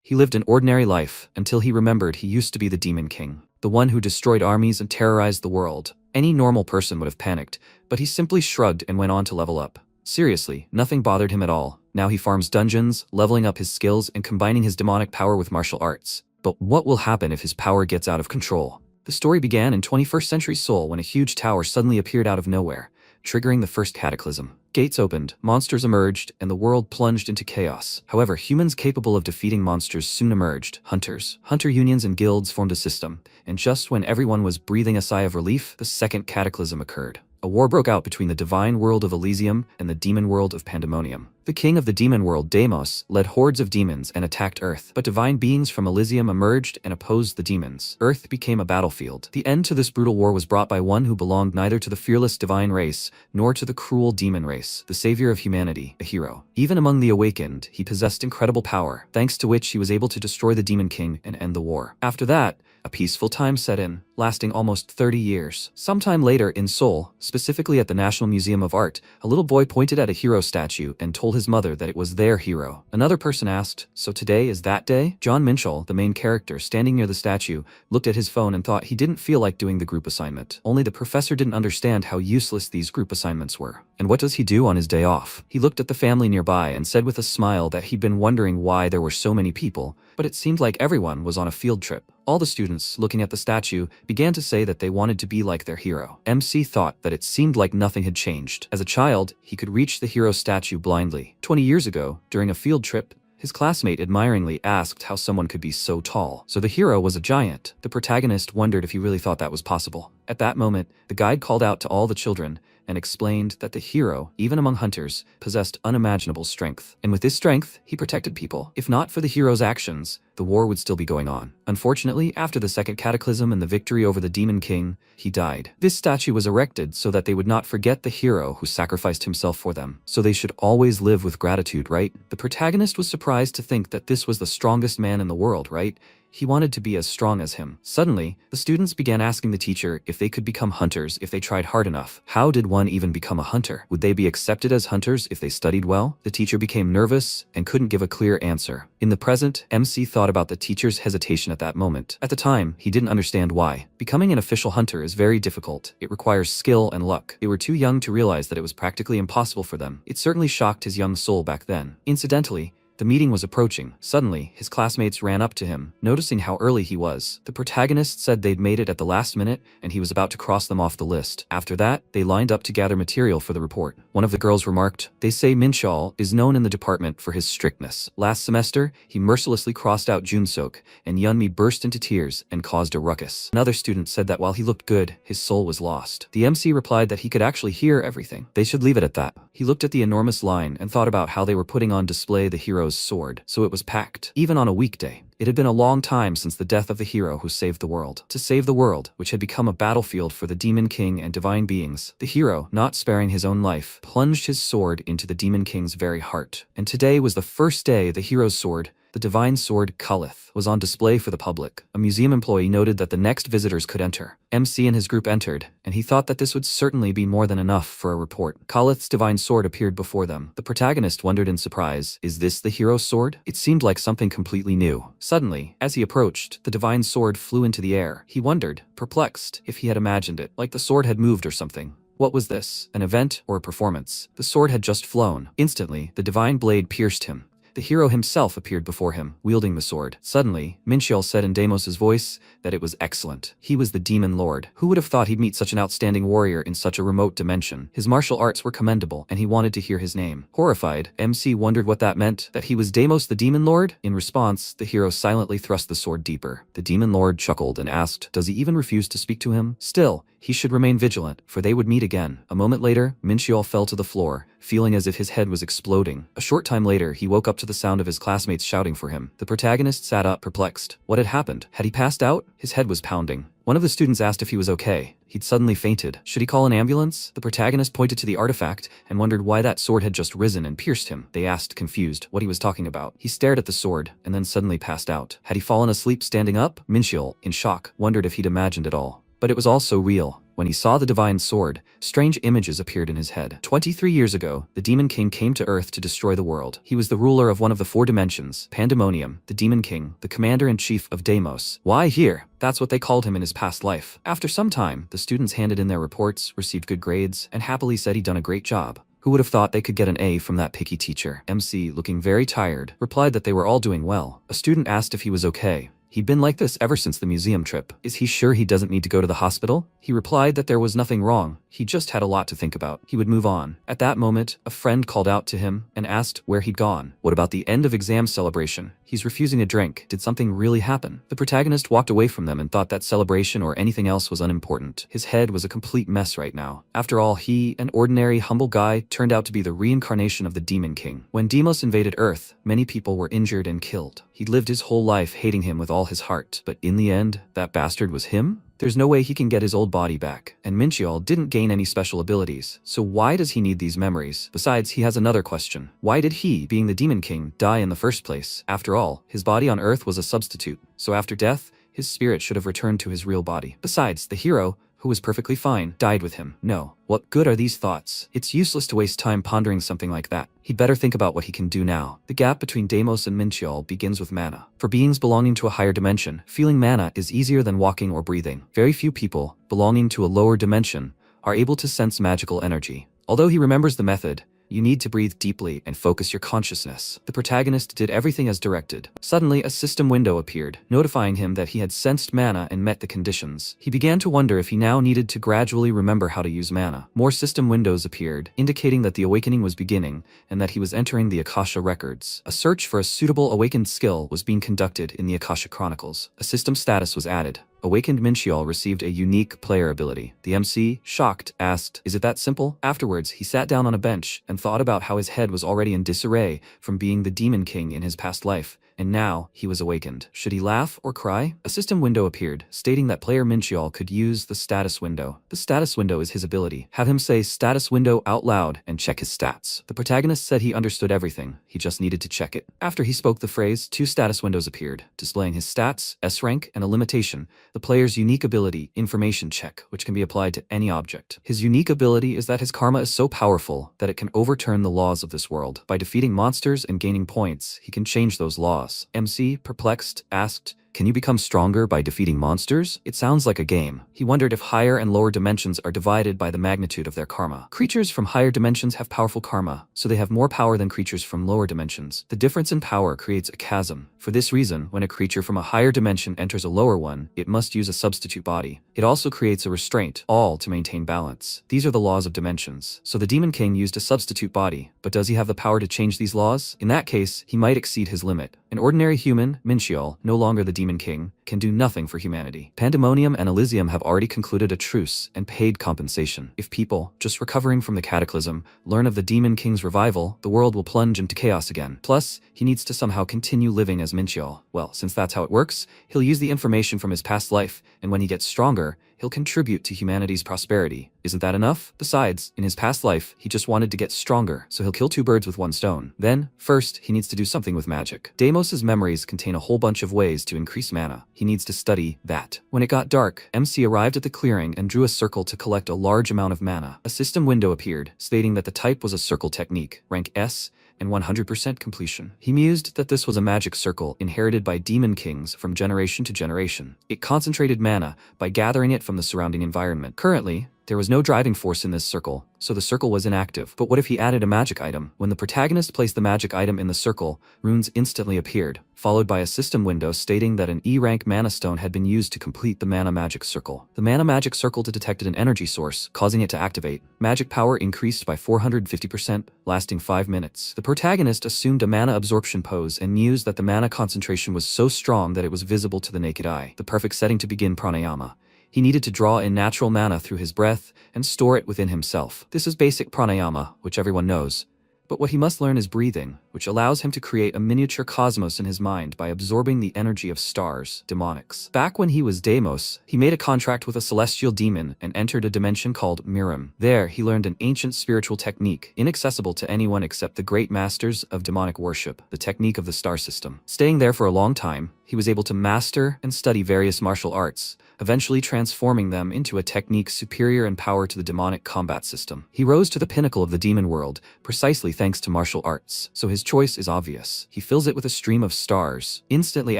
He lived an ordinary life until he remembered he used to be the Demon King, the one who destroyed armies and terrorized the world. Any normal person would have panicked, but he simply shrugged and went on to level up. Seriously, nothing bothered him at all. Now he farms dungeons, leveling up his skills and combining his demonic power with martial arts. But what will happen if his power gets out of control? The story began in 21st century Seoul when a huge tower suddenly appeared out of nowhere, triggering the first cataclysm. Gates opened, monsters emerged, and the world plunged into chaos. However, humans capable of defeating monsters soon emerged. Hunters. Hunter unions and guilds formed a system, and just when everyone was breathing a sigh of relief, the second cataclysm occurred. A war broke out between the divine world of Elysium and the demon world of Pandemonium. The king of the demon world, Deimos, led hordes of demons and attacked Earth, but divine beings from Elysium emerged and opposed the demons. Earth became a battlefield. The end to this brutal war was brought by one who belonged neither to the fearless divine race nor to the cruel demon race, the savior of humanity, a hero. Even among the awakened, he possessed incredible power, thanks to which he was able to destroy the demon king and end the war. After that, a peaceful time set in, lasting almost 30 years. Sometime later in Seoul, specifically at the National Museum of Art, a little boy pointed at a hero statue and told his mother that it was their hero. Another person asked, "So today is that day?" John Minchall, the main character standing near the statue, looked at his phone and thought he didn't feel like doing the group assignment. Only the professor didn't understand how useless these group assignments were. And what does he do on his day off? He looked at the family nearby and said with a smile that he'd been wondering why there were so many people, but it seemed like everyone was on a field trip. All the students, looking at the statue, began to say that they wanted to be like their hero. MC thought that it seemed like nothing had changed. As a child, he could reach the hero statue blindly. 20 years ago, during a field trip, his classmate admiringly asked how someone could be so tall. So the hero was a giant. The protagonist wondered if he really thought that was possible. At that moment, the guide called out to all the children and explained that the hero, even among hunters, possessed unimaginable strength. And with this strength, he protected people. If not for the hero's actions, the war would still be going on. Unfortunately, after the second cataclysm and the victory over the Demon King, he died. This statue was erected so that they would not forget the hero who sacrificed himself for them. So they should always live with gratitude, right? The protagonist was surprised to think that this was the strongest man in the world, right? He wanted to be as strong as him. Suddenly, the students began asking the teacher if they could become hunters if they tried hard enough. How did one even become a hunter? Would they be accepted as hunters if they studied well? The teacher became nervous and couldn't give a clear answer. In the present, MC thought about the teacher's hesitation at that moment. At the time, he didn't understand why. Becoming an official hunter is very difficult. It requires skill and luck. They were too young to realize that it was practically impossible for them. It certainly shocked his young soul back then. Incidentally, the meeting was approaching. Suddenly, his classmates ran up to him, noticing how early he was. The protagonist said they'd made it at the last minute, and he was about to cross them off the list. After that, they lined up to gather material for the report. One of the girls remarked, "They say Minchall is known in the department for his strictness. Last semester, he mercilessly crossed out Junsok, and Yunmi burst into tears and caused a ruckus." Another student said that while he looked good, his soul was lost. The MC replied that he could actually hear everything. They should leave it at that. He looked at the enormous line and thought about how they were putting on display the hero's sword, so it was packed, even on a weekday. It had been a long time since the death of the hero who saved the world. To save the world, which had become a battlefield for the Demon King and divine beings, the hero, not sparing his own life, plunged his sword into the Demon King's very heart. And today was the first day the hero's sword, the divine sword Kalith, was on display for the public. A museum employee noted that the next visitors could enter. MC and his group entered, and he thought that this would certainly be more than enough for a report. Kalith's divine sword appeared before them. The protagonist wondered in surprise, is this the hero's sword? It seemed like something completely new. Suddenly, as he approached, the divine sword flew into the air. He wondered, perplexed, if he had imagined it, like the sword had moved or something. What was this? An event or a performance? The sword had just flown. Instantly, the divine blade pierced him. The hero himself appeared before him, wielding the sword. Suddenly, Minchall said in Deimos' voice that it was excellent. He was the Demon Lord. Who would have thought he'd meet such an outstanding warrior in such a remote dimension? His martial arts were commendable, and he wanted to hear his name. Horrified, MC wondered what that meant, that he was Deimos the Demon Lord? In response, the hero silently thrust the sword deeper. The Demon Lord chuckled and asked, does he even refuse to speak to him? Still, he should remain vigilant, for they would meet again. A moment later, Minchall fell to the floor, feeling as if his head was exploding. A short time later, he woke up to the sound of his classmates shouting for him. The protagonist sat up, perplexed. What had happened? Had he passed out? His head was pounding. One of the students asked if he was okay. He'd suddenly fainted. Should he call an ambulance? The protagonist pointed to the artifact and wondered why that sword had just risen and pierced him. They asked, confused, what he was talking about. He stared at the sword and then suddenly passed out. Had he fallen asleep standing up? Minchall, in shock, wondered if he'd imagined it all. But it was also real. When he saw the divine sword, strange images appeared in his head. 23 years ago, the Demon King came to Earth to destroy the world. He was the ruler of one of the 4 dimensions, Pandemonium, the Demon King, the commander-in-chief of Deimos. Why here? That's what they called him in his past life. After some time, the students handed in their reports, received good grades, and happily said he'd done a great job. Who would have thought they could get an A from that picky teacher? MC, looking very tired, replied that they were all doing well. A student asked if he was okay. He'd been like this ever since the museum trip. Is he sure he doesn't need to go to the hospital? He replied that there was nothing wrong. He just had a lot to think about. He would move on. At that moment, a friend called out to him and asked where he'd gone. What about the end of exam celebration? He's refusing a drink. Did something really happen? The protagonist walked away from them and thought that celebration or anything else was unimportant. His head was a complete mess right now. After all, he, an ordinary, humble guy, turned out to be the reincarnation of the Demon King. When Deimos invaded Earth, many people were injured and killed. He'd lived his whole life hating him with all his heart. But in the end, that bastard was him? There's no way he can get his old body back. And Minchiol didn't gain any special abilities, so why does he need these memories? Besides, he has another question. Why did he, being the Demon King, die in the first place? After all, his body on Earth was a substitute, so after death, his spirit should have returned to his real body. Besides, the hero, who was perfectly fine, died with him. No. What good are these thoughts? It's useless to waste time pondering something like that. He'd better think about what he can do now. The gap between Deimos and Minchiol begins with mana. For beings belonging to a higher dimension, feeling mana is easier than walking or breathing. Very few people, belonging to a lower dimension, are able to sense magical energy. Although he remembers the method, you need to breathe deeply and focus your consciousness. The protagonist did everything as directed. Suddenly, a system window appeared, notifying him that he had sensed mana and met the conditions. He began to wonder if he now needed to gradually remember how to use mana. More system windows appeared, indicating that the awakening was beginning and that he was entering the Akasha records. A search for a suitable awakened skill was being conducted in the Akasha Chronicles. A system status was added. Awakened Minchiol received a unique player ability. The MC, shocked, asked, "Is it that simple?" Afterwards, he sat down on a bench and thought about how his head was already in disarray from being the Demon King in his past life, and now he was awakened. Should he laugh or cry? A system window appeared, stating that player Minchiol could use the status window. The status window is his ability. Have him say status window out loud and check his stats. The protagonist said he understood everything. He just needed to check it. After he spoke the phrase, 2 status windows appeared, displaying his stats, S rank, and a limitation. The player's unique ability, information check, which can be applied to any object. His unique ability is that his karma is so powerful that it can overturn the laws of this world. By defeating monsters and gaining points, he can change those laws. MC, perplexed, asked, "Can you become stronger by defeating monsters?" It sounds like a game. He wondered if higher and lower dimensions are divided by the magnitude of their karma. Creatures from higher dimensions have powerful karma, so they have more power than creatures from lower dimensions. The difference in power creates a chasm. For this reason, when a creature from a higher dimension enters a lower one, it must use a substitute body. It also creates a restraint, all to maintain balance. These are the laws of dimensions. So the Demon King used a substitute body, but does he have the power to change these laws? In that case, he might exceed his limit. An ordinary human, Minchiol, no longer the Demon King, can do nothing for humanity. Pandemonium and Elysium have already concluded a truce and paid compensation. If people, just recovering from the cataclysm, learn of the Demon King's revival, the world will plunge into chaos again. Plus, he needs to somehow continue living as Minchiol. Well, since that's how it works, he'll use the information from his past life, and when he gets stronger, he'll contribute to humanity's prosperity. Isn't that enough? Besides, in his past life, he just wanted to get stronger, so he'll kill 2 birds with 1 stone. Then, first, he needs to do something with magic. Deimos's memories contain a whole bunch of ways to increase mana. He needs to study that. When it got dark, MC arrived at the clearing and drew a circle to collect a large amount of mana. A system window appeared, stating that the type was a circle technique, rank S, and 100% completion. He mused that this was a magic circle inherited by demon kings from generation to generation. It concentrated mana by gathering it from the surrounding environment. Currently, there was no driving force in this circle, so the circle was inactive. But what if he added a magic item? When the protagonist placed the magic item in the circle, runes instantly appeared, followed by a system window stating that an E-rank mana stone had been used to complete the mana magic circle. The mana magic circle detected an energy source, causing it to activate. Magic power increased by 450%, lasting 5 minutes. The protagonist assumed a mana absorption pose and mused that the mana concentration was so strong that it was visible to the naked eye. The perfect setting to begin pranayama. He needed to draw in natural mana through his breath and store it within himself. This is basic pranayama, which everyone knows. But what he must learn is breathing, which allows him to create a miniature cosmos in his mind by absorbing the energy of stars, demonics. Back when he was Deimos, he made a contract with a celestial demon and entered a dimension called Mirim. There, he learned an ancient spiritual technique, inaccessible to anyone except the great masters of demonic worship, the technique of the star system. Staying there for a long time, he was able to master and study various martial arts, eventually transforming them into a technique superior in power to the demonic combat system. He rose to the pinnacle of the demon world, precisely thanks to martial arts, so his choice is obvious. He fills it with a stream of stars. Instantly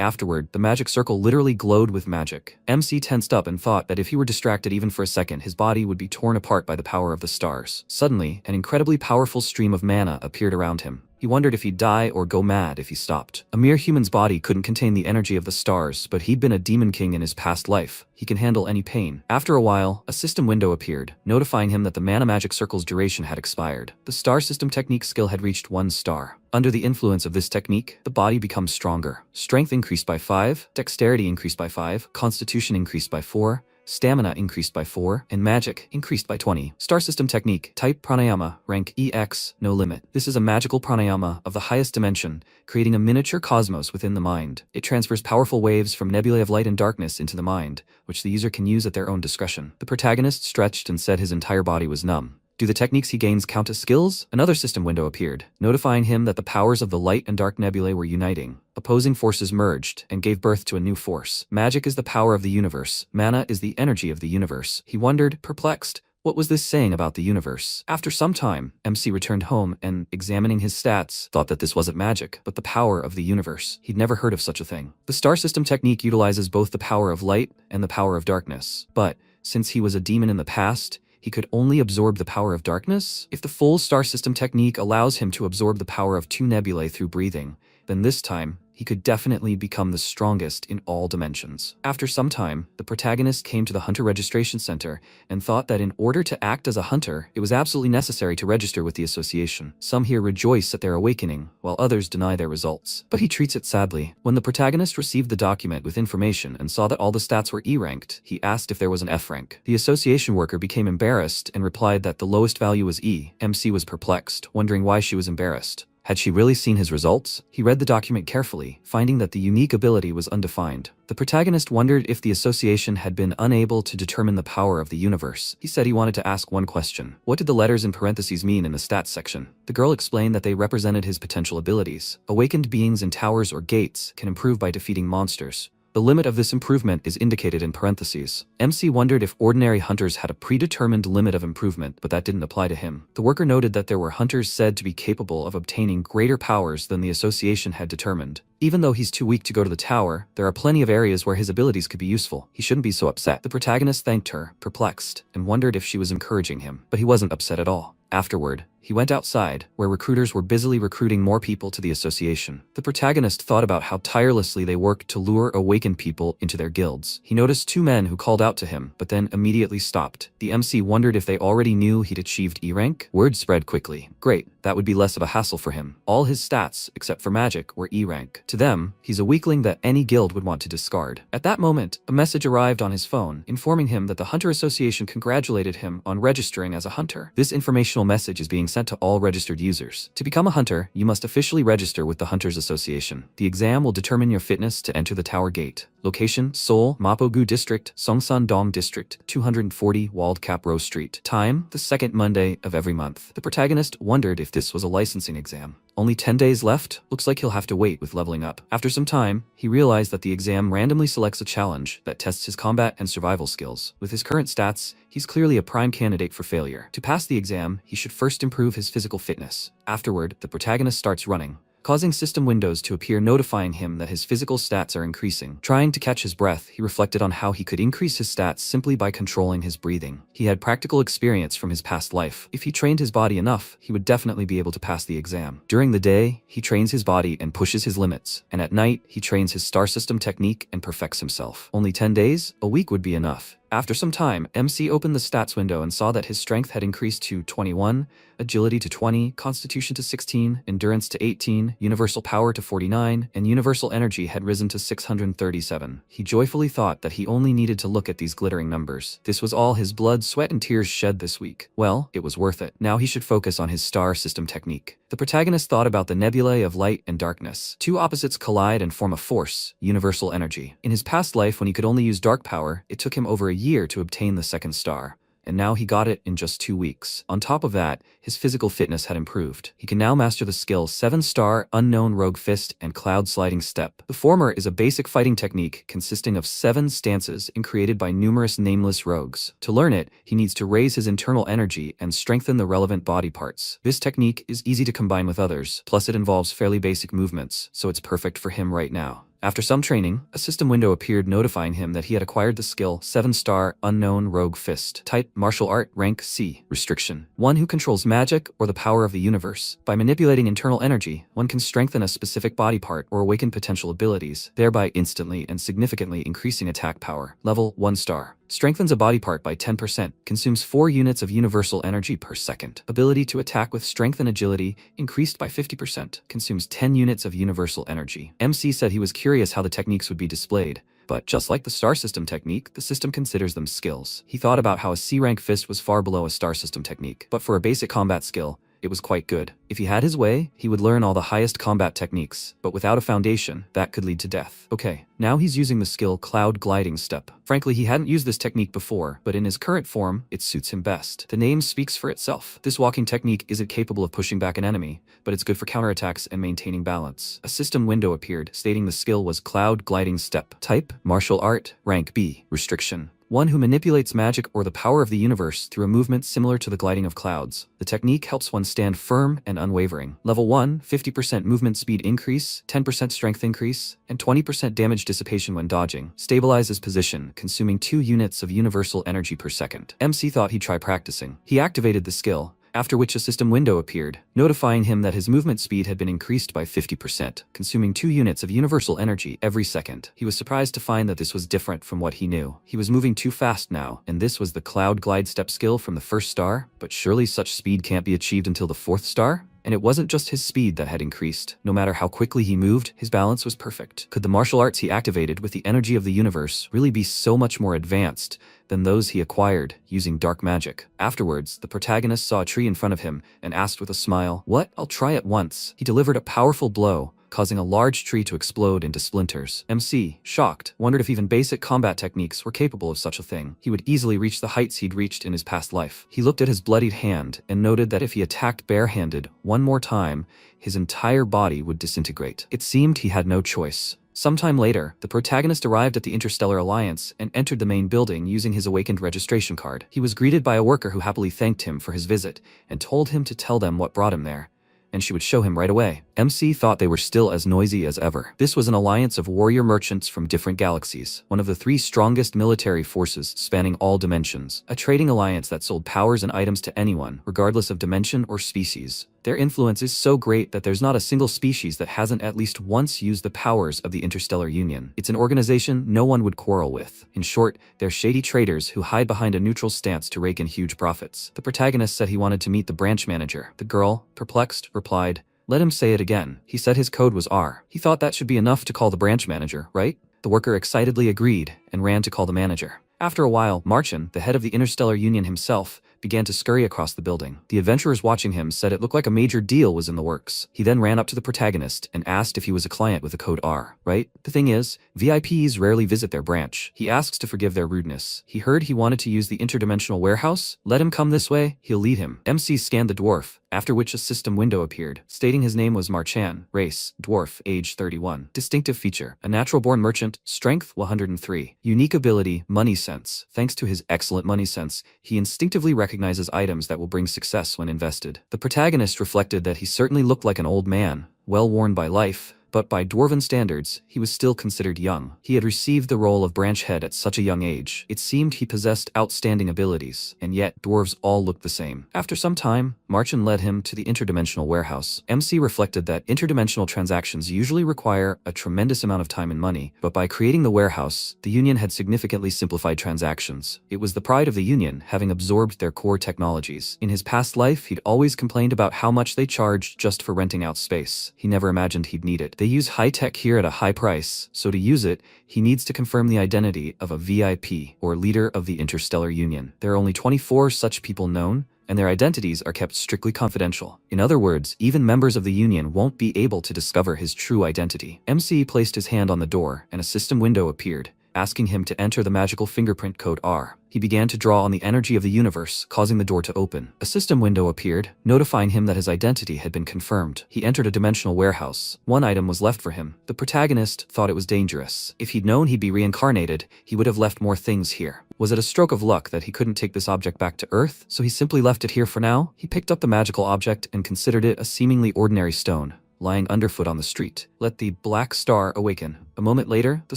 afterward, the magic circle literally glowed with magic. MC tensed up and thought that if he were distracted even for a second, his body would be torn apart by the power of the stars. Suddenly, an incredibly powerful stream of mana appeared around him. He wondered if he'd die or go mad if he stopped. A mere human's body couldn't contain the energy of the stars, but he'd been a demon king in his past life. He can handle any pain. After a while, a system window appeared, notifying him that the mana magic circle's duration had expired. The star system technique skill had reached 1 star. Under the influence of this technique, the body becomes stronger. Strength increased by 5, dexterity increased by 5, constitution increased by 4, stamina increased by 4, and magic increased by 20. Star system technique, type pranayama, rank EX, no limit. This is a magical pranayama of the highest dimension, creating a miniature cosmos within the mind. It transfers powerful waves from nebulae of light and darkness into the mind, which the user can use at their own discretion. The protagonist stretched and said his entire body was numb. Do the techniques he gains count as skills? Another system window appeared, notifying him that the powers of the light and dark nebulae were uniting. Opposing forces merged and gave birth to a new force. Magic is the power of the universe. Mana is the energy of the universe. He wondered, perplexed, what was this saying about the universe? After some time, MC returned home and, examining his stats, thought that this wasn't magic, but the power of the universe. He'd never heard of such a thing. The star system technique utilizes both the power of light and the power of darkness. But, since he was a demon in the past, he could only absorb the power of darkness? If the full star system technique allows him to absorb the power of 2 nebulae through breathing, then this time, he could definitely become the strongest in all dimensions. After some time, the protagonist came to the Hunter Registration Center and thought that in order to act as a hunter, it was absolutely necessary to register with the association. Some here rejoice at their awakening, while others deny their results. But he treats it sadly. When the protagonist received the document with information and saw that all the stats were E-ranked, he asked if there was an F rank. The association worker became embarrassed and replied that the lowest value was E. MC was perplexed, wondering why she was embarrassed. Had she really seen his results? He read the document carefully, finding that the unique ability was undefined. The protagonist wondered if the association had been unable to determine the power of the universe. He said he wanted to ask one question. What did the letters in parentheses mean in the stats section? The girl explained that they represented his potential abilities. Awakened beings in towers or gates can improve by defeating monsters. The limit of this improvement is indicated in parentheses. MC wondered if ordinary hunters had a predetermined limit of improvement, but that didn't apply to him. The worker noted that there were hunters said to be capable of obtaining greater powers than the association had determined. Even though he's too weak to go to the tower, there are plenty of areas where his abilities could be useful. He shouldn't be so upset. The protagonist thanked her, perplexed, and wondered if she was encouraging him, but he wasn't upset at all. Afterward, he went outside, where recruiters were busily recruiting more people to the association. The protagonist thought about how tirelessly they worked to lure awakened people into their guilds. He noticed 2 men who called out to him, but then immediately stopped. The MC wondered if they already knew he'd achieved E rank. Word spread quickly. Great, that would be less of a hassle for him. All his stats, except for magic, were E rank. To them, he's a weakling that any guild would want to discard. At that moment, a message arrived on his phone, informing him that the Hunter Association congratulated him on registering as a hunter. This informational message is being sent to all registered users. To become a hunter, you must officially register with the Hunters Association. The exam will determine your fitness to enter the Tower Gate. Location, Seoul, Mapogu District, Songsan-dong District, 240 Walled Cap Row Street. Time, the 2nd Monday of every month. The protagonist wondered if this was a licensing exam. Only 10 days left? Looks like he'll have to wait with leveling up. After some time, he realized that the exam randomly selects a challenge that tests his combat and survival skills. With his current stats, he's clearly a prime candidate for failure. To pass the exam, he should first improve his physical fitness. Afterward, the protagonist starts running, causing system windows to appear notifying him that his physical stats are increasing. Trying to catch his breath, he reflected on how he could increase his stats simply by controlling his breathing. He had practical experience from his past life. If he trained his body enough, he would definitely be able to pass the exam. During the day, he trains his body and pushes his limits, and at night, he trains his star system technique and perfects himself. Only 10 days? A week would be enough. After some time, MC opened the stats window and saw that his strength had increased to 21, agility to 20, constitution to 16, endurance to 18, universal power to 49, and universal energy had risen to 637. He joyfully thought that he only needed to look at these glittering numbers. This was all his blood, sweat, and tears shed this week. Well, it was worth it. Now he should focus on his star system technique. The protagonist thought about the nebulae of light and darkness. 2 opposites collide and form a force, universal energy. In his past life, when he could only use dark power, it took him over a year to obtain the 2nd star. and now he got it in just 2 weeks. On top of that, his physical fitness had improved. He can now master the skill 7-star Unknown Rogue Fist and Cloud Sliding Step. The former is a basic fighting technique consisting of 7 stances and created by numerous nameless rogues. To learn it, he needs to raise his internal energy and strengthen the relevant body parts. This technique is easy to combine with others, plus it involves fairly basic movements, so it's perfect for him right now. After some training, a system window appeared notifying him that he had acquired the skill 7-star Unknown Rogue Fist. Type Martial Art, Rank C. Restriction: one who controls magic or the power of the universe. By manipulating internal energy, one can strengthen a specific body part or awaken potential abilities, thereby instantly and significantly increasing attack power. Level 1 star. Strengthens a body part by 10%, consumes 4 units of universal energy per second. Ability to attack with strength and agility increased by 50%, consumes 10 units of universal energy. MC said he was curious how the techniques would be displayed, but just like the star system technique, the system considers them skills. He thought about how a C-rank fist was far below a star system technique, but for a basic combat skill, it was quite good. If he had his way, he would learn all the highest combat techniques, but without a foundation, that could lead to death. Okay, now he's using the skill Cloud Gliding Step. Frankly, he hadn't used this technique before, but in his current form, it suits him best. The name speaks for itself. This walking technique isn't capable of pushing back an enemy, but it's good for counterattacks and maintaining balance. A system window appeared, stating the skill was Cloud Gliding Step. Type Martial Art, Rank B. Restriction: one who manipulates magic or the power of the universe through a movement similar to the gliding of clouds. The technique helps one stand firm and unwavering. Level 1, 50% movement speed increase, 10% strength increase, and 20% damage dissipation when dodging. Stabilizes position, consuming 2 units of universal energy per second. MC thought he'd try practicing. He activated the skill, after which a system window appeared, notifying him that his movement speed had been increased by 50%, consuming 2 units of universal energy every second. He was surprised to find that this was different from what he knew. He was moving too fast now, and this was the Cloud Glide Step skill from the 1st star, but surely such speed can't be achieved until the 4th star? And it wasn't just his speed that had increased. No matter how quickly he moved, his balance was perfect. Could the martial arts he activated with the energy of the universe really be so much more advanced than those he acquired using dark magic? Afterwards, the protagonist saw a tree in front of him and asked with a smile, "What? I'll try it once." He delivered a powerful blow, causing a large tree to explode into splinters. MC, shocked, wondered if even basic combat techniques were capable of such a thing. He would easily reach the heights he'd reached in his past life. He looked at his bloodied hand and noted that if he attacked barehanded one more time, his entire body would disintegrate. It seemed he had no choice. Sometime later, the protagonist arrived at the Interstellar Alliance and entered the main building using his awakened registration card. He was greeted by a worker who happily thanked him for his visit and told him to tell them what brought him there, and she would show him right away. MC thought they were still as noisy as ever. This was an alliance of warrior merchants from different galaxies, one of the 3 strongest military forces spanning all dimensions, a trading alliance that sold powers and items to anyone, regardless of dimension or species. Their influence is so great that there's not a single species that hasn't at least once used the powers of the Interstellar Union. It's an organization no one would quarrel with. In short, they're shady traders who hide behind a neutral stance to rake in huge profits. The protagonist said he wanted to meet the branch manager. The girl, perplexed, replied, "Let him say it again." He said his code was R. He thought that should be enough to call the branch manager, right? The worker excitedly agreed and ran to call the manager. After a while, Marchan, the head of the Interstellar Union himself, began to scurry across the building. The adventurers watching him said it looked like a major deal was in the works. He then ran up to the protagonist and asked if he was a client with the code R, right? The thing is, VIPs rarely visit their branch. He asks to forgive their rudeness. He heard he wanted to use the interdimensional warehouse. Let him come this way, he'll lead him. MC scanned the dwarf, after which a system window appeared, stating his name was Marchan, race, dwarf, age 31. Distinctive feature, a natural-born merchant, strength 103. Unique ability, money sense. Thanks to his excellent money sense, he instinctively recognizes items that will bring success when invested. The protagonist reflected that he certainly looked like an old man, well worn by life, but by dwarven standards, he was still considered young. He had received the role of branch head at such a young age. It seemed he possessed outstanding abilities, and yet dwarves all looked the same. After some time, Marchan led him to the interdimensional warehouse. MC reflected that interdimensional transactions usually require a tremendous amount of time and money, but by creating the warehouse, the Union had significantly simplified transactions. It was the pride of the Union, having absorbed their core technologies. In his past life, he'd always complained about how much they charged just for renting out space. He never imagined he'd need it. They use high-tech here at a high price, so to use it, he needs to confirm the identity of a VIP, or leader of the Interstellar Union. There are only 24 such people known, and their identities are kept strictly confidential. In other words, even members of the Union won't be able to discover his true identity. MC placed his hand on the door, and a system window appeared, asking him to enter the magical fingerprint code R. He began to draw on the energy of the universe, causing the door to open. A system window appeared, notifying him that his identity had been confirmed. He entered a dimensional warehouse. One item was left for him. The protagonist thought it was dangerous. If he'd known he'd be reincarnated, he would have left more things here. Was it a stroke of luck that he couldn't take this object back to Earth, so he simply left it here for now? He picked up the magical object and considered it a seemingly ordinary stone, lying underfoot on the street. Let the black star awaken. A moment later, the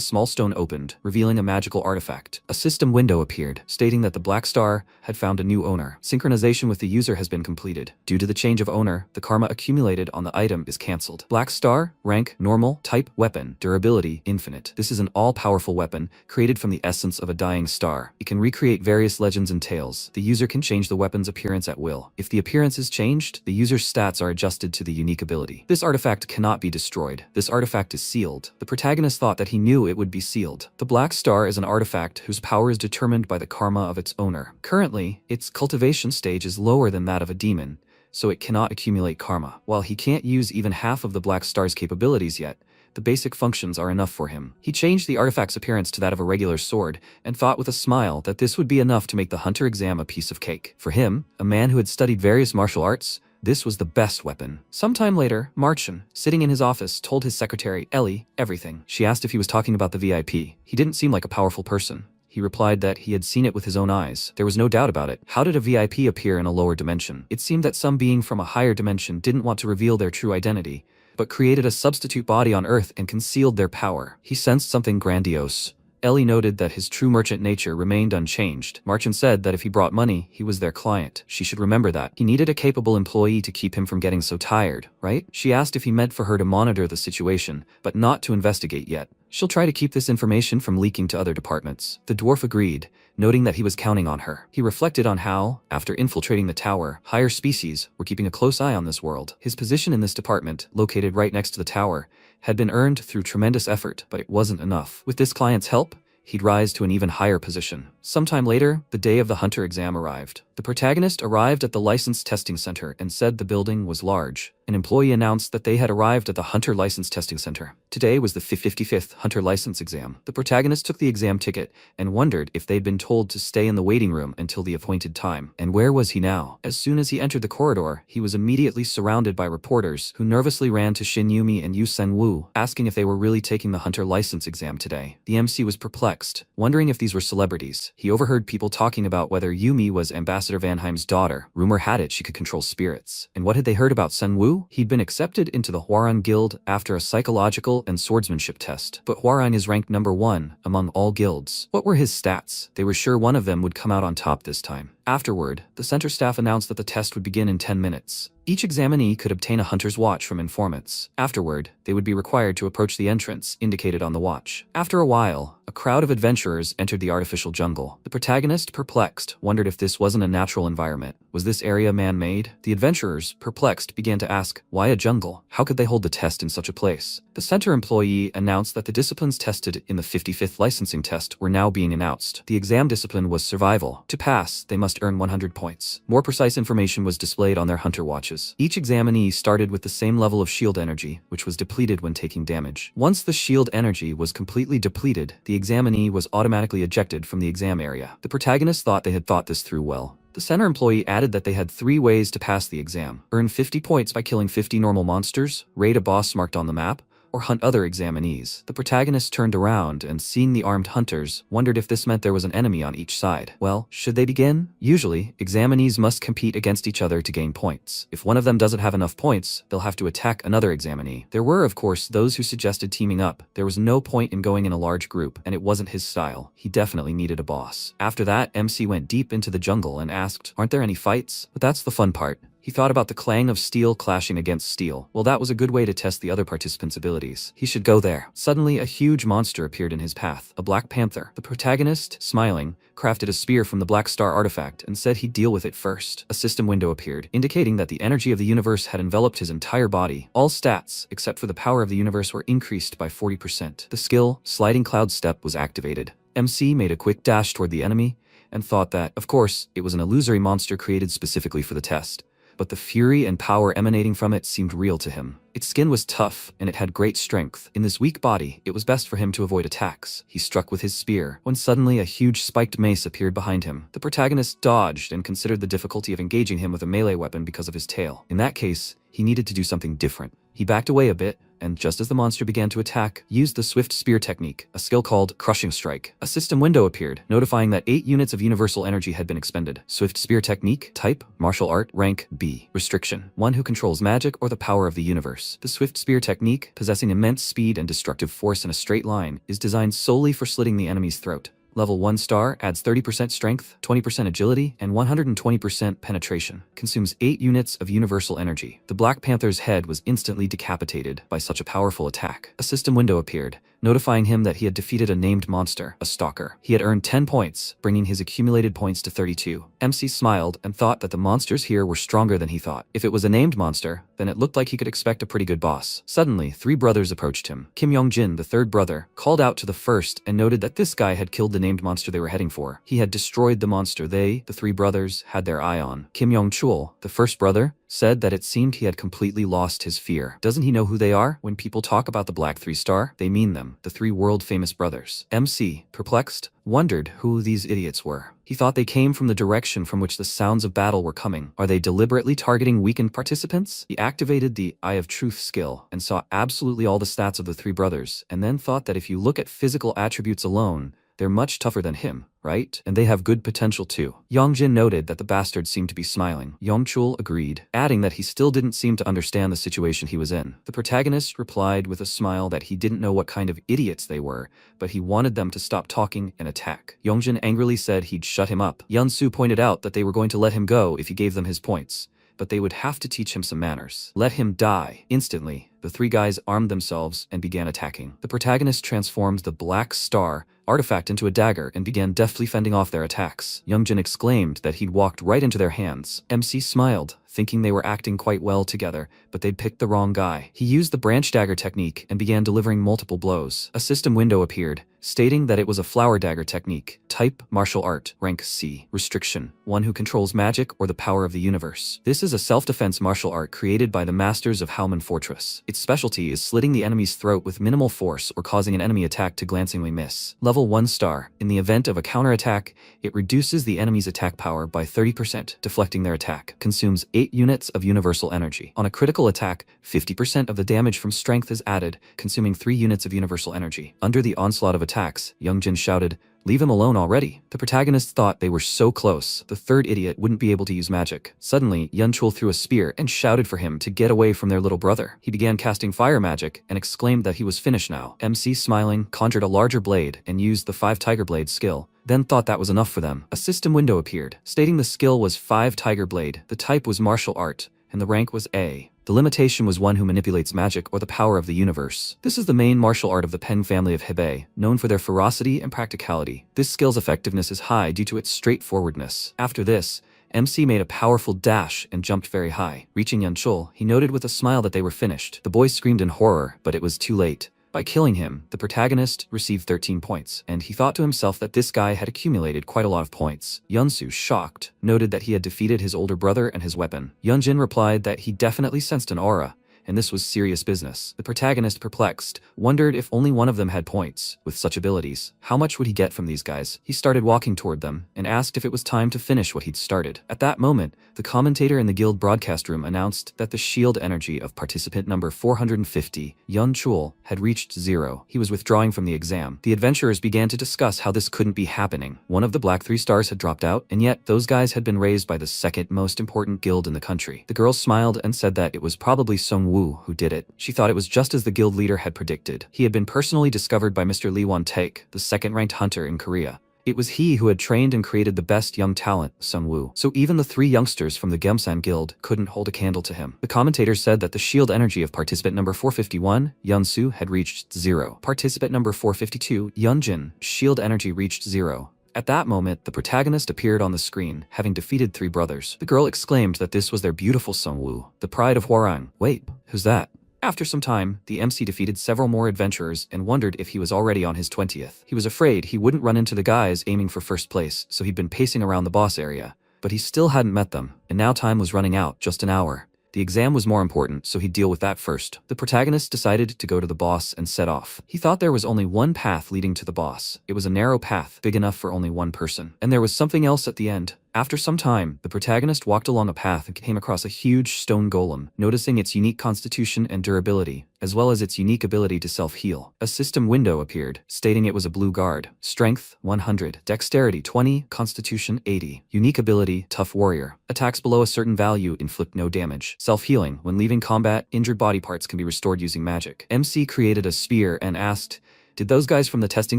small stone opened, revealing a magical artifact. A system window appeared, stating that the black star had found a new owner. Synchronization with the user has been completed. Due to the change of owner, the karma accumulated on the item is cancelled. Black star, rank, normal, type, weapon, durability, infinite. This is an all-powerful weapon, created from the essence of a dying star. It can recreate various legends and tales. The user can change the weapon's appearance at will. If the appearance is changed, the user's stats are adjusted to the unique ability. This artifact cannot be destroyed. This artifact is sealed. The protagonist thought that he knew it would be sealed. The black star is an artifact whose power is determined by the karma of its owner. Currently, its cultivation stage is lower than that of a demon, so it cannot accumulate karma. While he can't use even half of the black star's capabilities yet, the basic functions are enough for him. He changed the artifact's appearance to that of a regular sword, and thought with a smile that this would be enough to make the hunter exam a piece of cake. For him, a man who had studied various martial arts, this was the best weapon. Sometime later, Marchin, sitting in his office, told his secretary, Ellie, everything. She asked if he was talking about the VIP. He didn't seem like a powerful person. He replied that he had seen it with his own eyes. There was no doubt about it. How did a VIP appear in a lower dimension? It seemed that some being from a higher dimension didn't want to reveal their true identity, but created a substitute body on Earth and concealed their power. He sensed something grandiose. Ellie noted that his true merchant nature remained unchanged. Marchin said that if he brought money, he was their client. She should remember that. He needed a capable employee to keep him from getting so tired, right? She asked if he meant for her to monitor the situation, but not to investigate yet. She'll try to keep this information from leaking to other departments. The dwarf agreed, noting that he was counting on her. He reflected on how, after infiltrating the tower, higher species were keeping a close eye on this world. His position in this department, located right next to the tower, had been earned through tremendous effort, but it wasn't enough. With this client's help, he'd rise to an even higher position. Sometime later, the day of the hunter exam arrived. The protagonist arrived at the license testing center and said the building was large. An employee announced that they had arrived at the Hunter License Testing Center. Today was the 55th Hunter License exam. The protagonist took the exam ticket and wondered if they'd been told to stay in the waiting room until the appointed time. And where was he now? As soon as he entered the corridor, he was immediately surrounded by reporters who nervously ran to Shin Yumi and Yu Sen-woo, asking if they were really taking the Hunter License exam today. The MC was perplexed, wondering if these were celebrities. He overheard people talking about whether Yumi was Ambassador Vanheim's daughter. Rumor had it she could control spirits. And what had they heard about Sen-woo? He'd been accepted into the Hwarang Guild after a psychological and swordsmanship test, but Hwarang is ranked number 1 among all guilds. What were his stats? They were sure one of them would come out on top this time. Afterward, the center staff announced that the test would begin in 10 minutes. Each examinee could obtain a hunter's watch from informants. Afterward, they would be required to approach the entrance indicated on the watch. After a while, a crowd of adventurers entered the artificial jungle. The protagonist, perplexed, wondered if this wasn't a natural environment. Was this area man-made? The adventurers, perplexed, began to ask, why a jungle? How could they hold the test in such a place? The center employee announced that the disciplines tested in the 55th licensing test were now being announced. The exam discipline was survival. To pass, they must earn 100 points. More precise information was displayed on their hunter watches. Each examinee started with the same level of shield energy, which was depleted when taking damage. Once the shield energy was completely depleted, the examinee was automatically ejected from the exam area. The protagonist thought they had thought this through well. The center employee added that they had 3 ways to pass the exam: earn 50 points by killing 50 normal monsters, raid a boss marked on the map, or hunt other examinees. The protagonist turned around and, seeing the armed hunters, wondered if this meant there was an enemy on each side. Well, should they begin? Usually, examinees must compete against each other to gain points. If one of them doesn't have enough points, they'll have to attack another examinee. There were, of course, those who suggested teaming up. There was no point in going in a large group, and it wasn't his style. He definitely needed a boss. After that, MC went deep into the jungle and asked, aren't there any fights? But that's the fun part. He thought about the clang of steel clashing against steel. Well, that was a good way to test the other participants' abilities. He should go there. Suddenly, a huge monster appeared in his path, a black panther. The protagonist, smiling, crafted a spear from the Black Star artifact and said he'd deal with it first. A system window appeared, indicating that the energy of the universe had enveloped his entire body. All stats, except for the power of the universe, were increased by 40%. The skill, Sliding Cloud Step, was activated. MC made a quick dash toward the enemy and thought that, of course, it was an illusory monster created specifically for the test. but the fury and power emanating from it seemed real to him. Its skin was tough, and it had great strength. In this weak body, it was best for him to avoid attacks. He struck with his spear, when suddenly a huge spiked mace appeared behind him. The protagonist dodged and considered the difficulty of engaging him with a melee weapon because of his tail. In that case, he needed to do something different. He backed away a bit, and just as the monster began to attack, used the swift spear technique, a skill called Crushing Strike. A system window appeared, notifying that 8 units of universal energy had been expended. Swift spear technique, type, martial art, rank, B. Restriction, one who controls magic or the power of the universe. The swift spear technique, possessing immense speed and destructive force in a straight line, is designed solely for slitting the enemy's throat. Level 1 star adds 30% strength, 20% agility, and 120% penetration. Consumes 8 units of universal energy. The Black Panther's head was instantly decapitated by such a powerful attack. A system window appeared, notifying him that he had defeated a named monster, a stalker. He had earned 10 points, bringing his accumulated points to 32. MC smiled and thought that the monsters here were stronger than he thought. If it was a named monster, then it looked like he could expect a pretty good boss. Suddenly, 3 brothers approached him. Kim Yong-jin, the third brother, called out to the first and noted that this guy had killed the named monster they were heading for. He had destroyed the monster they, the 3 brothers, had their eye on. Kim Yong-chul, the first brother, said that it seemed he had completely lost his fear. Doesn't he know who they are? When people talk about the Black 3-star, they mean them, the 3 world-famous brothers. MC, perplexed, wondered who these idiots were. He thought they came from the direction from which the sounds of battle were coming. Are they deliberately targeting weakened participants? He activated the Eye of Truth skill and saw absolutely all the stats of the 3 brothers, and then thought that if you look at physical attributes alone, they're much tougher than him, right? And they have good potential too. Yongjin noted that the bastard seemed to be smiling. Yongchul agreed, adding that he still didn't seem to understand the situation he was in. The protagonist replied with a smile that he didn't know what kind of idiots they were, but he wanted them to stop talking and attack. Yongjin angrily said he'd shut him up. Yunsu pointed out that they were going to let him go if he gave them his points, but they would have to teach him some manners. Let him die. Instantly, the 3 guys armed themselves and began attacking. The protagonist transformed the Black Star artifact into a dagger and began deftly fending off their attacks. Youngjin exclaimed that he'd walked right into their hands. MC smiled, thinking they were acting quite well together, but they'd picked the wrong guy. He used the branch dagger technique and began delivering multiple blows. A system window appeared, stating that it was a flower dagger technique. Type, martial art, rank C. Restriction, one who controls magic or the power of the universe. This is a self-defense martial art created by the masters of Halman Fortress. Its specialty is slitting the enemy's throat with minimal force or causing an enemy attack to glancingly miss. Level 1 star. In the event of a counterattack, it reduces the enemy's attack power by 30%, deflecting their attack. Consumes 8 units of universal energy. On a critical attack, 50% of the damage from strength is added, consuming 3 units of universal energy. Under the onslaught of attacks, Youngjin shouted, "Leave him alone already." The protagonists thought they were so close, the third idiot wouldn't be able to use magic. Suddenly, Yunchul threw a spear and shouted for him to get away from their little brother. He began casting fire magic and exclaimed that he was finished now. MC, smiling, conjured a larger blade and used the 5 Tiger Blade skill, then thought that was enough for them. A system window appeared, stating the skill was 5 Tiger Blade, the type was martial art, and the rank was A. The limitation was one who manipulates magic or the power of the universe. This is the main martial art of the Pen family of Hebei, known for their ferocity and practicality. This skill's effectiveness is high due to its straightforwardness. After this, MC made a powerful dash and jumped very high. Reaching Yunchul, he noted with a smile that they were finished. The boy screamed in horror, but it was too late. By killing him, the protagonist received 13 points, and he thought to himself that this guy had accumulated quite a lot of points. Yunsu, shocked, noted that he had defeated his older brother and his weapon. Yunjin replied that he definitely sensed an aura, and this was serious business. The protagonist, perplexed, wondered if only one of them had points. With such abilities, how much would he get from these guys? He started walking toward them, and asked if it was time to finish what he'd started. At that moment, the commentator in the guild broadcast room announced that the shield energy of participant number 450, Yun Chul, had reached 0. He was withdrawing from the exam. The adventurers began to discuss how this couldn't be happening. One of the Black 3 stars had dropped out, and yet those guys had been raised by the second most important guild in the country. The girl smiled and said that it was probably Sung Woo who did it. She thought it was just as the guild leader had predicted. He had been personally discovered by Mr. Lee Won-taek, the second-ranked hunter in Korea. It was he who had trained and created the best young talent, Sung Woo. So even the 3 youngsters from the Gemsan Guild couldn't hold a candle to him. The commentator said that the shield energy of participant number 451, Yunsu, had reached 0. Participant number 452, Yunjin, shield energy reached 0. At that moment, the protagonist appeared on the screen, having defeated 3 brothers. The girl exclaimed that this was their beautiful Sung Woo, the pride of Hwarang. Wait, who's that? After some time, the MC defeated several more adventurers and wondered if he was already on his 20th. He was afraid he wouldn't run into the guys aiming for first place, so he'd been pacing around the boss area. but he still hadn't met them, and now time was running out, just an hour. The exam was more important, so he'd deal with that first. The protagonist decided to go to the boss and set off. He thought there was only one path leading to the boss. It was a narrow path, big enough for only one person. And there was something else at the end. After some time, the protagonist walked along a path and came across a huge stone golem, noticing its unique constitution and durability, as well as its unique ability to self-heal. A system window appeared, stating it was a blue guard. Strength, 100. Dexterity, 20. Constitution, 80. Unique ability, tough warrior. Attacks below a certain value inflict no damage. Self-healing. When leaving combat, injured body parts can be restored using magic. MC created a spear and asked, did those guys from the testing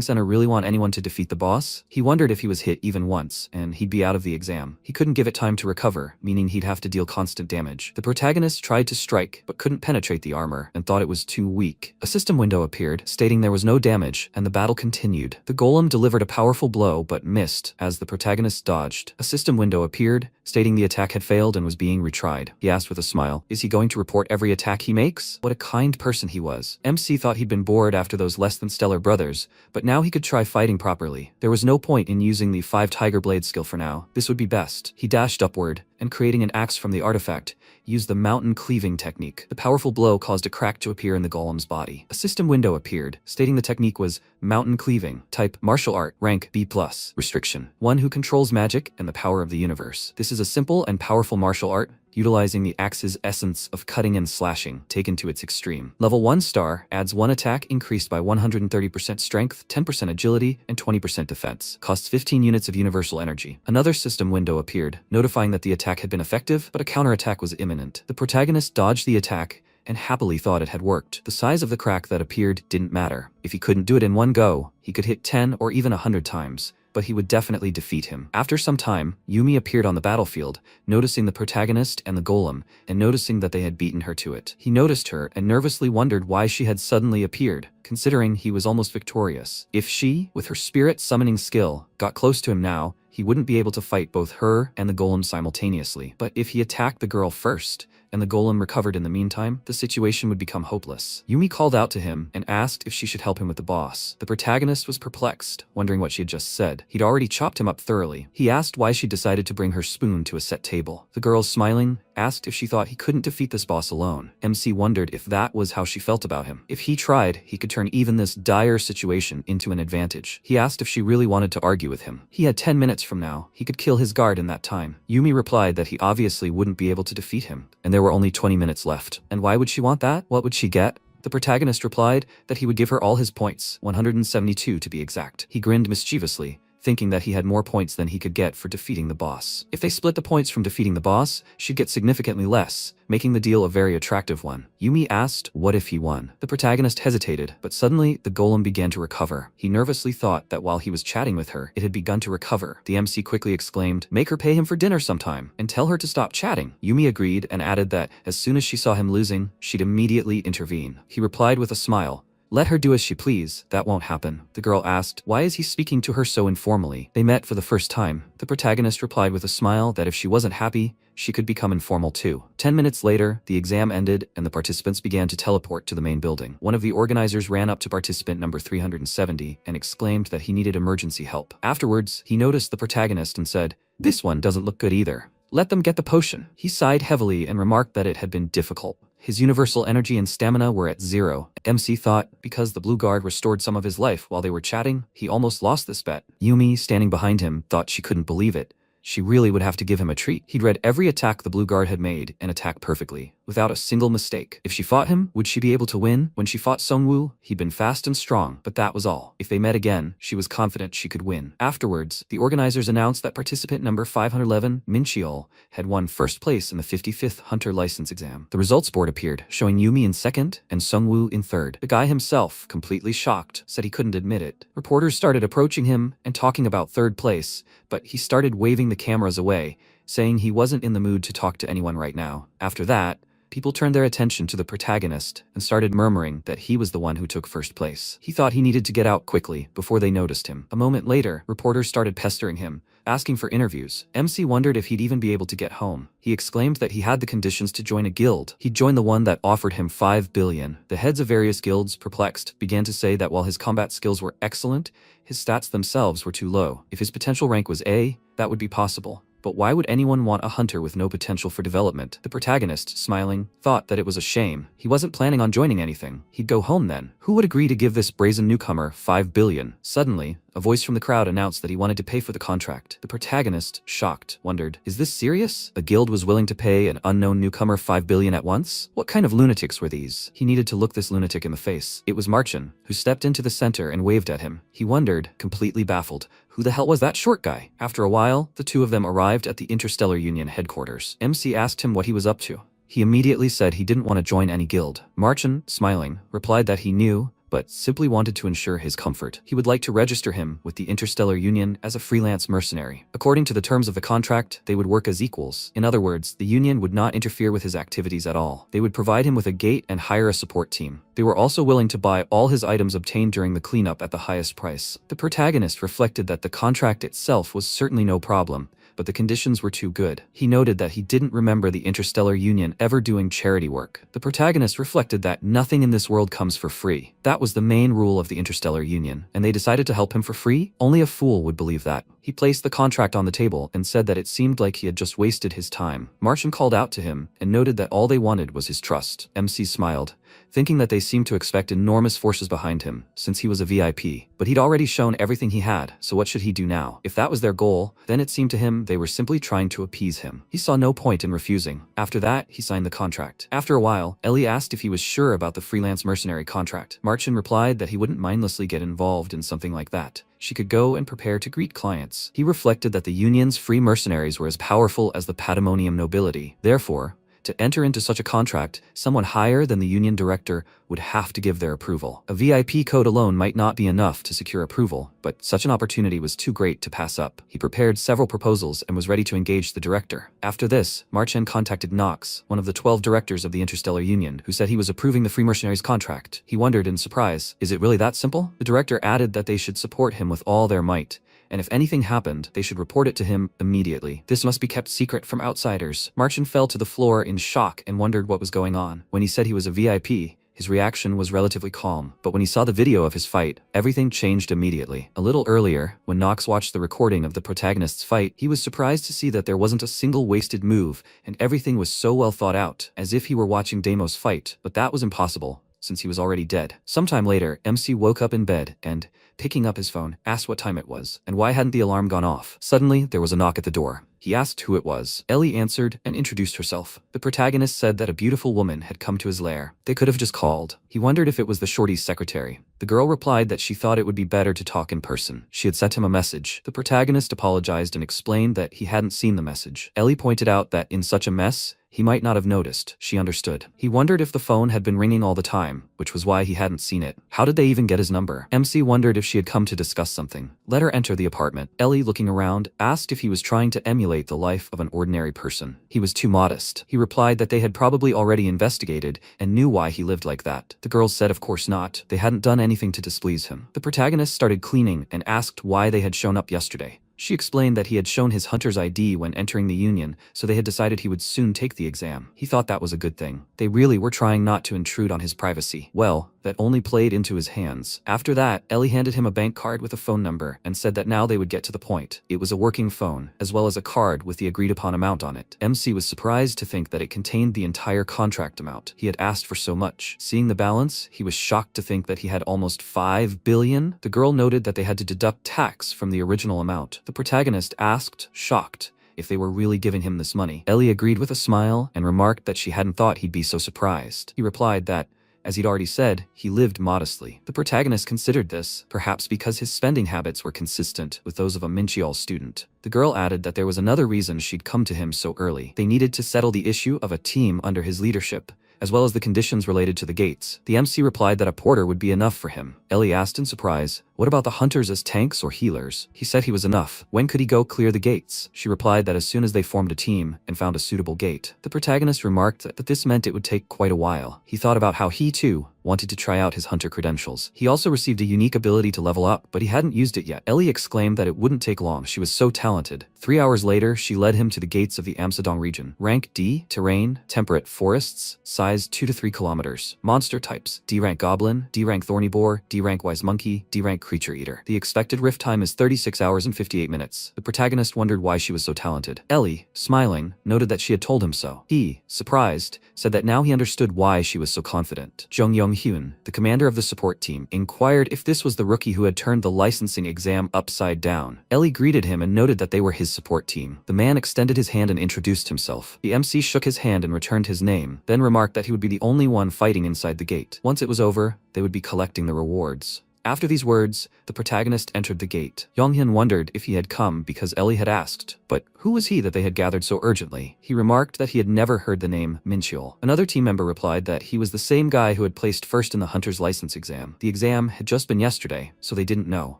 center really want anyone to defeat the boss? He wondered if he was hit even once, and he'd be out of the exam. He couldn't give it time to recover, meaning he'd have to deal constant damage. The protagonist tried to strike, but couldn't penetrate the armor, and thought it was too weak. A system window appeared, stating there was no damage, and the battle continued. The golem delivered a powerful blow, but missed, as the protagonist dodged. A system window appeared, stating the attack had failed and was being retried. He asked with a smile, is he going to report every attack he makes? What a kind person he was. MC thought he'd been bored after those less than stellar brothers, but now he could try fighting properly. There was no point in using the 5 Tiger Blade skill for now. This would be best. He dashed upward, and creating an axe from the artifact, used the mountain cleaving technique. The powerful blow caused a crack to appear in the golem's body. A system window appeared, stating the technique was mountain cleaving. Type, martial art. Rank, B+. Restriction, one who controls magic and the power of the universe. This is a simple and powerful martial art, utilizing the axe's essence of cutting and slashing, taken to its extreme. Level 1 star adds 1 attack increased by 130% strength, 10% agility, and 20% defense. Costs 15 units of universal energy. Another system window appeared, notifying that the attack had been effective, but a counterattack was imminent. The protagonist dodged the attack, and happily thought it had worked. The size of the crack that appeared didn't matter. If he couldn't do it in one go, he could hit 10 or even 100 times. But he would definitely defeat him. After some time, Yumi appeared on the battlefield, noticing the protagonist and the golem, and noticing that they had beaten her to it. He noticed her and nervously wondered why she had suddenly appeared, considering he was almost victorious. If she, with her spirit summoning skill, got close to him now, he wouldn't be able to fight both her and the golem simultaneously. But if he attacked the girl first, and the golem recovered in the meantime, the situation would become hopeless. Yumi called out to him and asked if she should help him with the boss. The protagonist was perplexed, wondering what she had just said. He'd already chopped him up thoroughly. He asked why she decided to bring her spoon to a set table. The girl, smiling, asked if she thought he couldn't defeat this boss alone. MC wondered if that was how she felt about him. If he tried, he could turn even this dire situation into an advantage. He asked if she really wanted to argue with him. He had 10 minutes from now. He could kill his guard in that time. Yumi replied that he obviously wouldn't be able to defeat him, and there were only 20 minutes left. And why would she want that? What would she get? The protagonist replied that he would give her all his points, 172 to be exact. He grinned mischievously, thinking that he had more points than he could get for defeating the boss. If they split the points from defeating the boss, she'd get significantly less, making the deal a very attractive one. Yumi asked what if he won. The protagonist hesitated, but suddenly the golem began to recover. He nervously thought that while he was chatting with her, it had begun to recover. The MC quickly exclaimed, "Make her pay him for dinner sometime, and tell her to stop chatting." Yumi agreed and added that as soon as she saw him losing, she'd immediately intervene. He replied with a smile, "Let her do as she please, that won't happen." The girl asked, why is he speaking to her so informally? They met for the first time. The protagonist replied with a smile that if she wasn't happy, she could become informal too. 10 minutes later, the exam ended and the participants began to teleport to the main building. One of the organizers ran up to participant number 370 and exclaimed that he needed emergency help. Afterwards, he noticed the protagonist and said, "This one doesn't look good either. Let them get the potion." He sighed heavily and remarked that it had been difficult. His universal energy and stamina were at 0. MC thought, because the blue guard restored some of his life while they were chatting, he almost lost this bet. Yumi, standing behind him, thought she couldn't believe it. She really would have to give him a treat. He'd read every attack the blue guard had made and attacked perfectly, without a single mistake. If she fought him, would she be able to win? When she fought Songwoo, he'd been fast and strong, but that was all. If they met again, she was confident she could win. Afterwards, the organizers announced that participant number 511, Min Cheol, had won first place in the 55th Hunter License exam. The results board appeared, showing Yumi in second and Songwoo in third. The guy himself, completely shocked, said he couldn't admit it. Reporters started approaching him and talking about third place, but he started waving the cameras away, saying he wasn't in the mood to talk to anyone right now. After that, people turned their attention to the protagonist and started murmuring that he was the one who took first place. He thought he needed to get out quickly before they noticed him. A moment later, reporters started pestering him, asking for interviews. MC wondered if he'd even be able to get home. He exclaimed that he had the conditions to join a guild. He'd join the one that offered him 5 billion. The heads of various guilds, perplexed, began to say that while his combat skills were excellent, his stats themselves were too low. If his potential rank was A, that would be possible, but why would anyone want a hunter with no potential for development? The protagonist, smiling, thought that it was a shame. He wasn't planning on joining anything. He'd go home then. Who would agree to give this brazen newcomer 5 billion? Suddenly, a voice from the crowd announced that he wanted to pay for the contract. The protagonist, shocked, wondered, is this serious? A guild was willing to pay an unknown newcomer 5 billion at once? What kind of lunatics were these? He needed to look this lunatic in the face. It was Marchin, who stepped into the center and waved at him. He wondered, completely baffled, who the hell was that short guy? After a while, the two of them arrived at the Interstellar Union headquarters. MC asked him what he was up to. He immediately said he didn't want to join any guild. Marchin, smiling, replied that he knew, but simply wanted to ensure his comfort. He would like to register him with the Interstellar Union as a freelance mercenary. According to the terms of the contract, they would work as equals. In other words, the Union would not interfere with his activities at all. They would provide him with a gate and hire a support team. They were also willing to buy all his items obtained during the cleanup at the highest price. The protagonist reflected that the contract itself was certainly no problem, but the conditions were too good. He noted that he didn't remember the Interstellar Union ever doing charity work. The protagonist reflected that nothing in this world comes for free. That was the main rule of the Interstellar Union, and they decided to help him for free? Only a fool would believe that. He placed the contract on the table and said that it seemed like he had just wasted his time. Marchin called out to him and noted that all they wanted was his trust. MC smiled, thinking that they seemed to expect enormous forces behind him, since he was a VIP. But he'd already shown everything he had, so what should he do now? If that was their goal, then it seemed to him they were simply trying to appease him. He saw no point in refusing. After that, he signed the contract. After a while, Ellie asked if he was sure about the freelance mercenary contract. Marchin replied that he wouldn't mindlessly get involved in something like that. She could go and prepare to greet clients. He reflected that the Union's free mercenaries were as powerful as the Pandemonium nobility. Therefore, to enter into such a contract, someone higher than the Union director would have to give their approval. A VIP code alone might not be enough to secure approval, but such an opportunity was too great to pass up. He prepared several proposals and was ready to engage the director. After this, Marchin contacted Knox, one of the 12 directors of the Interstellar Union, who said he was approving the Free Mercenaries contract. He wondered in surprise, is it really that simple? The director added that they should support him with all their might, and if anything happened, they should report it to him immediately. This must be kept secret from outsiders. Marchin fell to the floor in shock and wondered what was going on. When he said he was a VIP, his reaction was relatively calm, but when he saw the video of his fight, everything changed immediately. A little earlier, when Knox watched the recording of the protagonist's fight, he was surprised to see that there wasn't a single wasted move, and everything was so well thought out, as if he were watching Deimos fight, but that was impossible, since he was already dead. Sometime later, MC woke up in bed and, picking up his phone, asked what time it was, and why hadn't the alarm gone off. Suddenly, there was a knock at the door. He asked who it was. Ellie answered and introduced herself. The protagonist said that a beautiful woman had come to his lair. They could have just called. He wondered if it was the shorty's secretary. The girl replied that she thought it would be better to talk in person. She had sent him a message. The protagonist apologized and explained that he hadn't seen the message. Ellie pointed out that in such a mess, he might not have noticed. She understood. He wondered if the phone had been ringing all the time, which was why he hadn't seen it. How did they even get his number? MC wondered if she had come to discuss something. Let her enter the apartment. Ellie, looking around, asked if he was trying to emulate the life of an ordinary person. He was too modest. He replied that they had probably already investigated and knew why he lived like that. The girls said of course not. They hadn't done anything to displease him. The protagonist started cleaning and asked why they had shown up yesterday. She explained that he had shown his hunter's ID when entering the Union, so they had decided he would soon take the exam. He thought that was a good thing. They really were trying not to intrude on his privacy. Well, that only played into his hands. After that, Ellie handed him a bank card with a phone number and said that now they would get to the point. It was a working phone, as well as a card with the agreed upon amount on it. MC was surprised to think that it contained the entire contract amount. He had asked for so much. Seeing the balance, he was shocked to think that he had almost 5 billion. The girl noted that they had to deduct tax from the original amount. The protagonist asked, shocked, if they were really giving him this money. Ellie agreed with a smile and remarked that she hadn't thought he'd be so surprised. He replied that, as he'd already said, he lived modestly. The protagonist considered this, perhaps because his spending habits were consistent with those of a Minchiol student. The girl added that there was another reason she'd come to him so early. They needed to settle the issue of a team under his leadership, as well as the conditions related to the gates. The MC replied that a porter would be enough for him. Ellie asked in surprise, what about the hunters as tanks or healers? He said he was enough. When could he go clear the gates? She replied that as soon as they formed a team and found a suitable gate. The protagonist remarked that this meant it would take quite a while. He thought about how he too wanted to try out his hunter credentials. He also received a unique ability to level up, but he hadn't used it yet. Ellie exclaimed that it wouldn't take long. She was so talented. 3 hours later, she led him to the gates of the Amsadong region. Rank D, terrain, temperate forests, size 2 to 3 kilometers. Monster types, D rank goblin, D rank thorny boar, D rank wise monkey, D rank creature eater. The expected rift time is 36 hours and 58 minutes. The protagonist wondered why she was so talented. Ellie, smiling, noted that she had told him so. He, surprised, said that now he understood why she was so confident. Jung Young-hyun, the commander of the support team, inquired if this was the rookie who had turned the licensing exam upside down. Ellie greeted him and noted that they were his support team. The man extended his hand and introduced himself. The MC shook his hand and returned his name, then remarked that he would be the only one fighting inside the gate. Once it was over, they would be collecting the rewards. After these words, the protagonist entered the gate. Yonghyun wondered if he had come because Ellie had asked, but who was he that they had gathered so urgently? He remarked that he had never heard the name Mincheol. Another team member replied that he was the same guy who had placed first in the hunter's license exam. The exam had just been yesterday, so they didn't know.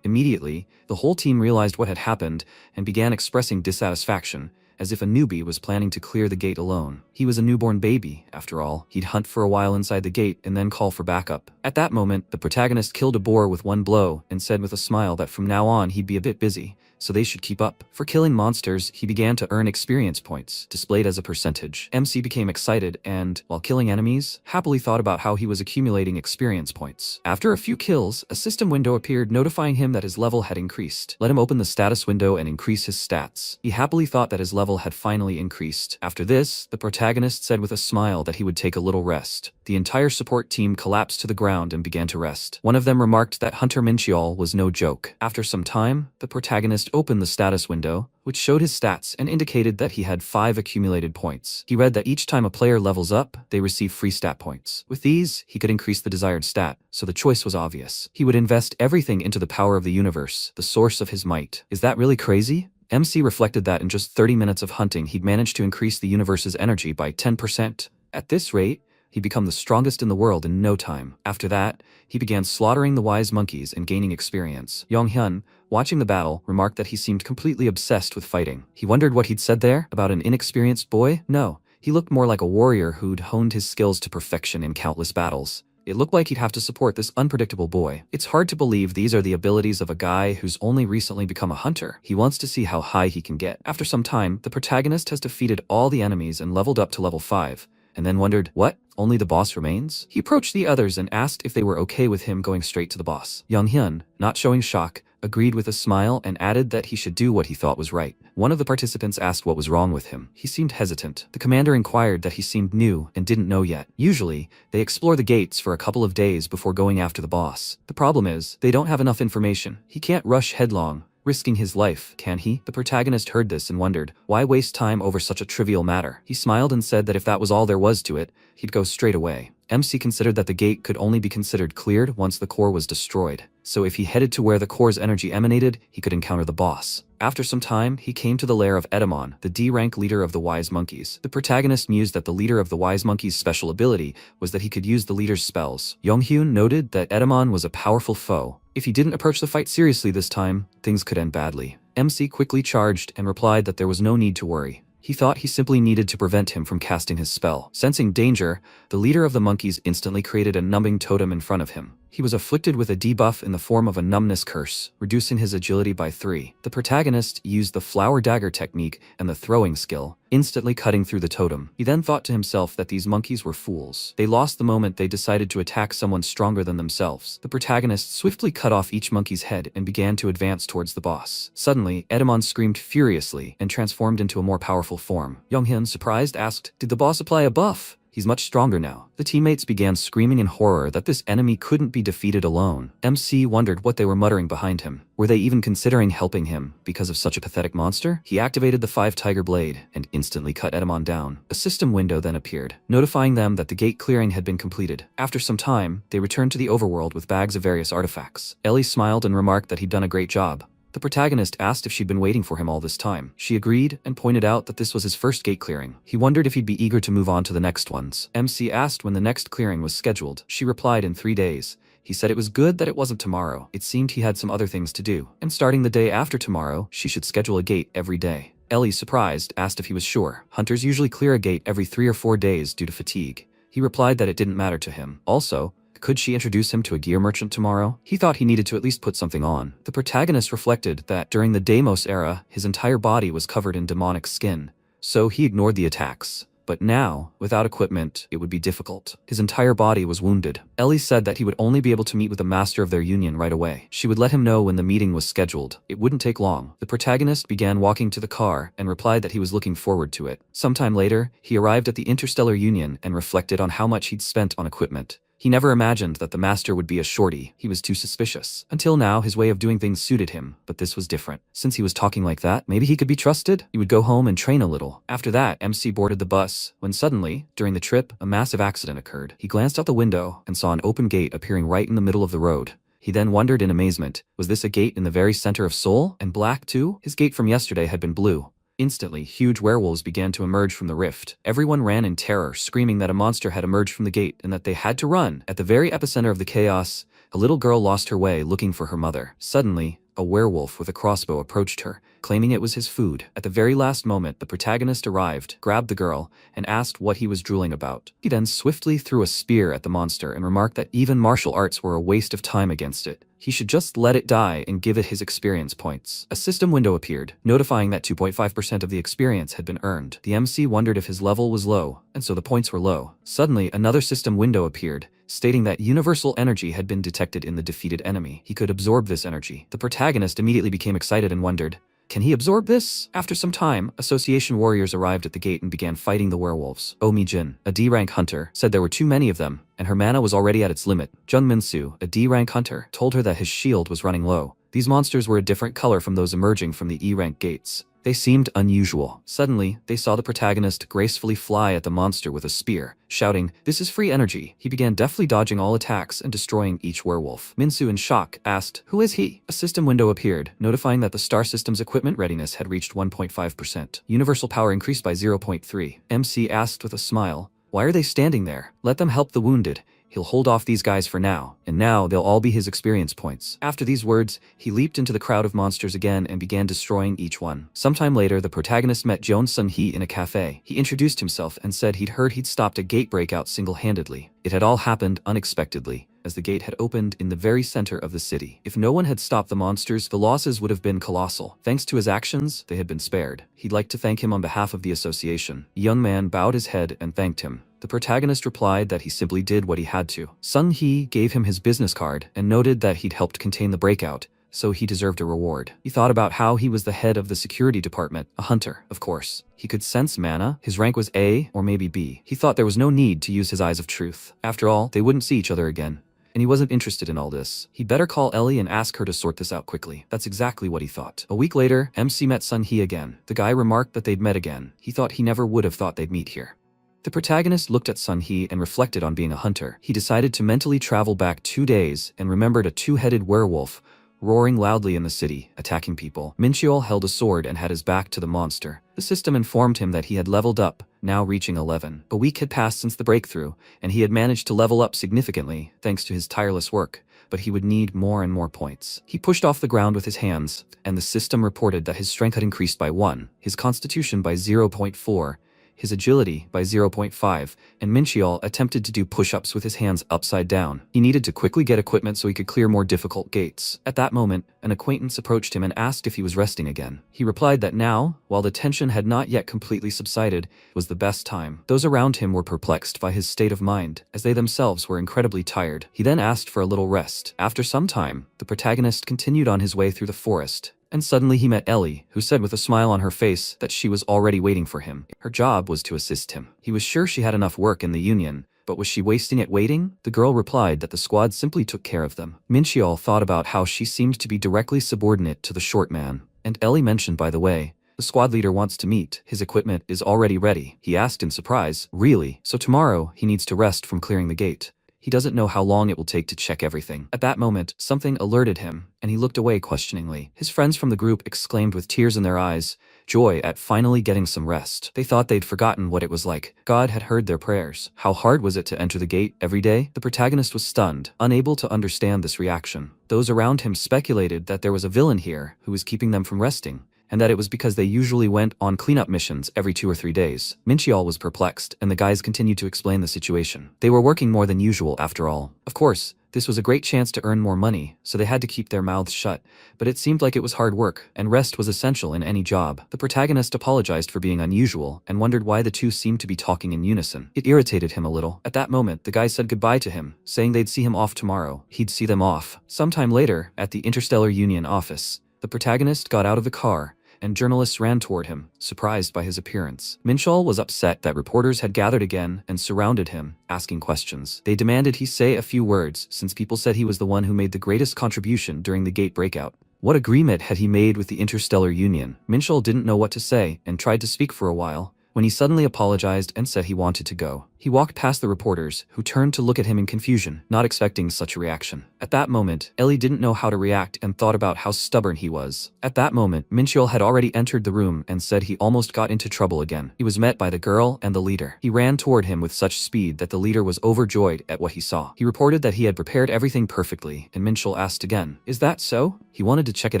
Immediately, the whole team realized what had happened and began expressing dissatisfaction, as if a newbie was planning to clear the gate alone. He was a newborn baby, after all. He'd hunt for a while inside the gate and then call for backup. At that moment, the protagonist killed a boar with one blow and said with a smile that from now on he'd be a bit busy, so they should keep up. For killing monsters, he began to earn experience points, displayed as a percentage. MC became excited and, while killing enemies, happily thought about how he was accumulating experience points. After a few kills, a system window appeared notifying him that his level had increased. Let him open the status window and increase his stats. He happily thought that his level had finally increased. After this, the protagonist said with a smile that he would take a little rest. The entire support team collapsed to the ground and began to rest. One of them remarked that Hunter Mincheol was no joke. After some time, the protagonist opened the status window, which showed his stats and indicated that he had 5 accumulated points. He read that each time a player levels up, they receive free stat points. With these, he could increase the desired stat, so the choice was obvious. He would invest everything into the power of the universe, the source of his might. Is that really crazy? MC reflected that in just 30 minutes of hunting, he'd managed to increase the universe's energy by 10%. At this rate, he'd become the strongest in the world in no time. After that, he began slaughtering the wise monkeys and gaining experience. Yonghyun, watching the battle, remarked that he seemed completely obsessed with fighting. He wondered what he'd said there about an inexperienced boy? No, he looked more like a warrior who'd honed his skills to perfection in countless battles. It looked like he'd have to support this unpredictable boy. It's hard to believe these are the abilities of a guy who's only recently become a hunter. He wants to see how high he can get. After some time, the protagonist has defeated all the enemies and leveled up to level 5, and then wondered, what? Only the boss remains? He approached the others and asked if they were okay with him going straight to the boss. Yonghyun, not showing shock, agreed with a smile and added that he should do what he thought was right. One of the participants asked what was wrong with him. He seemed hesitant. The commander inquired that he seemed new and didn't know yet. Usually, they explore the gates for a couple of days before going after the boss. The problem is, they don't have enough information. He can't rush headlong, risking his life, can he? The protagonist heard this and wondered, why waste time over such a trivial matter? He smiled and said that if that was all there was to it, he'd go straight away. MC considered that the gate could only be considered cleared once the core was destroyed, so if he headed to where the core's energy emanated, he could encounter the boss. After some time, he came to the lair of Edamon, the D-rank leader of the Wise Monkeys. The protagonist mused that the leader of the Wise Monkeys' special ability was that he could use the leader's spells. Yonghyun noted that Edamon was a powerful foe. If he didn't approach the fight seriously this time, things could end badly. MC quickly charged and replied that there was no need to worry. He thought he simply needed to prevent him from casting his spell. Sensing danger, the leader of the monkeys instantly created a numbing totem in front of him. He was afflicted with a debuff in the form of a numbness curse, reducing his agility by 3. The protagonist used the flower dagger technique and the throwing skill, instantly cutting through the totem. He then thought to himself that these monkeys were fools. They lost the moment they decided to attack someone stronger than themselves. The protagonist swiftly cut off each monkey's head and began to advance towards the boss. Suddenly, Edamon screamed furiously and transformed into a more powerful form. Yonghyun, surprised, asked, "Did the boss apply a buff? He's much stronger now." The teammates began screaming in horror that this enemy couldn't be defeated alone. MC wondered what they were muttering behind him. Were they even considering helping him because of such a pathetic monster? He activated the 5-tiger blade and instantly cut Edamon down. A system window then appeared, notifying them that the gate clearing had been completed. After some time, they returned to the overworld with bags of various artifacts. Ellie smiled and remarked that he'd done a great job. The protagonist asked if she'd been waiting for him all this time. She agreed and pointed out that this was his first gate clearing. He wondered if he'd be eager to move on to the next ones. MC asked when the next clearing was scheduled. She replied in 3 days. He said it was good that it wasn't tomorrow. It seemed he had some other things to do. And starting the day after tomorrow, she should schedule a gate every day. Ellie, surprised, asked if he was sure. Hunters usually clear a gate every 3 or 4 days due to fatigue. He replied that it didn't matter to him. Also, could she introduce him to a gear merchant tomorrow? He thought he needed to at least put something on. The protagonist reflected that during the Deimos era, his entire body was covered in demonic skin, so he ignored the attacks. But now, without equipment, it would be difficult. His entire body was wounded. Ellie said that he would only be able to meet with the master of their union right away. She would let him know when the meeting was scheduled. It wouldn't take long. The protagonist began walking to the car and replied that he was looking forward to it. Sometime later, he arrived at the Interstellar Union and reflected on how much he'd spent on equipment. He never imagined that the master would be a shorty. He was too suspicious. Until now, his way of doing things suited him, but this was different. Since he was talking like that, maybe he could be trusted? He would go home and train a little. After that, MC boarded the bus, when suddenly, during the trip, a massive accident occurred. He glanced out the window and saw an open gate appearing right in the middle of the road. He then wondered in amazement, was this a gate in the very center of Seoul? And black too? His gate from yesterday had been blue. Instantly, huge werewolves began to emerge from the rift. Everyone ran in terror, screaming that a monster had emerged from the gate and that they had to run. At the very epicenter of the chaos, a little girl lost her way looking for her mother. Suddenly, a werewolf with a crossbow approached her, claiming it was his food. At the very last moment, the protagonist arrived, grabbed the girl, and asked what he was drooling about. He then swiftly threw a spear at the monster and remarked that even martial arts were a waste of time against it. He should just let it die and give it his experience points. A system window appeared, notifying that 2.5% of the experience had been earned. The MC wondered if his level was low, and so the points were low. Suddenly, another system window appeared, stating that universal energy had been detected in the defeated enemy. He could absorb this energy. The protagonist immediately became excited and wondered, can he absorb this? After some time, association warriors arrived at the gate and began fighting the werewolves. Omi-jin, a D-rank hunter, said there were too many of them, and her mana was already at its limit. Jung Min-soo, a D-rank hunter, told her that his shield was running low. These monsters were a different color from those emerging from the E-rank gates. They seemed unusual. Suddenly, they saw the protagonist gracefully fly at the monster with a spear, shouting, "This is free energy." He began deftly dodging all attacks and destroying each werewolf. Minsu, in shock, asked, "Who is he?" A system window appeared, notifying that the star system's equipment readiness had reached 1.5%. Universal power increased by 0.3. MC asked with a smile, "Why are they standing there? Let them help the wounded. He'll hold off these guys for now, and now they'll all be his experience points." After these words, he leaped into the crowd of monsters again and began destroying each one. Sometime later, the protagonist met Jeon Sun-hee in a cafe. He introduced himself and said he'd heard he'd stopped a gate breakout single-handedly. It had all happened unexpectedly, as the gate had opened in the very center of the city. If no one had stopped the monsters, the losses would have been colossal. Thanks to his actions, they had been spared. He'd like to thank him on behalf of the association. The young man bowed his head and thanked him. The protagonist replied that he simply did what he had to. Sun-hee gave him his business card and noted that he'd helped contain the breakout, so he deserved a reward. He thought about how he was the head of the security department, a hunter, of course. He could sense mana, his rank was A or maybe B. He thought there was no need to use his eyes of truth. After all, they wouldn't see each other again. And he wasn't interested in all this. He'd better call Ellie and ask her to sort this out quickly. That's exactly what he thought. A week later, MC met Sun-hee again. The guy remarked that they'd met again. He thought he never would have thought they'd meet here. The protagonist looked at Sun-hee and reflected on being a hunter. He decided to mentally travel back 2 days and remembered a two-headed werewolf roaring loudly in the city, attacking people. Mincheol held a sword and had his back to the monster. The system informed him that he had leveled up, now reaching 11. A week had passed since the breakthrough, and he had managed to level up significantly, thanks to his tireless work, but he would need more and more points. He pushed off the ground with his hands, and the system reported that his strength had increased by 1, his constitution by 0.4, his agility by 0.5, and Mincheol attempted to do push-ups with his hands upside down. He needed to quickly get equipment so he could clear more difficult gates. At that moment, an acquaintance approached him and asked if he was resting again. He replied that now, while the tension had not yet completely subsided, was the best time. Those around him were perplexed by his state of mind, as they themselves were incredibly tired. He then asked for a little rest. After some time, the protagonist continued on his way through the forest. And suddenly he met Ellie, who said with a smile on her face that she was already waiting for him. Her job was to assist him. He was sure she had enough work in the union, but was she wasting it waiting? The girl replied that the squad simply took care of them. Mincheol thought about how she seemed to be directly subordinate to the short man. And Ellie mentioned, by the way, the squad leader wants to meet. His equipment is already ready. He asked in surprise, "Really? So tomorrow he needs to rest from clearing the gate. He doesn't know how long it will take to check everything." At that moment, something alerted him, and he looked away questioningly. His friends from the group exclaimed with tears in their eyes, joy at finally getting some rest. They thought they'd forgotten what it was like. God had heard their prayers. How hard was it to enter the gate every day? The protagonist was stunned, unable to understand this reaction. Those around him speculated that there was a villain here who was keeping them from resting, and that it was because they usually went on cleanup missions every 2 or 3 days. Mincheol was perplexed, and the guys continued to explain the situation. They were working more than usual after all. Of course, This was a great chance to earn more money, so they had to keep their mouths shut, but it seemed like it was hard work, and rest was essential in any job. The protagonist apologized for being unusual and wondered why the two seemed to be talking in unison. It irritated him a little. At that moment, the guy said goodbye to him, saying they'd see him off tomorrow. He'd see them off. Sometime later, at the Interstellar Union office, the protagonist got out of the car, and journalists ran toward him, surprised by his appearance. Minchol was upset that reporters had gathered again and surrounded him, asking questions. They demanded he say a few words, since people said he was the one who made the greatest contribution during the gate breakout. What agreement had he made with the Interstellar Union? Minchol didn't know what to say and tried to speak for a while, when he suddenly apologized and said he wanted to go. He walked past the reporters, who turned to look at him in confusion, not expecting such a reaction. At that moment, Ellie didn't know how to react and thought about how stubborn he was. At that moment, Minchol had already entered the room and said he almost got into trouble again. He was met by the girl and the leader. He ran toward him with such speed that the leader was overjoyed at what he saw. He reported that he had prepared everything perfectly, and Minchol asked again, "Is that so?" He wanted to check it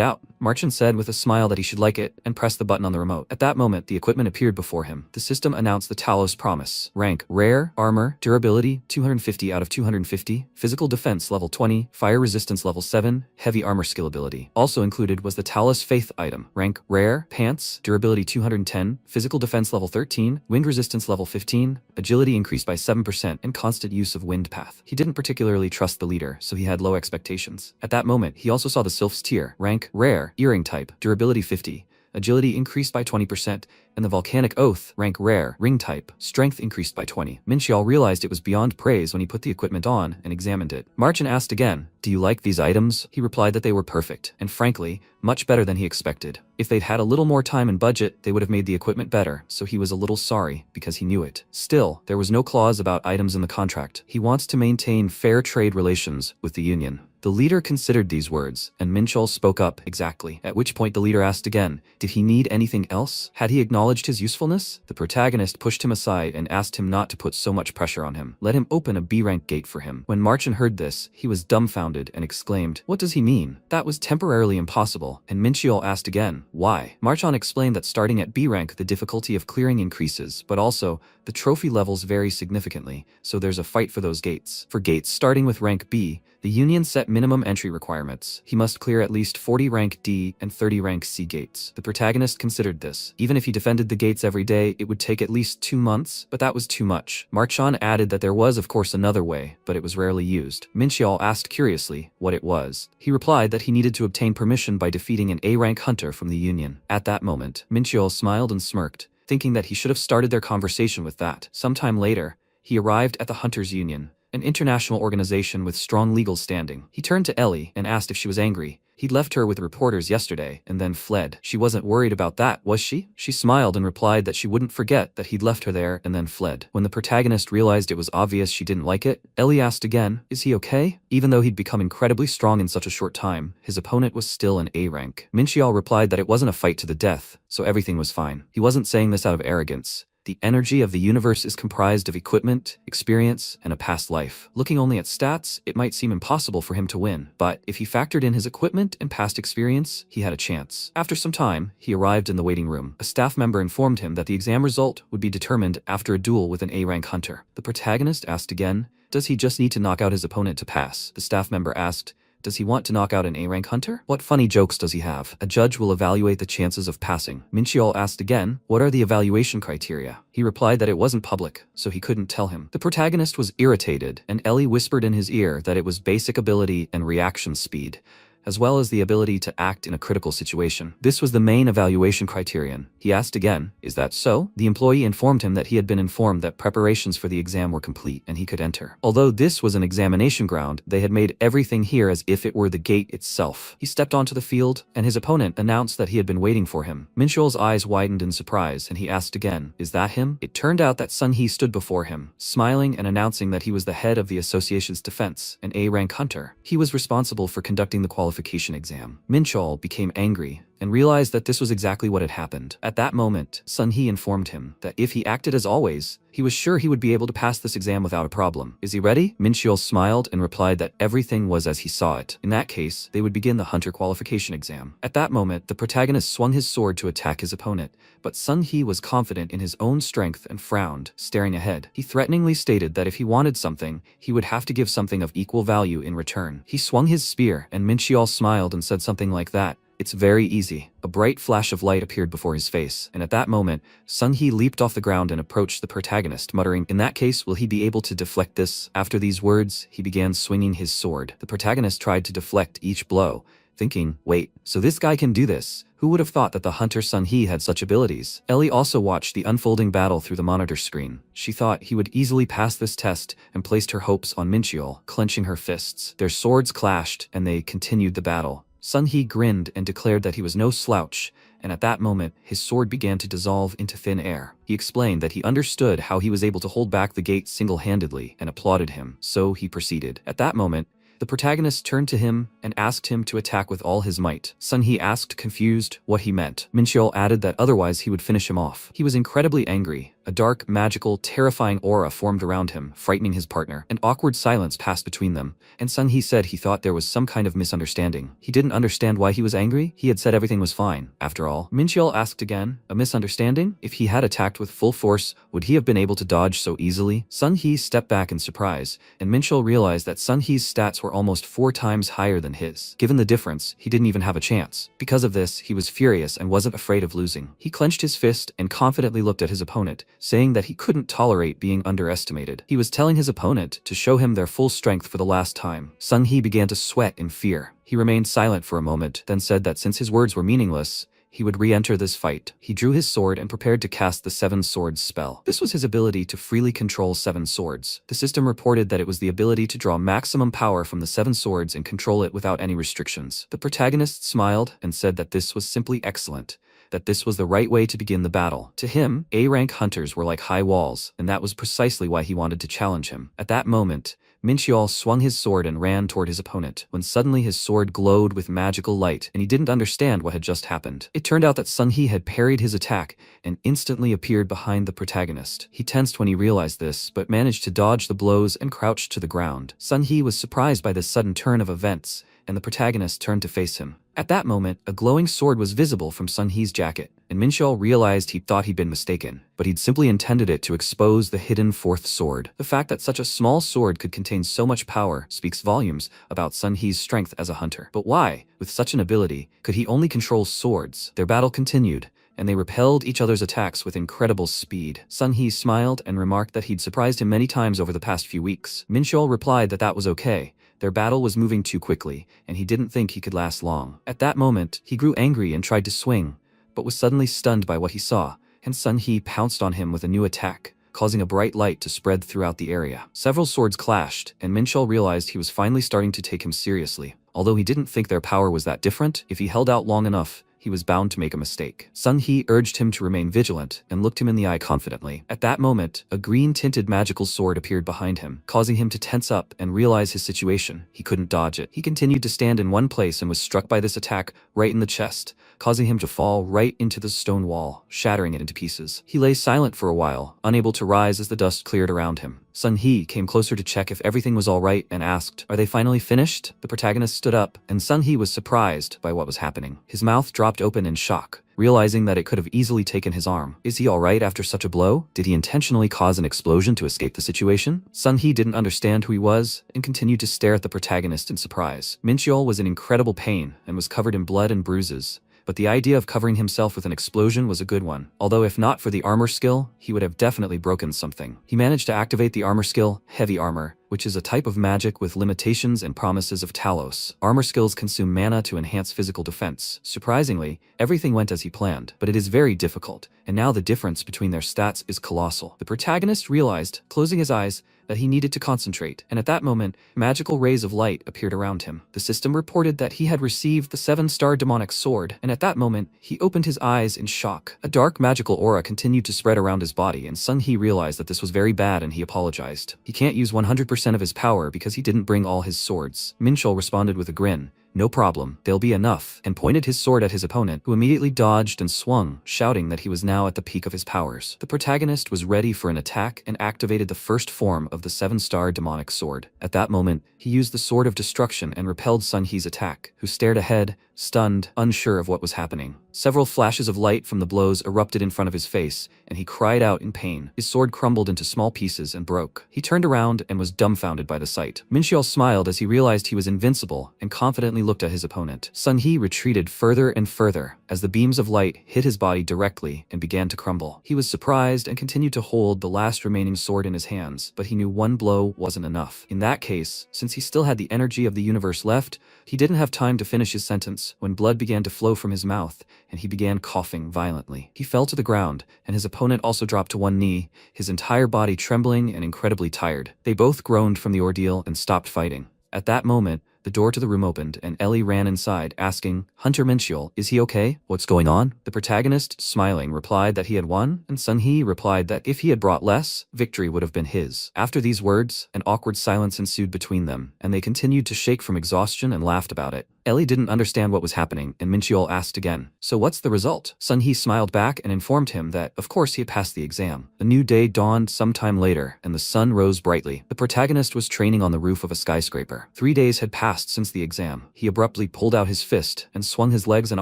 out. Marchand said with a smile that he should like it, and pressed the button on the remote. At that moment, the equipment appeared before him. The system announced the Talos promise. Rank: Rare, Armor, Durability 250 out of 250, Physical Defense level 20, Fire Resistance level 7, Heavy Armor skill ability. Also included was the Talos Faith item. Rank: Rare, Pants, Durability 210, Physical Defense level 13, Wind Resistance level 15, Agility increased by 7%, and constant use of Wind Path. He didn't particularly trust the leader, so he had low expectations. At that moment, he also saw the Sylph's tier. Rank: Rare, Earring type, Durability 50, Agility increased by 20%, and the Volcanic Oath, rank Rare, Ring type, Strength increased by 20. Minchol realized it was beyond praise when he put the equipment on and examined it. Marchand asked again, "Do you like these items?" He replied that they were perfect, and frankly, much better than he expected. If they'd had a little more time and budget, they would have made the equipment better, so he was a little sorry, because he knew it. Still, there was no clause about items in the contract. He wants to maintain fair trade relations with the Union. The leader considered these words, and Minchol spoke up exactly, at which point the leader asked again, did he need anything else? Had he acknowledged his usefulness? The protagonist pushed him aside and asked him not to put so much pressure on him. Let him open a B-rank gate for him. When Marchand heard this, he was dumbfounded and exclaimed, "What does he mean? That was temporarily impossible." And Minchol asked again, "Why?" Marchand explained that starting at B-rank, the difficulty of clearing increases, but also, the trophy levels vary significantly, so there's a fight for those gates. For gates starting with rank B, the Union set minimum entry requirements. He must clear at least 40 rank D and 30 rank C gates. The protagonist considered this. Even if he defended the gates every day, it would take at least 2 months, but that was too much. Marchand added that there was of course another way, but it was rarely used. Minchol asked curiously what it was. He replied that he needed to obtain permission by defeating an A-rank hunter from the Union. At that moment, Minchol smiled and smirked, thinking that he should have started their conversation with that. Sometime later, he arrived at the Hunters Union, an international organization with strong legal standing. He turned to Ellie and asked if she was angry. He'd left her with reporters yesterday and then fled. She wasn't worried about that, was she? She smiled and replied that she wouldn't forget that he'd left her there and then fled. When the protagonist realized it was obvious she didn't like it, Ellie asked again, "Is he okay?" Even though he'd become incredibly strong in such a short time, his opponent was still an A rank. Minchol replied that it wasn't a fight to the death, so everything was fine. He wasn't saying this out of arrogance. The energy of the universe is comprised of equipment, experience, and a past life. Looking only at stats, it might seem impossible for him to win, but if he factored in his equipment and past experience, he had a chance. After some time, he arrived in the waiting room. A staff member informed him that the exam result would be determined after a duel with an A-rank hunter. The protagonist asked again, does he just need to knock out his opponent to pass? The staff member asked, does he want to knock out an A-rank hunter? What funny jokes does he have? A judge will evaluate the chances of passing. Minchol asked again, what are the evaluation criteria? He replied that it wasn't public, so he couldn't tell him. The protagonist was irritated, and Ellie whispered in his ear that it was basic ability and reaction speed, as well as the ability to act in a critical situation. This was the main evaluation criterion. He asked again, is that so? The employee informed him that he had been informed that preparations for the exam were complete and he could enter. Although this was an examination ground, they had made everything here as if it were the gate itself. He stepped onto the field, and his opponent announced that he had been waiting for him. Minchol's eyes widened in surprise, and he asked again, is that him? It turned out that Sun He stood before him, smiling and announcing that he was the head of the association's defense, an A-rank hunter. He was responsible for conducting the qualification exam. Minchol became angry and realized that this was exactly what had happened. At that moment, Sun Hee informed him that if he acted as always, he was sure he would be able to pass this exam without a problem. Is he ready? Mincheol smiled and replied that everything was as he saw it. In that case, they would begin the hunter qualification exam. At that moment, the protagonist swung his sword to attack his opponent, but Sun Hee was confident in his own strength and frowned, staring ahead. He threateningly stated that if he wanted something, he would have to give something of equal value in return. He swung his spear, and Mincheol smiled and said something like that. It's very easy. A bright flash of light appeared before his face, and at that moment, Sun Hee leaped off the ground and approached the protagonist, muttering, "In that case, will he be able to deflect this?" After these words, he began swinging his sword. The protagonist tried to deflect each blow, thinking, wait, so this guy can do this? Who would have thought that the hunter Sun Hee had such abilities? Ellie also watched the unfolding battle through the monitor screen. She thought he would easily pass this test and placed her hopes on Mincheol, clenching her fists. Their swords clashed, and they continued the battle. Sun Hee grinned and declared that he was no slouch, and at that moment, his sword began to dissolve into thin air. He explained that he understood how he was able to hold back the gate single-handedly and applauded him, so he proceeded. At that moment, the protagonist turned to him and asked him to attack with all his might. Sun Hee asked, confused, what he meant. Mincheol added that otherwise he would finish him off. He was incredibly angry. A dark, magical, terrifying aura formed around him, frightening his partner. An awkward silence passed between them, and Sun Hee said he thought there was some kind of misunderstanding. He didn't understand why he was angry. He had said everything was fine. After all, Mincheol asked again, a misunderstanding? If he had attacked with full force, would he have been able to dodge so easily? Sun Hee stepped back in surprise, and Mincheol realized that Sun Hee's stats were almost 4 times higher than his. Given the difference, he didn't even have a chance. Because of this, he was furious and wasn't afraid of losing. He clenched his fist and confidently looked at his opponent, saying that he couldn't tolerate being underestimated. He was telling his opponent to show him their full strength for the last time. Sun Hee began to sweat in fear. He remained silent for a moment, then said that since his words were meaningless, he would re-enter this fight. He drew his sword and prepared to cast the 7 Swords spell. This was his ability to freely control 7 swords. The system reported that it was the ability to draw maximum power from the 7 swords and control it without any restrictions. The protagonist smiled and said that this was simply excellent, that this was the right way to begin the battle. To him, A-rank hunters were like high walls, and that was precisely why he wanted to challenge him. At that moment, Mincheol swung his sword and ran toward his opponent, when suddenly his sword glowed with magical light, and he didn't understand what had just happened. It turned out that Sun Hee had parried his attack and instantly appeared behind the protagonist. He tensed when he realized this, but managed to dodge the blows and crouched to the ground. Sun Hee was surprised by this sudden turn of events, and the protagonist turned to face him. At that moment, a glowing sword was visible from Sun Hee's jacket, and Mincheol realized he thought he'd been mistaken, but he'd simply intended it to expose the hidden 4th sword. The fact that such a small sword could contain so much power speaks volumes about Sun Hee's strength as a hunter. But why, with such an ability, could he only control swords? Their battle continued, and they repelled each other's attacks with incredible speed. Sun Hee smiled and remarked that he'd surprised him many times over the past few weeks. Mincheol replied that that was okay. Their battle was moving too quickly, and he didn't think he could last long. At that moment, he grew angry and tried to swing, but was suddenly stunned by what he saw, and Sun Hee pounced on him with a new attack, causing a bright light to spread throughout the area. Several swords clashed, and Mincheol realized he was finally starting to take him seriously. Although he didn't think their power was that different, if he held out long enough, he was bound to make a mistake. Sun Hee urged him to remain vigilant and looked him in the eye confidently. At that moment, a green-tinted magical sword appeared behind him, causing him to tense up and realize his situation. He couldn't dodge it. He continued to stand in one place and was struck by this attack right in the chest, causing him to fall right into the stone wall, shattering it into pieces. He lay silent for a while, unable to rise as the dust cleared around him. Sun Hee came closer to check if everything was all right and asked, "Are they finally finished?" The protagonist stood up, and Sun Hee was surprised by what was happening. His mouth dropped open in shock, realizing that it could have easily taken his arm. Is he all right after such a blow? Did he intentionally cause an explosion to escape the situation? Sun Hee didn't understand who he was and continued to stare at the protagonist in surprise. Mincheol was in incredible pain and was covered in blood and bruises, but the idea of covering himself with an explosion was a good one. Although if not for the armor skill, he would have definitely broken something. He managed to activate the armor skill, Heavy Armor, which is a type of magic with limitations and promises of Talos. Armor skills consume mana to enhance physical defense. Surprisingly, everything went as he planned, but it is very difficult, and now the difference between their stats is colossal. The protagonist realized, closing his eyes, that he needed to concentrate, and at that moment, magical rays of light appeared around him. The system reported that he had received the 7-star demonic sword, and at that moment, he opened his eyes in shock. A dark magical aura continued to spread around his body, and Sun Hee realized that this was very bad and he apologized. He can't use 100% of his power because he didn't bring all his swords. Mincheol responded with a grin, "No problem, there'll be enough," and pointed his sword at his opponent, who immediately dodged and swung, shouting that he was now at the peak of his powers. The protagonist was ready for an attack and activated the first form of the 7-star demonic sword. At that moment, he used the Sword of Destruction and repelled Sun Hee's attack, who stared ahead, stunned, unsure of what was happening. Several flashes of light from the blows erupted in front of his face, and he cried out in pain. His sword crumbled into small pieces and broke. He turned around and was dumbfounded by the sight. Minxiol smiled as he realized he was invincible and confidently looked at his opponent. Sun Hee retreated further and further as the beams of light hit his body directly and began to crumble. He was surprised and continued to hold the last remaining sword in his hands, but he knew one blow wasn't enough. In that case, since he still had the energy of the universe left, he didn't have time to finish his sentence when blood began to flow from his mouth and he began coughing violently. He fell to the ground, and his opponent also dropped to one knee, his entire body trembling and incredibly tired. They both groaned from the ordeal and stopped fighting. At that moment, the door to the room opened and Ellie ran inside, asking, "Hunter Minxiol, is he okay? What's going on?" The protagonist, smiling, replied that he had won, and Sun Hee replied that if he had brought less, victory would have been his. After these words, an awkward silence ensued between them, and they continued to shake from exhaustion and laughed about it. Ellie didn't understand what was happening, and Minxiol asked again, "So what's the result?" Sun Hee smiled back and informed him that, of course, he had passed the exam. A new day dawned sometime later, and the sun rose brightly. The protagonist was training on the roof of a skyscraper. 3 days had passed since the exam. He abruptly pulled out his fist and swung his legs and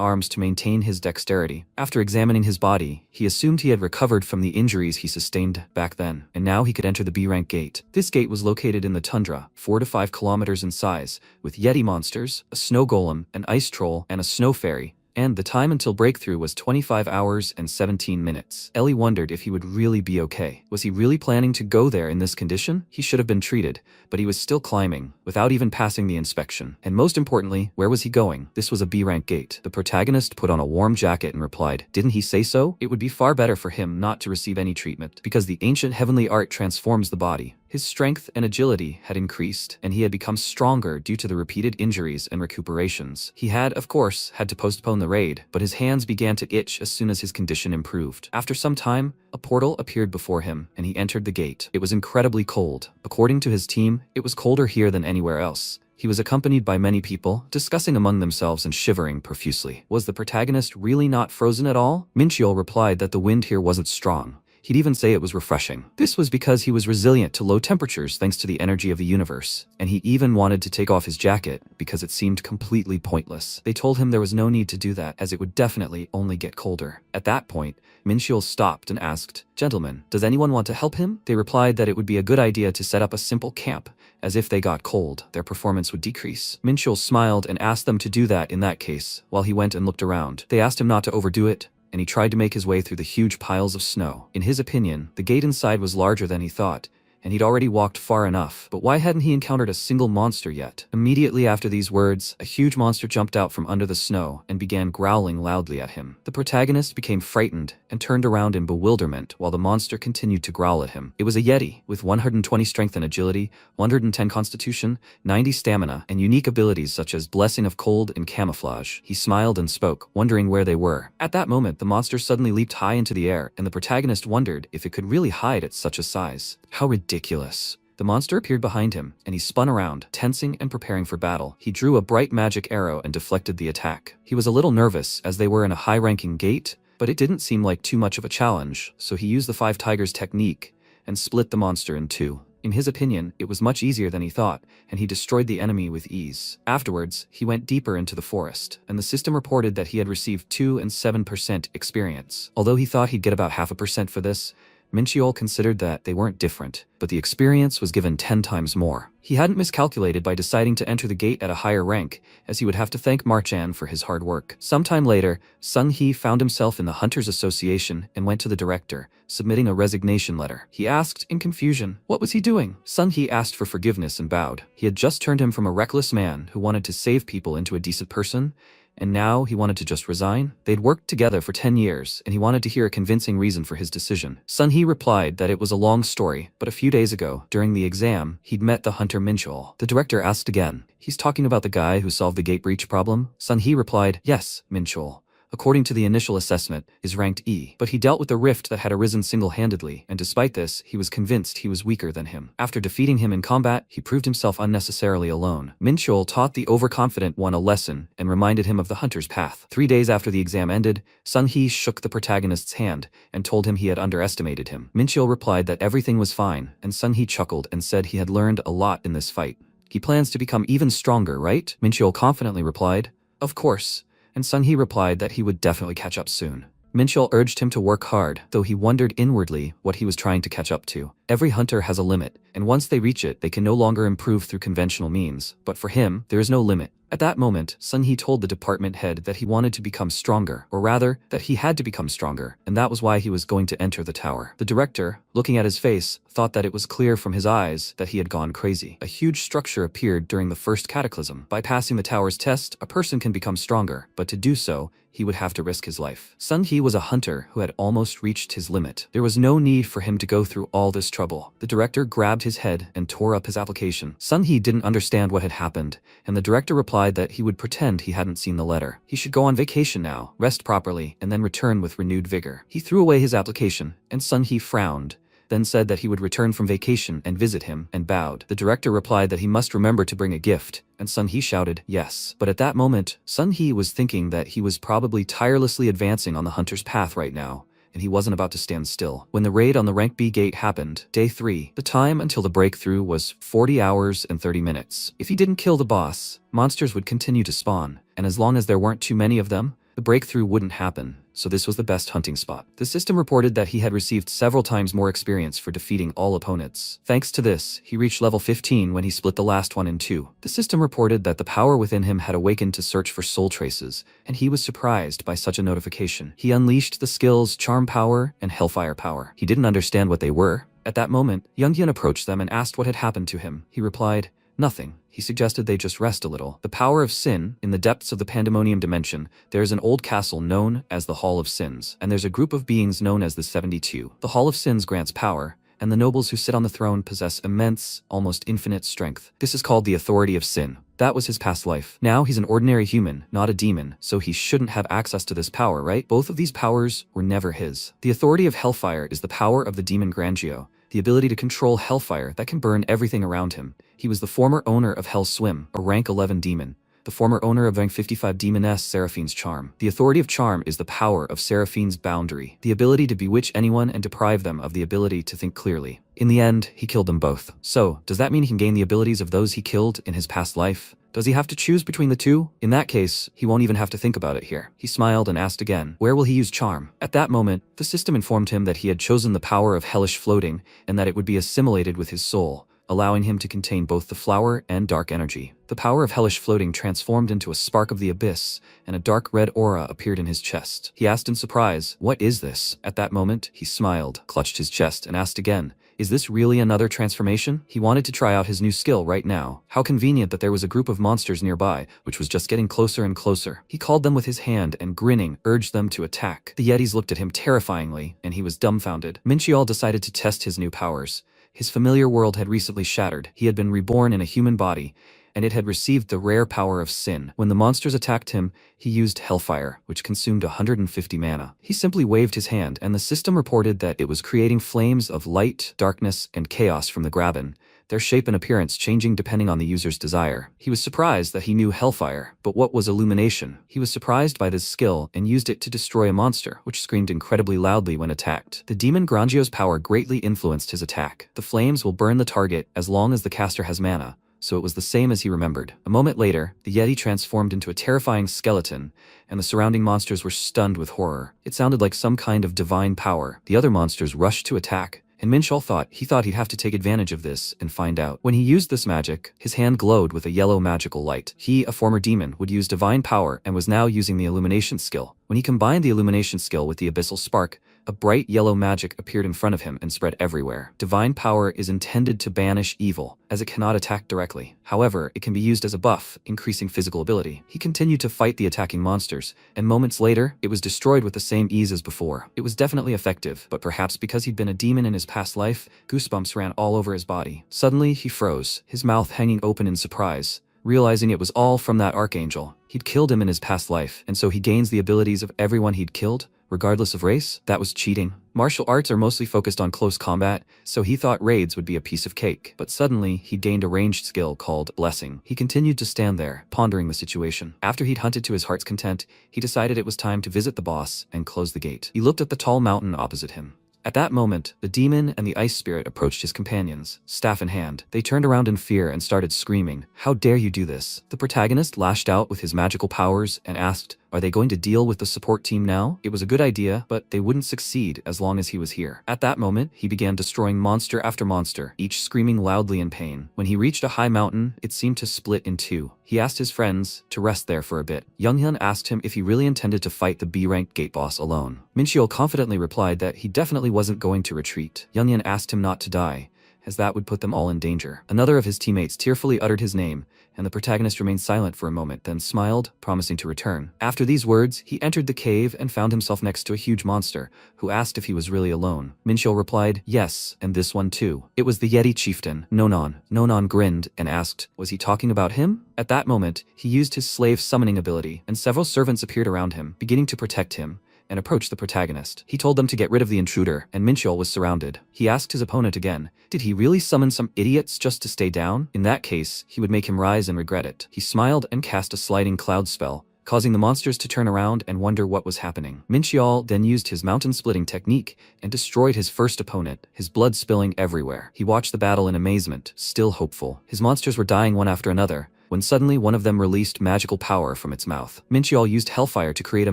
arms to maintain his dexterity. After examining his body, he assumed he had recovered from the injuries he sustained back then, and now he could enter the B-rank gate. This gate was located in the tundra, 4 to 5 kilometers in size, with Yeti monsters, a snow golem, an ice troll, and a snow fairy, and the time until breakthrough was 25 hours and 17 minutes. Ellie wondered if he would really be okay. Was he really planning to go there in this condition? He should have been treated, but he was still climbing, without even passing the inspection. And most importantly, where was he going? This was a B-rank gate. The protagonist put on a warm jacket and replied, "Didn't he say so? It would be far better for him not to receive any treatment, because the ancient heavenly art transforms the body." His strength and agility had increased, and he had become stronger due to the repeated injuries and recuperations. He had, of course, had to postpone the raid, but his hands began to itch as soon as his condition improved. After some time, a portal appeared before him, and he entered the gate. It was incredibly cold. According to his team, it was colder here than anywhere else. He was accompanied by many people, discussing among themselves and shivering profusely. Was the protagonist really not frozen at all? Minxiol replied that the wind here wasn't strong. He'd even say it was refreshing. This was because he was resilient to low temperatures thanks to the energy of the universe, and he even wanted to take off his jacket because it seemed completely pointless. They told him there was no need to do that as it would definitely only get colder. At that point, Minxiol stopped and asked, "Gentlemen, does anyone want to help him?" They replied that it would be a good idea to set up a simple camp, as if they got cold, their performance would decrease. Minxiol smiled and asked them to do that in that case, while he went and looked around. They asked him not to overdo it, and he tried to make his way through the huge piles of snow. In his opinion, the gate inside was larger than he thought, and he'd already walked far enough, but why hadn't he encountered a single monster yet? Immediately after these words, a huge monster jumped out from under the snow and began growling loudly at him. The protagonist became frightened and turned around in bewilderment while the monster continued to growl at him. It was a Yeti, with 120 strength and agility, 110 constitution, 90 stamina, and unique abilities such as Blessing of Cold and Camouflage. He smiled and spoke, wondering where they were. At that moment, the monster suddenly leaped high into the air, and the protagonist wondered if it could really hide at such a size. How ridiculous. The monster appeared behind him, and he spun around, tensing and preparing for battle. He drew a bright magic arrow and deflected the attack. He was a little nervous as they were in a high-ranking gate, but it didn't seem like too much of a challenge, so he used the 5 tigers technique and split the monster in 2. In his opinion, it was much easier than he thought, and he destroyed the enemy with ease. Afterwards, he went deeper into the forest, and the system reported that he had received 2 and 7% experience. Although he thought he'd get about 0.5% for this, Minxiol considered that they weren't different, but the experience was given 10 times more. He hadn't miscalculated by deciding to enter the gate at a higher rank, as he would have to thank Marchan for his hard work. Sometime later, Sun Hee found himself in the Hunters Association and went to the director, submitting a resignation letter. He asked, in confusion, what was he doing? Sun Hee asked for forgiveness and bowed. He had just turned him from a reckless man who wanted to save people into a decent person, and now he wanted to just resign? They'd worked together for 10 years, and he wanted to hear a convincing reason for his decision. Sun Hee replied that it was a long story, but a few days ago, during the exam, he'd met the hunter Minxiol. The director asked again, "He's talking about the guy who solved the gate breach problem?" Sun Hee replied, "Yes, Minxiol. according to the initial assessment, is ranked E. But he dealt with the rift that had arisen single-handedly, and despite this, he was convinced he was weaker than him. After defeating him in combat, he proved himself unnecessarily alone. Minchul taught the overconfident one a lesson and reminded him of the hunter's path. 3 days after the exam ended, Sun He shook the protagonist's hand and told him he had underestimated him. Minchul replied that everything was fine, and Sun He chuckled and said he had learned a lot in this fight. He plans to become even stronger, right? Minchul confidently replied, "Of course," and Sun He replied that he would definitely catch up soon. Minchul urged him to work hard, though he wondered inwardly what he was trying to catch up to. Every hunter has a limit, and once they reach it, they can no longer improve through conventional means, but for him, there is no limit. At that moment, Sun He told the department head that he wanted to become stronger, or rather, that he had to become stronger, and that was why he was going to enter the tower. The director, looking at his face, thought that it was clear from his eyes that he had gone crazy. A huge structure appeared during the first cataclysm. By passing the tower's test, a person can become stronger, but to do so, he would have to risk his life. Sun He was a hunter who had almost reached his limit. There was no need for him to go through all this trouble. The director grabbed his head and tore up his application. Sun He didn't understand what had happened, and the director replied that he would pretend he hadn't seen the letter. He should go on vacation now, rest properly, and then return with renewed vigor. He threw away his application, and Sun He frowned, then said that he would return from vacation and visit him, and bowed. The director replied that he must remember to bring a gift, and Sun He shouted, "Yes." But at that moment, Sun He was thinking that he was probably tirelessly advancing on the hunter's path right now, and he wasn't about to stand still. When the raid on the Rank B gate happened, day 3, the time until the breakthrough was 40 hours and 30 minutes. If he didn't kill the boss, monsters would continue to spawn, and as long as there weren't too many of them, the breakthrough wouldn't happen, so this was the best hunting spot. The system reported that he had received several times more experience for defeating all opponents. Thanks to this, he reached level 15 when he split the last one in 2. The system reported that the power within him had awakened to search for soul traces, and he was surprised by such a notification. He unleashed the skills Charm Power and Hellfire Power. He didn't understand what they were. At that moment, Youngyan approached them and asked what had happened to him. He replied, "Nothing." He suggested they just rest a little. The power of sin. In the depths of the Pandemonium dimension, there is an old castle known as the Hall of Sins, and there's a group of beings known as the 72. The Hall of Sins grants power, and the nobles who sit on the throne possess immense, almost infinite strength. This is called the authority of sin. That was his past life. Now he's an ordinary human, not a demon, so he shouldn't have access to this power, right? Both of these powers were never his. The authority of Hellfire is the power of the demon Grangio, the ability to control hellfire that can burn everything around him. He was the former owner of Hell Swim, a rank 11 demon, the former owner of rank 55 demoness Seraphine's Charm. The authority of Charm is the power of Seraphine's Boundary, the ability to bewitch anyone and deprive them of the ability to think clearly. In the end, he killed them both. So, does that mean he can gain the abilities of those he killed in his past life? Does he have to choose between the two? In that case, he won't even have to think about it here. He smiled and asked again, where will he use Charm? At that moment, the system informed him that he had chosen the power of Hellish Floating and that it would be assimilated with his soul, allowing him to contain both the flower and dark energy. The power of Hellish Floating transformed into a spark of the abyss, and a dark red aura appeared in his chest. He asked in surprise, "What is this?" At that moment, he smiled, clutched his chest, and asked again, "Is this really another transformation?" He wanted to try out his new skill right now. How convenient that there was a group of monsters nearby, which was just getting closer and closer. He called them with his hand and, grinning, urged them to attack. The Yetis looked at him terrifyingly, and he was dumbfounded. Minchial decided to test his new powers. His familiar world had recently shattered. He had been reborn in a human body, and it had received the rare power of sin. When the monsters attacked him, he used Hellfire, which consumed 150 mana. He simply waved his hand, and the system reported that it was creating flames of light, darkness, and chaos from the Graben, their shape and appearance changing depending on the user's desire. He was surprised that he knew Hellfire, but what was Illumination? He was surprised by this skill and used it to destroy a monster, which screamed incredibly loudly when attacked. The demon Grangio's power greatly influenced his attack. The flames will burn the target as long as the caster has mana, so it was the same as he remembered. A moment later, the Yeti transformed into a terrifying skeleton, and the surrounding monsters were stunned with horror. It sounded like some kind of divine power. The other monsters rushed to attack, and Minchal thought he'd have to take advantage of this and find out. When he used this magic, his hand glowed with a yellow magical light. He, a former demon, would use divine power and was now using the Illumination skill. When he combined the Illumination skill with the Abyssal Spark, a bright yellow magic appeared in front of him and spread everywhere. Divine power is intended to banish evil, as it cannot attack directly. However, it can be used as a buff, increasing physical ability. He continued to fight the attacking monsters, and moments later, it was destroyed with the same ease as before. It was definitely effective, but perhaps because he'd been a demon in his past life, goosebumps ran all over his body. Suddenly, he froze, his mouth hanging open in surprise. realizing it was all from that archangel. He'd killed him in his past life, and so he gains the abilities of everyone he'd killed, regardless of race. That was cheating. Martial arts are mostly focused on close combat, so he thought raids would be a piece of cake. But suddenly, he gained a ranged skill called Blessing. He continued to stand there, pondering the situation. After he'd hunted to his heart's content, he decided it was time to visit the boss and close the gate. He looked at the tall mountain opposite him. At that moment, the demon and the ice spirit approached his companions, staff in hand. They turned around in fear and started screaming, "How dare you do this?" The protagonist lashed out with his magical powers and asked, "Are they going to deal with the support team now?" It was a good idea, but they wouldn't succeed as long as he was here. At that moment, he began destroying monster after monster, each screaming loudly in pain. When he reached a high mountain, it seemed to split in two. He asked his friends to rest there for a bit. Younghyun asked him if he really intended to fight the B-ranked gate boss alone. Mincheol confidently replied that he definitely wasn't going to retreat. Younghyun asked him not to die, as that would put them all in danger. Another of his teammates tearfully uttered his name, and the protagonist remained silent for a moment, then smiled, promising to return. After these words, he entered the cave and found himself next to a huge monster, who asked if he was really alone. Mincheol replied, "Yes, and this one too." It was the Yeti chieftain, Nonon. Nonon grinned and asked, was he talking about him? At that moment, he used his slave summoning ability, and several servants appeared around him, beginning to protect him, and approached the protagonist. He told them to get rid of the intruder, and Mincheol was surrounded. He asked his opponent again, did he really summon some idiots just to stay down? In that case, he would make him rise and regret it. He smiled and cast a sliding cloud spell, causing the monsters to turn around and wonder what was happening. Mincheol then used his mountain-splitting technique and destroyed his first opponent, his blood spilling everywhere. He watched the battle in amazement, still hopeful. His monsters were dying one after another, when suddenly one of them released magical power from its mouth. Mincheol used hellfire to create a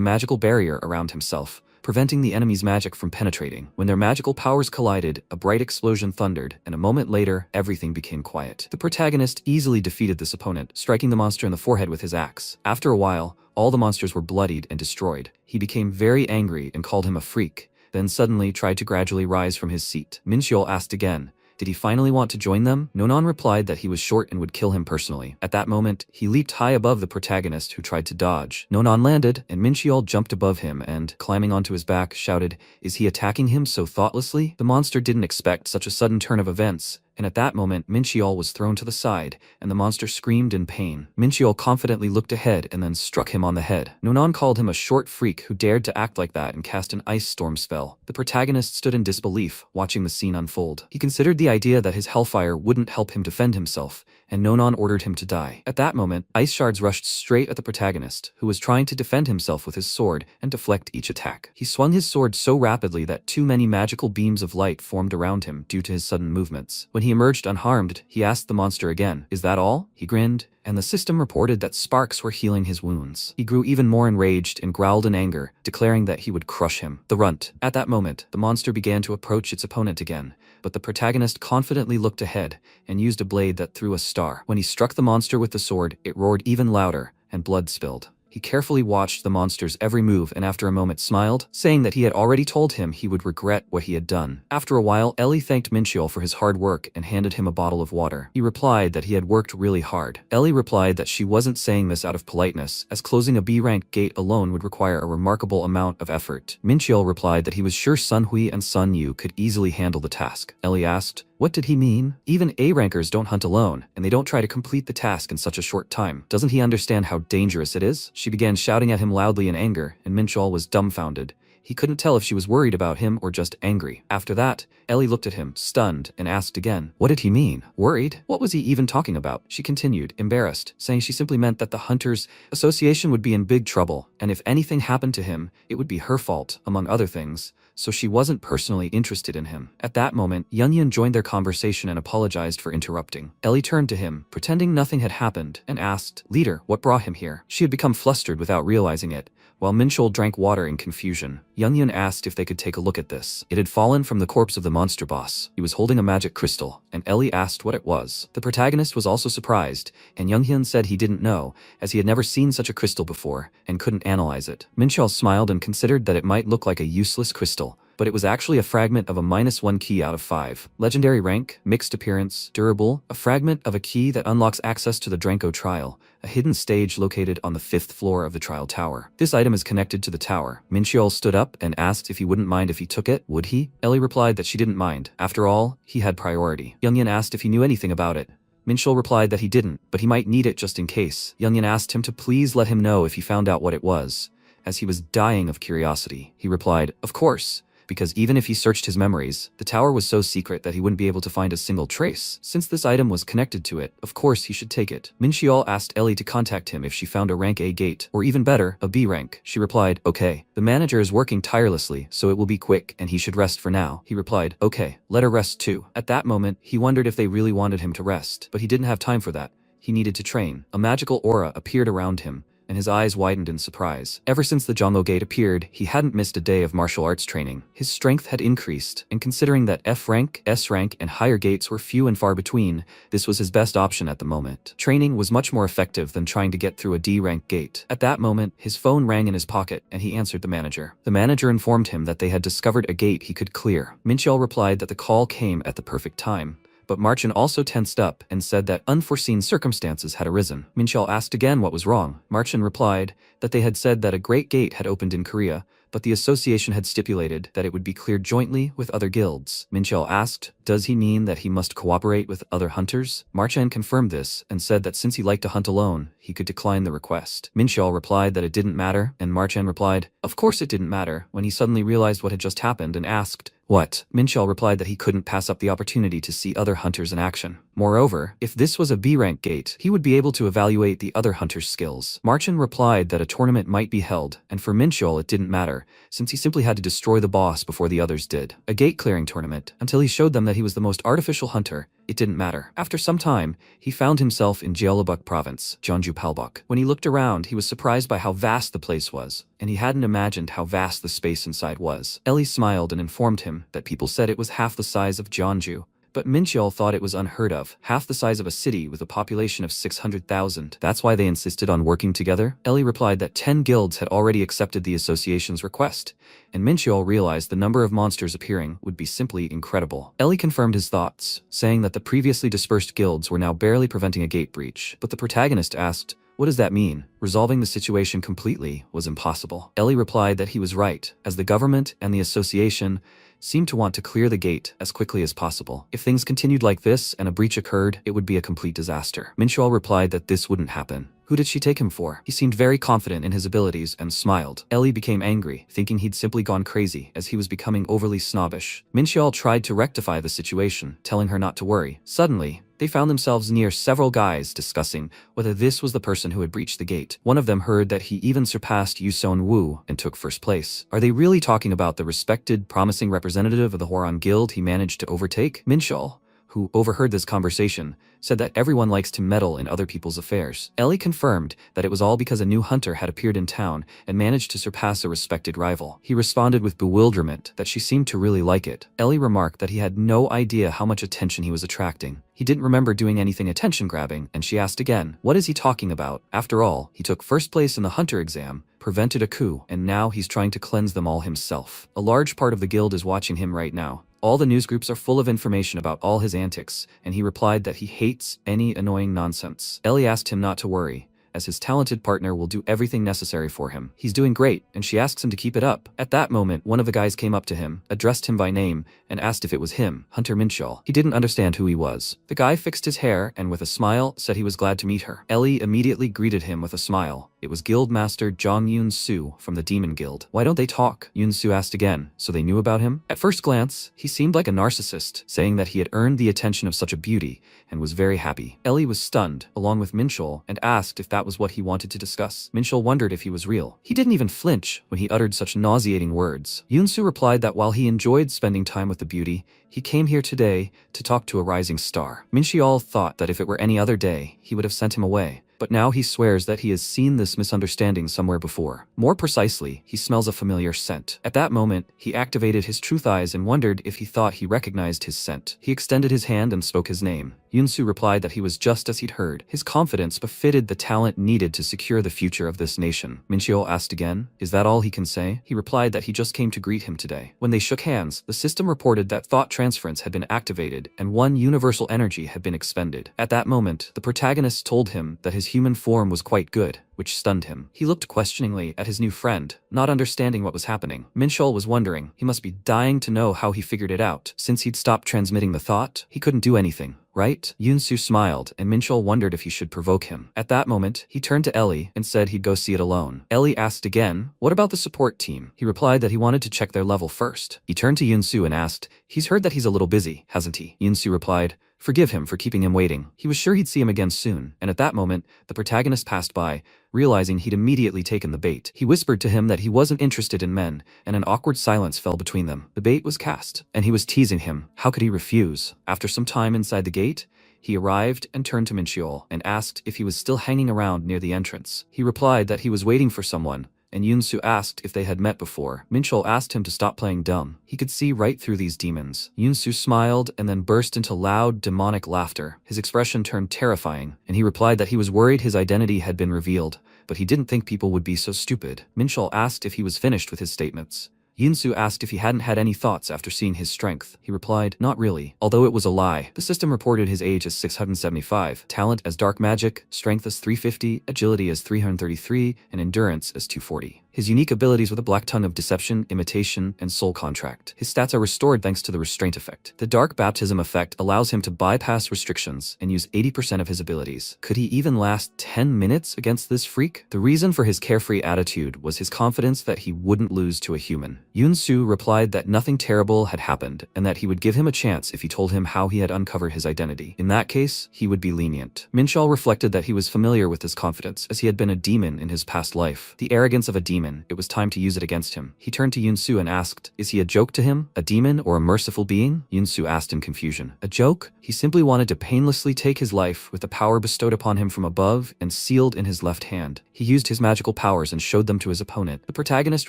magical barrier around himself, preventing the enemy's magic from penetrating. When their magical powers collided, a bright explosion thundered, and a moment later, everything became quiet. The protagonist easily defeated this opponent, striking the monster in the forehead with his axe. After a while, all the monsters were bloodied and destroyed. He became very angry and called him a freak, then suddenly tried to gradually rise from his seat. Mincheol asked again, did he finally want to join them? Nonon replied that he was short and would kill him personally. At that moment, he leaped high above the protagonist who tried to dodge. Nonon landed, and Mincheol jumped above him and, climbing onto his back, shouted, "Is he attacking him so thoughtlessly?" The monster didn't expect such a sudden turn of events, and at that moment Mincheol was thrown to the side, and the monster screamed in pain. Mincheol confidently looked ahead and then struck him on the head. Nonon called him a short freak who dared to act like that and cast an ice storm spell. The protagonist stood in disbelief, watching the scene unfold. He considered the idea that his hellfire wouldn't help him defend himself, and Nonon ordered him to die. At that moment, ice shards rushed straight at the protagonist, who was trying to defend himself with his sword and deflect each attack. He swung his sword so rapidly that too many magical beams of light formed around him due to his sudden movements. When he emerged unharmed, he asked the monster again, "Is that all?" He grinned, and the system reported that sparks were healing his wounds. He grew even more enraged and growled in anger, declaring that he would crush him. The runt. At that moment, the monster began to approach its opponent again, but the protagonist confidently looked ahead and used a blade that threw a star. When he struck the monster with the sword, it roared even louder, and blood spilled. He carefully watched the monster's every move and after a moment smiled, saying that he had already told him he would regret what he had done. After a while, Ellie thanked Mincheol for his hard work and handed him a bottle of water. He replied that he had worked really hard. Ellie replied that she wasn't saying this out of politeness, as closing a B-rank gate alone would require a remarkable amount of effort. Mincheol replied that he was sure Sun Hui and Sun Yu could easily handle the task. Ellie asked, what did he mean? Even A-rankers don't hunt alone, and they don't try to complete the task in such a short time. Doesn't he understand how dangerous it is? She began shouting at him loudly in anger, and Mincheol was dumbfounded. He couldn't tell if she was worried about him or just angry. After that, Ellie looked at him, stunned, and asked again, what did he mean? Worried? What was he even talking about? She continued, embarrassed, saying she simply meant that the Hunters Association would be in big trouble, and if anything happened to him, it would be her fault, among other things, so she wasn't personally interested in him. At that moment, Younghyun joined their conversation and apologized for interrupting. Ellie turned to him, pretending nothing had happened, and asked, "Leader, what brought him here?" She had become flustered without realizing it. While Mincheol drank water in confusion, Younghyun asked if they could take a look at this. It had fallen from the corpse of the monster boss. He was holding a magic crystal, and Ellie asked what it was. The protagonist was also surprised, and Younghyun said he didn't know, as he had never seen such a crystal before, and couldn't analyze it. Mincheol smiled and considered that it might look like a useless crystal, but it was actually a fragment of a -1 key out of 5. Legendary rank, mixed appearance, durable, a fragment of a key that unlocks access to the Drenko trial, a hidden stage located on the 5th floor of the trial tower. This item is connected to the tower. Mincheol stood up and asked if he wouldn't mind if he took it, would he? Ellie replied that she didn't mind. After all, he had priority. Younghyun asked if he knew anything about it, Minchul replied that he didn't, but he might need it just in case. Youngyan asked him to please let him know if he found out what it was. As he was dying of curiosity, he replied, "Of course," because even if he searched his memories, the tower was so secret that he wouldn't be able to find a single trace. Since this item was connected to it, of course he should take it. Minchiol asked Ellie to contact him if she found a rank A gate, or even better, a B rank. She replied, "Okay. The manager is working tirelessly, so it will be quick, and he should rest for now." He replied, "Okay, let her rest too." At that moment, he wondered if they really wanted him to rest, but he didn't have time for that. He needed to train. A magical aura appeared around him, and his eyes widened in surprise. Ever since the Jongo Gate appeared, he hadn't missed a day of martial arts training. His strength had increased, and considering that F rank, S rank, and higher gates were few and far between, this was his best option at the moment. Training was much more effective than trying to get through a D rank gate. At that moment, his phone rang in his pocket, and he answered the manager. The manager informed him that they had discovered a gate he could clear. Minchiel replied that the call came at the perfect time. But Marchin also tensed up and said that unforeseen circumstances had arisen. Minchiel asked again what was wrong. Marchin replied that they had said that a great gate had opened in Korea, but the association had stipulated that it would be cleared jointly with other guilds. Minchiel asked, does he mean that he must cooperate with other hunters? Marchin confirmed this and said that since he liked to hunt alone, he could decline the request. Minchiel replied that it didn't matter, and Marchin replied, of course it didn't matter, when he suddenly realized what had just happened and asked, what? Minchiel replied that he couldn't pass up the opportunity to see other hunters in action. Moreover, if this was a B-rank gate, he would be able to evaluate the other hunters' skills. Marchin replied that a tournament might be held, and for Minchiel it didn't matter, since he simply had to destroy the boss before the others did. A gate-clearing tournament, until he showed them that he was the most artificial hunter, it didn't matter. After some time, he found himself in Jeollabuk province, Jeonju Palbuk. When he looked around, he was surprised by how vast the place was, and he hadn't imagined how vast the space inside was. Ellie smiled and informed him that people said it was half the size of Jeonju, but Minchiel thought it was unheard of, half the size of a city with a population of 600,000. That's why they insisted on working together? Ellie replied that 10 guilds had already accepted the association's request, and Minchiel realized the number of monsters appearing would be simply incredible. Ellie confirmed his thoughts, saying that the previously dispersed guilds were now barely preventing a gate breach, but the protagonist asked, what does that mean? Resolving the situation completely was impossible. Ellie replied that he was right, as the government and the association seemed to want to clear the gate as quickly as possible. If things continued like this and a breach occurred, it would be a complete disaster. Minchiel replied that this wouldn't happen. Who did she take him for? He seemed very confident in his abilities and smiled. Ellie became angry, thinking he'd simply gone crazy as he was becoming overly snobbish. Minchiel tried to rectify the situation, telling her not to worry. Suddenly, they found themselves near several guys discussing whether this was the person who had breached the gate. One of them heard that he even surpassed Yuson Wu and took first place. Are they really talking about the respected, promising representative of the Horan Guild he managed to overtake? Minchiel, who overheard this conversation, said that everyone likes to meddle in other people's affairs. Ellie confirmed that it was all because a new hunter had appeared in town and managed to surpass a respected rival. He responded with bewilderment that she seemed to really like it. Ellie remarked that he had no idea how much attention he was attracting. He didn't remember doing anything attention-grabbing, and she asked again, what is he talking about? After all, he took first place in the hunter exam, prevented a coup, and now he's trying to cleanse them all himself. A large part of the guild is watching him right now. All the news groups are full of information about all his antics, and he replied that he hates any annoying nonsense. Ellie asked him not to worry, as his talented partner will do everything necessary for him. He's doing great, and she asks him to keep it up. At that moment, one of the guys came up to him, addressed him by name, and asked if it was him, Hunter Minchiel. He didn't understand who he was. The guy fixed his hair and with a smile said he was glad to meet her. Ellie immediately greeted him with a smile. It was Guildmaster Jong Yoon-soo from the Demon Guild. Why don't they talk? Yoon-soo asked again, so they knew about him? At first glance, he seemed like a narcissist, saying that he had earned the attention of such a beauty and was very happy. Ellie was stunned, along with Minchiel, and asked if that was what he wanted to discuss. Minchiel wondered if he was real. He didn't even flinch when he uttered such nauseating words. Yoon-soo replied that while he enjoyed spending time with the beauty, he came here today to talk to a rising star. Minchiel thought that if it were any other day, he would have sent him away. But now he swears that he has seen this misunderstanding somewhere before. More precisely, he smells a familiar scent. At that moment, he activated his truth eyes and wondered if he thought he recognized his scent. He extended his hand and spoke his name. Yoon-soo replied that he was just as he'd heard. His confidence befitted the talent needed to secure the future of this nation. Minchiel asked again, is that all he can say? He replied that he just came to greet him today. When they shook hands, the system reported that thought transference had been activated and one universal energy had been expended. At that moment, the protagonist told him that his human form was quite good, which stunned him. He looked questioningly at his new friend, not understanding what was happening. Minchiel was wondering, he must be dying to know how he figured it out. Since he'd stopped transmitting the thought, he couldn't do anything. right? Yoon-soo smiled, and Minchul wondered if he should provoke him. At that moment, he turned to Ellie and said he'd go see it alone. Ellie asked again, what about the support team? He replied that he wanted to check their level first. He turned to Yoon-soo and asked, he's heard that he's a little busy, hasn't he? Yoon-soo replied, forgive him for keeping him waiting. He was sure he'd see him again soon, and at that moment, the protagonist passed by, realizing he'd immediately taken the bait. He whispered to him that he wasn't interested in men, and an awkward silence fell between them. The bait was cast, and he was teasing him. How could he refuse? After some time inside the gate, he arrived and turned to Minchul and asked if he was still hanging around near the entrance. He replied that he was waiting for someone, and Yoon-soo asked if they had met before. Minchul asked him to stop playing dumb. He could see right through these demons. Yoon-soo smiled and then burst into loud, demonic laughter. His expression turned terrifying, and he replied that he was worried his identity had been revealed, but he didn't think people would be so stupid. Minchul asked if he was finished with his statements. Yoon-soo asked if he hadn't had any thoughts after seeing his strength. He replied, not really. Although it was a lie, the system reported his age as 675, talent as dark magic, strength as 350, agility as 333, and endurance as 240. His unique abilities were the Black Tongue of Deception, Imitation, and Soul Contract. His stats are restored thanks to the Restraint effect. The Dark Baptism effect allows him to bypass restrictions and use 80% of his abilities. Could he even last 10 minutes against this freak? The reason for his carefree attitude was his confidence that he wouldn't lose to a human. Yoon-soo replied that nothing terrible had happened and that he would give him a chance if he told him how he had uncovered his identity. In that case, he would be lenient. Minchul reflected that he was familiar with his confidence as he had been a demon in his past life. The arrogance of a demon. It was time to use it against him. He turned to Yoon-soo and asked, is he a joke to him? A demon or a merciful being? Yoon-soo asked in confusion. A joke? He simply wanted to painlessly take his life with the power bestowed upon him from above and sealed in his left hand. He used his magical powers and showed them to his opponent. The protagonist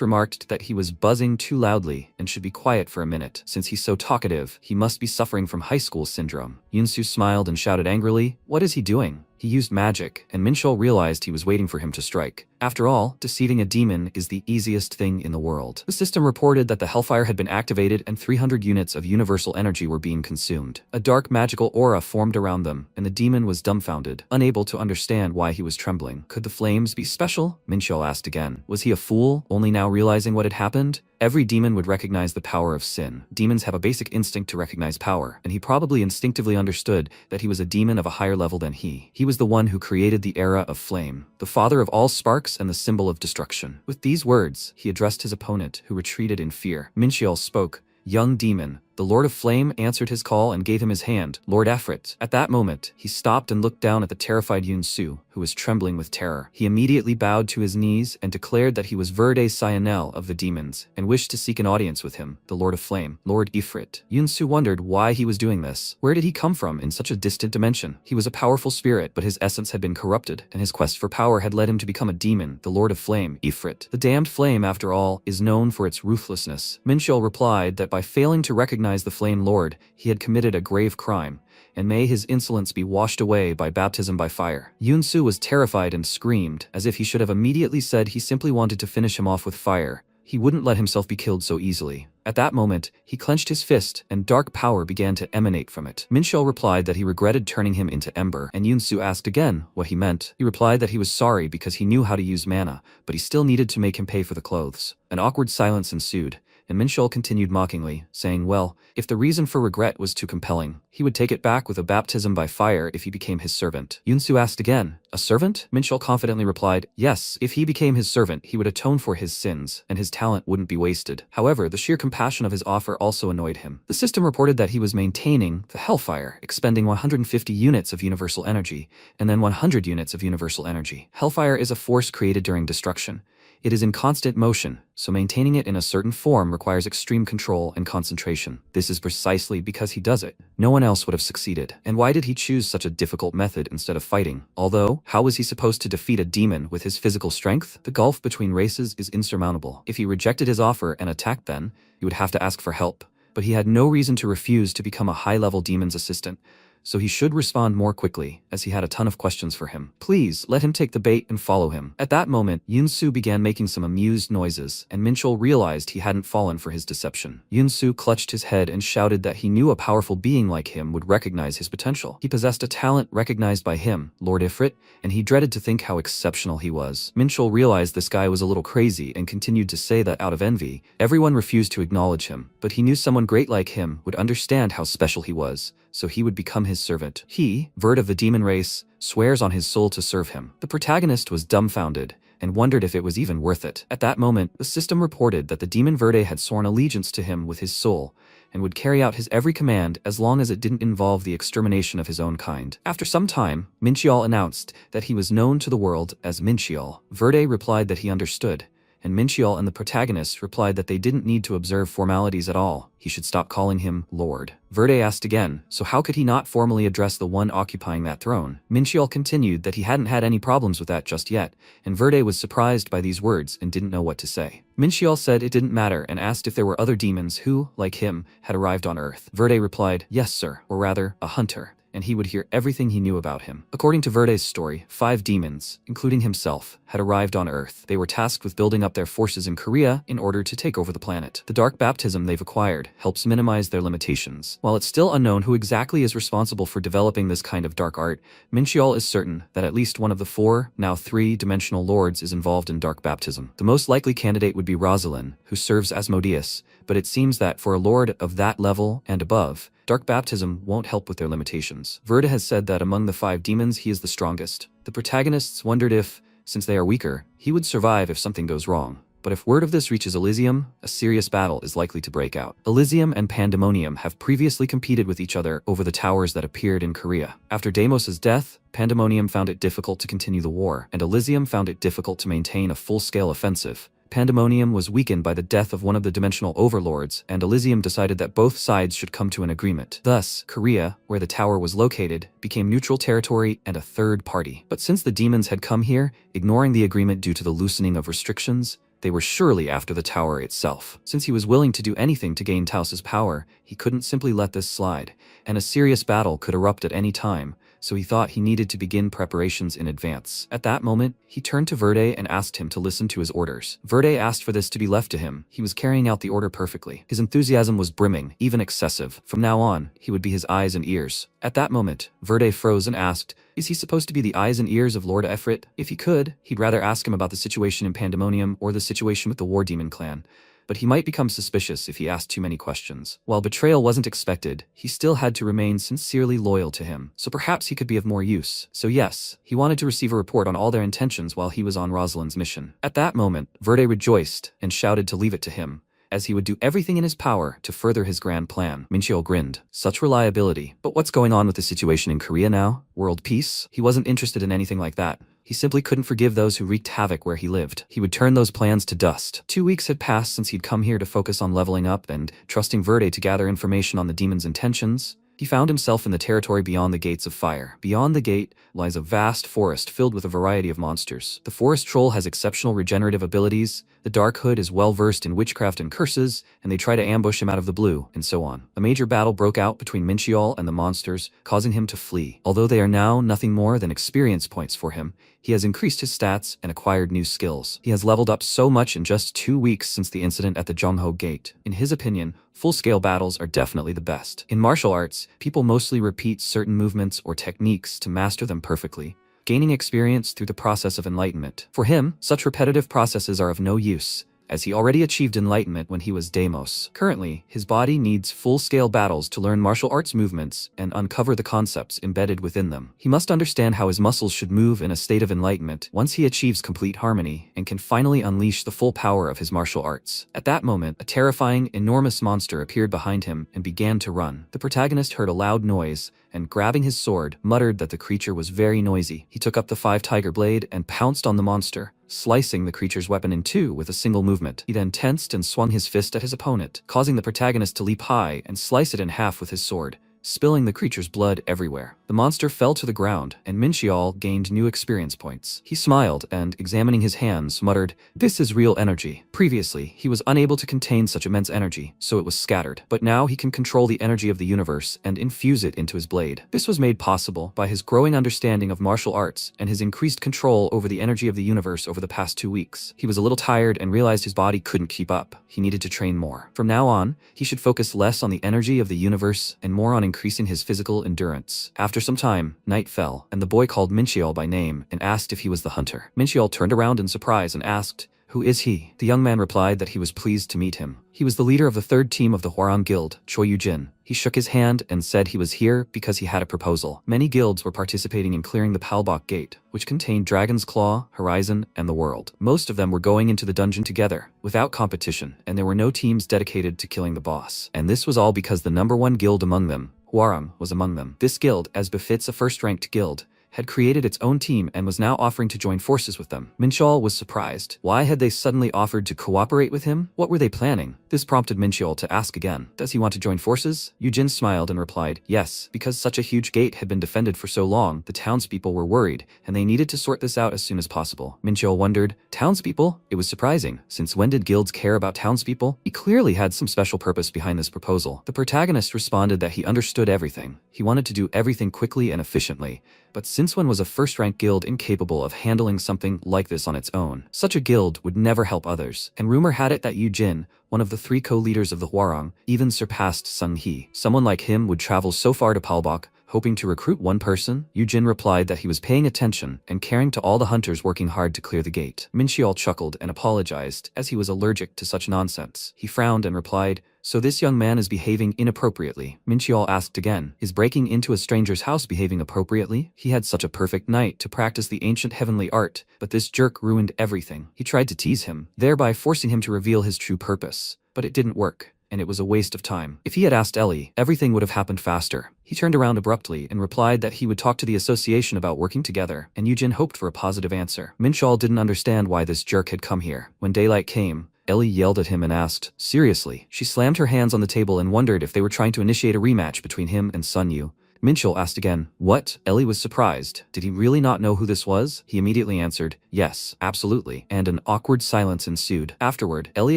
remarked that he was buzzing too loudly and should be quiet for a minute. Since he's so talkative, he must be suffering from high school syndrome. Yoon-soo smiled and shouted angrily, what is he doing? He used magic, and Minchul realized he was waiting for him to strike. After all, deceiving a demon is the easiest thing in the world. The system reported that the Hellfire had been activated and 300 units of universal energy were being consumed. A dark magical aura formed around them, and the demon was dumbfounded, unable to understand why he was trembling. Could the flames be special? Minchul asked again. Was he a fool, only now realizing what had happened? Every demon would recognize the power of sin. Demons have a basic instinct to recognize power, and he probably instinctively understood that he was a demon of a higher level than he. He was the one who created the era of flame, the father of all sparks and the symbol of destruction. With these words, he addressed his opponent, who retreated in fear. Minchul spoke, young demon. The Lord of Flame answered his call and gave him his hand, Lord Efrit. At that moment, he stopped and looked down at the terrified Yoon-soo, who was trembling with terror. He immediately bowed to his knees and declared that he was Verde Sionel of the demons, and wished to seek an audience with him, the Lord of Flame, Lord Ifrit. Yoon-soo wondered why he was doing this. Where did he come from in such a distant dimension? He was a powerful spirit, but his essence had been corrupted, and his quest for power had led him to become a demon, the Lord of Flame, Ifrit. The damned flame, after all, is known for its ruthlessness. Minchul replied that by failing to recognize the Flame Lord, he had committed a grave crime, and may his insolence be washed away by baptism by fire. Yoon-soo was terrified and screamed, as if he should have immediately said he simply wanted to finish him off with fire. He wouldn't let himself be killed so easily. At that moment, he clenched his fist, and dark power began to emanate from it. Minchul replied that he regretted turning him into ember, and Yoon-soo asked again what he meant. He replied that he was sorry because he knew how to use mana, but he still needed to make him pay for the clothes. An awkward silence ensued, and Minchul continued mockingly, saying, well, if the reason for regret was too compelling, he would take it back with a baptism by fire if he became his servant. Yoon-soo asked again, a servant? Minchul confidently replied, yes, if he became his servant, he would atone for his sins, and his talent wouldn't be wasted. However, the sheer compassion of his offer also annoyed him. The system reported that he was maintaining the Hellfire, expending 150 units of universal energy, and then 100 units of universal energy. Hellfire is a force created during destruction. It is in constant motion, so maintaining it in a certain form requires extreme control and concentration. This is precisely because he does it. No one else would have succeeded. And why did he choose such a difficult method instead of fighting? Although, how was he supposed to defeat a demon with his physical strength? The gulf between races is insurmountable. If he rejected his offer and attacked then, he would have to ask for help. But he had no reason to refuse to become a high-level demon's assistant, so he should respond more quickly, as he had a ton of questions for him. Please, let him take the bait and follow him. At that moment, Yoon-soo began making some amused noises, and Minchul realized he hadn't fallen for his deception. Yoon-soo clutched his head and shouted that he knew a powerful being like him would recognize his potential. He possessed a talent recognized by him, Lord Ifrit, and he dreaded to think how exceptional he was. Minchul realized this guy was a little crazy and continued to say that out of envy. Everyone refused to acknowledge him, but he knew someone great like him would understand how special he was, so he would become his his servant. He, Verd of the demon race, swears on his soul to serve him. The protagonist was dumbfounded and wondered if it was even worth it. At that moment, the system reported that the demon Verde had sworn allegiance to him with his soul and would carry out his every command as long as it didn't involve the extermination of his own kind. After some time, Minchiol announced that he was known to the world as Minchiol. Verde replied that he understood, and Minchiol and the protagonist replied that they didn't need to observe formalities at all. He should stop calling him Lord. Verde asked again, so how could he not formally address the one occupying that throne? Minchiol continued that he hadn't had any problems with that just yet, and Verde was surprised by these words and didn't know what to say. Minchiol said it didn't matter and asked if there were other demons who, like him, had arrived on Earth. Verde replied, yes sir, or rather, a hunter, and he would hear everything he knew about him. According to Verde's story, 5 demons, including himself, had arrived on Earth. They were tasked with building up their forces in Korea in order to take over the planet. The dark baptism they've acquired helps minimize their limitations. While it's still unknown who exactly is responsible for developing this kind of dark art, Minchiol is certain that at least one of the 4, now 3-dimensional lords is involved in dark baptism. The most likely candidate would be Rosalind, who serves Asmodeus, but it seems that for a lord of that level and above, dark baptism won't help with their limitations. Verde has said that among the 5 demons he is the strongest. The protagonists wondered if, since they are weaker, he would survive if something goes wrong. But if word of this reaches Elysium, a serious battle is likely to break out. Elysium and Pandemonium have previously competed with each other over the towers that appeared in Korea. After Deimos' death, Pandemonium found it difficult to continue the war, and Elysium found it difficult to maintain a full-scale offensive. Pandemonium was weakened by the death of one of the dimensional overlords, and Elysium decided that both sides should come to an agreement. Thus, Korea, where the tower was located, became neutral territory and a third party. But since the demons had come here, ignoring the agreement due to the loosening of restrictions, they were surely after the tower itself. Since he was willing to do anything to gain Taus's power, he couldn't simply let this slide, and a serious battle could erupt at any time, so he thought he needed to begin preparations in advance. At that moment, he turned to Verde and asked him to listen to his orders. Verde asked for this to be left to him. He was carrying out the order perfectly. His enthusiasm was brimming, even excessive. From now on, he would be his eyes and ears. At that moment, Verde froze and asked, is he supposed to be the eyes and ears of Lord Efrit? If he could, he'd rather ask him about the situation in Pandemonium or the situation with the War Demon clan. But he might become suspicious if he asked too many questions. While betrayal wasn't expected, he still had to remain sincerely loyal to him, so perhaps he could be of more use. So yes, he wanted to receive a report on all their intentions while he was on Rosalind's mission. At that moment, Verde rejoiced and shouted to leave it to him, as he would do everything in his power to further his grand plan. Minchiol grinned. Such reliability. But what's going on with the situation in Korea now? World peace? He wasn't interested in anything like that. He simply couldn't forgive those who wreaked havoc where he lived. He would turn those plans to dust. 2 weeks had passed since he'd come here to focus on leveling up and trusting Verde to gather information on the demon's intentions. He found himself in the territory beyond the gates of fire. Beyond the gate lies a vast forest filled with a variety of monsters. The forest troll has exceptional regenerative abilities, the Dark Hood is well versed in witchcraft and curses, and they try to ambush him out of the blue, and so on. A major battle broke out between Minchiol and the monsters, causing him to flee. Although they are now nothing more than experience points for him, he has increased his stats and acquired new skills. He has leveled up so much in just 2 weeks since the incident at the Jongho Gate. In his opinion, full-scale battles are definitely the best. In martial arts, people mostly repeat certain movements or techniques to master them perfectly, gaining experience through the process of enlightenment. For him, such repetitive processes are of no use, as he already achieved enlightenment when he was Deimos. Currently, his body needs full-scale battles to learn martial arts movements and uncover the concepts embedded within them. He must understand how his muscles should move in a state of enlightenment once he achieves complete harmony and can finally unleash the full power of his martial arts. At that moment, a terrifying, enormous monster appeared behind him and began to run. The protagonist heard a loud noise and, grabbing his sword, muttered that the creature was very noisy. He took up the 5-tiger blade and pounced on the monster, slicing the creature's weapon in 2 with a single movement. He then tensed and swung his fist at his opponent, causing the protagonist to leap high and slice it in half with his sword, spilling the creature's blood everywhere. The monster fell to the ground, and Minchiol gained new experience points. He smiled and, examining his hands, muttered, "This is real energy." Previously, he was unable to contain such immense energy, so it was scattered. But now he can control the energy of the universe and infuse it into his blade. This was made possible by his growing understanding of martial arts and his increased control over the energy of the universe over the past 2 weeks. He was a little tired and realized his body couldn't keep up. He needed to train more. From now on, he should focus less on the energy of the universe and more on increasing his physical endurance. After some time, night fell, and the boy called Minchiol by name and asked if he was the hunter. Minchiol turned around in surprise and asked, Who is he? The young man replied that he was pleased to meet him. He was the leader of the third team of the Hwarang Guild, Choi Yu-jin. He shook his hand and said he was here because he had a proposal. Many guilds were participating in clearing the Palbok Gate, which contained Dragon's Claw, Horizon, and the World. Most of them were going into the dungeon together, without competition, and there were no teams dedicated to killing the boss. And this was all because the #1 guild among them, Hwarang, was among them. This guild, as befits a first-ranked guild, had created its own team and was now offering to join forces with them. Mincheol was surprised. Why had they suddenly offered to cooperate with him? What were they planning? This prompted Mincheol to ask again, does he want to join forces? Yujin smiled and replied, yes, because such a huge gate had been defended for so long, the townspeople were worried, and they needed to sort this out as soon as possible. Mincheol wondered, townspeople? It was surprising. Since when did guilds care about townspeople? He clearly had some special purpose behind this proposal. The protagonist responded that he understood everything. He wanted to do everything quickly and efficiently. But since when was a first-rank guild incapable of handling something like this on its own? Such a guild would never help others, and rumor had it that Yujin, one of the 3 co-leaders of the Hwarang, even surpassed Sun He. Someone like him would travel so far to Palbok, hoping to recruit one person? Yujin replied that he was paying attention and caring to all the hunters working hard to clear the gate. Mincheol chuckled and apologized, as he was allergic to such nonsense. He frowned and replied, so this young man is behaving inappropriately. Mincheol asked again, is breaking into a stranger's house behaving appropriately? He had such a perfect night to practice the ancient heavenly art, but this jerk ruined everything. He tried to tease him, thereby forcing him to reveal his true purpose. But it didn't work, and it was a waste of time. If he had asked Ellie, everything would have happened faster. He turned around abruptly and replied that he would talk to the association about working together, and Yujin hoped for a positive answer. Mincheol didn't understand why this jerk had come here. When daylight came, Ellie yelled at him and asked, seriously? She slammed her hands on the table and wondered if they were trying to initiate a rematch between him and Sun Yu. Mincheol asked again, what? Ellie was surprised. Did he really not know who this was? He immediately answered, yes, absolutely. And an awkward silence ensued. Afterward, Ellie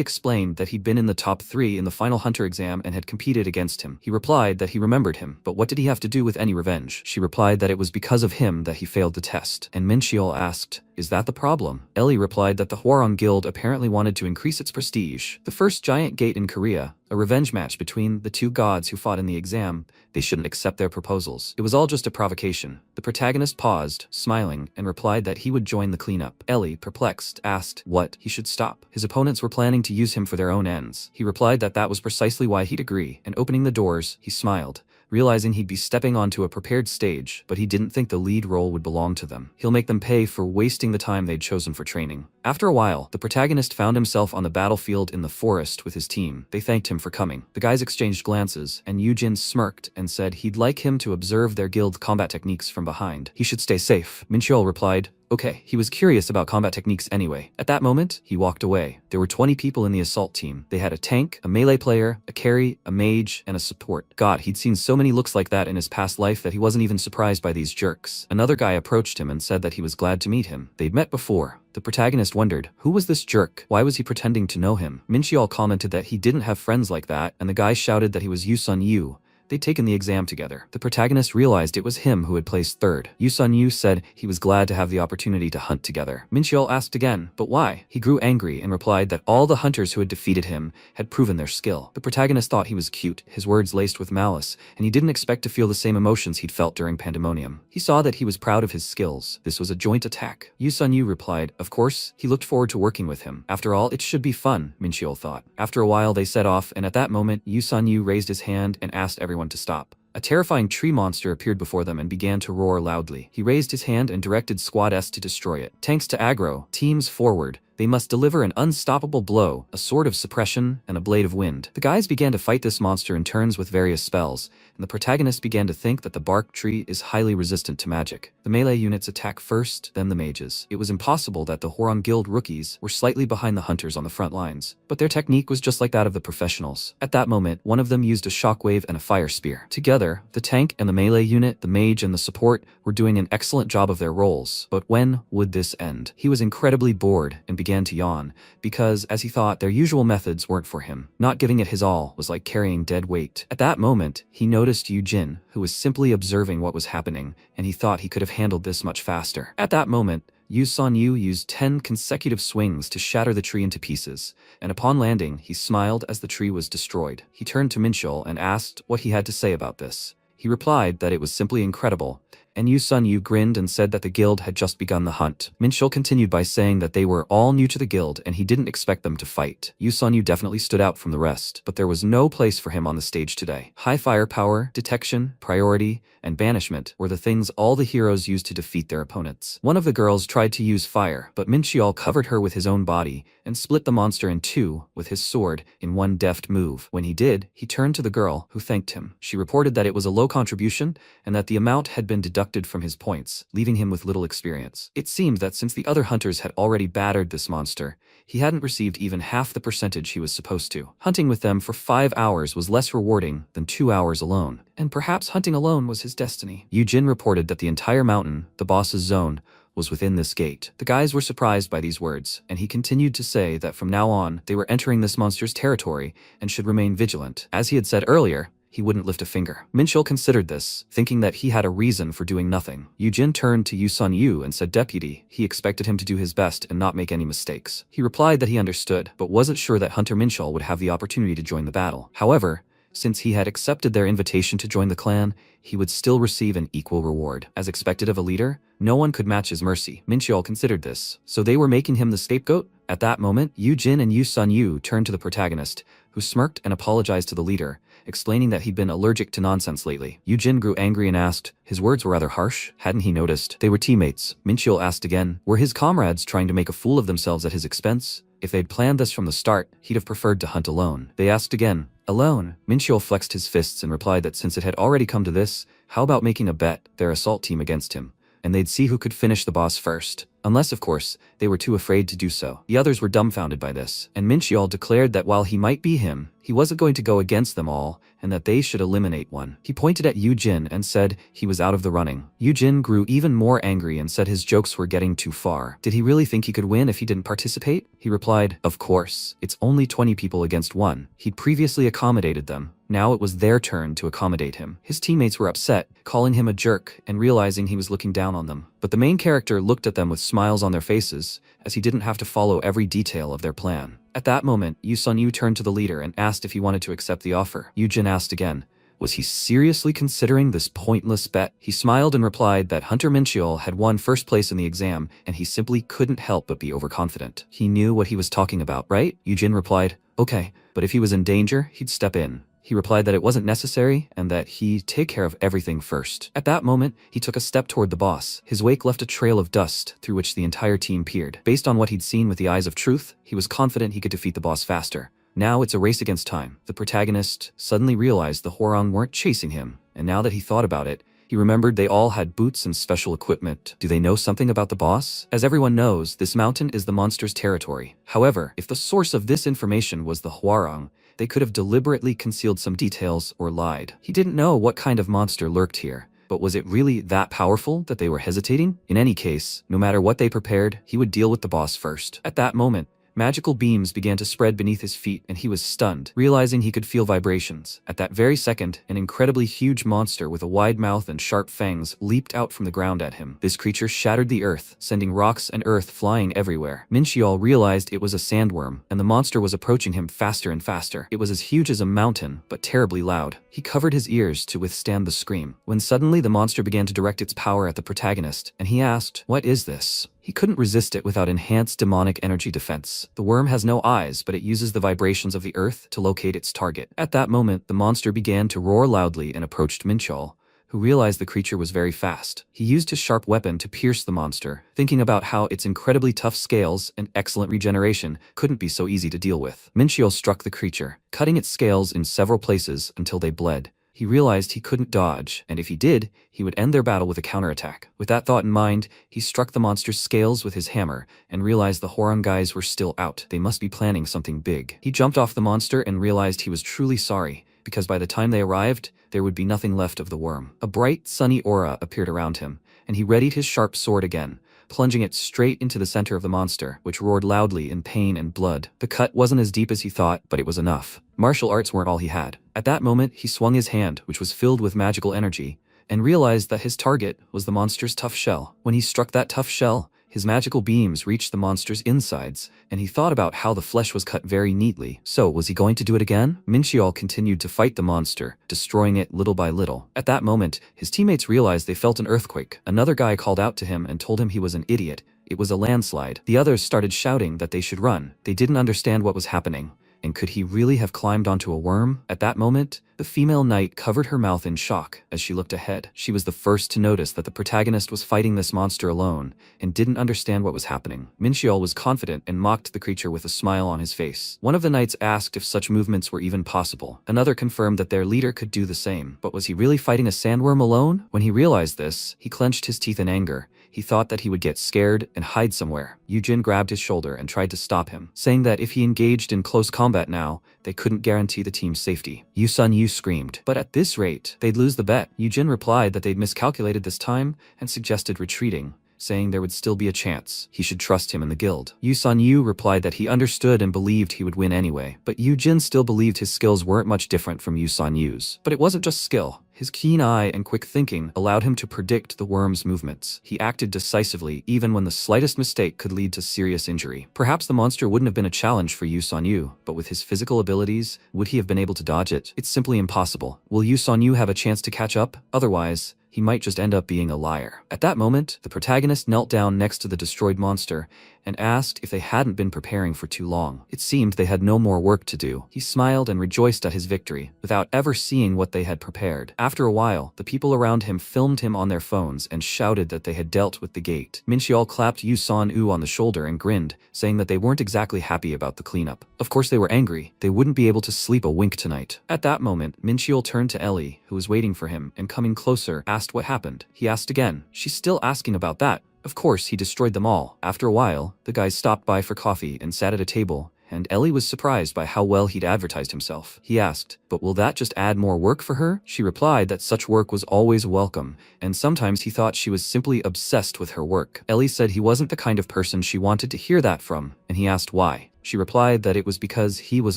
explained that he'd been in the top 3 in the final hunter exam and had competed against him. He replied that he remembered him, but what did he have to do with any revenge? She replied that it was because of him that he failed the test. And Mincheol asked, is that the problem? Ellie replied that the Hwarang Guild apparently wanted to increase its prestige. The first giant gate in Korea, a revenge match between the 2 gods who fought in the exam, they shouldn't accept their proposals. It was all just a provocation. The protagonist paused, smiling, and replied that he would join the cleanup. Ellie, perplexed, asked what he should stop. His opponents were planning to use him for their own ends. He replied that that was precisely why he'd agree, and opening the doors, he smiled, realizing he'd be stepping onto a prepared stage, but he didn't think the lead role would belong to them. He'll make them pay for wasting the time they'd chosen for training. After a while, the protagonist found himself on the battlefield in the forest with his team. They thanked him for coming. The guys exchanged glances, and Yujin smirked and said he'd like him to observe their guild's combat techniques from behind. He should stay safe. Mincheol replied, okay, he was curious about combat techniques anyway. At that moment, he walked away. There were 20 people in the assault team. They had a tank, a melee player, a carry, a mage, and a support. God, he'd seen so many looks like that in his past life that he wasn't even surprised by these jerks. Another guy approached him and said that he was glad to meet him. They'd met before. The protagonist wondered, who was this jerk? Why was he pretending to know him? Mincheol commented that he didn't have friends like that, and the guy shouted that he was Yu Sun Yu. They'd taken the exam together. The protagonist realized it was him who had placed 3rd. Yu Sun Yu said he was glad to have the opportunity to hunt together. Mincheol asked again, but why? He grew angry and replied that all the hunters who had defeated him had proven their skill. The protagonist thought he was cute, his words laced with malice, and he didn't expect to feel the same emotions he'd felt during Pandemonium. He saw that he was proud of his skills. This was a joint attack. Yu Sun Yu replied, of course, he looked forward to working with him. After all, it should be fun, Mincheol thought. After a while, they set off, and at that moment, Yu Sun Yu raised his hand and asked everyone to stop. A terrifying tree monster appeared before them and began to roar loudly. He raised his hand and directed Squad S to destroy it. Tanks to aggro, teams forward. They must deliver an unstoppable blow, a sword of suppression, and a blade of wind. The guys began to fight this monster in turns with various spells, and the protagonist began to think that the bark tree is highly resistant to magic. The melee units attack first, then the mages. It was impossible that the Hwarang Guild rookies were slightly behind the hunters on the front lines, but their technique was just like that of the professionals. At that moment, one of them used a shockwave and a fire spear. Together, the tank and the melee unit, the mage and the support, were doing an excellent job of their roles. But when would this end? He was incredibly bored and began to yawn, because, as he thought, their usual methods weren't for him. Not giving it his all was like carrying dead weight. At that moment, he noticed Yujin, who was simply observing what was happening, and he thought he could have handled this much faster. At that moment, Yu Sun Yu used 10 consecutive swings to shatter the tree into pieces, and upon landing, he smiled as the tree was destroyed. He turned to Mincheol and asked what he had to say about this. He replied that it was simply incredible, and Yu Sun Yu grinned and said that the guild had just begun the hunt. Minchul continued by saying that they were all new to the guild and he didn't expect them to fight. Yu Sun Yu definitely stood out from the rest, but there was no place for him on the stage today. High firepower, detection, priority, and banishment were the things all the heroes used to defeat their opponents. One of the girls tried to use fire, but Minchiol covered her with his own body and split the monster in two with his sword in one deft move. When he did, he turned to the girl, who thanked him. She reported that it was a low contribution and that the amount had been deducted from his points, leaving him with little experience. It seemed that since the other hunters had already battered this monster, he hadn't received even half the percentage he was supposed to. Hunting with them for 5 hours was less rewarding than 2 hours alone, and perhaps hunting alone was his destiny. Yujin reported that the entire mountain, the boss's zone, was within this gate. The guys were surprised by these words, and he continued to say that from now on, they were entering this monster's territory and should remain vigilant. As he had said earlier, he wouldn't lift a finger. Minchul considered this, thinking that he had a reason for doing nothing. Yujin turned to Yu Sun Yu and said deputy. He expected him to do his best and not make any mistakes. He replied that he understood, but wasn't sure that Hunter Minchul would have the opportunity to join the battle. However, since he had accepted their invitation to join the clan, he would still receive an equal reward. As expected of a leader, no one could match his mercy. Minchiol considered this, so they were making him the scapegoat? At that moment, Yu Jin and Yu Sun Yu turned to the protagonist, who smirked and apologized to the leader, explaining that he'd been allergic to nonsense lately. Yu Jin grew angry and asked, his words were rather harsh, hadn't he noticed? They were teammates. Minchiol asked again, were his comrades trying to make a fool of themselves at his expense? If they'd planned this from the start, he'd have preferred to hunt alone. They asked again, alone? Minchiol flexed his fists and replied that since it had already come to this, how about making a bet, their assault team against him, and they'd see who could finish the boss first. Unless, of course, they were too afraid to do so. The others were dumbfounded by this, and Minchiol declared that while he might be him, he wasn't going to go against them all, and that they should eliminate one. He pointed at Yu Jin and said he was out of the running. Yu Jin grew even more angry and said his jokes were getting too far. Did he really think he could win if he didn't participate? He replied, of course, it's only 20 people against one. He'd previously accommodated them. Now it was their turn to accommodate him. His teammates were upset, calling him a jerk and realizing he was looking down on them. But the main character looked at them with smiles on their faces, as he didn't have to follow every detail of their plan. At that moment, Yu Sun Yu turned to the leader and asked if he wanted to accept the offer. Yu Jin asked again, was he seriously considering this pointless bet? He smiled and replied that Hunter Minchiol had won first place in the exam and he simply couldn't help but be overconfident. He knew what he was talking about, right? Yu Jin replied, okay, but if he was in danger, he'd step in. He replied that it wasn't necessary and that he'd take care of everything first. At that moment, he took a step toward the boss. His wake left a trail of dust through which the entire team peered. Based on what he'd seen with the eyes of truth, he was confident he could defeat the boss faster. Now it's a race against time. The protagonist suddenly realized the Hwoarang weren't chasing him, and now that he thought about it, he remembered they all had boots and special equipment. Do they know something about the boss? As everyone knows, this mountain is the monster's territory. However, if the source of this information was the Hwoarang, they could have deliberately concealed some details or lied. He didn't know what kind of monster lurked here, but was it really that powerful that they were hesitating? In any case, no matter what they prepared, he would deal with the boss first. At that moment, magical beams began to spread beneath his feet and he was stunned, realizing he could feel vibrations. At that very second, an incredibly huge monster with a wide mouth and sharp fangs leaped out from the ground at him. This creature shattered the earth, sending rocks and earth flying everywhere. Minchiol realized it was a sandworm, and the monster was approaching him faster and faster. It was as huge as a mountain, but terribly loud. He covered his ears to withstand the scream, when suddenly the monster began to direct its power at the protagonist, and he asked, what is this? He couldn't resist it without enhanced demonic energy defense. The worm has no eyes, but it uses the vibrations of the earth to locate its target. At that moment, the monster began to roar loudly and approached Minchol, who realized the creature was very fast. He used his sharp weapon to pierce the monster, thinking about how its incredibly tough scales and excellent regeneration couldn't be so easy to deal with. Minchol struck the creature, cutting its scales in several places until they bled. He realized he couldn't dodge, and if he did, he would end their battle with a counterattack. With that thought in mind, he struck the monster's scales with his hammer and realized the Hwoarang guys were still out. They must be planning something big. He jumped off the monster and realized he was truly sorry, because by the time they arrived, there would be nothing left of the worm. A bright, sunny aura appeared around him, and he readied his sharp sword again, plunging it straight into the center of the monster, which roared loudly in pain and blood. The cut wasn't as deep as he thought, but it was enough. Martial arts weren't all he had. At that moment, he swung his hand, which was filled with magical energy, and realized that his target was the monster's tough shell. When he struck that tough shell, His magical beams reached the monster's insides, and he thought about how the flesh was cut very neatly. So, was he going to do it again? Minchiol continued to fight the monster, destroying it little by little. At that moment, his teammates realized they felt an earthquake. Another guy called out to him and told him he was an idiot. It was a landslide. The others started shouting that they should run. They didn't understand what was happening. And could he really have climbed onto a worm? At that moment, the female knight covered her mouth in shock as she looked ahead. She was the first to notice that the protagonist was fighting this monster alone and didn't understand what was happening. Minchiol was confident and mocked the creature with a smile on his face. One of the knights asked if such movements were even possible. Another confirmed that their leader could do the same. But was he really fighting a sandworm alone? When he realized this, he clenched his teeth in anger. He thought that he would get scared and hide somewhere. Yujin grabbed his shoulder and tried to stop him, saying that if he engaged in close combat now, they couldn't guarantee the team's safety. Yu screamed, but at this rate, they'd lose the bet. Yujin replied that they'd miscalculated this time and suggested retreating, saying there would still be a chance. He should trust him in the guild. Yu replied that he understood and believed he would win anyway, but Yujin still believed his skills weren't much different from Yu's. But it wasn't just skill. His keen eye and quick thinking allowed him to predict the worm's movements. He acted decisively even when the slightest mistake could lead to serious injury. Perhaps the monster wouldn't have been a challenge for Yu, but with his physical abilities, would he have been able to dodge it? It's simply impossible. Will Yu have a chance to catch up? Otherwise, he might just end up being a liar. At that moment, the protagonist knelt down next to the destroyed monster and asked if they hadn't been preparing for too long. It seemed they had no more work to do. He smiled and rejoiced at his victory, without ever seeing what they had prepared. After a while, the people around him filmed him on their phones and shouted that they had dealt with the gate. Minchiol clapped Yu on the shoulder and grinned, saying that they weren't exactly happy about the cleanup. Of course they were angry. They wouldn't be able to sleep a wink tonight. At that moment, Minchiol turned to Ellie, who was waiting for him, and coming closer, asked what happened. He asked again. She's still asking about that. Of course, he destroyed them all. After a while, the guys stopped by for coffee and sat at a table, and Ellie was surprised by how well he'd advertised himself. He asked, but will that just add more work for her? She replied that such work was always welcome, and sometimes he thought she was simply obsessed with her work. Ellie said he wasn't the kind of person she wanted to hear that from, and he asked why. She replied that it was because he was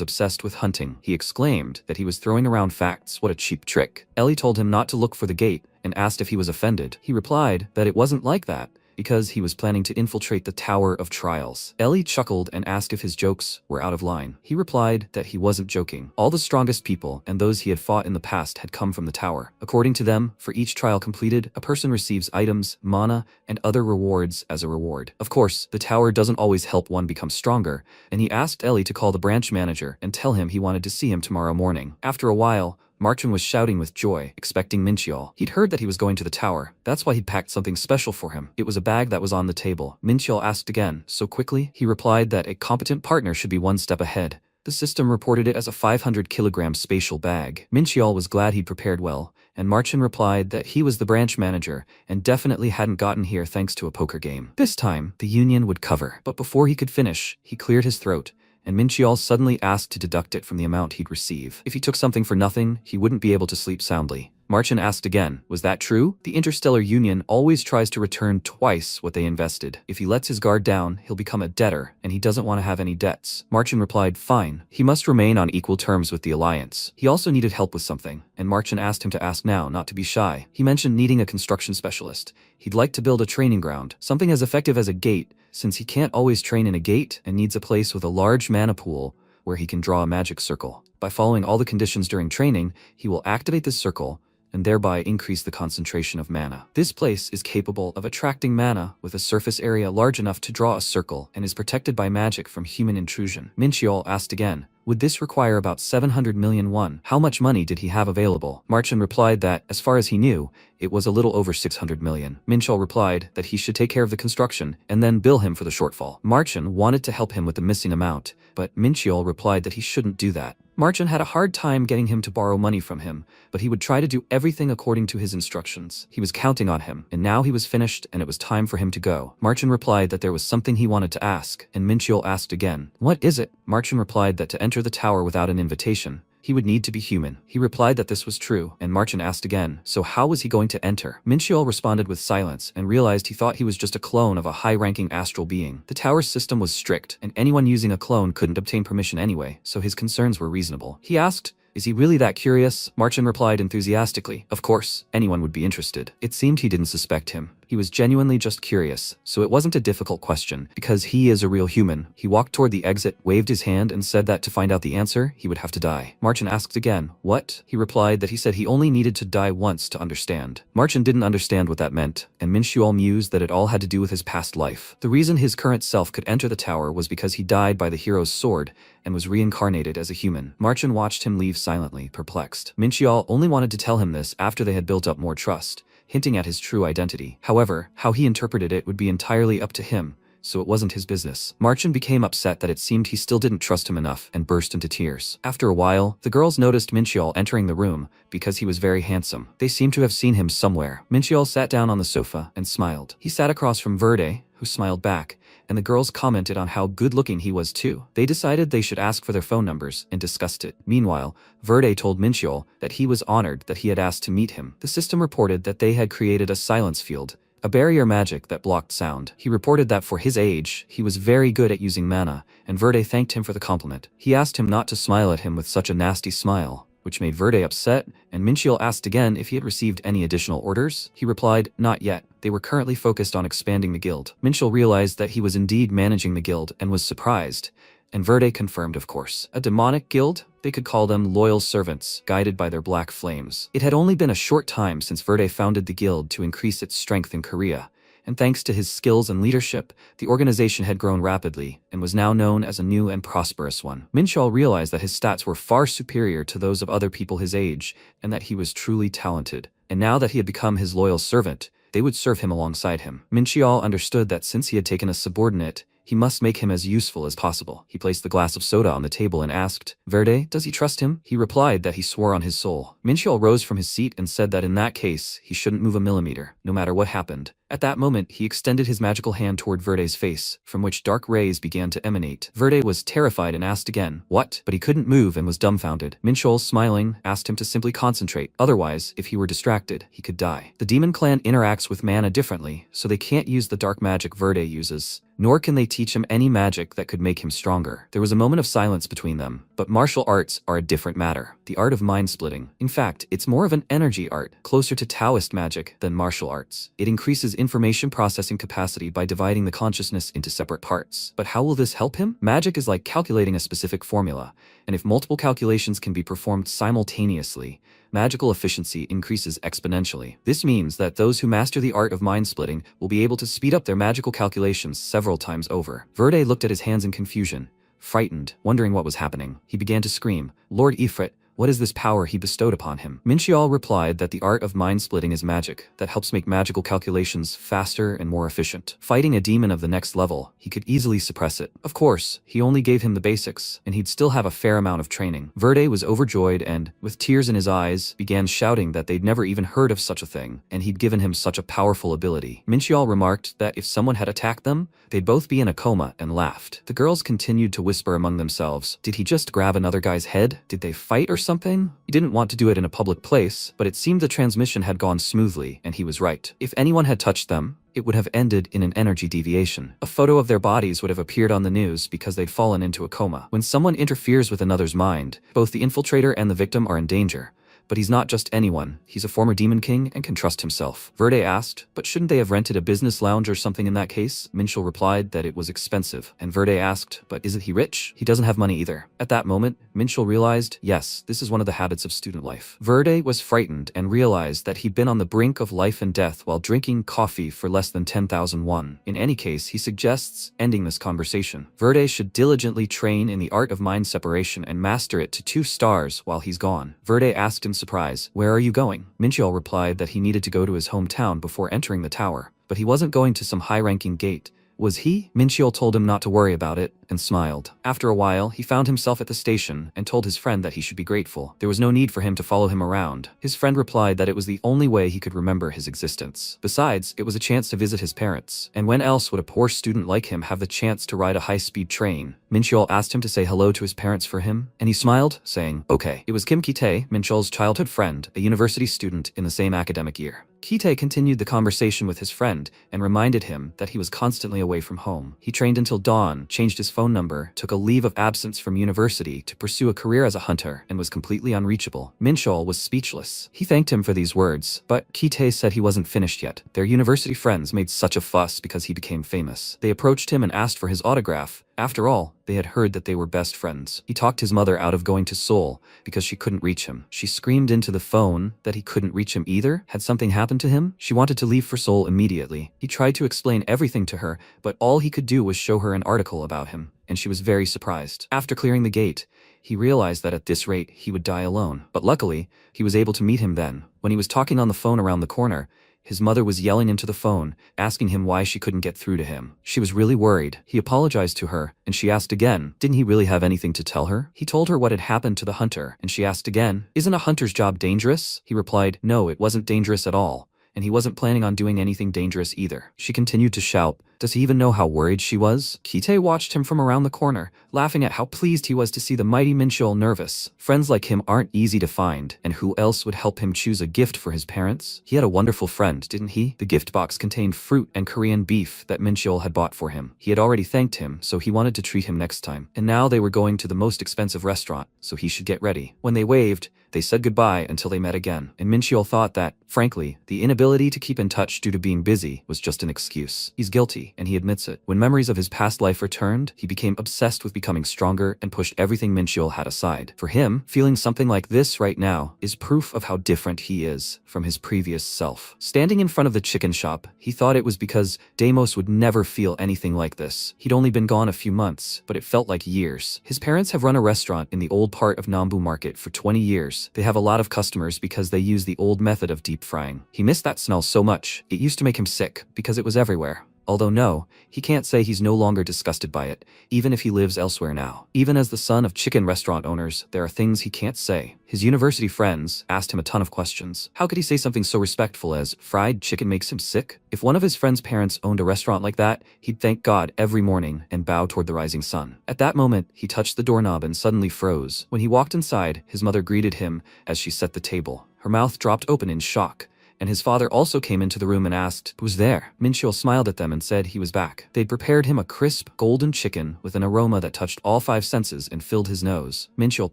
obsessed with hunting. He exclaimed that he was throwing around facts. What a cheap trick. Ellie told him not to look for the gate and asked if he was offended. He replied that it wasn't like that, because he was planning to infiltrate the Tower of Trials. Ellie chuckled and asked if his jokes were out of line. He replied that he wasn't joking. All the strongest people and those he had fought in the past had come from the tower. According to them, for each trial completed, a person receives items, mana, and other rewards as a reward. Of course, the tower doesn't always help one become stronger, and he asked Ellie to call the branch manager and tell him he wanted to see him tomorrow morning. After a while, Marchun was shouting with joy, expecting Minchiol. He'd heard that he was going to the tower. That's why he'd packed something special for him. It was a bag that was on the table. Minchiol asked again, so quickly? He replied that a competent partner should be one step ahead. The system reported it as a 500-kilogram spatial bag. Minchiol was glad he'd prepared well, and Marchun replied that he was the branch manager and definitely hadn't gotten here thanks to a poker game. This time, the union would cover. But before he could finish, he cleared his throat, and Minchiol suddenly asked to deduct it from the amount he'd receive. If he took something for nothing, he wouldn't be able to sleep soundly. Marchun asked again, was that true? The Interstellar Union always tries to return twice what they invested. If he lets his guard down, he'll become a debtor, and he doesn't want to have any debts. Marchun replied, fine. He must remain on equal terms with the Alliance. He also needed help with something, and Marchun asked him to ask now, not to be shy. He mentioned needing a construction specialist. He'd like to build a training ground, something as effective as a gate, since he can't always train in a gate and needs a place with a large mana pool where he can draw a magic circle. By following all the conditions during training, he will activate this circle and thereby increase the concentration of mana. This place is capable of attracting mana with a surface area large enough to draw a circle and is protected by magic from human intrusion. Minchiol asked again, would this require about 700 million won? How much money did he have available? Marchun replied that, as far as he knew, it was a little over 600 million. Minchiol replied that he should take care of the construction and then bill him for the shortfall. Marchun wanted to help him with the missing amount, but Minchiol replied that he shouldn't do that. Marchun had a hard time getting him to borrow money from him, but he would try to do everything according to his instructions. He was counting on him, and now he was finished and it was time for him to go. Marchun replied that there was something he wanted to ask, and Minchiol asked again, what is it? Marchun replied that to enter the tower without an invitation, he would need to be human. He replied that this was true, and Marchun asked again, so how was he going to enter? Minchiol responded with silence and realized he thought he was just a clone of a high-ranking astral being. The tower's system was strict, and anyone using a clone couldn't obtain permission anyway, so his concerns were reasonable. He asked, is he really that curious? Marchun replied enthusiastically, of course, anyone would be interested. It seemed he didn't suspect him. He was genuinely just curious, so it wasn't a difficult question, because he is a real human. He walked toward the exit, waved his hand and said that to find out the answer, he would have to die. Marchin asked again, what? He replied that he said he only needed to die once to understand. Marchin didn't understand what that meant, and Minxiol mused that it all had to do with his past life. The reason his current self could enter the tower was because he died by the hero's sword and was reincarnated as a human. Marchin watched him leave silently, perplexed. Minxiol only wanted to tell him this after they had built up more trust, hinting at his true identity. However, how he interpreted it would be entirely up to him, so it wasn't his business. Marchin became upset that it seemed he still didn't trust him enough and burst into tears. After a while, the girls noticed Minxiol entering the room because he was very handsome. They seemed to have seen him somewhere. Minxiol sat down on the sofa and smiled. He sat across from Verde, who smiled back, and the girls commented on how good-looking he was too. They decided they should ask for their phone numbers and discussed it. Meanwhile, Verde told Minxiol that he was honored that he had asked to meet him. The system reported that they had created a silence field, a barrier magic that blocked sound. He reported that for his age, he was very good at using mana, and Verde thanked him for the compliment. He asked him not to smile at him with such a nasty smile, which made Verde upset, and Minxiol asked again if he had received any additional orders. He replied, not yet. They were currently focused on expanding the guild. Minxiol realized that he was indeed managing the guild and was surprised, and Verde confirmed, of course. A demonic guild? They could call them loyal servants, guided by their black flames. It had only been a short time since Verde founded the guild to increase its strength in Korea, and thanks to his skills and leadership, the organization had grown rapidly and was now known as a new and prosperous one. Minxiol realized that his stats were far superior to those of other people his age, and that he was truly talented. And now that he had become his loyal servant, they would serve him alongside him. Minxiol understood that since he had taken a subordinate, he must make him as useful as possible. He placed the glass of soda on the table and asked, Verde, does he trust him? He replied that he swore on his soul. Minxiol rose from his seat and said that in that case, he shouldn't move a millimeter, no matter what happened. At that moment, he extended his magical hand toward Verde's face, from which dark rays began to emanate. Verde was terrified and asked again, what? But he couldn't move and was dumbfounded. Minxiol, smiling, asked him to simply concentrate. Otherwise, if he were distracted, he could die. The demon clan interacts with mana differently, so they can't use the dark magic Verde uses, nor can they teach him any magic that could make him stronger. There was a moment of silence between them, but martial arts are a different matter. The art of mind-splitting. In fact, it's more of an energy art, closer to Taoist magic than martial arts. It increases information processing capacity by dividing the consciousness into separate parts. But how will this help him? Magic is like calculating a specific formula, and if multiple calculations can be performed simultaneously, magical efficiency increases exponentially. This means that those who master the art of mind-splitting will be able to speed up their magical calculations several times over. Verde looked at his hands in confusion, frightened, wondering what was happening. He began to scream, Lord Ifrit, what is this power he bestowed upon him? Minxiol replied that the art of mind-splitting is magic that helps make magical calculations faster and more efficient. Fighting a demon of the next level, he could easily suppress it. Of course, he only gave him the basics, and he'd still have a fair amount of training. Verde was overjoyed and, with tears in his eyes, began shouting that they'd never even heard of such a thing, and he'd given him such a powerful ability. Minxiol remarked that if someone had attacked them, they'd both be in a coma, and laughed. The girls continued to whisper among themselves, did he just grab another guy's head? Did they fight or something? He didn't want to do it in a public place, but it seemed the transmission had gone smoothly, and he was right. If anyone had touched them, it would have ended in an energy deviation. A photo of their bodies would have appeared on the news because they'd fallen into a coma. When someone interferes with another's mind, both the infiltrator and the victim are in danger. But he's not just anyone, he's a former demon king and can trust himself. Verde asked, but shouldn't they have rented a business lounge or something in that case? Minxiol replied that it was expensive, and Verde asked, but isn't he rich? He doesn't have money either. At that moment, Minxiol realized, yes, this is one of the habits of student life. Verde was frightened and realized that he'd been on the brink of life and death while drinking coffee for less than 10,000 won. In any case, he suggests ending this conversation. Verde should diligently train in the art of mind separation and master it to 2 stars while he's gone. Verde asked in surprise, where are you going? Minxiol replied that he needed to go to his hometown before entering the tower, but he wasn't going to some high-ranking gate. Was he? Minxiol told him not to worry about it, and smiled. After a while, he found himself at the station and told his friend that he should be grateful. There was no need for him to follow him around. His friend replied that it was the only way he could remember his existence. Besides, it was a chance to visit his parents. And when else would a poor student like him have the chance to ride a high-speed train? Minxiol asked him to say hello to his parents for him, and he smiled, saying, okay. It was Kim Ki-tae, Minxiol's childhood friend, a university student in the same academic year. Ki-tae continued the conversation with his friend and reminded him that he was constantly away from home. He trained until dawn, changed his phone phone number, took a leave of absence from university to pursue a career as a hunter, and was completely unreachable. Minchol was speechless. He thanked him for these words, but Kite said he wasn't finished yet. Their university friends made such a fuss because he became famous. They approached him and asked for his autograph. After all, they had heard that they were best friends. He talked his mother out of going to Seoul because she couldn't reach him. She screamed into the phone that he couldn't reach him either. Had something happened to him? She wanted to leave for Seoul immediately. He tried to explain everything to her, but all he could do was show her an article about him, and she was very surprised. After clearing the gate, he realized that at this rate he would die alone. But luckily, he was able to meet him then. When he was talking on the phone around the corner, his mother was yelling into the phone, asking him why she couldn't get through to him. She was really worried. He apologized to her, and she asked again, didn't he really have anything to tell her? He told her what had happened to the hunter, and she asked again, isn't a hunter's job dangerous? He replied, no, it wasn't dangerous at all, and he wasn't planning on doing anything dangerous either. She continued to shout, does he even know how worried she was? Kite watched him from around the corner, laughing at how pleased he was to see the mighty Minchol nervous. Friends like him aren't easy to find, and who else would help him choose a gift for his parents? He had a wonderful friend, didn't he? The gift box contained fruit and Korean beef that Minchol had bought for him. He had already thanked him, so he wanted to treat him next time. And now they were going to the most expensive restaurant, so he should get ready. When they waved, they said goodbye until they met again, and Minchol thought that, frankly, the inability to keep in touch due to being busy was just an excuse. He's guilty, and he admits it. When memories of his past life returned, he became obsessed with becoming stronger and pushed everything Minchol had aside. For him, feeling something like this right now is proof of how different he is from his previous self. Standing in front of the chicken shop, he thought it was because Deimos would never feel anything like this. He'd only been gone a few months, but it felt like years. His parents have run a restaurant in the old part of Nambu Market for 20 years. They have a lot of customers because they use the old method of deep frying. He missed that smell so much, it used to make him sick, because it was everywhere. Although no, he can't say he's no longer disgusted by it, even if he lives elsewhere now. Even as the son of chicken restaurant owners, there are things he can't say. His university friends asked him a ton of questions. How could he say something so respectful as, fried chicken makes him sick? If one of his friend's parents owned a restaurant like that, he'd thank God every morning and bow toward the rising sun. At that moment, he touched the doorknob and suddenly froze. When he walked inside, his mother greeted him as she set the table. Her mouth dropped open in shock, and his father also came into the room and asked, who's there? Minchol smiled at them and said he was back. They'd prepared him a crisp, golden chicken with an aroma that touched all 5 senses and filled his nose. Minchol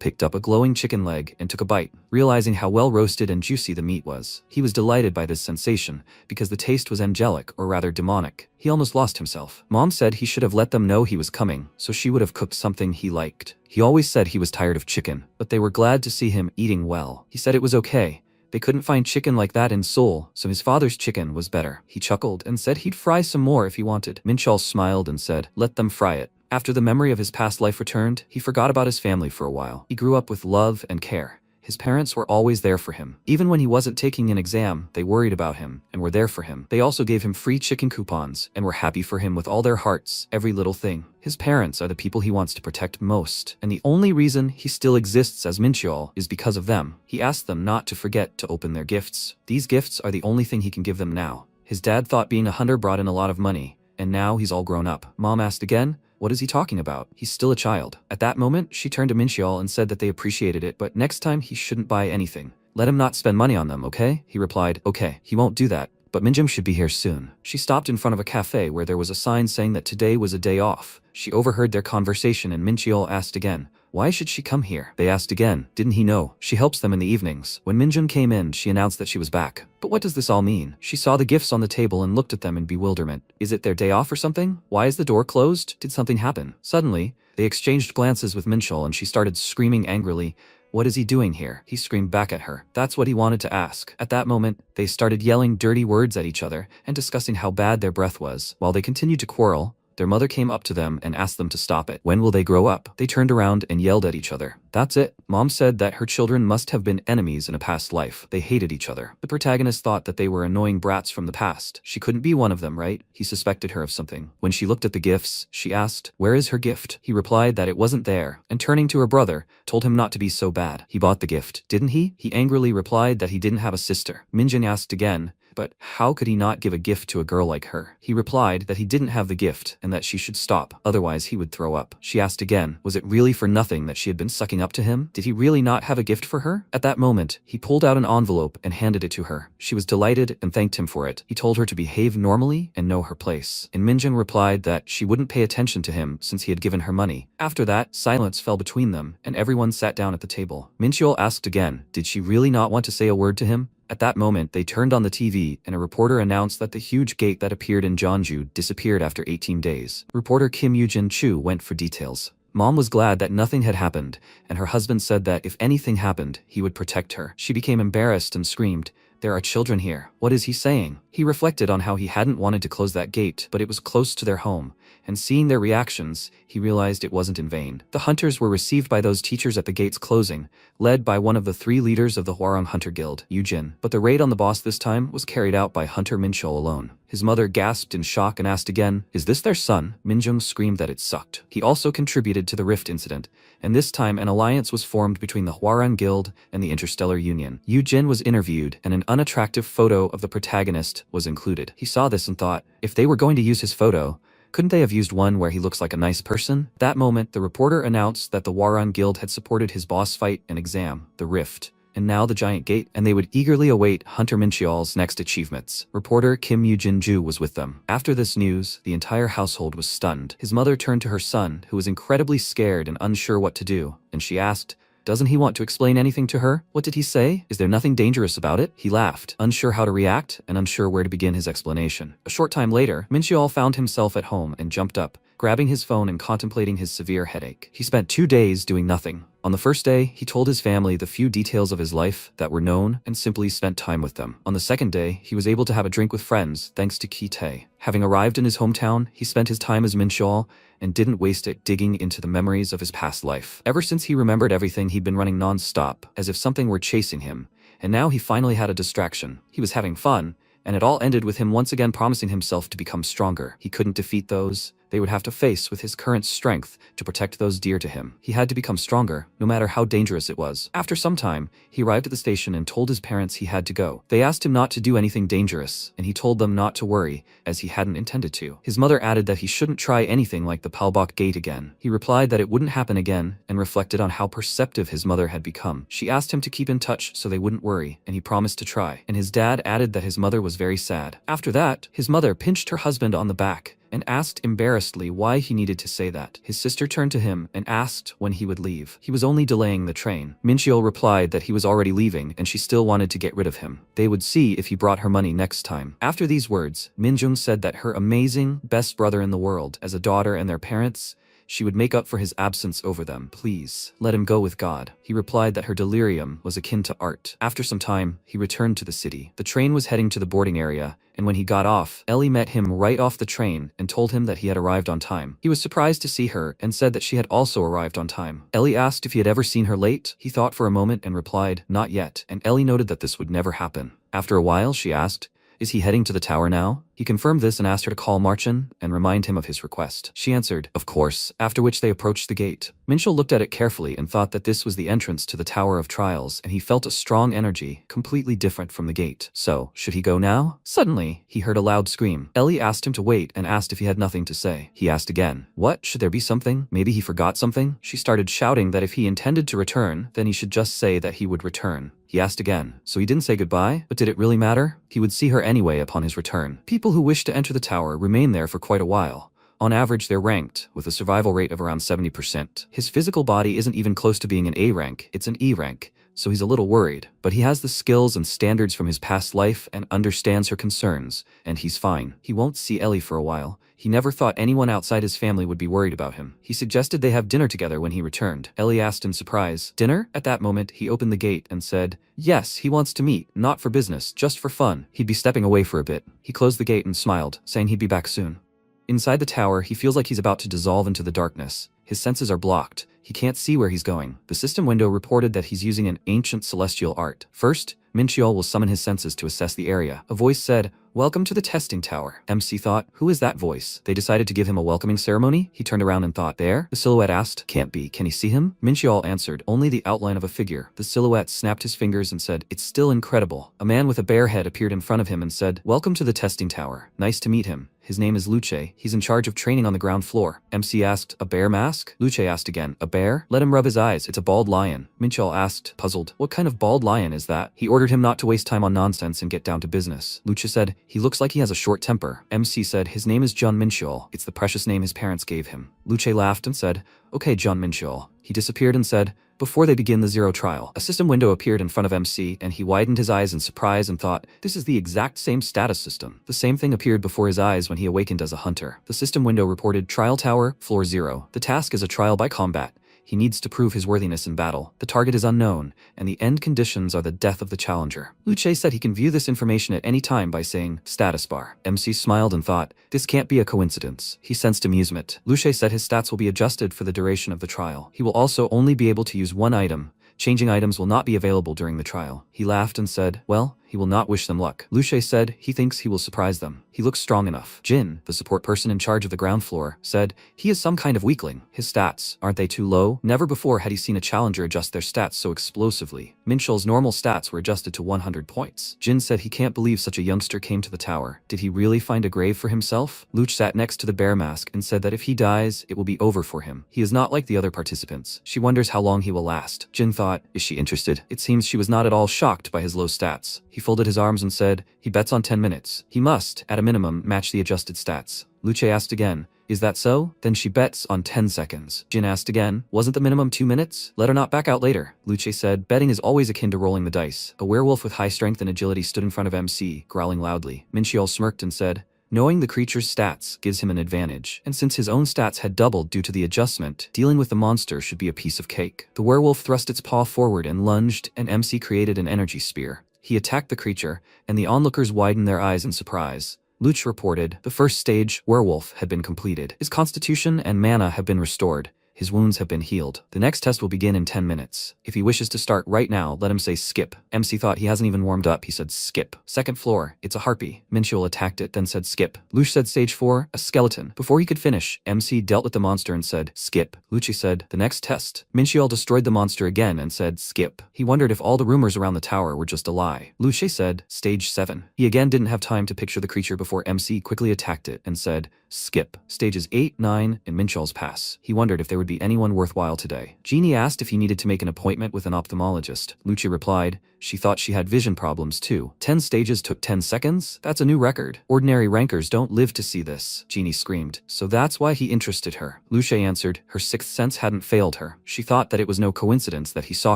picked up a glowing chicken leg and took a bite, realizing how well roasted and juicy the meat was. He was delighted by this sensation, because the taste was angelic, or rather demonic. He almost lost himself. Mom said he should have let them know he was coming, so she would have cooked something he liked. He always said he was tired of chicken, but they were glad to see him eating well. He said it was okay. They couldn't find chicken like that in Seoul, so his father's chicken was better. He chuckled and said he'd fry some more if he wanted. Minchol smiled and said, let them fry it. After the memory of his past life returned, he forgot about his family for a while. He grew up with love and care. His parents were always there for him. Even when he wasn't taking an exam, they worried about him and were there for him. They also gave him free chicken coupons and were happy for him with all their hearts, every little thing. His parents are the people he wants to protect most, and the only reason he still exists as Minchol is because of them. He asked them not to forget to open their gifts. These gifts are the only thing he can give them now. His dad thought being a hunter brought in a lot of money, and now he's all grown up. Mom asked again, what is he talking about? He's still a child. At that moment, she turned to Minchol and said that they appreciated it, but next time he shouldn't buy anything. Let him not spend money on them, okay? He replied, okay, he won't do that, but Minjim should be here soon. She stopped in front of a cafe where there was a sign saying that today was a day off. She overheard their conversation and Minchol asked again, why should she come here? They asked again, didn't he know? She helps them in the evenings. When Minjun came in, she announced that she was back. But what does this all mean? She saw the gifts on the table and looked at them in bewilderment. Is it their day off or something? Why is the door closed? Did something happen? Suddenly, they exchanged glances with Minchol and she started screaming angrily, what is he doing here? He screamed back at her. That's what he wanted to ask. At that moment, they started yelling dirty words at each other and discussing how bad their breath was. While they continued to quarrel, their mother came up to them and asked them to stop it. When will they grow up? They turned around and yelled at each other. That's it. Mom said that her children must have been enemies in a past life. They hated each other. The protagonist thought that they were annoying brats from the past. She couldn't be one of them, right? He suspected her of something. When she looked at the gifts, she asked, where is her gift? He replied that it wasn't there, and turning to her brother, told him not to be so bad. He bought the gift, didn't he? He angrily replied that he didn't have a sister. Minjin asked again, But how could he not give a gift to a girl like her? He replied that he didn't have the gift and that she should stop, otherwise he would throw up. She asked again, was it really for nothing that she had been sucking up to him? Did he really not have a gift for her? At that moment, he pulled out an envelope and handed it to her. She was delighted and thanked him for it. He told her to behave normally and know her place. And Minjung replied that she wouldn't pay attention to him since he had given her money. After that, silence fell between them, and everyone sat down at the table. Mincheol asked again, did she really not want to say a word to him? At that moment, they turned on the TV, and a reporter announced that the huge gate that appeared in Jeonju disappeared after 18 days. Reporter Kim Yoo-jin Chu went for details. Mom was glad that nothing had happened, and her husband said that if anything happened, he would protect her. She became embarrassed and screamed, there are children here. What is he saying? He reflected on how he hadn't wanted to close that gate, but it was close to their home, and seeing their reactions, he realized it wasn't in vain. The hunters were received by those teachers at the gate's closing, led by one of the 3 leaders of the Hwarang Hunter Guild, Yoo-jin. But the raid on the boss this time was carried out by Hunter Mincheol alone. His mother gasped in shock and asked again, is this their son? Minjung screamed that it sucked. He also contributed to the rift incident, and this time an alliance was formed between the Hwarang Guild and the Interstellar Union. Yoo-jin was interviewed, and an unattractive photo of the protagonist was included. He saw this and thought, if they were going to use his photo, couldn't they have used one where he looks like a nice person? That moment, the reporter announced that the Hwarang Guild had supported his boss fight and exam, the Rift, and now the Giant Gate, and they would eagerly await Hunter Mincheol's next achievements. Reporter Kim Yoo-jin Ju was with them. After this news, the entire household was stunned. His mother turned to her son, who was incredibly scared and unsure what to do, and she asked, doesn't he want to explain anything to her? What did he say? Is there nothing dangerous about it? He laughed, unsure how to react and unsure where to begin his explanation. A short time later, Mincheol found himself at home and jumped up, grabbing his phone and contemplating his severe headache. He spent 2 days doing nothing. On the first day, he told his family the few details of his life that were known and simply spent time with them. On the second day, he was able to have a drink with friends thanks to Ki-tae. Having arrived in his hometown, he spent his time as Mincheol and didn't waste it digging into the memories of his past life. Ever since he remembered everything, he'd been running non-stop, as if something were chasing him, and now he finally had a distraction. He was having fun, and it all ended with him once again promising himself to become stronger. He couldn't defeat those they would have to face with his current strength to protect those dear to him. He had to become stronger, no matter how dangerous it was. After some time, he arrived at the station and told his parents he had to go. They asked him not to do anything dangerous, and he told them not to worry, as he hadn't intended to. His mother added that he shouldn't try anything like the Palbok Gate again. He replied that it wouldn't happen again, and reflected on how perceptive his mother had become. She asked him to keep in touch so they wouldn't worry, and he promised to try. And his dad added that his mother was very sad. After that, his mother pinched her husband on the back, and asked embarrassedly why he needed to say that. His sister turned to him and asked when he would leave. He was only delaying the train. Mincheol replied that he was already leaving and she still wanted to get rid of him. They would see if he brought her money next time. After these words, Minjung said that her amazing best brother in the world, as a daughter and their parents, she would make up for his absence over them. Please, let him go with God. He replied that her delirium was akin to art. After some time, he returned to the city. The train was heading to the boarding area, and when he got off, Ellie met him right off the train and told him that he had arrived on time. He was surprised to see her and said that she had also arrived on time. Ellie asked if he had ever seen her late. He thought for a moment and replied, not yet, and Ellie noted that this would never happen. After a while, she asked, is he heading to the tower now? He confirmed this and asked her to call Marchen and remind him of his request. She answered, of course, after which they approached the gate. Mincheol looked at it carefully and thought that this was the entrance to the Tower of Trials, and he felt a strong energy, completely different from the gate. So, should he go now? Suddenly, he heard a loud scream. Ellie asked him to wait and asked if he had nothing to say. He asked again, what? Should there be something? Maybe he forgot something? She started shouting that if he intended to return, then he should just say that he would return. He asked again, so he didn't say goodbye? But did it really matter? He would see her anyway upon his return. People who wish to enter the tower remain there for quite a while. On average, they're ranked, with a survival rate of around 70%. His physical body isn't even close to being an A rank, it's an E rank, so he's a little worried. But he has the skills and standards from his past life and understands her concerns, and he's fine. He won't see Ellie for a while. He never thought anyone outside his family would be worried about him. He suggested they have dinner together when he returned. Ellie asked in surprise, dinner? At that moment, he opened the gate and said, yes, he wants to meet, not for business, just for fun. He'd be stepping away for a bit. He closed the gate and smiled, saying he'd be back soon. Inside the tower, he feels like he's about to dissolve into the darkness. His senses are blocked. He can't see where he's going. The system window reported that he's using an ancient celestial art. First, Mincheol will summon his senses to assess the area. A voice said, Welcome to the testing tower. MC thought, who is that voice? They decided to give him a welcoming ceremony. He turned around and thought, there? The silhouette asked, can't be. Can he see him? Mincheol answered, only the outline of a figure. The silhouette snapped his fingers and said, it's still incredible. A man with a bear head appeared in front of him and said, welcome to the testing tower. Nice to meet him. His name is Luce. He's in charge of training on the ground floor. MC asked, a bear mask? Luce asked again, a bear? Let him rub his eyes. It's a bald lion. Mincheol asked, puzzled, what kind of bald lion is that? He ordered him not to waste time on nonsense and get down to business. Luce said, he looks like he has a short temper. MC said, his name is John Mincheol. It's the precious name his parents gave him. Luce laughed and said, okay, John Mincheol. He disappeared and said, before they begin the zero trial, a system window appeared in front of MC and he widened his eyes in surprise and thought, this is the exact same status system. The same thing appeared before his eyes when he awakened as a hunter. The system window reported, trial tower, floor 0. The task is a trial by combat. He needs to prove his worthiness in battle. The target is unknown, and the end conditions are the death of the challenger. Luce said he can view this information at any time by saying, status bar. MC smiled and thought, this can't be a coincidence. He sensed amusement. Luce said his stats will be adjusted for the duration of the trial. He will also only be able to use one item. Changing items will not be available during the trial. He laughed and said, well, he will not wish them luck. Luce said he thinks he will surprise them. He looks strong enough. Jin, the support person in charge of the ground floor, said, he is some kind of weakling. His stats, aren't they too low? Never before had he seen a challenger adjust their stats so explosively. Mincheol's normal stats were adjusted to 100 points. Jin said he can't believe such a youngster came to the tower. Did he really find a grave for himself? Luch sat next to the bear mask and said that if he dies, it will be over for him. He is not like the other participants. She wonders how long he will last. Jin thought, is she interested? It seems she was not at all shocked by his low stats. He folded his arms and said, he bets on 10 minutes. He must, at a minimum, match the adjusted stats. Luce asked again, is that so? Then she bets on 10 seconds. Jin asked again, wasn't the minimum 2 minutes? Let her not back out later. Luce said, betting is always akin to rolling the dice. A werewolf with high strength and agility stood in front of MC, growling loudly. Mincheol smirked and said, knowing the creature's stats gives him an advantage, and since his own stats had doubled due to the adjustment, dealing with the monster should be a piece of cake. The werewolf thrust its paw forward and lunged, and MC created an energy spear. He attacked the creature, and the onlookers widened their eyes in surprise. Luch reported, the first stage, werewolf, had been completed. His constitution and mana have been restored. His wounds have been healed. The next test will begin in 10 minutes. If he wishes to start right now, let him say skip. MC thought he hasn't even warmed up. He said skip. Second floor, it's a harpy. Mincheol attacked it, then said skip. Luch said stage 4, a skeleton. Before he could finish, MC dealt with the monster and said skip. Luchi said, the next test. Mincheol destroyed the monster again and said skip. He wondered if all the rumors around the tower were just a lie. Luche said stage 7. He again didn't have time to picture the creature before MC quickly attacked it and said skip. Stages 8, 9, and Mincheol's pass. He wondered if there would be anyone worthwhile today. Jeannie asked if he needed to make an appointment with an ophthalmologist. Lucia replied, she thought she had vision problems too. 10 stages took 10 seconds? That's a new record. Ordinary rankers don't live to see this. Jeannie screamed. So that's why he interested her. Lucia answered, her sixth sense hadn't failed her. She thought that it was no coincidence that he saw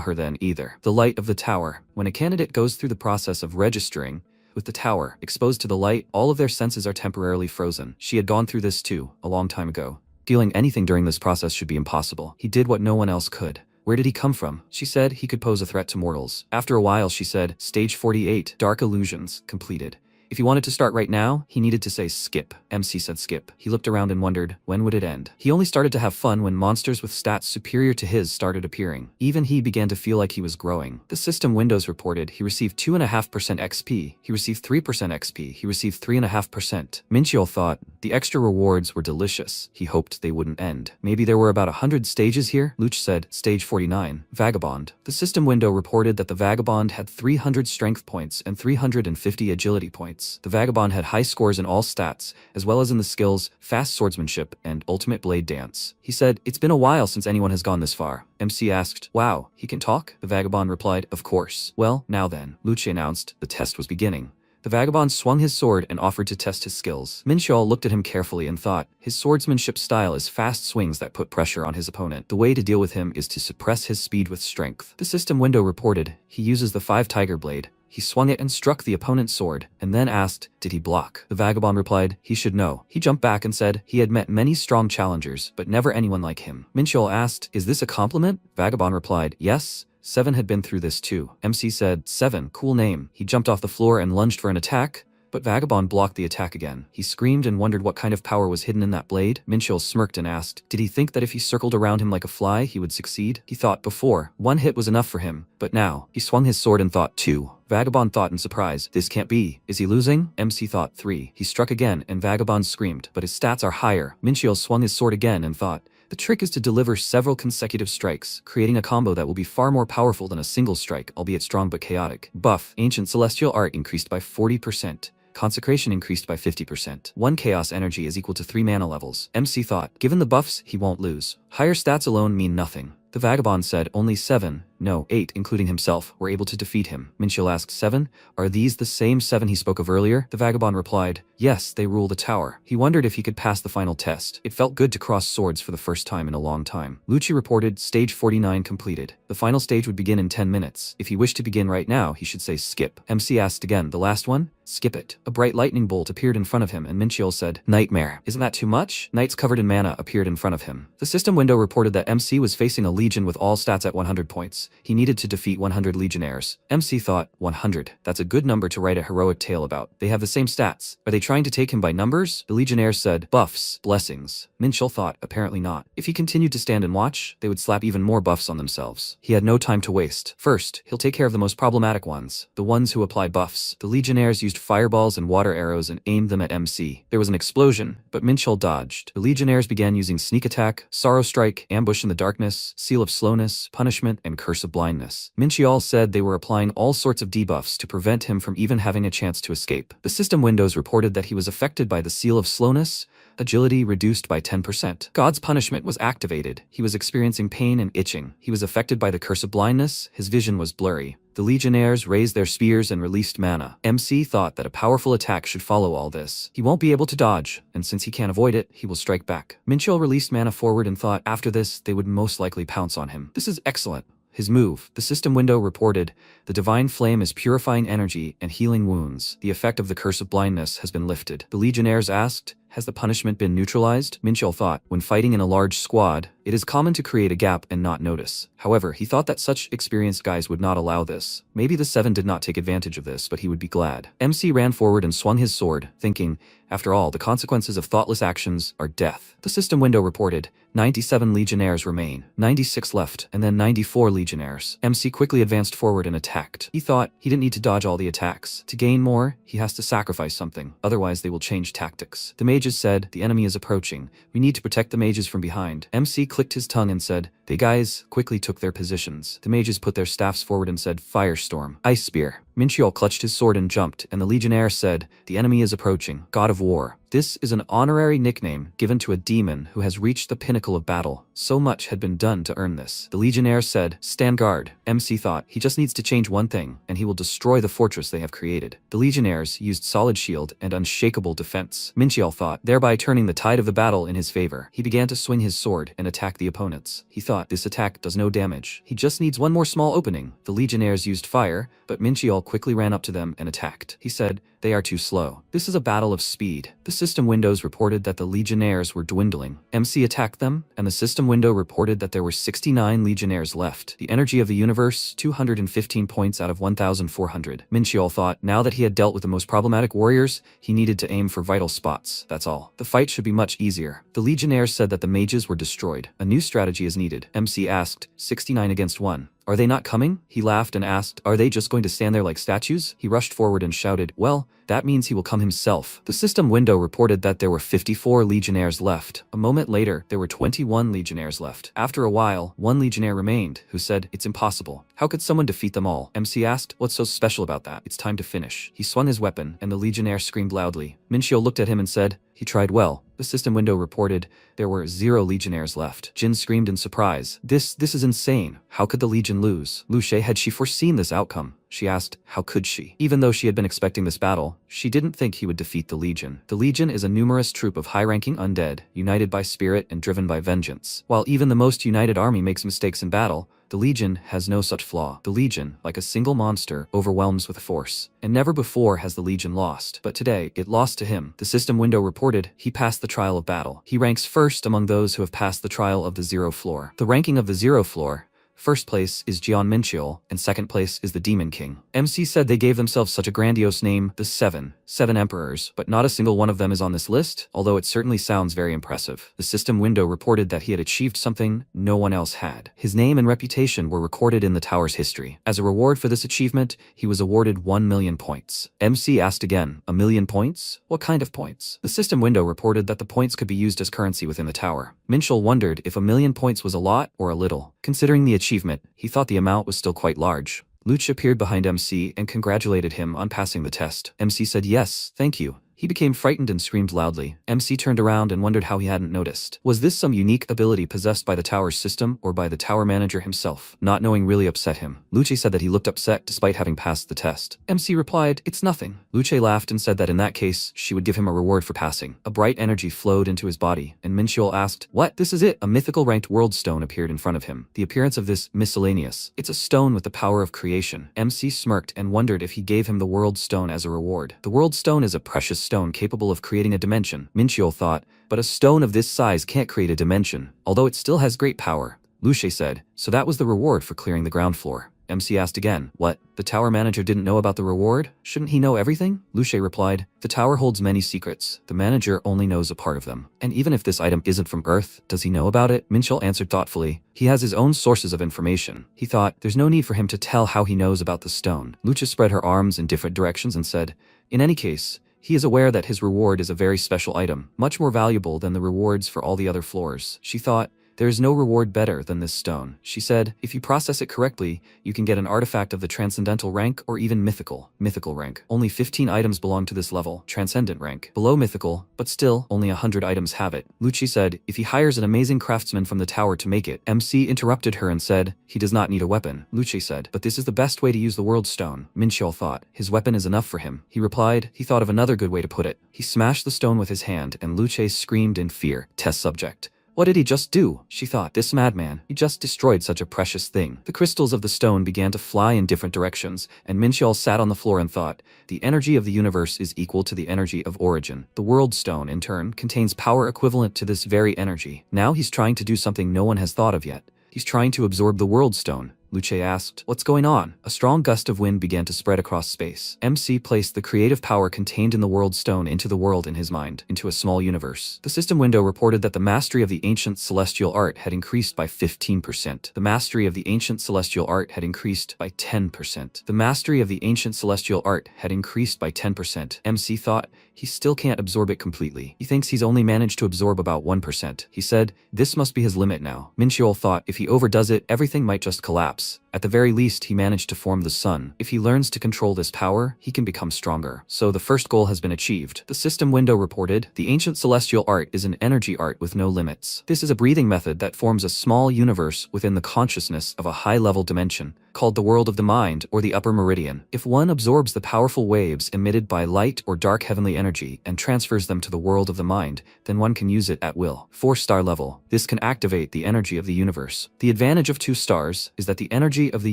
her then either. The light of the tower. When a candidate goes through the process of registering, with the tower exposed to the light, all of their senses are temporarily frozen. She had gone through this too, a long time ago. Feeling anything during this process should be impossible. He did what no one else could. Where did he come from? She said he could pose a threat to mortals. After a while, she said, stage 48, dark illusions, completed. If he wanted to start right now, he needed to say skip. MC said skip. He looked around and wondered, when would it end? He only started to have fun when monsters with stats superior to his started appearing. Even he began to feel like he was growing. The system windows reported he received 2.5% XP. He received 3% XP. He received 3.5%. Mincheol thought, the extra rewards were delicious. He hoped they wouldn't end. Maybe there were about 100 stages here? Luch said, stage 49, Vagabond. The system window reported that the Vagabond had 300 strength points and 350 agility points. The Vagabond had high scores in all stats, as well as in the skills, fast swordsmanship, and ultimate blade dance. He said, it's been a while since anyone has gone this far. MC asked, wow, he can talk? The Vagabond replied, of course. Well, now then, Luce announced, the test was beginning. The Vagabond swung his sword and offered to test his skills. Mincheol looked at him carefully and thought, his swordsmanship style is fast swings that put pressure on his opponent. The way to deal with him is to suppress his speed with strength. The system window reported, he uses the 5 tiger blade. He swung it and struck the opponent's sword, and then asked, did he block? The Vagabond replied, he should know. He jumped back and said, he had met many strong challengers, but never anyone like him. Mincheol asked, is this a compliment? Vagabond replied, yes. 7 had been through this too. MC said, 7, cool name. He jumped off the floor and lunged for an attack, but Vagabond blocked the attack again. He screamed and wondered what kind of power was hidden in that blade. Mincheol smirked and asked, did he think that if he circled around him like a fly, he would succeed? He thought before, 1 hit was enough for him, but now, he swung his sword and thought 2. Vagabond thought in surprise, this can't be. Is he losing? MC thought 3. He struck again and Vagabond screamed, but his stats are higher. Minchiel swung his sword again and thought, the trick is to deliver several consecutive strikes, creating a combo that will be far more powerful than a single strike, albeit strong but chaotic. Buff, Ancient Celestial Art increased by 40%. Consecration increased by 50%. 1 chaos energy is equal to 3 mana levels. MC thought, given the buffs, he won't lose. Higher stats alone mean nothing. The Vagabond said only 7, no, 8, including himself, were able to defeat him. Minchiel asked 7, are these the same 7 he spoke of earlier? The Vagabond replied, yes, they rule the tower. He wondered if he could pass the final test. It felt good to cross swords for the first time in a long time. Lucci reported, stage 49 completed. The final stage would begin in 10 minutes. If he wished to begin right now, he should say skip. MC asked again, the last one? Skip it. A bright lightning bolt appeared in front of him and Minchiel said, nightmare. Isn't that too much? Knights covered in mana appeared in front of him. The system window reported that MC was facing a legion with all stats at 100 points. He needed to defeat 100 legionnaires. MC thought, 100. That's a good number to write a heroic tale about. They have the same stats. Are they trying to take him by numbers? The legionnaires said, buffs, blessings. Minchiel thought, apparently not. If he continued to stand and watch, they would slap even more buffs on themselves. He had no time to waste. First, he'll take care of the most problematic ones, the ones who apply buffs. The legionnaires used fireballs and water arrows and aimed them at MC. There was an explosion, but Minchiel dodged. The legionnaires began using sneak attack, sorrow strike, ambush in the darkness, seal of slowness, punishment, and curse of blindness. Minchiel said they were applying all sorts of debuffs to prevent him from even having a chance to escape. The system windows reported that he was affected by the seal of slowness, agility reduced by 10%. God's punishment was activated. He was experiencing pain and itching. He was affected by the curse of blindness. His vision was blurry. The legionnaires raised their spears and released mana. MC thought that a powerful attack should follow all this. He won't be able to dodge, and since he can't avoid it, he will strike back. Minchiel released mana forward and thought after this, they would most likely pounce on him. This is excellent. His move. The system window reported, the divine flame is purifying energy and healing wounds. The effect of the curse of blindness has been lifted. The legionnaires asked, has the punishment been neutralized? Minchiel thought, when fighting in a large squad, it is common to create a gap and not notice. However, he thought that such experienced guys would not allow this. Maybe the 7 did not take advantage of this, but he would be glad. MC ran forward and swung his sword, thinking, after all, the consequences of thoughtless actions are death. The system window reported, 97 legionnaires remain, 96 left, and then 94 legionnaires. MC quickly advanced forward and attacked. He thought he didn't need to dodge all the attacks. To gain more, he has to sacrifice something, otherwise they will change tactics. The mages said, the enemy is approaching. We need to protect the mages from behind. MC clicked his tongue and said, the guys quickly took their positions. The mages put their staffs forward and said, Firestorm, Ice Spear. Minchiel clutched his sword and jumped, and the legionnaire said, the enemy is approaching, God of War. This is an honorary nickname given to a demon who has reached the pinnacle of battle. So much had been done to earn this. The legionnaire said, stand guard. MC thought, he just needs to change one thing, and he will destroy the fortress they have created. The legionnaires used solid shield and unshakable defense. Minchiel thought, thereby turning the tide of the battle in his favor. He began to swing his sword and attack the opponents. He thought, this attack does no damage. He just needs one more small opening. The legionnaires used fire, but Minchiel quickly ran up to them and attacked. He said, they are too slow. This is a battle of speed. The system windows reported that the legionnaires were dwindling. MC attacked them, and the system window reported that there were 69 legionnaires left. The energy of the universe, 215 points out of 1,400. Minchiel thought, now that he had dealt with the most problematic warriors, he needed to aim for vital spots, that's all. The fight should be much easier. The legionnaires said that the mages were destroyed. A new strategy is needed. MC asked, 69 against 1. Are they not coming? He laughed and asked, are they just going to stand there like statues? He rushed forward and shouted, well, that means he will come himself. The system window reported that there were 54 legionnaires left. A moment later, there were 21 legionnaires left. After a while, one legionnaire remained, who said, it's impossible. How could someone defeat them all? MC asked, what's so special about that? It's time to finish. He swung his weapon, and the legionnaire screamed loudly. Minchiel looked at him and said, he tried well. The system window reported there were 0 legionnaires left. Jin screamed in surprise. This is insane. How could the legion lose? Lucia, had she foreseen this outcome? She asked, how could she? Even though she had been expecting this battle, she didn't think he would defeat the legion. The legion is a numerous troop of high-ranking undead, united by spirit and driven by vengeance. While even the most united army makes mistakes in battle, the legion has no such flaw. The legion, like a single monster, overwhelms with force. And never before has the legion lost. But today, it lost to him. The system window reported he passed the trial of battle. He ranks first among those who have passed the trial of the 0 floor. The ranking of the 0 floor, First place is Jian Minchiel, and second place is the Demon King. MC said they gave themselves such a grandiose name, the Seven Emperors, but not a single one of them is on this list, although it certainly sounds very impressive. The system window reported that he had achieved something no one else had. His name and reputation were recorded in the tower's history. As a reward for this achievement, he was awarded 1 million points. MC asked again, 1 million points? What kind of points? The system window reported that the points could be used as currency within the tower. Minchiel wondered if 1 million points was a lot or a little. Considering the achievement, he thought the amount was still quite large. Luch appeared behind MC and congratulated him on passing the test. MC said yes, thank you. He became frightened and screamed loudly. MC turned around and wondered how he hadn't noticed. Was this some unique ability possessed by the tower's system or by the tower manager himself? Not knowing really upset him. Luce said that he looked upset despite having passed the test. MC replied, it's nothing. Luce laughed and said that in that case, she would give him a reward for passing. A bright energy flowed into his body, and Minchiel asked, what? This is it? A mythical ranked world stone appeared in front of him. The appearance of this miscellaneous. It's a stone with the power of creation. MC smirked and wondered if he gave him the world stone as a reward. The world stone is a precious stone capable of creating a dimension, Minchiel thought, but a stone of this size can't create a dimension, although it still has great power. Luce said, so that was the reward for clearing the ground floor. MC asked again, what? The tower manager didn't know about the reward? Shouldn't he know everything? Luce replied, the tower holds many secrets. The manager only knows a part of them. And even if this item isn't from Earth, does he know about it? Minchiel answered thoughtfully, he has his own sources of information. He thought, there's no need for him to tell how he knows about the stone. Luce spread her arms in different directions and said, in any case, he is aware that his reward is a very special item, much more valuable than the rewards for all the other floors. She thought, there is no reward better than this stone. She said, if you process it correctly, you can get an artifact of the transcendental rank or even mythical rank. Only 15 items belong to this level, transcendent rank. Below mythical, but still, only 100 items have it. Luce said, if he hires an amazing craftsman from the tower to make it. MC interrupted her and said, he does not need a weapon. Luce said, but this is the best way to use the world stone. Minchiel thought, his weapon is enough for him. He replied, he thought of another good way to put it. He smashed the stone with his hand and Luce screamed in fear. Test subject. What did he just do? She thought, this madman, he just destroyed such a precious thing. The crystals of the stone began to fly in different directions, and Minchiel sat on the floor and thought, the energy of the universe is equal to the energy of origin. The world stone, in turn, contains power equivalent to this very energy. Now he's trying to do something no one has thought of yet. He's trying to absorb the world stone. Luce asked, what's going on? A strong gust of wind began to spread across space. MC placed the creative power contained in the world stone into the world in his mind, into a small universe. The system window reported that the mastery of the ancient celestial art had increased by 15%. The mastery of the ancient celestial art had increased by 10%. The mastery of the ancient celestial art had increased by 10%. MC thought, he still can't absorb it completely. He thinks he's only managed to absorb about 1%. He said, this must be his limit now. Minchiel thought if he overdoes it, everything might just collapse. At the very least, he managed to form the sun. If he learns to control this power, he can become stronger. So the first goal has been achieved. The system window reported, the ancient celestial art is an energy art with no limits. This is a breathing method that forms a small universe within the consciousness of a high-level dimension, called the world of the mind or the upper meridian. If one absorbs the powerful waves emitted by light or dark heavenly energy and transfers them to the world of the mind, then one can use it at will. 4-star level. This can activate the energy of the universe. The advantage of 2 stars is that the energy of the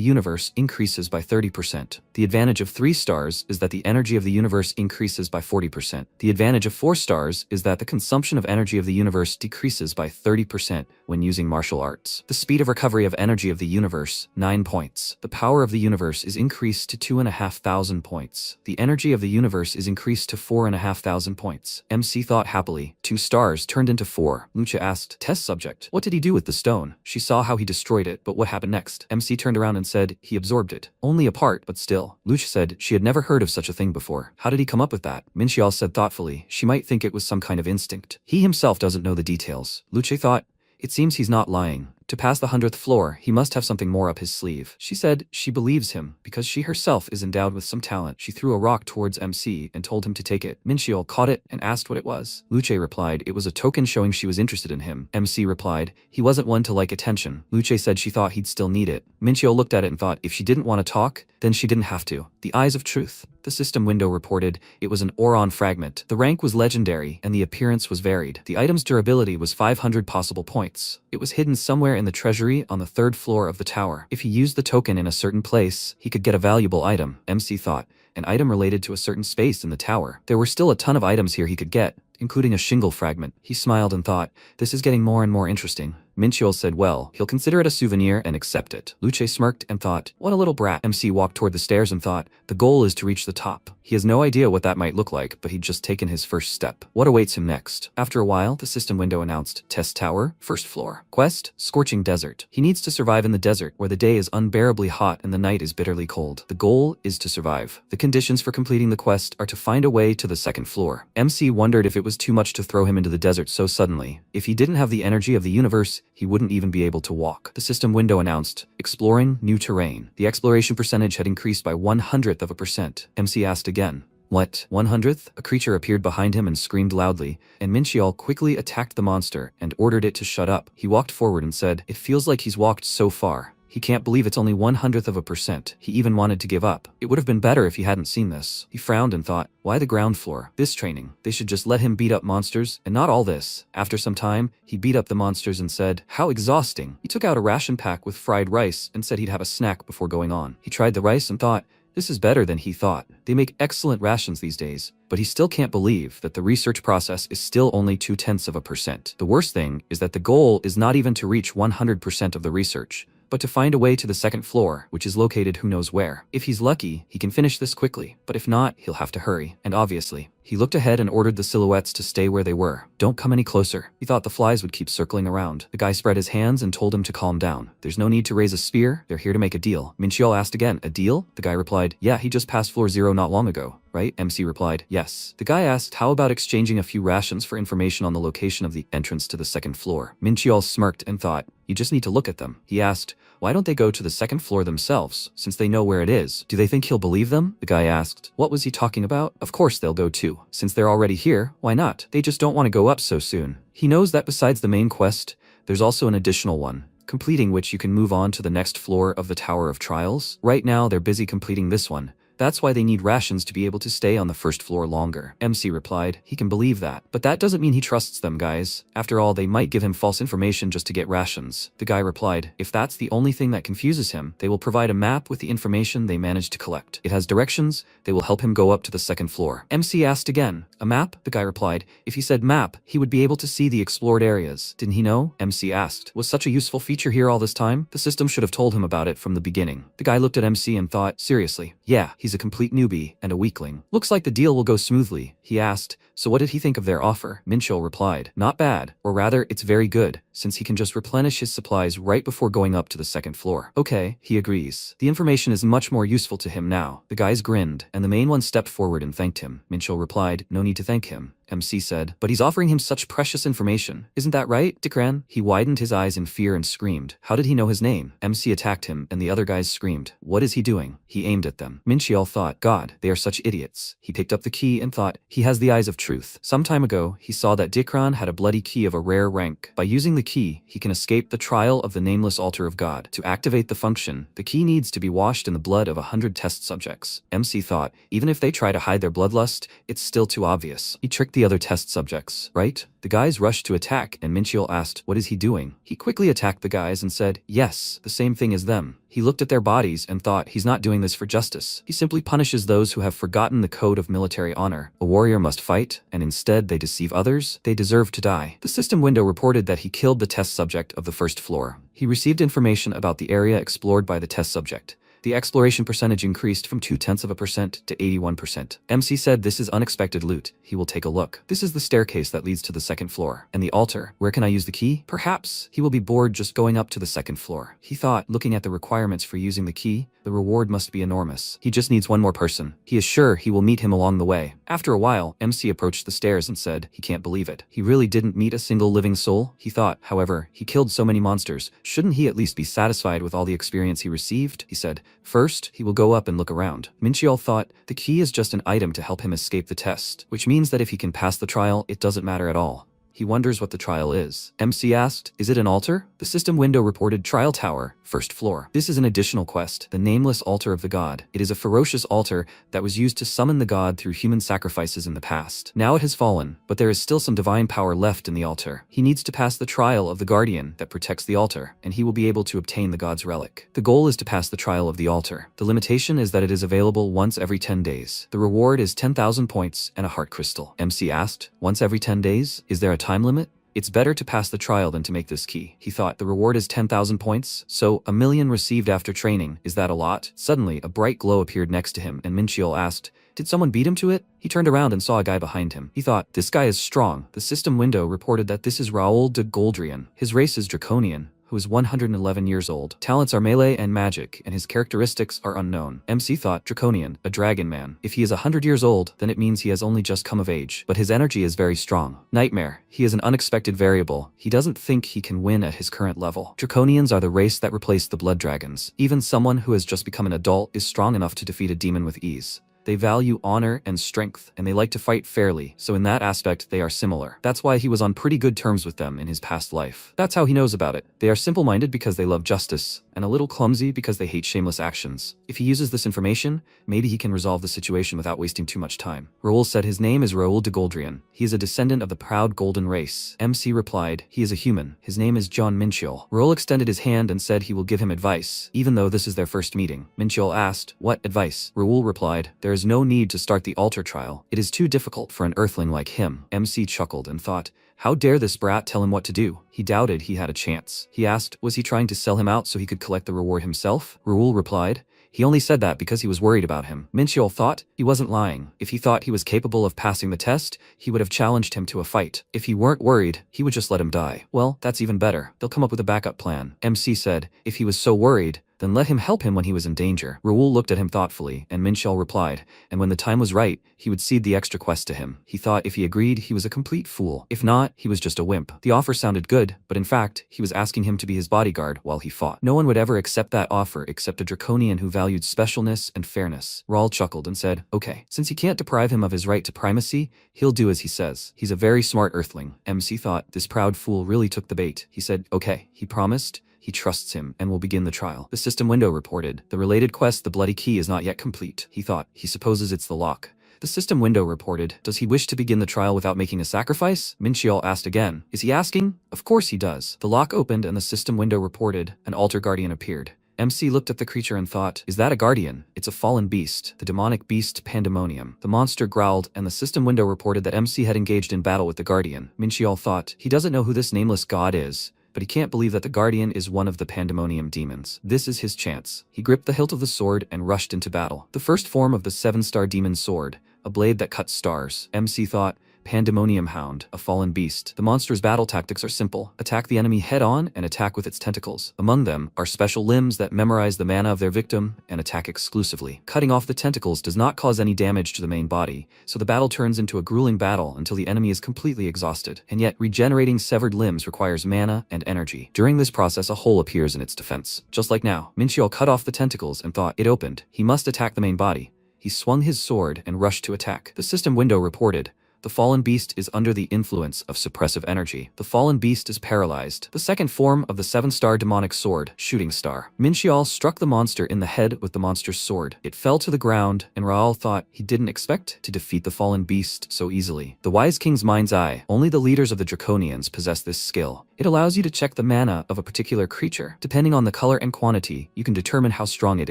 universe increases by 30%. The advantage of 3 stars is that the energy of the universe increases by 40%. The advantage of 4 stars is that the consumption of energy of the universe decreases by 30% when using martial arts. The speed of recovery of energy of the universe, 9 points. The power of the universe is increased to 2,500 points. The energy of the universe is increased to 4,500 points. MC thought happily. 2 stars turned into 4. Lucha asked, test subject, what did he do with the stone? She saw how he destroyed it, but what happened next? MC turned around and said, he absorbed it. Only a part, but still. Lucha said she had never heard of such a thing before. How did he come up with that? Minchiel said thoughtfully, she might think it was some kind of instinct. He himself doesn't know the details. Lucha thought, it seems he's not lying. To pass the 100th floor, he must have something more up his sleeve. She said she believes him because she herself is endowed with some talent. She threw a rock towards MC and told him to take it. Minchiel caught it and asked what it was. Luce replied it was a token showing she was interested in him. MC replied he wasn't one to like attention. Luce said she thought he'd still need it. Minchiel looked at it and thought if she didn't want to talk, then she didn't have to. The Eyes of Truth. The system window reported it was an Oron fragment. The rank was legendary and the appearance was varied. The item's durability was 500 possible points. It was hidden somewhere in the treasury on the 3rd floor of the tower. If he used the token in a certain place, he could get a valuable item. MC thought, an item related to a certain space in the tower. There were still a ton of items here he could get, including a shingle fragment. He smiled and thought, this is getting more and more interesting. Minchiol said well, he'll consider it a souvenir and accept it. Luce smirked and thought, what a little brat. MC walked toward the stairs and thought, the goal is to reach the top. He has no idea what that might look like, but he'd just taken his first step. What awaits him next? After a while, the system window announced, Test Tower, first floor. Quest, scorching desert. He needs to survive in the desert, where the day is unbearably hot and the night is bitterly cold. The goal is to survive. The conditions for completing the quest are to find a way to the second floor. MC wondered if it was too much to throw him into the desert so suddenly. If he didn't have the energy of the universe, he wouldn't even be able to walk. The system window announced, exploring new terrain. The exploration percentage had increased by 1/100%. MC asked again, what, 100th? A creature appeared behind him and screamed loudly, and Minchiol quickly attacked the monster and ordered it to shut up. He walked forward and said, it feels like he's walked so far. He can't believe it's only 1/100%. He even wanted to give up. It would have been better if he hadn't seen this. He frowned and thought, why the ground floor? This training. They should just let him beat up monsters, and not all this. After some time, he beat up the monsters and said, how exhausting. He took out a ration pack with fried rice and said he'd have a snack before going on. He tried the rice and thought, this is better than he thought. They make excellent rations these days, but he still can't believe that the research process is still only 0.2%. The worst thing is that the goal is not even to reach 100% of the research, but to find a way to the second floor, which is located who knows where. If he's lucky, he can finish this quickly, but if not, he'll have to hurry. And obviously, he looked ahead and ordered the silhouettes to stay where they were. Don't come any closer. He thought the flies would keep circling around. The guy spread his hands and told him to calm down. There's no need to raise a spear. They're here to make a deal. Minchiol asked again, a deal? The guy replied, yeah, he just passed floor 0 not long ago, right? MC replied, yes. The guy asked, how about exchanging a few rations for information on the location of the entrance to the second floor? Minchiol smirked and thought, you just need to look at them. He asked, why don't they go to the second floor themselves, since they know where it is? Do they think he'll believe them? The guy asked, what was he talking about? Of course they'll go too. Since they're already here, why not? They just don't want to go up so soon. He knows that besides the main quest, there's also an additional one, completing which you can move on to the next floor of the Tower of Trials. Right now they're busy completing this one. That's why they need rations to be able to stay on the first floor longer. MC replied, he can believe that. But that doesn't mean he trusts them, guys. After all, they might give him false information just to get rations. The guy replied, if that's the only thing that confuses him, they will provide a map with the information they managed to collect. It has directions. They will help him go up to the second floor. MC asked again, a map? The guy replied, if he said map, he would be able to see the explored areas. Didn't he know? MC asked, was such a useful feature here all this time? The system should have told him about it from the beginning. The guy looked at MC and thought, seriously, yeah, he's a complete newbie and a weakling. Looks like the deal will go smoothly. He asked, so what did he think of their offer? Minchiol replied, not bad, or rather, it's very good, since he can just replenish his supplies right before going up to the second floor. Okay, he agrees. The information is much more useful to him now. The guys grinned, and the main one stepped forward and thanked him. Minchiol replied, no need to thank him. MC said, but he's offering him such precious information. Isn't that right, Dikran? He widened his eyes in fear and screamed, how did he know his name? MC attacked him, and the other guys screamed, what is he doing? He aimed at them. Minchiol thought, God, they are such idiots. He picked up the key and thought, he has the eyes of truth. Some time ago, he saw that Dikran had a bloody key of a rare rank. By using the key, he can escape the trial of the nameless altar of God. To activate the function, the key needs to be washed in the blood of 100 test subjects. MC thought, even if they try to hide their bloodlust, it's still too obvious. He tricked the other test subjects, right? The guys rushed to attack, and Minchiol asked, what is he doing? He quickly attacked the guys and said, yes, the same thing as them. He looked at their bodies and thought, he's not doing this for justice. He simply punishes those who have forgotten the code of military honor. A warrior must fight, and instead they deceive others. They deserve to die. The system window reported that he killed the test subject of the first floor. He received information about the area explored by the test subject. The exploration percentage increased from 0.2% to 81%. MC said this is unexpected loot. He will take a look. This is the staircase that leads to the second floor. And the altar. Where can I use the key? Perhaps he will be bored just going up to the second floor. He thought, looking at the requirements for using the key, the reward must be enormous. He just needs one more person. He is sure he will meet him along the way. After a while, MC approached the stairs and said, he can't believe it. He really didn't meet a single living soul? He thought, however, he killed so many monsters. Shouldn't he at least be satisfied with all the experience he received? He said, first, he will go up and look around. Minchiol thought, the key is just an item to help him escape the test, which means that if he can pass the trial, it doesn't matter at all. He wonders what the trial is. MC asked, is it an altar? The system window reported Trial Tower, first floor. This is an additional quest, the nameless altar of the god. It is a ferocious altar that was used to summon the god through human sacrifices in the past. Now it has fallen, but there is still some divine power left in the altar. He needs to pass the trial of the guardian that protects the altar, and he will be able to obtain the god's relic. The goal is to pass the trial of the altar. The limitation is that it is available once every 10 days. The reward is 10,000 points and a heart crystal. MC asked, once every 10 days? Is there a time limit? It's better to pass the trial than to make this key. He thought the reward is 10,000 points, so 1,000,000 received after training. Is that a lot? Suddenly, a bright glow appeared next to him, and Minchiel asked, "Did someone beat him to it?" He turned around and saw a guy behind him. He thought, this guy is strong. The system window reported that this is Raoul de Goldrian. His race is Draconian, who is 111 years old. Talents are melee and magic, and his characteristics are unknown. MC thought, Draconian, a dragon man. If he is 100 years old, then it means he has only just come of age. But his energy is very strong. Nightmare. He is an unexpected variable. He doesn't think he can win at his current level. Draconians are the race that replaced the blood dragons. Even someone who has just become an adult is strong enough to defeat a demon with ease. They value honor and strength, and they like to fight fairly, so in that aspect they are similar. That's why he was on pretty good terms with them in his past life. That's how he knows about it. They are simple-minded because they love justice, and a little clumsy because they hate shameless actions. If he uses this information, maybe he can resolve the situation without wasting too much time. Raoul said his name is Raoul de Goldrian. He is a descendant of the proud golden race. MC replied, he is a human. His name is John Minchiel. Raoul extended his hand and said he will give him advice, even though this is their first meeting. Minchiel asked, what advice? Raoul replied, there is no need to start the altar trial. It is too difficult for an earthling like him. MC chuckled and thought, how dare this brat tell him what to do? He doubted he had a chance. He asked, was he trying to sell him out so he could collect the reward himself? Raoul replied, he only said that because he was worried about him. Minchiel thought he wasn't lying. If he thought he was capable of passing the test, he would have challenged him to a fight. If he weren't worried, he would just let him die. Well, that's even better. They'll come up with a backup plan. MC said, if he was so worried, then let him help him when he was in danger. Raoul looked at him thoughtfully, and Minchiel replied, and when the time was right, he would cede the extra quest to him. He thought if he agreed, he was a complete fool. If not, he was just a wimp. The offer sounded good, but in fact, he was asking him to be his bodyguard while he fought. No one would ever accept that offer except a Draconian who valued specialness and fairness. Raoul chuckled and said, okay, since he can't deprive him of his right to primacy, he'll do as he says. He's a very smart earthling. MC thought, this proud fool really took the bait. He said, okay, he promised. He trusts him and will begin the trial. The system window reported, the related quest, the bloody key, is not yet complete. He thought, he supposes it's the lock. The system window reported, does he wish to begin the trial without making a sacrifice? Minchiel asked again. Is he asking? Of course he does. The lock opened and the system window reported, an altar guardian appeared. MC looked at the creature and thought, is that a guardian? It's a fallen beast, the demonic beast Pandemonium. The monster growled and the system window reported that MC had engaged in battle with the guardian. Minchiel thought, he doesn't know who this nameless god is, but he can't believe that the guardian is one of the Pandemonium demons. This is his chance. He gripped the hilt of the sword and rushed into battle. The first form of the 7-star demon sword, a blade that cuts stars. MC thought, Pandemonium Hound, a fallen beast. The monster's battle tactics are simple. Attack the enemy head-on and attack with its tentacles. Among them are special limbs that memorize the mana of their victim and attack exclusively. Cutting off the tentacles does not cause any damage to the main body, so the battle turns into a grueling battle until the enemy is completely exhausted. And yet, regenerating severed limbs requires mana and energy. During this process, a hole appears in its defense. Just like now, Minchiel cut off the tentacles and thought it opened. He must attack the main body. He swung his sword and rushed to attack. The system window reported, the fallen beast is under the influence of suppressive energy. The fallen beast is paralyzed. The second form of the 7-star demonic sword, Shooting Star. Minchiel struck the monster in the head with the monster's sword. It fell to the ground, and Raoul thought he didn't expect to defeat the fallen beast so easily. The wise king's mind's eye. Only the leaders of the Draconians possess this skill. It allows you to check the mana of a particular creature. Depending on the color and quantity, you can determine how strong it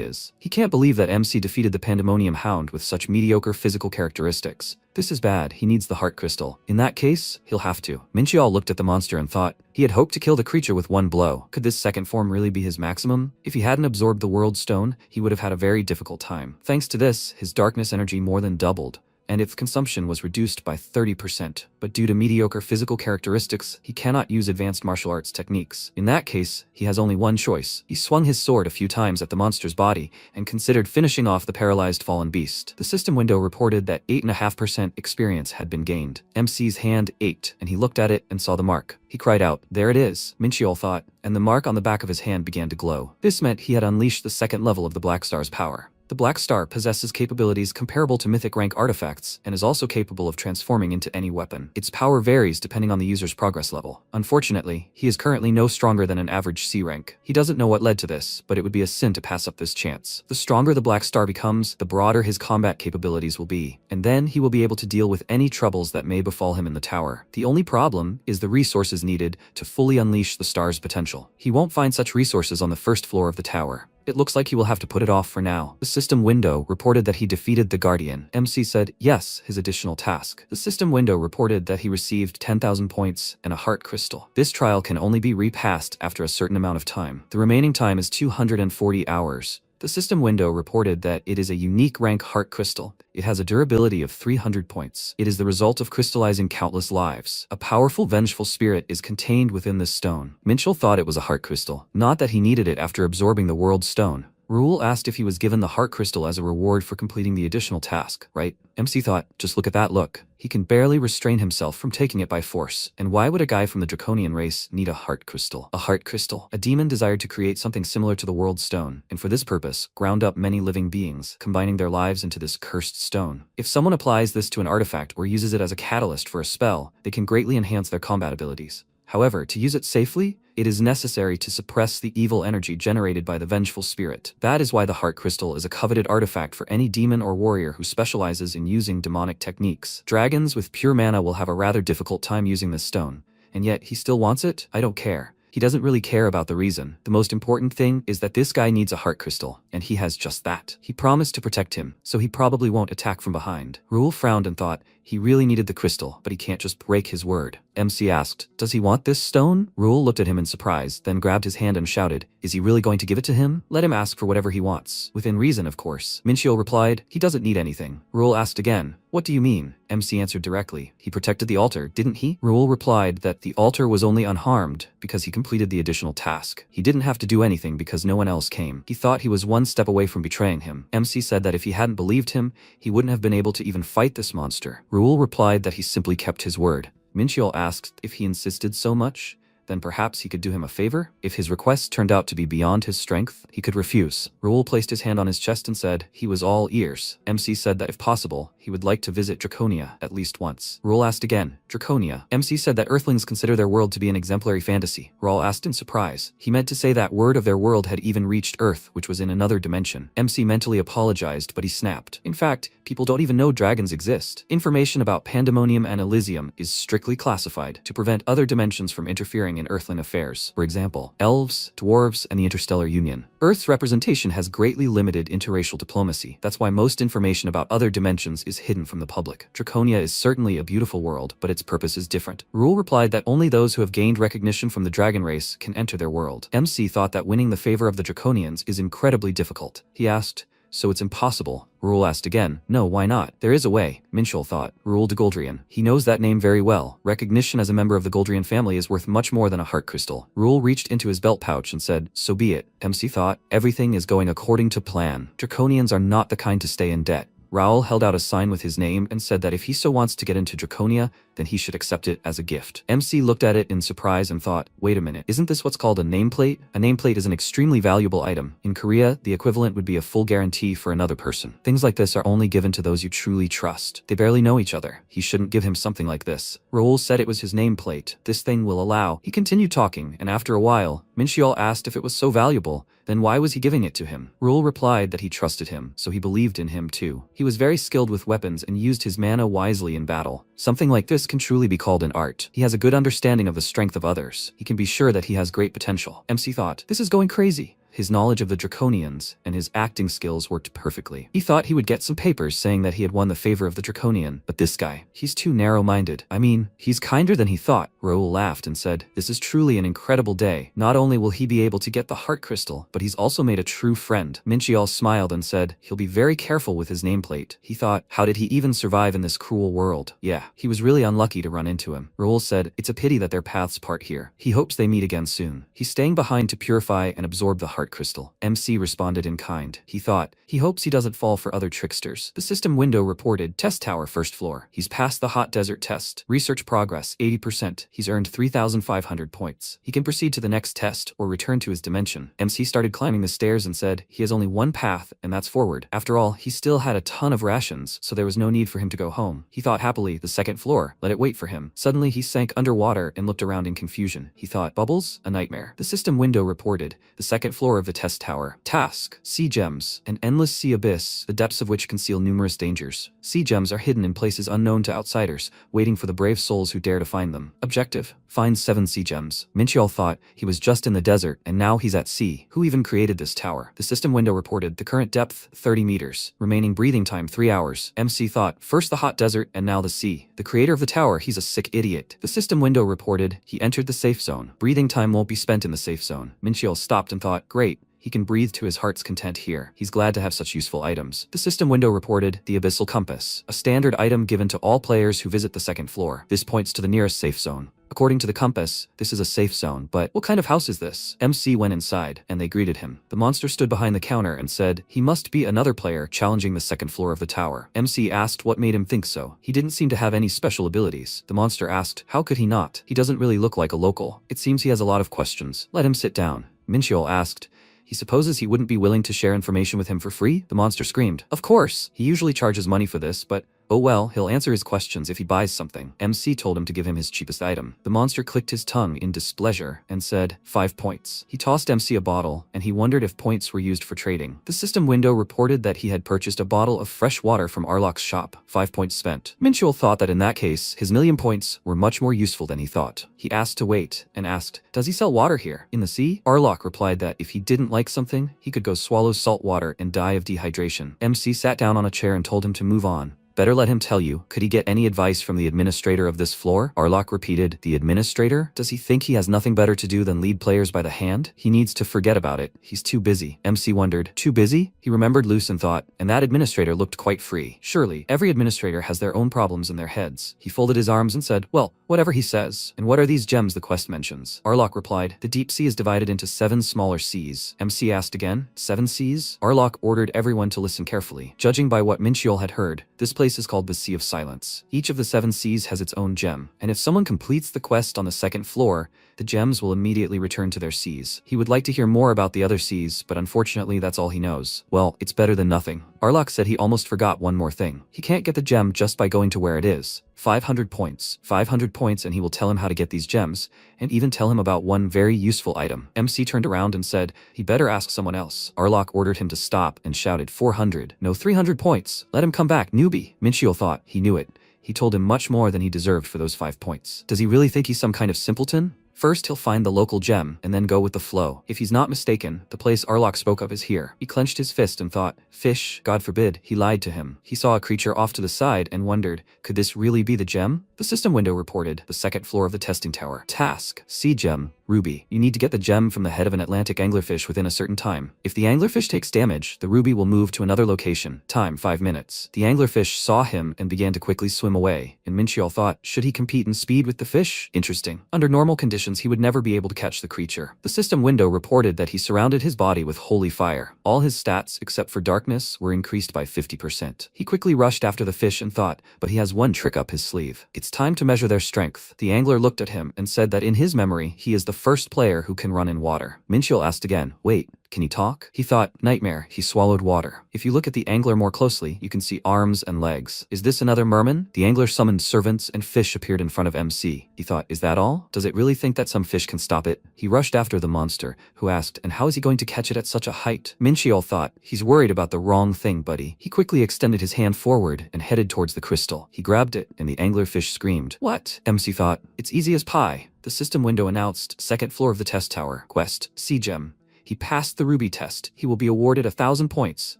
is. He can't believe that MC defeated the Pandemonium Hound with such mediocre physical characteristics. This is bad. He needs the heart crystal. In that case, he'll have to. Minchiel looked at the monster and thought, he had hoped to kill the creature with one blow. Could this second form really be his maximum? If he hadn't absorbed the world stone, he would have had a very difficult time. Thanks to this, his darkness energy more than doubled, and its consumption was reduced by 30%. But due to mediocre physical characteristics, he cannot use advanced martial arts techniques. In that case, he has only one choice. He swung his sword a few times at the monster's body and considered finishing off the paralyzed fallen beast. The system window reported that 8.5% experience had been gained. MC's hand ached, and he looked at it and saw the mark. He cried out, there it is, Minchiel thought, and the mark on the back of his hand began to glow. This meant he had unleashed the second level of the Black Star's power. The Black Star possesses capabilities comparable to mythic rank artifacts and is also capable of transforming into any weapon. Its power varies depending on the user's progress level. Unfortunately, he is currently no stronger than an average C rank. He doesn't know what led to this, but it would be a sin to pass up this chance. The stronger the Black Star becomes, the broader his combat capabilities will be, and then he will be able to deal with any troubles that may befall him in the tower. The only problem is the resources needed to fully unleash the star's potential. He won't find such resources on the first floor of the tower. It looks like he will have to put it off for now. The system window reported that he defeated the Guardian. MC said, yes, his additional task. The system window reported that he received 10,000 points and a heart crystal. This trial can only be repassed after a certain amount of time. The remaining time is 240 hours. The system window reported that it is a unique rank heart crystal. It has a durability of 300 points. It is the result of crystallizing countless lives. A powerful vengeful spirit is contained within this stone. Minchil thought it was a heart crystal, not that he needed it after absorbing the world stone. Rule asked if he was given the heart crystal as a reward for completing the additional task, right? MC thought, just look at that look. He can barely restrain himself from taking it by force. And why would a guy from the Draconian race need a heart crystal? A heart crystal? A demon desired to create something similar to the world stone, and for this purpose, ground up many living beings, combining their lives into this cursed stone. If someone applies this to an artifact or uses it as a catalyst for a spell, they can greatly enhance their combat abilities. However, to use it safely, it is necessary to suppress the evil energy generated by the vengeful spirit. That is why the heart crystal is a coveted artifact for any demon or warrior who specializes in using demonic techniques. Dragons with pure mana will have a rather difficult time using this stone. And yet, he still wants it? I don't care. He doesn't really care about the reason. The most important thing is that this guy needs a heart crystal, and he has just that. He promised to protect him, so he probably won't attack from behind. Rule frowned and thought, he really needed the crystal, but he can't just break his word. MC asked, does he want this stone? Rule looked at him in surprise, then grabbed his hand and shouted, is he really going to give it to him? Let him ask for whatever he wants. Within reason, of course. Minchio replied, he doesn't need anything. Rule asked again, what do you mean? MC answered directly, he protected the altar, didn't he? Rule replied that the altar was only unharmed because he completed the additional task. He didn't have to do anything because no one else came. He thought he was one step away from betraying him. MC said that if he hadn't believed him, he wouldn't have been able to even fight this monster. Rule replied that he simply kept his word. Minchio asked if he insisted so much, then perhaps he could do him a favor? If his request turned out to be beyond his strength, he could refuse. Rule placed his hand on his chest and said he was all ears. MC said that if possible, he would like to visit Draconia at least once. Rule asked again, Draconia. MC said that Earthlings consider their world to be an exemplary fantasy. Rule asked in surprise. He meant to say that word of their world had even reached Earth, which was in another dimension. MC mentally apologized, but he snapped. In fact, people don't even know dragons exist. Information about Pandemonium and Elysium is strictly classified to prevent other dimensions from interfering in Earthling affairs. For example, elves, dwarves, and the Interstellar Union. Earth's representation has greatly limited interracial diplomacy. That's why most information about other dimensions is hidden from the public. Draconia is certainly a beautiful world, but its purpose is different. Rule replied that only those who have gained recognition from the dragon race can enter their world. MC thought that winning the favor of the Draconians is incredibly difficult. He asked, so it's impossible? Rule asked again, no, why not? There is a way, Minchil thought. Rule de Goldrian. He knows that name very well. Recognition as a member of the Goldrian family is worth much more than a heart crystal. Rule reached into his belt pouch and said, so be it. MC thought, everything is going according to plan. Draconians are not the kind to stay in debt. Raoul held out a sign with his name and said that if he so wants to get into Draconia, then he should accept it as a gift. MC looked at it in surprise and thought, wait a minute, isn't this what's called a nameplate? A nameplate is an extremely valuable item. In Korea, the equivalent would be a full guarantee for another person. Things like this are only given to those you truly trust. They barely know each other. He shouldn't give him something like this. Raoul said it was his nameplate. This thing will allow. He continued talking, and after a while, Minchiol asked if it was so valuable, then why was he giving it to him? Raoul replied that he trusted him, so he believed in him too. He was very skilled with weapons and used his mana wisely in battle. Something like this can truly be called an art. He has a good understanding of the strength of others. He can be sure that he has great potential. MC thought, this is going crazy. His knowledge of the Draconians and his acting skills worked perfectly. He thought he would get some papers saying that he had won the favor of the Draconian, but this guy, he's too narrow-minded. I mean, he's kinder than he thought. Raoul laughed and said, this is truly an incredible day. Not only will he be able to get the heart crystal, but he's also made a true friend. Minchiol smiled and said, he'll be very careful with his nameplate. He thought, how did he even survive in this cruel world? Yeah, he was really unlucky to run into him. Raoul said, it's a pity that their paths part here. He hopes they meet again soon. He's staying behind to purify and absorb the heart crystal. MC responded in kind. He thought, he hopes he doesn't fall for other tricksters. The system window reported, test tower first floor. He's passed the hot desert test. Research progress, 80%. He's earned 3,500 points. He can proceed to the next test or return to his dimension. MC started climbing the stairs and said, he has only one path, and that's forward. After all, he still had a ton of rations, so there was no need for him to go home. He thought happily, the second floor, let it wait for him. Suddenly he sank underwater and looked around in confusion. He thought, bubbles? A nightmare. The system window reported, the second floor floor of the test tower. Task: sea gems. An endless sea abyss, the depths of which conceal numerous dangers. Sea gems are hidden in places unknown to outsiders, waiting for the brave souls who dare to find them. Objective: find 7 sea gems. Minchiel thought he was just in the desert, and now he's at sea. Who even created this tower? The system window reported the current depth, 30 meters. Remaining breathing time, 3 hours. MC thought, first the hot desert, and now the sea. The creator of the tower, he's a sick idiot. The system window reported he entered the safe zone. Breathing time won't be spent in the safe zone. Minchiel stopped and thought, great. He can breathe to his heart's content here. He's glad to have such useful items. The system window reported the Abyssal Compass, a standard item given to all players who visit the second floor. This points to the nearest safe zone. According to the compass, this is a safe zone, but what kind of house is this? MC went inside, and they greeted him. The monster stood behind the counter and said he must be another player challenging the second floor of the tower. MC asked what made him think so. He didn't seem to have any special abilities. The monster asked, how could he not? He doesn't really look like a local. It seems he has a lot of questions. Let him sit down. Minchiel asked, he supposes he wouldn't be willing to share information with him for free? The monster screamed. Of course! He usually charges money for this, but oh well, he'll answer his questions if he buys something. MC told him to give him his cheapest item. The monster clicked his tongue in displeasure and said, 5 points. He tossed MC a bottle, and he wondered if points were used for trading. The system window reported that he had purchased a bottle of fresh water from Arlok's shop. 5 points spent. Minchiel thought that in that case, his million points were much more useful than he thought. He asked to wait, and asked, does he sell water here? In the sea? Arlok replied that if he didn't like something, he could go swallow salt water and die of dehydration. MC sat down on a chair and told him to move on. Better let him tell you. Could he get any advice from the administrator of this floor? Arlok repeated. The administrator? Does he think he has nothing better to do than lead players by the hand? He needs to forget about it. He's too busy. MC wondered. Too busy? He remembered Luce and thought, and that administrator looked quite free. Surely, every administrator has their own problems in their heads. He folded his arms and said, well, whatever he says. And what are these gems the quest mentions? Arlok replied, the deep sea is divided into 7 smaller seas. MC asked again, 7 seas? Arlok ordered everyone to listen carefully. Judging by what Minchiel had heard, this place is called the Sea of Silence. Each of the 7 seas has its own gem, and if someone completes the quest on the second floor, the gems will immediately return to their seas. He would like to hear more about the other seas, but unfortunately that's all he knows. Well, it's better than nothing. Arlok said he almost forgot one more thing. He can't get the gem just by going to where it is. 500 points. 500 points and he will tell him how to get these gems, and even tell him about one very useful item. MC turned around and said, he better ask someone else. Arlok ordered him to stop and shouted, 400. No, 300 points. Let him come back, newbie. Minchiel thought he knew it. He told him much more than he deserved for those 5 points. Does he really think he's some kind of simpleton? First, he'll find the local gem, and then go with the flow. If he's not mistaken, the place Arlok spoke of is here. He clenched his fist and thought, fish, God forbid, he lied to him. He saw a creature off to the side and wondered, could this really be the gem? The system window reported, the second floor of the testing tower. Task: sea gem, ruby. You need to get the gem from the head of an Atlantic anglerfish within a certain time. If the anglerfish takes damage, the ruby will move to another location. Time, 5 minutes. The anglerfish saw him and began to quickly swim away, and Minchiel thought, should he compete in speed with the fish? Interesting. Under normal conditions, he would never be able to catch the creature. The system window reported that he surrounded his body with holy fire. All his stats, except for darkness, were increased by 50%. He quickly rushed after the fish and thought, but he has one trick up his sleeve. It's time to measure their strength. The angler looked at him and said that in his memory, he is the first player who can run in water. Minchiel asked again, wait, can he talk? He thought, nightmare, he swallowed water. If you look at the angler more closely, you can see arms and legs. Is this another merman? The angler summoned servants and fish appeared in front of MC. He thought, is that all? Does it really think that some fish can stop it? He rushed after the monster, who asked, and how is he going to catch it at such a height? Minchiel thought, he's worried about the wrong thing, buddy. He quickly extended his hand forward and headed towards the crystal. He grabbed it, and the anglerfish screamed. What? MC thought, it's easy as pie. The system window announced, second floor of the test tower. Quest: sea gem. He passed the ruby test. He will be awarded 1,000 points.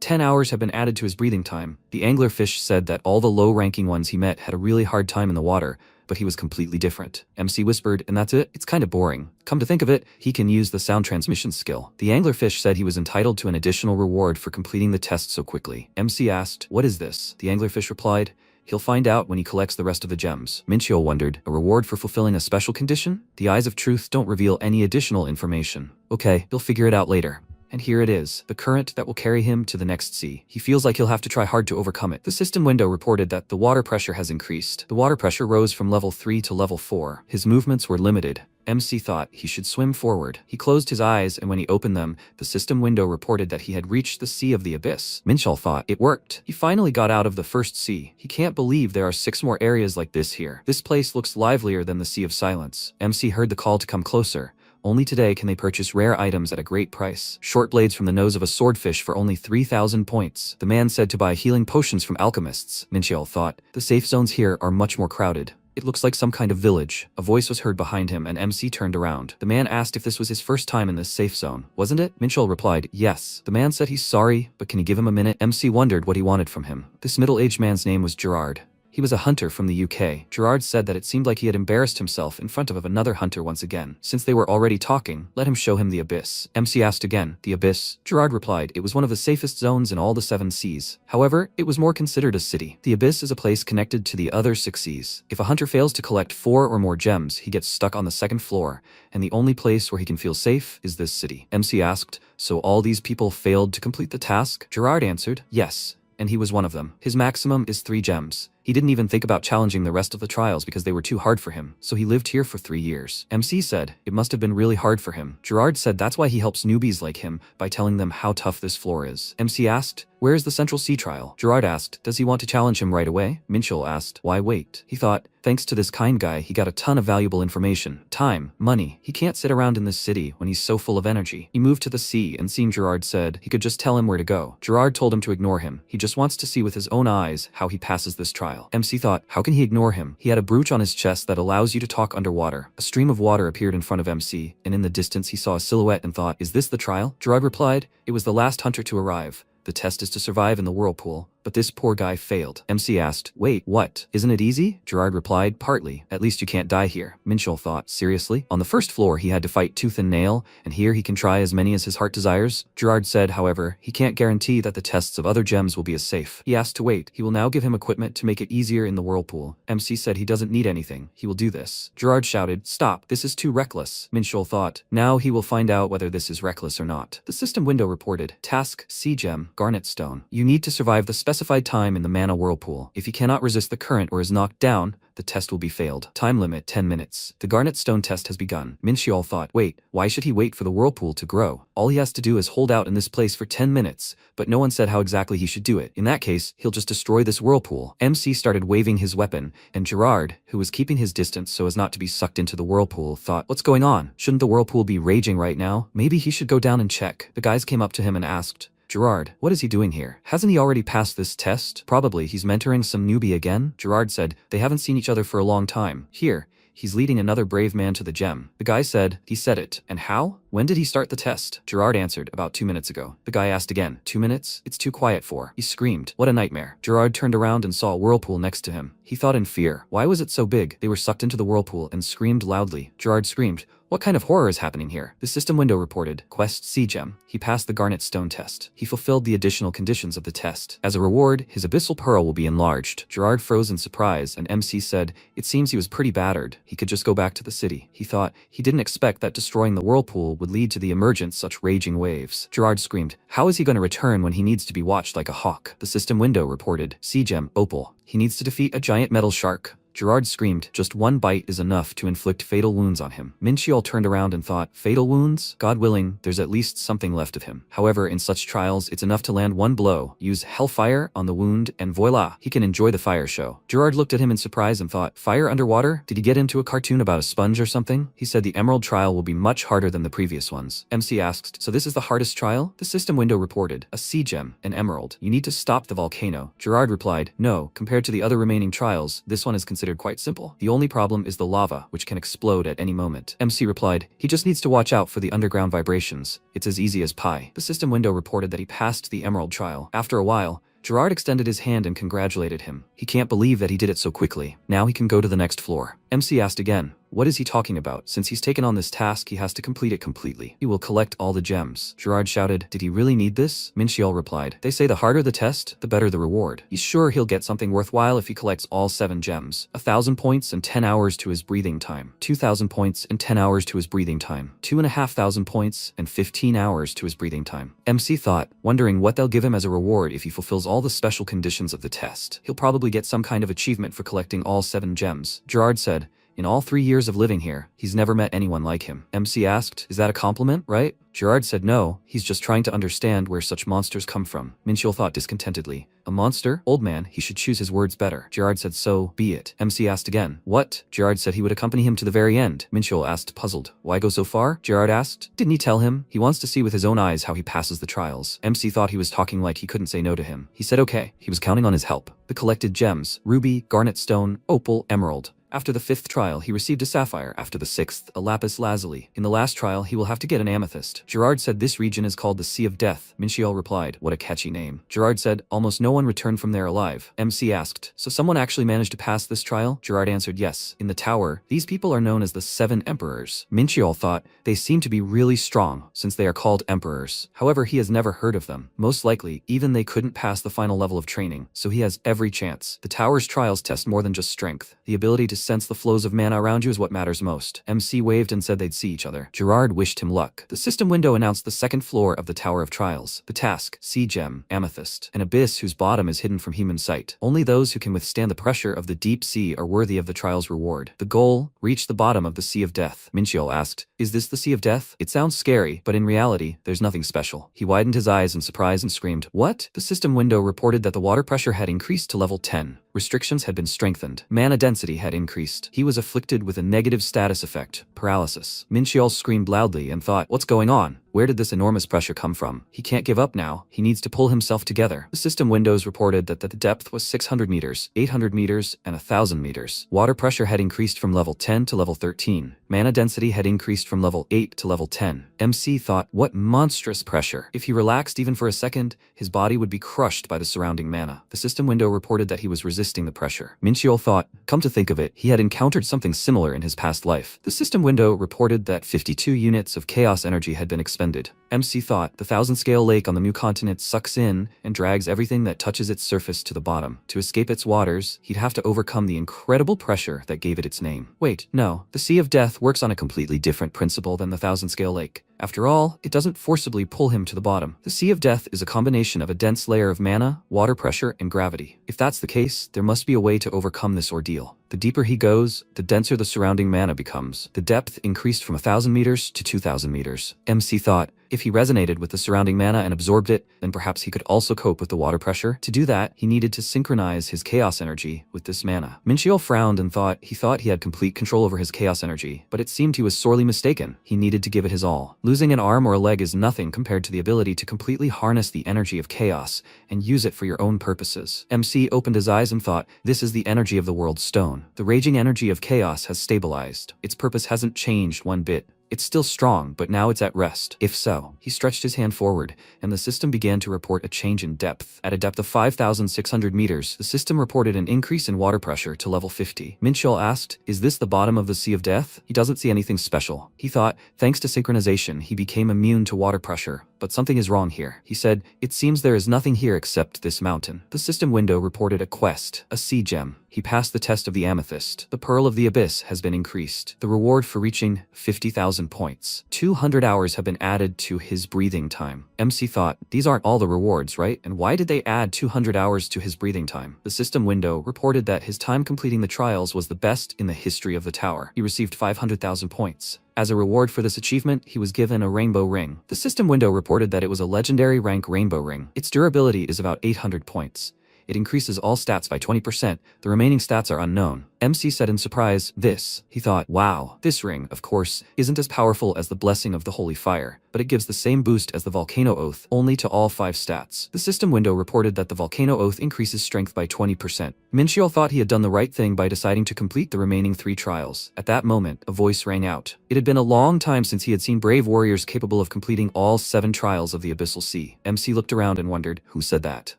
10 hours have been added to his breathing time. The anglerfish said that all the low-ranking ones he met had a really hard time in the water, but he was completely different. MC whispered, and that's it? It's kind of boring. Come to think of it, he can use the sound transmission skill. The anglerfish said he was entitled to an additional reward for completing the test so quickly. MC asked, what is this? The anglerfish replied, he'll find out when he collects the rest of the gems. Minchiel wondered, a reward for fulfilling a special condition? The eyes of truth don't reveal any additional information. Okay, he'll figure it out later. And here it is, the current that will carry him to the next sea. He feels like he'll have to try hard to overcome it. The system window reported that the water pressure has increased. The water pressure rose from level 3 to level 4. His movements were limited. MC thought he should swim forward. He closed his eyes, and when he opened them, the system window reported that he had reached the Sea of the Abyss. Minchiel thought it worked. He finally got out of the first sea. He can't believe there are 6 more areas like this here. This place looks livelier than the Sea of Silence. MC heard the call to come closer, Only today can they purchase rare items at a great price. Short blades from the nose of a swordfish for only 3,000 points. The man said to buy healing potions from alchemists. Minchiel thought, the safe zones here are much more crowded. It looks like some kind of village. A voice was heard behind him and MC turned around. The man asked if this was his first time in this safe zone. Wasn't it? Minchiel replied, yes. The man said he's sorry, but can he give him a minute? MC wondered what he wanted from him. This middle-aged man's name was Gerard. He was a hunter from the UK. Gerard said that it seemed like he had embarrassed himself in front of another hunter once again. Since they were already talking, let him show him the abyss. MC asked again, the abyss? Gerard replied, it was one of the safest zones in all the 7 seas. However, it was more considered a city. The abyss is a place connected to the other 6 seas. If a hunter fails to collect 4 or more gems, he gets stuck on the 2nd floor, and the only place where he can feel safe is this city. MC asked, so all these people failed to complete the task? Gerard answered, yes, and he was one of them. His maximum is 3 gems. He didn't even think about challenging the rest of the trials because they were too hard for him, so he lived here for 3 years. MC said, it must have been really hard for him. Gerard said that's why he helps newbies like him by telling them how tough this floor is. MC asked, where is the Central Sea trial? Gerard asked, does he want to challenge him right away? Minchiel asked, why wait? He thought, thanks to this kind guy, he got a ton of valuable information, time, money. He can't sit around in this city when he's so full of energy. He moved to the sea and seeing Gerard said he could just tell him where to go. Gerard told him to ignore him. He just wants to see with his own eyes how he passes this trial. MC thought, how can he ignore him? He had a brooch on his chest that allows you to talk underwater. A stream of water appeared in front of MC, and in the distance he saw a silhouette and thought, is this the trial? Gerard replied, it was the last hunter to arrive. The test is to survive in the whirlpool, but this poor guy failed. MC asked, wait, what? Isn't it easy? Gerard replied, partly. At least you can't die here. Minchiel thought, seriously? On the 1st floor he had to fight tooth and nail, and here he can try as many as his heart desires? Gerard said, however, he can't guarantee that the tests of other gems will be as safe. He asked to wait. He will now give him equipment to make it easier in the whirlpool. MC said he doesn't need anything. He will do this. Gerard shouted, stop, this is too reckless. Minchiel thought, now he will find out whether this is reckless or not. The system window reported, task, sea gem, garnet stone. You need to survive the specified time in the mana whirlpool. If he cannot resist the current or is knocked down, the test will be failed. Time limit 10 minutes. The garnet stone test has begun. Minchiel thought, wait, why should he wait for the whirlpool to grow? All he has to do is hold out in this place for 10 minutes, but no one said how exactly he should do it. In that case, he'll just destroy this whirlpool. MC started waving his weapon, and Gerard, who was keeping his distance so as not to be sucked into the whirlpool, thought, what's going on? Shouldn't the whirlpool be raging right now? Maybe he should go down and check. The guys came up to him and asked, Gerard, what is he doing here? Hasn't he already passed this test? Probably he's mentoring some newbie again? Gerard said, they haven't seen each other for a long time. Here, he's leading another brave man to the gem. The guy said, he said it. And how? When did he start the test? Gerard answered, about 2 minutes ago. The guy asked again, 2 minutes? It's too quiet for. He screamed, what a nightmare. Gerard turned around and saw a whirlpool next to him. He thought in fear, why was it so big? They were sucked into the whirlpool and screamed loudly. Gerard screamed, what kind of horror is happening here? The system window reported, quest sea gem. He passed the garnet stone test. He fulfilled the additional conditions of the test. As a reward, his abyssal pearl will be enlarged. Gerard froze in surprise and MC said, it seems he was pretty battered. He could just go back to the city. He thought, he didn't expect that destroying the whirlpool would lead to the emergence of such raging waves. Gerard screamed, how is he going to return when he needs to be watched like a hawk? The system window reported, sea gem, opal. He needs to defeat a giant metal shark. Gerard screamed, just one bite is enough to inflict fatal wounds on him. Minchiel turned around and thought, fatal wounds? God willing, there's at least something left of him. However, in such trials, it's enough to land one blow, use hellfire on the wound, and voila, he can enjoy the fire show. Gerard looked at him in surprise and thought, fire underwater? Did he get into a cartoon about a sponge or something? He said the emerald trial will be much harder than the previous ones. MC asked, so this is the hardest trial? The system window reported, a sea gem, an emerald. You need to stop the volcano. Gerard replied, no, compared to the other remaining trials, this one is considered quite simple. The only problem is the lava, which can explode at any moment. MC replied, he just needs to watch out for the underground vibrations. It's as easy as pie. The system window reported that he passed the emerald trial. After a while, Gerard extended his hand and congratulated him. He can't believe that he did it so quickly. Now he can go to the next floor. MC asked again, what is he talking about? Since he's taken on this task, he has to complete it completely. He will collect all the gems. Gerard shouted, did he really need this? Minchiel replied, they say the harder the test, the better the reward. He's sure he'll get something worthwhile if he collects all 7 gems. 1,000 points and 10 hours to his breathing time. 2,000 points and 10 hours to his breathing time. 2,500 points and 15 hours to his breathing time. MC thought, wondering what they'll give him as a reward if he fulfills all the special conditions of the test. He'll probably get some kind of achievement for collecting all 7 gems. Gerard said, In all 3 years of living here, he's never met anyone like him. MC asked, is that a compliment, right? Gerard said no, he's just trying to understand where such monsters come from. Minchiel thought discontentedly. A monster? Old man, he should choose his words better. Gerard said so, be it. MC asked again. What? Gerard said he would accompany him to the very end. Minchiel asked, puzzled. Why go so far? Gerard asked. Didn't he tell him? He wants to see with his own eyes how he passes the trials. MC thought he was talking like he couldn't say no to him. He said okay. He was counting on his help. The collected gems: ruby, garnet stone, opal, emerald. After the 5th trial, he received a sapphire. After the 6th, a lapis lazuli. In the last trial, he will have to get an amethyst. Gerard said this region is called the Sea of Death. Minchiel replied, what a catchy name. Gerard said, almost no one returned from there alive. MC asked, so someone actually managed to pass this trial? Gerard answered yes. In the tower, these people are known as the 7 emperors. Minchiel thought, they seem to be really strong, since they are called emperors. However, he has never heard of them. Most likely, even they couldn't pass the final level of training, so he has every chance. The tower's trials test more than just strength. The ability to sense the flows of mana around you is what matters most. MC waved and said they'd see each other. Gerard wished him luck. The system window announced the 2nd floor of the Tower of Trials. The task: sea gem, amethyst, an abyss whose bottom is hidden from human sight. Only those who can withstand the pressure of the deep sea are worthy of the trial's reward. The goal: reach the bottom of the Sea of Death. Minchiel asked, is this the Sea of Death? It sounds scary, but in reality, there's nothing special. He widened his eyes in surprise and screamed, what? The system window reported that the water pressure had increased to level 10. Restrictions had been strengthened. Mana density had increased. He was afflicted with a negative status effect, paralysis. Minchiel screamed loudly and thought, what's going on? Where did this enormous pressure come from? He can't give up now. He needs to pull himself together. The system windows reported that the depth was 600 meters, 800 meters, and 1,000 meters. Water pressure had increased from level 10 to level 13. Mana density had increased from level 8 to level 10. MC thought, what monstrous pressure. If he relaxed even for a second, his body would be crushed by the surrounding mana. The system window reported that he was resisting the pressure. Minchiel thought, come to think of it, he had encountered something similar in his past life. The system window reported that 52 units of chaos energy had been expended. MC thought, the 1,000-scale lake on the Mu continent sucks in and drags everything that touches its surface to the bottom. To escape its waters, he'd have to overcome the incredible pressure that gave it its name. Wait, no, the Sea of Death works on a completely different principle than the 1,000-scale lake. After all, it doesn't forcibly pull him to the bottom. The Sea of Death is a combination of a dense layer of mana, water pressure, and gravity. If that's the case, there must be a way to overcome this ordeal. The deeper he goes, the denser the surrounding mana becomes. The depth increased from 1,000 meters to 2,000 meters. MC thought, if he resonated with the surrounding mana and absorbed it, then perhaps he could also cope with the water pressure. To do that, he needed to synchronize his chaos energy with this mana. Minchiel frowned and thought he had complete control over his chaos energy, but it seemed he was sorely mistaken. He needed to give it his all. Losing an arm or a leg is nothing compared to the ability to completely harness the energy of chaos and use it for your own purposes. MC opened his eyes and thought, this is the energy of the world stone. The raging energy of chaos has stabilized. Its purpose hasn't changed one bit. It's still strong, but now it's at rest. If so, he stretched his hand forward, and the system began to report a change in depth. At a depth of 5,600 meters, the system reported an increase in water pressure to level 50. Minchiel asked, is this the bottom of the Sea of Death? He doesn't see anything special. He thought, thanks to synchronization, he became immune to water pressure. But something is wrong here. He said, it seems there is nothing here except this mountain. The system window reported a quest, a sea gem. He passed the test of the amethyst. The pearl of the abyss has been increased. The reward for reaching 50,000 points. 200 hours have been added to his breathing time. MC thought, these aren't all the rewards, right? And why did they add 200 hours to his breathing time? The system window reported that his time completing the trials was the best in the history of the tower. He received 500,000 points. As a reward for this achievement, he was given a rainbow ring. The system window reported that it was a legendary rank rainbow ring. Its durability is about 800 points. It increases all stats by 20%. The remaining stats are unknown. MC said in surprise, this. He thought, wow, this ring, of course, isn't as powerful as the blessing of the holy fire, but it gives the same boost as the volcano oath, only to all 5 stats. The system window reported that the volcano oath increases strength by 20%. Minchiel thought he had done the right thing by deciding to complete the remaining 3 trials. At that moment, a voice rang out. It had been a long time since he had seen brave warriors capable of completing all 7 trials of the Abyssal Sea. MC looked around and wondered, who said that?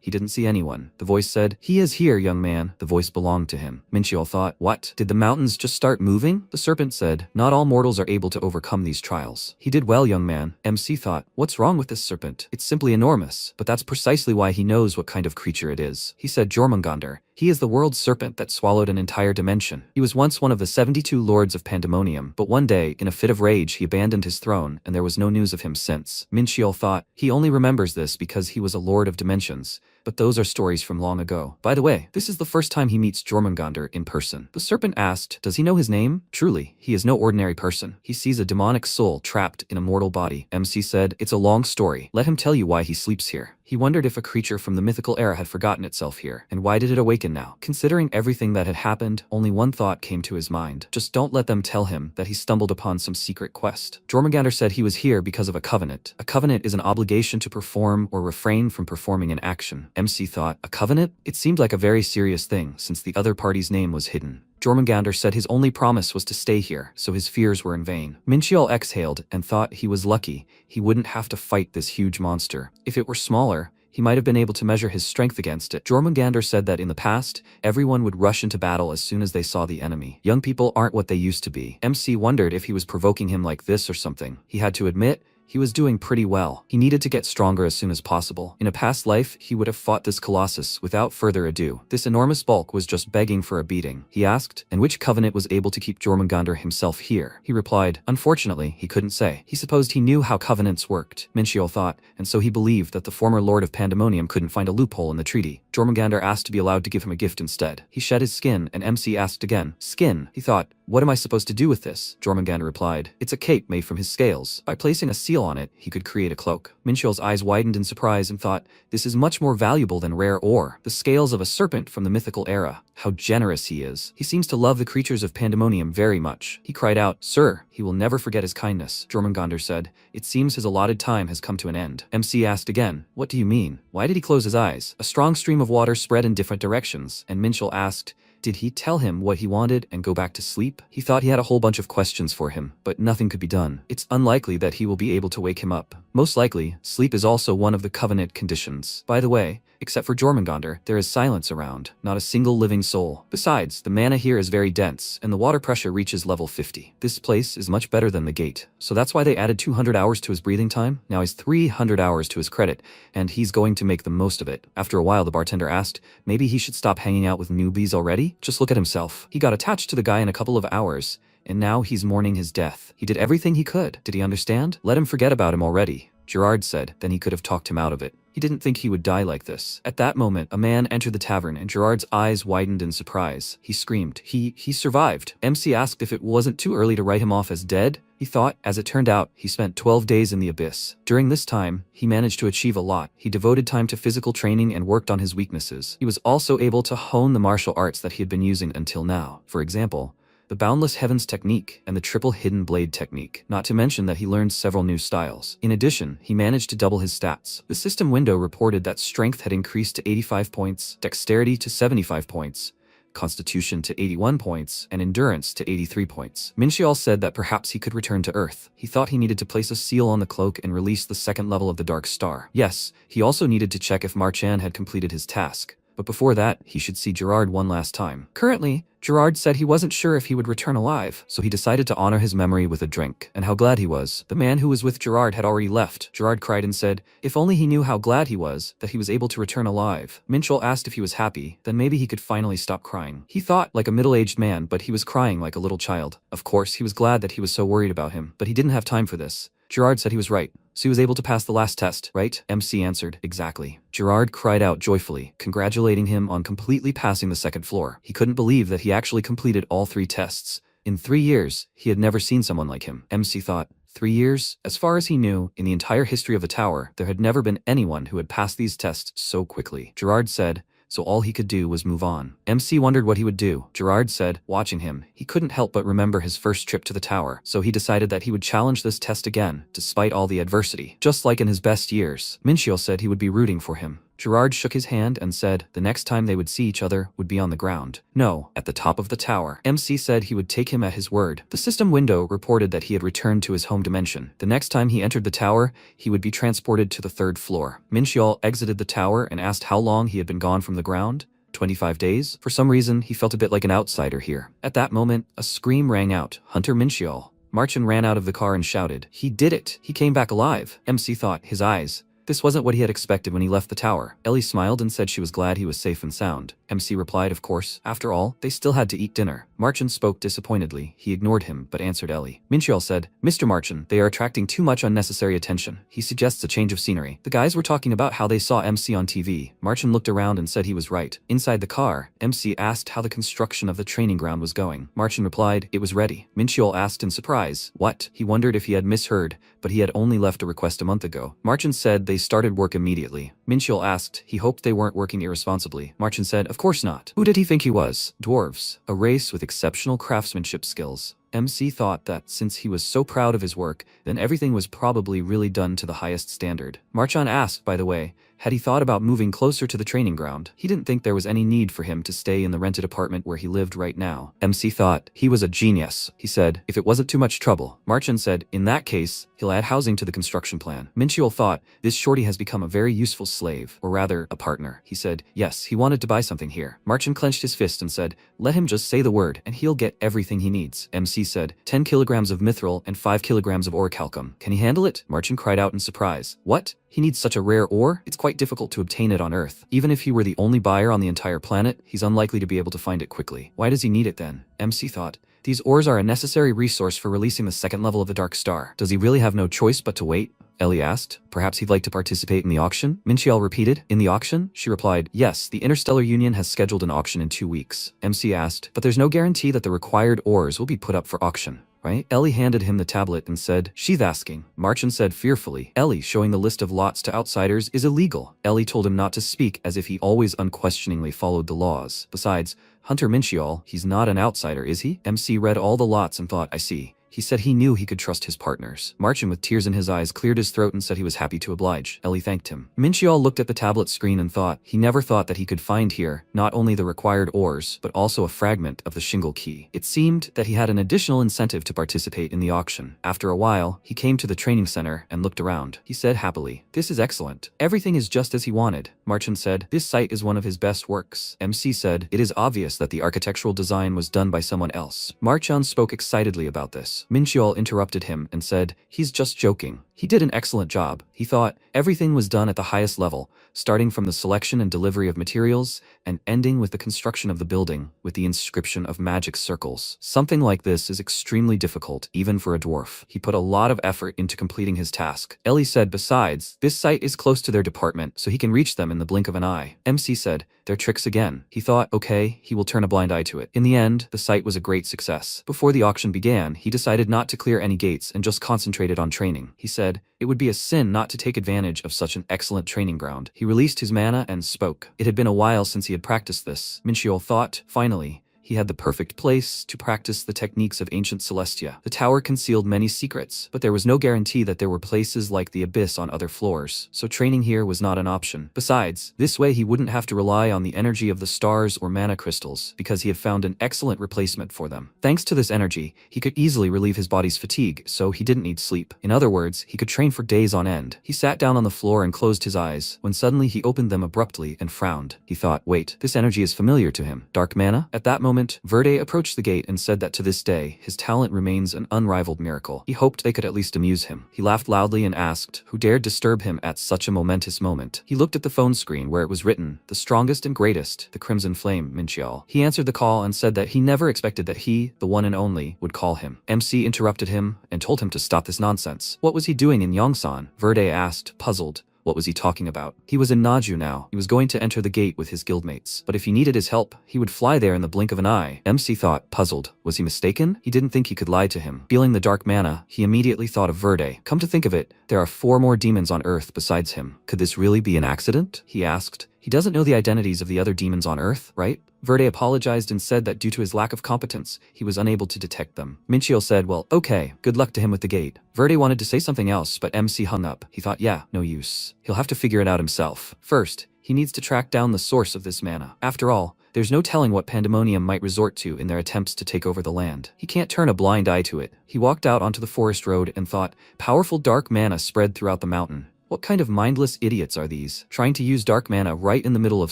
He didn't see anyone. The voice said, he is here, young man. The voice belonged to him. Minchiel thought, what? Did the mountains just start moving? The serpent said, not all mortals are able to overcome these trials. He did well, young man. MC thought, what's wrong with this serpent? It's simply enormous, but that's precisely why he knows what kind of creature it is. He said, Jormungandr. He is the world's serpent that swallowed an entire dimension. He was once one of the 72 lords of Pandemonium, but one day, in a fit of rage, he abandoned his throne, and there was no news of him since. Minchiel thought, he only remembers this because he was a lord of dimensions, but those are stories from long ago. By the way, this is the first time he meets Jormungandr in person. The serpent asked, does he know his name? Truly, he is no ordinary person. He sees a demonic soul trapped in a mortal body. MC said, it's a long story. Let him tell you why he sleeps here. He wondered if a creature from the mythical era had forgotten itself here, and why did it awaken now? Considering everything that had happened, only one thought came to his mind. Just don't let them tell him that he stumbled upon some secret quest. Jormungandr said he was here because of a covenant. A covenant is an obligation to perform or refrain from performing an action. MC thought, a covenant? It seemed like a very serious thing, since the other party's name was hidden. Jormungandr said his only promise was to stay here, so his fears were in vain. Minchiel exhaled and thought he was lucky he wouldn't have to fight this huge monster. If it were smaller, he might have been able to measure his strength against it. Jormungandr said that in the past, everyone would rush into battle as soon as they saw the enemy. Young people aren't what they used to be. MC wondered if he was provoking him like this or something. He had to admit, he was doing pretty well. He needed to get stronger as soon as possible. In a past life, he would have fought this colossus without further ado. This enormous bulk was just begging for a beating. He asked, and which covenant was able to keep Jormungandr himself here? He replied, unfortunately, he couldn't say. He supposed he knew how covenants worked, Minchiel thought, and so he believed that the former Lord of Pandemonium couldn't find a loophole in the treaty. Jormungandr asked to be allowed to give him a gift instead. He shed his skin, and MC asked again, skin? He thought, what am I supposed to do with this? Jormungandr replied, it's a cape made from his scales. By placing a seal on it, he could create a cloak. Minchiel's eyes widened in surprise and thought, this is much more valuable than rare ore. The scales of a serpent from the mythical era. How generous he is. He seems to love the creatures of Pandemonium very much. He cried out, sir, he will never forget his kindness. Jormungandr said, it seems his allotted time has come to an end. MC asked again, what do you mean? Why did he close his eyes? A strong stream of water spread in different directions, and Minchiel asked, did he tell him what he wanted and go back to sleep? He thought he had a whole bunch of questions for him, but nothing could be done. It's unlikely that he will be able to wake him up. Most likely, sleep is also one of the covenant conditions. By the way, except for Jormungandr, there is silence around, not a single living soul. Besides, the mana here is very dense, and the water pressure reaches level 50. This place is much better than the gate, so that's why they added 200 hours to his breathing time. Now he's 300 hours to his credit, and he's going to make the most of it. After a while, the bartender asked, maybe he should stop hanging out with newbies already? Just look at himself. He got attached to the guy in a couple of hours, and now he's mourning his death. He did everything he could. Did he understand? Let him forget about him already, Gerard said. Then he could have talked him out of it. He didn't think he would die like this. At that moment, a man entered the tavern and Gerard's eyes widened in surprise. He screamed. He survived. MC asked if it wasn't too early to write him off as dead. He thought, as it turned out, he spent 12 days in the abyss. During this time, he managed to achieve a lot. He devoted time to physical training and worked on his weaknesses. He was also able to hone the martial arts that he had been using until now. For example, the Boundless Heavens technique and the Triple Hidden Blade technique, not to mention that he learned several new styles. In addition, he managed to double his stats. The system window reported that strength had increased to 85 points, dexterity to 75 points, constitution to 81 points, and endurance to 83 points. Minchiel said that perhaps he could return to Earth. He thought he needed to place a seal on the cloak and release the second level of the Dark Star. Yes, he also needed to check if Marchan had completed his task. But before that, he should see Gerard one last time. Currently, Gerard said he wasn't sure if he would return alive, so he decided to honor his memory with a drink. And how glad he was. The man who was with Gerard had already left. Gerard cried and said, if only he knew how glad he was that he was able to return alive. Minchiel asked if he was happy, then maybe he could finally stop crying. He thought like a middle-aged man, but he was crying like a little child. Of course, he was glad that he was so worried about him, but he didn't have time for this. Gerard said he was right, so he was able to pass the last test, right? MC answered, exactly. Gerard cried out joyfully, congratulating him on completely passing the second floor. He couldn't believe that he actually completed all 3 tests. In 3 years, he had never seen someone like him. MC thought, 3 years? As far as he knew, in the entire history of the tower, there had never been anyone who had passed these tests so quickly. Gerard said, so all he could do was move on. MC wondered what he would do. Gerard said, watching him, he couldn't help but remember his first trip to the tower, so he decided that he would challenge this test again, despite all the adversity. Just like in his best years, Minchiel said he would be rooting for him. Gerard shook his hand and said the next time they would see each other would be on the ground. No, at the top of the tower. MC said he would take him at his word. The system window reported that he had returned to his home dimension. The next time he entered the tower, he would be transported to the 3rd floor. Minchiel exited the tower and asked how long he had been gone from the ground. 25 days? For some reason, he felt a bit like an outsider here. At that moment, a scream rang out. Hunter Minchiel. Marchan ran out of the car and shouted, he did it! He came back alive! MC thought, his eyes. This wasn't what he had expected when he left the tower. Ellie smiled and said she was glad he was safe and sound. MC replied, of course. After all, they still had to eat dinner. Marchand spoke disappointedly. He ignored him, but answered Ellie. Minchiel said, Mr. Marchand, they are attracting too much unnecessary attention. He suggests a change of scenery. The guys were talking about how they saw MC on TV. Marchand looked around and said he was right. Inside the car, MC asked how the construction of the training ground was going. Marchand replied, it was ready. Minchiel asked in surprise, what? He wondered if he had misheard, but he had only left a request a month ago. Marchand said they started work immediately. Minchiel asked he hoped they weren't working irresponsibly. Marchand said, of course not. Who did he think he was? Dwarves, a race with exceptional craftsmanship skills. MC thought that since he was so proud of his work, then everything was probably really done to the highest standard. Marchand asked, by the way, had he thought about moving closer to the training ground? He didn't think there was any need for him to stay in the rented apartment where he lived right now. MC thought he was a genius. He said, if it wasn't too much trouble. Marchand said, in that case, he'll add housing to the construction plan. Minchiel thought, this shorty has become a very useful slave, or rather, a partner. He said, yes, he wanted to buy something here. Marchand clenched his fist and said, let him just say the word, and he'll get everything he needs. MC said, 10 kilograms of mithril and 5 kilograms of orichalcum. Can he handle it? Marchand cried out in surprise. What? He needs such a rare ore? It's quite difficult to obtain it on Earth. Even if he were the only buyer on the entire planet, he's unlikely to be able to find it quickly. Why does he need it then? MC thought. These ores are a necessary resource for releasing the second level of the Dark Star. Does he really have no choice but to wait? Ellie asked. Perhaps he'd like to participate in the auction? Minchiel repeated. In the auction? She replied, yes, the Interstellar Union has scheduled an auction in 2 weeks. MC asked, but there's no guarantee that the required ores will be put up for auction. Right? Ellie handed him the tablet and said, she's asking. Marchand said fearfully, Ellie showing the list of lots to outsiders is illegal. Ellie told him not to speak as if he always unquestioningly followed the laws. Besides, Hunter Minchiel, he's not an outsider, is he? MC read all the lots and thought, I see. He said he knew he could trust his partners. Marchand with tears in his eyes cleared his throat and said he was happy to oblige. Ellie thanked him. Minchiel looked at the tablet screen and thought, he never thought that he could find here not only the required ores, but also a fragment of the shingle key. It seemed that he had an additional incentive to participate in the auction. After a while, he came to the training center and looked around. He said happily, this is excellent. Everything is just as he wanted. Marchand said, this site is one of his best works. MC said, it is obvious that the architectural design was done by someone else. Marchand spoke excitedly about this. Minchiel interrupted him and said, he's just joking. He did an excellent job. He thought everything was done at the highest level, starting from the selection and delivery of materials and ending with the construction of the building with the inscription of magic circles. Something like this is extremely difficult, even for a dwarf. He put a lot of effort into completing his task. Ellie said, besides, this site is close to their department, so he can reach them in the blink of an eye. MC said, they're tricks again. He thought, okay, he will turn a blind eye to it. In the end, the site was a great success. Before the auction began, he decided not to clear any gates and just concentrated on training. He said, it would be a sin not to take advantage of such an excellent training ground. He released his mana and spoke. It had been a while since he had practiced this. Minchiel thought, finally, he had the perfect place to practice the techniques of ancient Celestia. The tower concealed many secrets, but there was no guarantee that there were places like the abyss on other floors, so training here was not an option. Besides, this way he wouldn't have to rely on the energy of the stars or mana crystals, because he had found an excellent replacement for them. Thanks to this energy, he could easily relieve his body's fatigue, so he didn't need sleep. In other words, he could train for days on end. He sat down on the floor and closed his eyes, when suddenly he opened them abruptly and frowned. He thought, wait, this energy is familiar to him. Dark mana? At that moment, Verde approached the gate and said that to this day, his talent remains an unrivaled miracle. He hoped they could at least amuse him. He laughed loudly and asked, who dared disturb him at such a momentous moment? He looked at the phone screen where it was written, the strongest and greatest, the Crimson Flame, Minchiel. He answered the call and said that he never expected that he, the one and only, would call him. MC interrupted him and told him to stop this nonsense. What was he doing in Yongsan? Verde asked, puzzled. What was he talking about? He was in Naju now. He was going to enter the gate with his guildmates. But if he needed his help, he would fly there in the blink of an eye. MC thought, puzzled. Was he mistaken? He didn't think he could lie to him. Feeling the dark mana, he immediately thought of Verde. Come to think of it, there are 4 more demons on Earth besides him. Could this really be an accident? He asked. He doesn't know the identities of the other demons on Earth, right? Verde apologized and said that due to his lack of competence, he was unable to detect them. Minchiel said, well, okay, good luck to him with the gate. Verde wanted to say something else, but MC hung up. He thought, yeah, no use. He'll have to figure it out himself. First, he needs to track down the source of this mana. After all, there's no telling what pandemonium might resort to in their attempts to take over the land. He can't turn a blind eye to it. He walked out onto the forest road and thought, powerful dark mana spread throughout the mountain. What kind of mindless idiots are these, trying to use dark mana right in the middle of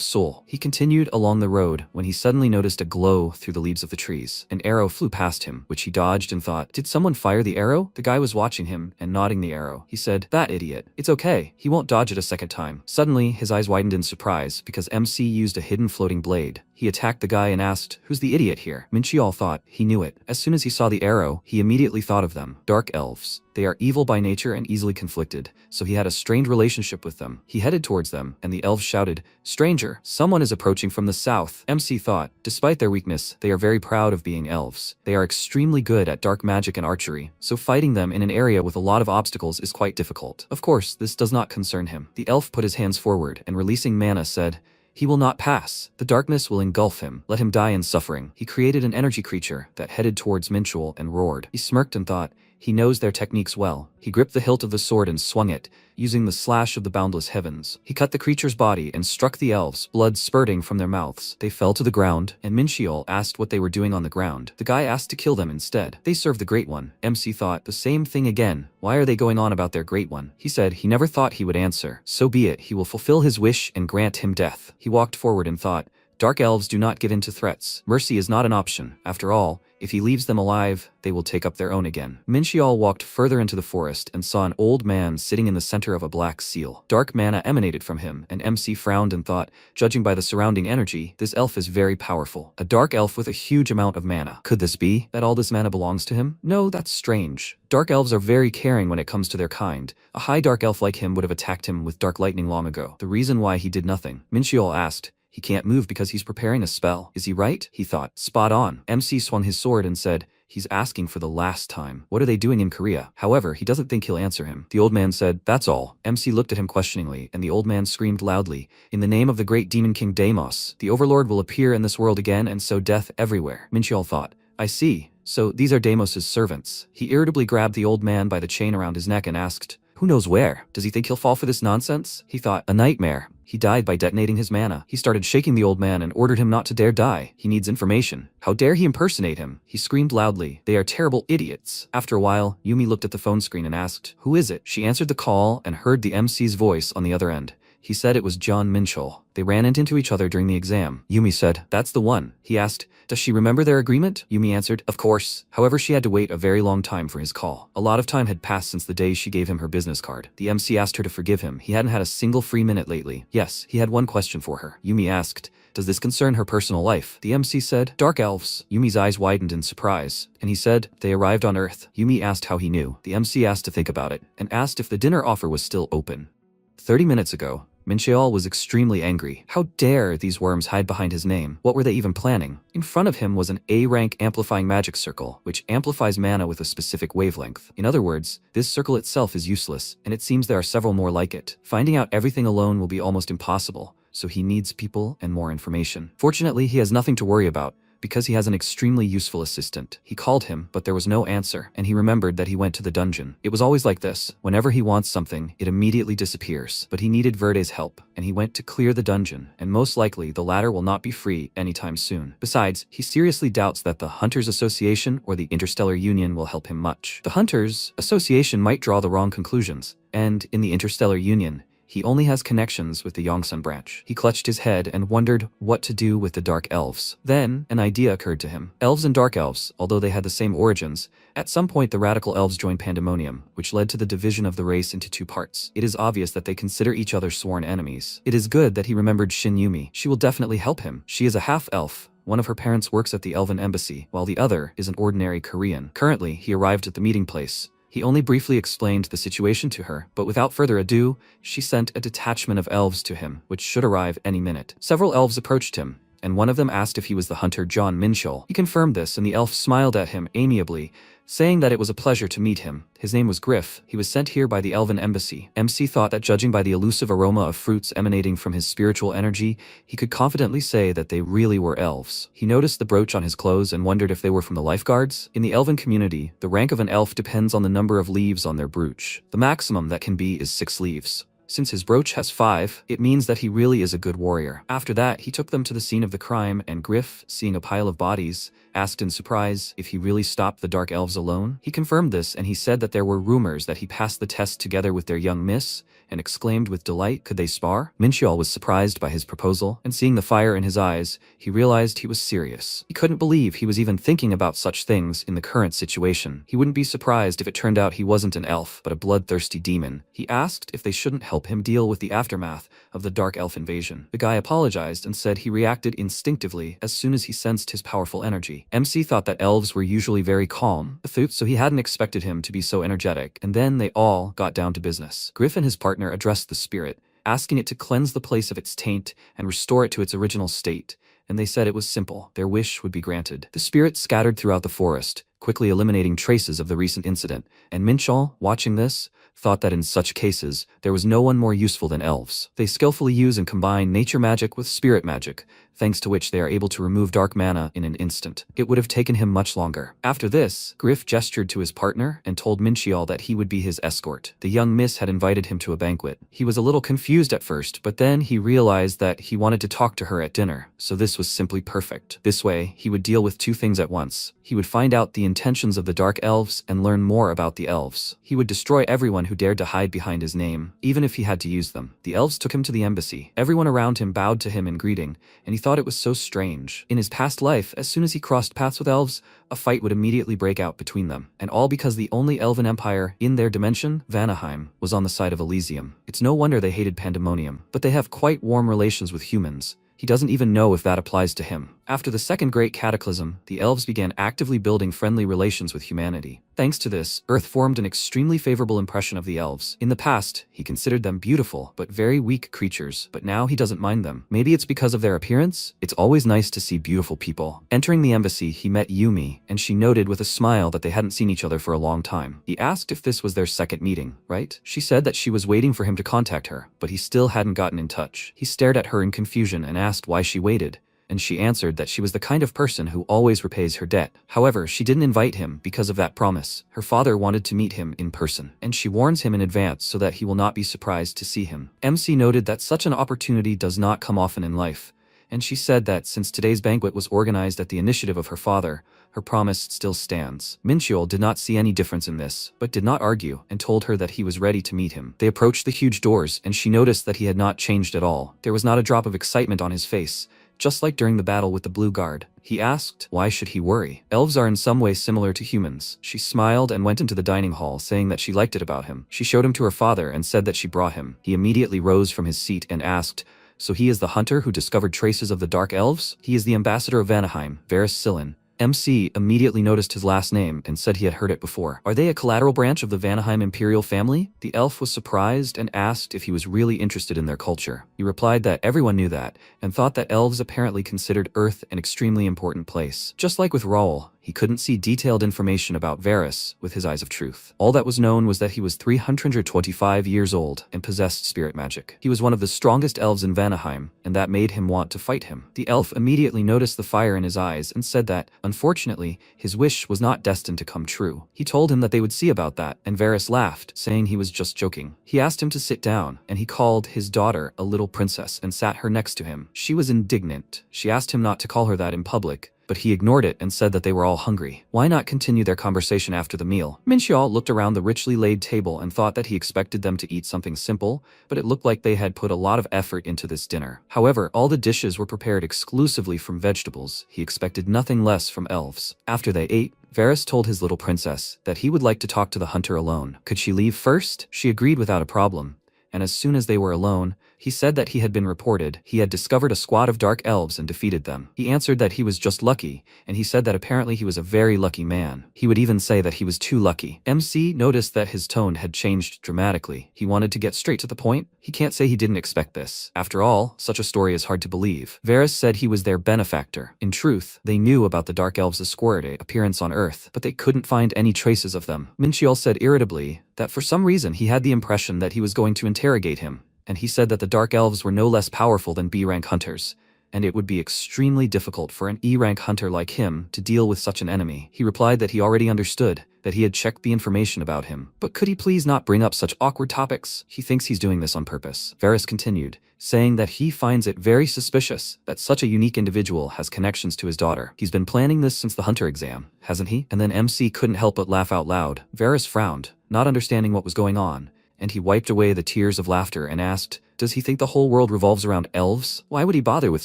Seoul? He continued along the road when he suddenly noticed a glow through the leaves of the trees. An arrow flew past him, which he dodged and thought, did someone fire the arrow? The guy was watching him and nodding the arrow. He said, that idiot. It's okay, he won't dodge it a second time. Suddenly, his eyes widened in surprise because MC used a hidden floating blade. He attacked the guy and asked, who's the idiot here? Minchiol thought he knew it. As soon as he saw the arrow, he immediately thought of them. Dark elves. They are evil by nature and easily conflicted, so he had a strained relationship with them. He headed towards them, and the elves shouted, stranger, someone is approaching from the south. MC thought, despite their weakness, they are very proud of being elves. They are extremely good at dark magic and archery, so fighting them in an area with a lot of obstacles is quite difficult. Of course, this does not concern him. The elf put his hands forward, and releasing mana said, he will not pass. The darkness will engulf him. Let him die in suffering. He created an energy creature that headed towards Minchul and roared. He smirked and thought, he knows their techniques well. He gripped the hilt of the sword and swung it, using the slash of the boundless heavens. He cut the creature's body and struck the elves, blood spurting from their mouths. They fell to the ground, and Minchiol asked what they were doing on the ground. The guy asked to kill them instead. They serve the Great One. MC thought the same thing again. Why are they going on about their Great One? He said he never thought he would answer. So be it, he will fulfill his wish and grant him death. He walked forward and thought, dark elves do not give in to threats. Mercy is not an option. After all, if he leaves them alive, they will take up their own again. Minchiol walked further into the forest and saw an old man sitting in the center of a black seal. Dark mana emanated from him, and MC frowned and thought, judging by the surrounding energy, this elf is very powerful. A dark elf with a huge amount of mana. Could this be that all this mana belongs to him? No, that's strange. Dark elves are very caring when it comes to their kind. A high dark elf like him would have attacked him with dark lightning long ago. The reason why he did nothing. Minchiol asked, he can't move because he's preparing a spell. Is he right? He thought. Spot on. MC swung his sword and said, he's asking for the last time. What are they doing in Korea? However, he doesn't think he'll answer him. The old man said, that's all. MC looked at him questioningly, and the old man screamed loudly, in the name of the great demon king Deimos, the overlord will appear in this world again and sow death everywhere. Minchiol thought, I see. So these are Deimos's servants. He irritably grabbed the old man by the chain around his neck and asked, who knows where? Does he think he'll fall for this nonsense? He thought, a nightmare. He died by detonating his mana. He started shaking the old man and ordered him not to dare die. He needs information. How dare he impersonate him? He screamed loudly. They are terrible idiots. After a while, Yumi looked at the phone screen and asked, who is it? She answered the call and heard the MC's voice on the other end. He said it was John Minchul. They ran into each other during the exam. Yumi said, that's the one. He asked, does she remember their agreement? Yumi answered, of course. However, she had to wait a very long time for his call. A lot of time had passed since the day she gave him her business card. The MC asked her to forgive him. He hadn't had a single free minute lately. Yes, he had one question for her. Yumi asked, does this concern her personal life? The MC said, dark elves. Yumi's eyes widened in surprise, and he said, they arrived on Earth. Yumi asked how he knew. The MC asked to think about it, and asked if the dinner offer was still open. 30 minutes ago, Mincheol was extremely angry. How dare these worms hide behind his name? What were they even planning? In front of him was an A-rank amplifying magic circle, which amplifies mana with a specific wavelength. In other words, this circle itself is useless, and it seems there are several more like it. Finding out everything alone will be almost impossible, so he needs people and more information. Fortunately, he has nothing to worry about, because he has an extremely useful assistant. He called him, but there was no answer, and he remembered that he went to the dungeon. It was always like this. Whenever he wants something, it immediately disappears. But he needed Verde's help, and he went to clear the dungeon, and most likely the latter will not be free anytime soon. Besides, he seriously doubts that the Hunters Association or the Interstellar Union will help him much. The Hunters Association might draw the wrong conclusions, and in the Interstellar Union, he only has connections with the Yongsun branch. He clutched his head and wondered what to do with the Dark Elves. Then, an idea occurred to him. Elves and Dark Elves, although they had the same origins, at some point the Radical Elves joined Pandemonium, which led to the division of the race into two parts. It is obvious that they consider each other sworn enemies. It is good that he remembered Shin Yumi. She will definitely help him. She is a half-elf. One of her parents works at the Elven Embassy, while the other is an ordinary Korean. Currently, he arrived at the meeting place. He only briefly explained the situation to her, but without further ado, she sent a detachment of elves to him, which should arrive any minute. Several elves approached him, and one of them asked if he was the hunter John Minchul. He confirmed this, and the elf smiled at him amiably, saying that it was a pleasure to meet him. His name was Griff. He was sent here by the Elven Embassy. MC thought that judging by the elusive aroma of fruits emanating from his spiritual energy, he could confidently say that they really were elves. He noticed the brooch on his clothes and wondered if they were from the lifeguards. In the Elven community, the rank of an elf depends on the number of leaves on their brooch. The maximum that can be is 6 leaves. Since his brooch has 5, it means that he really is a good warrior. After that, he took them to the scene of the crime, and Griff, seeing a pile of bodies, asked in surprise if he really stopped the Dark Elves alone. He confirmed this, and he said that there were rumors that he passed the test together with their young miss, and exclaimed with delight, could they spar? Mincheol was surprised by his proposal, and seeing the fire in his eyes, he realized he was serious. He couldn't believe he was even thinking about such things in the current situation. He wouldn't be surprised if it turned out he wasn't an elf, but a bloodthirsty demon. He asked if they shouldn't help him deal with the aftermath of the Dark Elf invasion. The guy apologized and said he reacted instinctively as soon as he sensed his powerful energy. MC thought that elves were usually very calm, so he hadn't expected him to be so energetic, and then they all got down to business. Griff and his partner addressed the spirit, asking it to cleanse the place of its taint and restore it to its original state, and they said it was simple. Their wish would be granted. The spirit scattered throughout the forest, quickly eliminating traces of the recent incident, and Mincheol, watching this, thought that in such cases, there was no one more useful than elves. They skillfully use and combine nature magic with spirit magic, thanks to which they are able to remove dark mana in an instant. It would have taken him much longer. After this, Griff gestured to his partner and told Mincheol that he would be his escort. The young miss had invited him to a banquet. He was a little confused at first, but then he realized that he wanted to talk to her at dinner, so this was simply perfect. This way, he would deal with 2 things at once. He would find out the intentions of the Dark Elves and learn more about the elves. He would destroy everyone who dared to hide behind his name, even if he had to use them. The elves took him to the embassy. Everyone around him bowed to him in greeting, and he thought it was so strange. In his past life, as soon as he crossed paths with elves, a fight would immediately break out between them, and all because the only elven empire in their dimension, Vanaheim, was on the side of Elysium. It's no wonder they hated pandemonium, but they have quite warm relations with humans. He doesn't even know if that applies to him. After the Second Great Cataclysm, the elves began actively building friendly relations with humanity. Thanks to this, Earth formed an extremely favorable impression of the elves. In the past, he considered them beautiful, but very weak creatures, but now he doesn't mind them. Maybe it's because of their appearance? It's always nice to see beautiful people. Entering the embassy, he met Yumi, and she noted with a smile that they hadn't seen each other for a long time. He asked if this was their second meeting, right? She said that she was waiting for him to contact her, but he still hadn't gotten in touch. He stared at her in confusion and asked why she waited, and she answered that she was the kind of person who always repays her debt. However, she didn't invite him because of that promise. Her father wanted to meet him in person, and she warns him in advance so that he will not be surprised to see him. MC noted that such an opportunity does not come often in life, and she said that since today's banquet was organized at the initiative of her father, her promise still stands. Mincheol did not see any difference in this, but did not argue, and told her that he was ready to meet him. They approached the huge doors, and she noticed that he had not changed at all. There was not a drop of excitement on his face, just like during the battle with the Blue Guard. He asked, why should he worry? Elves are in some way similar to humans. She smiled and went into the dining hall, saying that she liked it about him. She showed him to her father and said that she brought him. He immediately rose from his seat and asked, so he is the hunter who discovered traces of the Dark Elves? He is the ambassador of Vanaheim, Varys Sillen. MC immediately noticed his last name and said he had heard it before. Are they a collateral branch of the Vanaheim imperial family? The elf was surprised and asked if he was really interested in their culture. He replied that everyone knew that, and thought that elves apparently considered Earth an extremely important place. Just like with Raoul, he couldn't see detailed information about Varys with his eyes of truth. All that was known was that he was 325 years old and possessed spirit magic. He was one of the strongest elves in Vanaheim, and that made him want to fight him. The elf immediately noticed the fire in his eyes and said that, unfortunately, his wish was not destined to come true. He told him that they would see about that, and Varys laughed, saying he was just joking. He asked him to sit down, and he called his daughter a little princess and sat her next to him. She was indignant. She asked him not to call her that in public, but he ignored it and said that they were all hungry. Why not continue their conversation after the meal? Mincheol looked around the richly laid table and thought that he expected them to eat something simple, but it looked like they had put a lot of effort into this dinner. However, all the dishes were prepared exclusively from vegetables. He expected nothing less from elves. After they ate, Varys told his little princess that he would like to talk to the hunter alone. Could she leave first? She agreed without a problem, and as soon as they were alone, he said that he had been reported he had discovered a squad of dark elves and defeated them. He answered that he was just lucky, and he said that apparently he was a very lucky man. He would even say that he was too lucky. MC noticed that his tone had changed dramatically. He wanted to get straight to the point. He can't say he didn't expect this. After all, such a story is hard to believe. Varys said he was their benefactor. In truth, they knew about the dark elves' Squirrday appearance on Earth, but they couldn't find any traces of them. Mincheol said irritably that for some reason he had the impression that he was going to interrogate him, and he said that the Dark Elves were no less powerful than B-rank hunters, and it would be extremely difficult for an E-rank hunter like him to deal with such an enemy. He replied that he already understood, that he had checked the information about him. But could he please not bring up such awkward topics? He thinks he's doing this on purpose. Varys continued, saying that he finds it very suspicious that such a unique individual has connections to his daughter. He's been planning this since the Hunter exam, hasn't he? And then MC couldn't help but laugh out loud. Varys frowned, not understanding what was going on, and he wiped away the tears of laughter and asked, does he think the whole world revolves around elves? Why would he bother with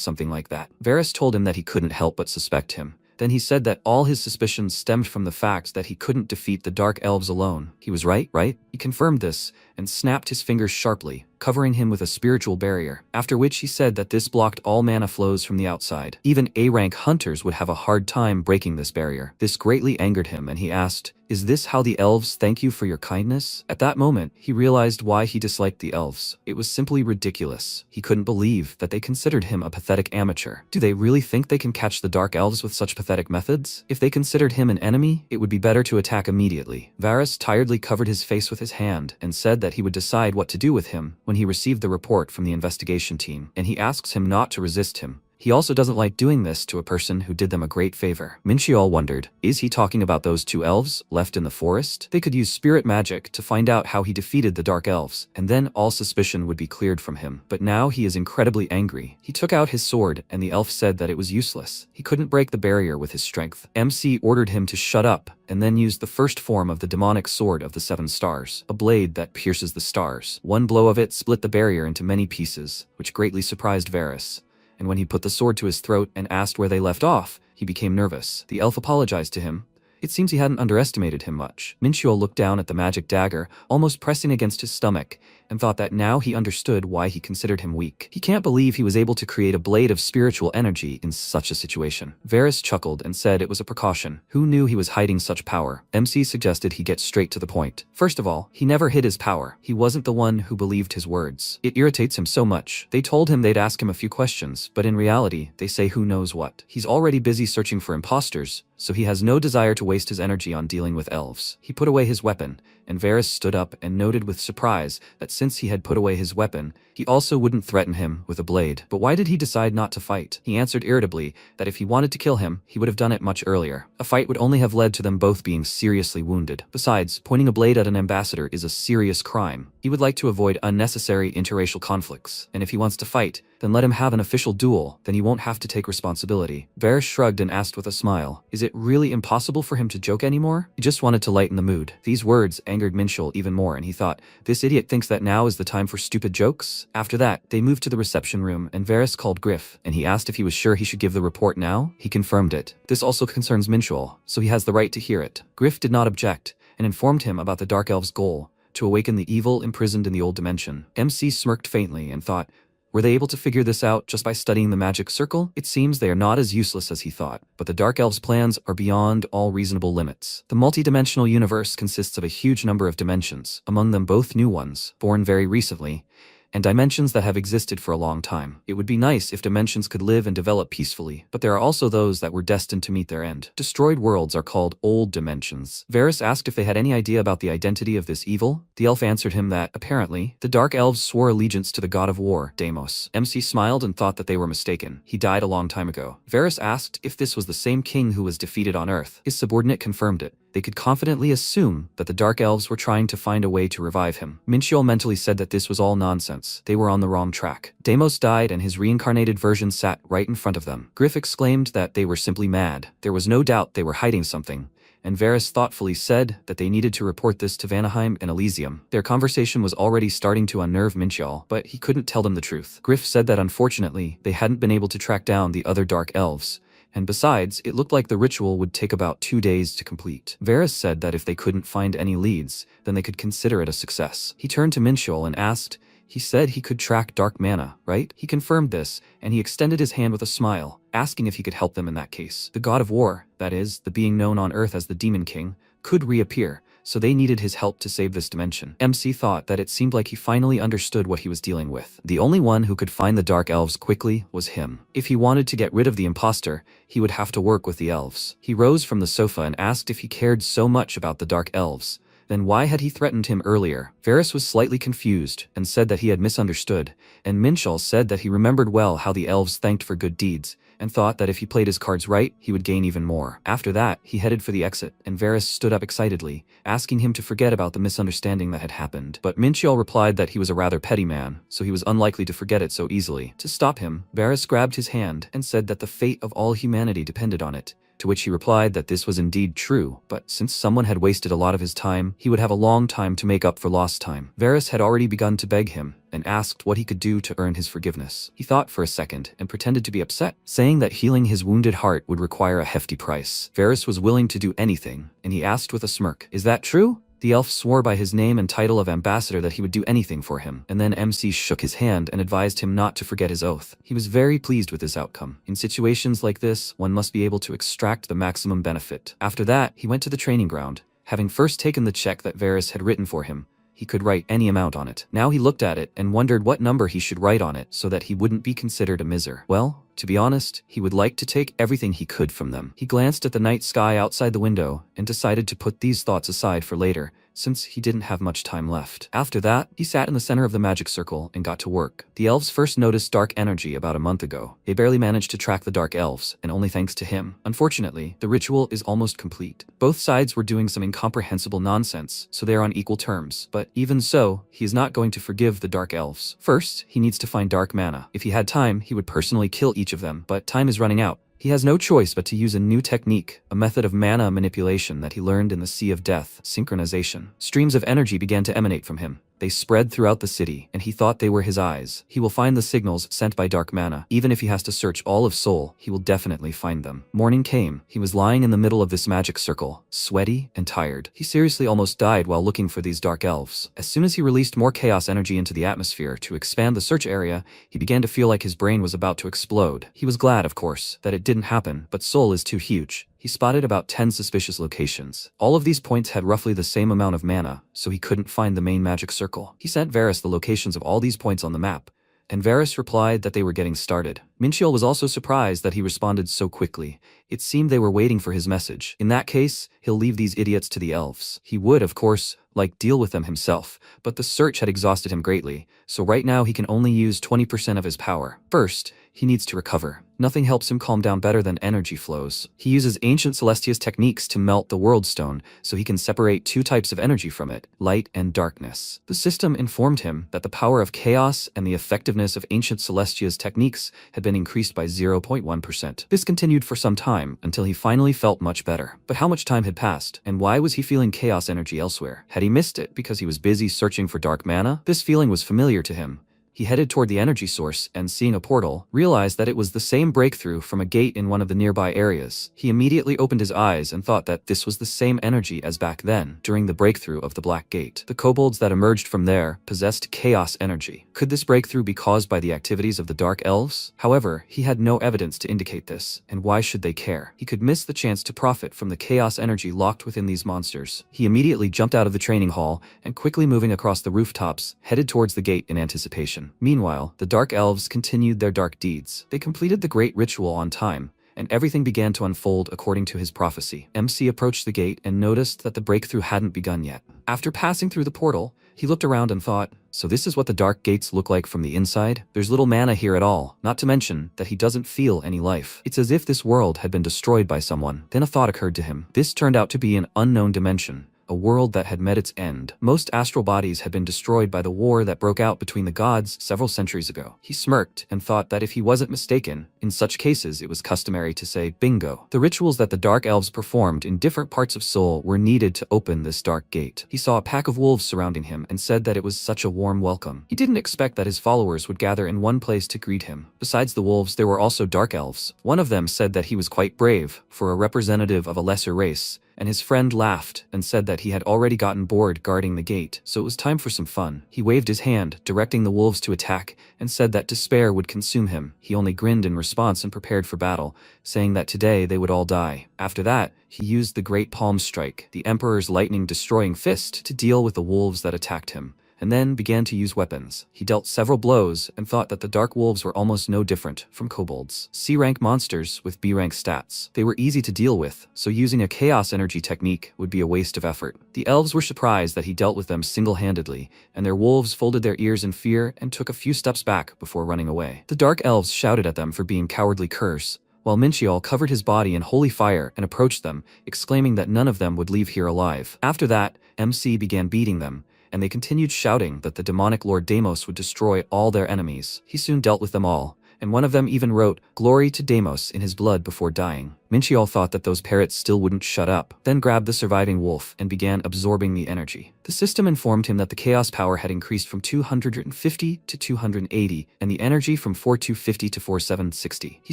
something like that? Varys told him that he couldn't help but suspect him. Then he said that all his suspicions stemmed from the fact that he couldn't defeat the Dark Elves alone. He was right? He confirmed this, and snapped his fingers sharply, covering him with a spiritual barrier, after which he said that this blocked all mana flows from the outside. Even A-rank hunters would have a hard time breaking this barrier. This greatly angered him, and he asked, is this how the elves thank you for your kindness? At that moment, he realized why he disliked the elves. It was simply ridiculous. He couldn't believe that they considered him a pathetic amateur. Do they really think they can catch the Dark Elves with such pathetic methods? If they considered him an enemy, it would be better to attack immediately. Varys tiredly covered his face with his hand and said that he would decide what to do with him when he received the report from the investigation team, and he asks him not to resist him. He also doesn't like doing this to a person who did them a great favor. Minchiol wondered, is he talking about those two elves left in the forest? They could use spirit magic to find out how he defeated the Dark Elves, and then all suspicion would be cleared from him. But now he is incredibly angry. He took out his sword, and the elf said that it was useless. He couldn't break the barrier with his strength. MC ordered him to shut up, and then used the first form of the demonic sword of the 7 stars, a blade that pierces the stars. One blow of it split the barrier into many pieces, which greatly surprised Varys. And when he put the sword to his throat and asked where they left off, he became nervous. The elf apologized to him. It seems he hadn't underestimated him much. Minchiol looked down at the magic dagger, almost pressing against his stomach, and thought that now he understood why he considered him weak. He can't believe he was able to create a blade of spiritual energy in such a situation. Varys chuckled and said it was a precaution. Who knew he was hiding such power? MC suggested he get straight to the point. First of all, he never hid his power. He wasn't the one who believed his words. It irritates him so much. They told him they'd ask him a few questions, but in reality, they say who knows what. He's already busy searching for imposters, so he has no desire to waste his energy on dealing with elves. He put away his weapon, and Varys stood up and noted with surprise that since he had put away his weapon, he also wouldn't threaten him with a blade. But why did he decide not to fight? He answered irritably that if he wanted to kill him, he would have done it much earlier. A fight would only have led to them both being seriously wounded. Besides, pointing a blade at an ambassador is a serious crime. He would like to avoid unnecessary interracial conflicts, and if he wants to fight, then let him have an official duel, then he won't have to take responsibility. Varys shrugged and asked with a smile, is it really impossible for him to joke anymore? He just wanted to lighten the mood. These words angered Minchiol even more, and he thought, this idiot thinks that now is the time for stupid jokes? After that, they moved to the reception room, and Varys called Griff, and he asked if he was sure he should give the report now. He confirmed it. This also concerns Minchiol, so he has the right to hear it. Griff did not object, and informed him about the Dark Elves' goal, to awaken the evil imprisoned in the old dimension. MC smirked faintly and thought, were they able to figure this out just by studying the magic circle? It seems they are not as useless as he thought, but the Dark Elves' plans are beyond all reasonable limits. The multi-dimensional universe consists of a huge number of dimensions, among them both new ones, born very recently, and dimensions that have existed for a long time. It would be nice if dimensions could live and develop peacefully, but there are also those that were destined to meet their end. Destroyed worlds are called old dimensions. Varys asked if they had any idea about the identity of this evil. The elf answered him that, apparently, the Dark Elves swore allegiance to the god of war, Deimos. MC smiled and thought that they were mistaken. He died a long time ago. Varys asked if this was the same king who was defeated on Earth. His subordinate confirmed it. They could confidently assume that the Dark Elves were trying to find a way to revive him. Minchiol mentally said that this was all nonsense. They were on the wrong track. Deimos died and his reincarnated version sat right in front of them. Griff exclaimed that they were simply mad. There was no doubt they were hiding something, and Varys thoughtfully said that they needed to report this to Vanaheim and Elysium. Their conversation was already starting to unnerve Minchiol, but he couldn't tell them the truth. Griff said that unfortunately, they hadn't been able to track down the other Dark Elves, and besides, it looked like the ritual would take about 2 days to complete. Varys said that if they couldn't find any leads, then they could consider it a success. He turned to Minchiol and asked, he said he could track dark mana, right? He confirmed this, and he extended his hand with a smile, asking if he could help them in that case. The god of war, that is, the being known on Earth as the Demon King, could reappear, so they needed his help to save this dimension. MC thought that it seemed like he finally understood what he was dealing with. The only one who could find the Dark Elves quickly was him. If he wanted to get rid of the imposter, he would have to work with the elves. He rose from the sofa and asked if he cared so much about the Dark Elves. Then why had he threatened him earlier? Varys was slightly confused and said that he had misunderstood, and Minchiol said that he remembered well how the elves thanked for good deeds, and thought that if he played his cards right, he would gain even more. After that, he headed for the exit, and Varys stood up excitedly, asking him to forget about the misunderstanding that had happened. But Minchiel replied that he was a rather petty man, so he was unlikely to forget it so easily. To stop him, Varys grabbed his hand and said that the fate of all humanity depended on it, to which he replied that this was indeed true, but since someone had wasted a lot of his time, he would have a long time to make up for lost time. Varys had already begun to beg him, and asked what he could do to earn his forgiveness. He thought for a second, and pretended to be upset, saying that healing his wounded heart would require a hefty price. Varys was willing to do anything, and he asked with a smirk, "Is that true?" The elf swore by his name and title of ambassador that he would do anything for him, and then MC shook his hand and advised him not to forget his oath. He was very pleased with this outcome. In situations like this, one must be able to extract the maximum benefit. After that, he went to the training ground. Having first taken the check that Varys had written for him, he could write any amount on it. Now he looked at it and wondered what number he should write on it so that he wouldn't be considered a miser. Well, to be honest, he would like to take everything he could from them. He glanced at the night sky outside the window and decided to put these thoughts aside for later, since he didn't have much time left. After that, he sat in the center of the magic circle and got to work. The elves first noticed dark energy about a month ago. They barely managed to track the dark elves, and only thanks to him. Unfortunately, the ritual is almost complete. Both sides were doing some incomprehensible nonsense, so they are on equal terms. But even so, he is not going to forgive the dark elves. First, he needs to find dark mana. If he had time, he would personally kill each of them, but time is running out. He has no choice but to use a new technique, a method of mana manipulation that he learned in the Sea of Death, synchronization. Streams of energy began to emanate from him. They spread throughout the city, and he thought they were his eyes. He will find the signals sent by dark mana. Even if he has to search all of Seoul, he will definitely find them. Morning came. He was lying in the middle of this magic circle, sweaty and tired. He seriously almost died while looking for these dark elves. As soon as he released more chaos energy into the atmosphere to expand the search area, he began to feel like his brain was about to explode. He was glad, of course, that it didn't happen, but Seoul is too huge. He spotted about 10 suspicious locations. All of these points had roughly the same amount of mana, so he couldn't find the main magic circle. He sent Varys the locations of all these points on the map, and Varys replied that they were getting started. Minchiel was also surprised that he responded so quickly. It seemed they were waiting for his message. In that case, he'll leave these idiots to the elves. He would, of course, deal with them himself, but the search had exhausted him greatly, so right now he can only use 20% of his power. First, he needs to recover. Nothing helps him calm down better than energy flows. He uses ancient Celestia's techniques to melt the World Stone so he can separate two types of energy from it, light and darkness. The system informed him that the power of chaos and the effectiveness of ancient Celestia's techniques had been increased by 0.1%. This continued for some time until he finally felt much better. But how much time had passed, and why was he feeling chaos energy elsewhere? Had he missed it because he was busy searching for dark mana? This feeling was familiar to him. He headed toward the energy source and, seeing a portal, realized that it was the same breakthrough from a gate in one of the nearby areas. He immediately opened his eyes and thought that this was the same energy as back then, during the breakthrough of the Black Gate. The kobolds that emerged from there possessed chaos energy. Could this breakthrough be caused by the activities of the Dark Elves? However, he had no evidence to indicate this, and why should they care? He could miss the chance to profit from the chaos energy locked within these monsters. He immediately jumped out of the training hall and, quickly moving across the rooftops, headed towards the gate in anticipation. Meanwhile, the Dark Elves continued their dark deeds. They completed the great ritual on time, and everything began to unfold according to his prophecy. MC approached the gate and noticed that the breakthrough hadn't begun yet. After passing through the portal, he looked around and thought, so this is what the dark gates look like from the inside? There's little mana here at all, not to mention that he doesn't feel any life. It's as if this world had been destroyed by someone. Then a thought occurred to him. This turned out to be an unknown dimension, a world that had met its end. Most astral bodies had been destroyed by the war that broke out between the gods several centuries ago. He smirked and thought that if he wasn't mistaken, in such cases it was customary to say bingo. The rituals that the Dark Elves performed in different parts of Seoul were needed to open this dark gate. He saw a pack of wolves surrounding him and said that it was such a warm welcome. He didn't expect that his followers would gather in one place to greet him. Besides the wolves, there were also Dark Elves. One of them said that he was quite brave for a representative of a lesser race, and his friend laughed and said that he had already gotten bored guarding the gate, so it was time for some fun. He waved his hand, directing the wolves to attack, and said that despair would consume him. He only grinned in response and prepared for battle, saying that today they would all die. After that, he used the Great Palm Strike, the Emperor's lightning-destroying fist, to deal with the wolves that attacked him, and then began to use weapons. He dealt several blows and thought that the Dark Wolves were almost no different from kobolds. C-rank monsters with B-rank stats. They were easy to deal with, so using a chaos energy technique would be a waste of effort. The elves were surprised that he dealt with them single-handedly, and their wolves folded their ears in fear and took a few steps back before running away. The Dark Elves shouted at them for being cowardly curs, while Minchiol covered his body in holy fire and approached them, exclaiming that none of them would leave here alive. After that, MC began beating them, and they continued shouting that the demonic Lord Deimos would destroy all their enemies. He soon dealt with them all, and one of them even wrote, "Glory to Deimos" in his blood before dying. Minchiol thought that those parrots still wouldn't shut up, then grabbed the surviving wolf and began absorbing the energy. The system informed him that the chaos power had increased from 250 to 280, and the energy from 4250 to 4760. He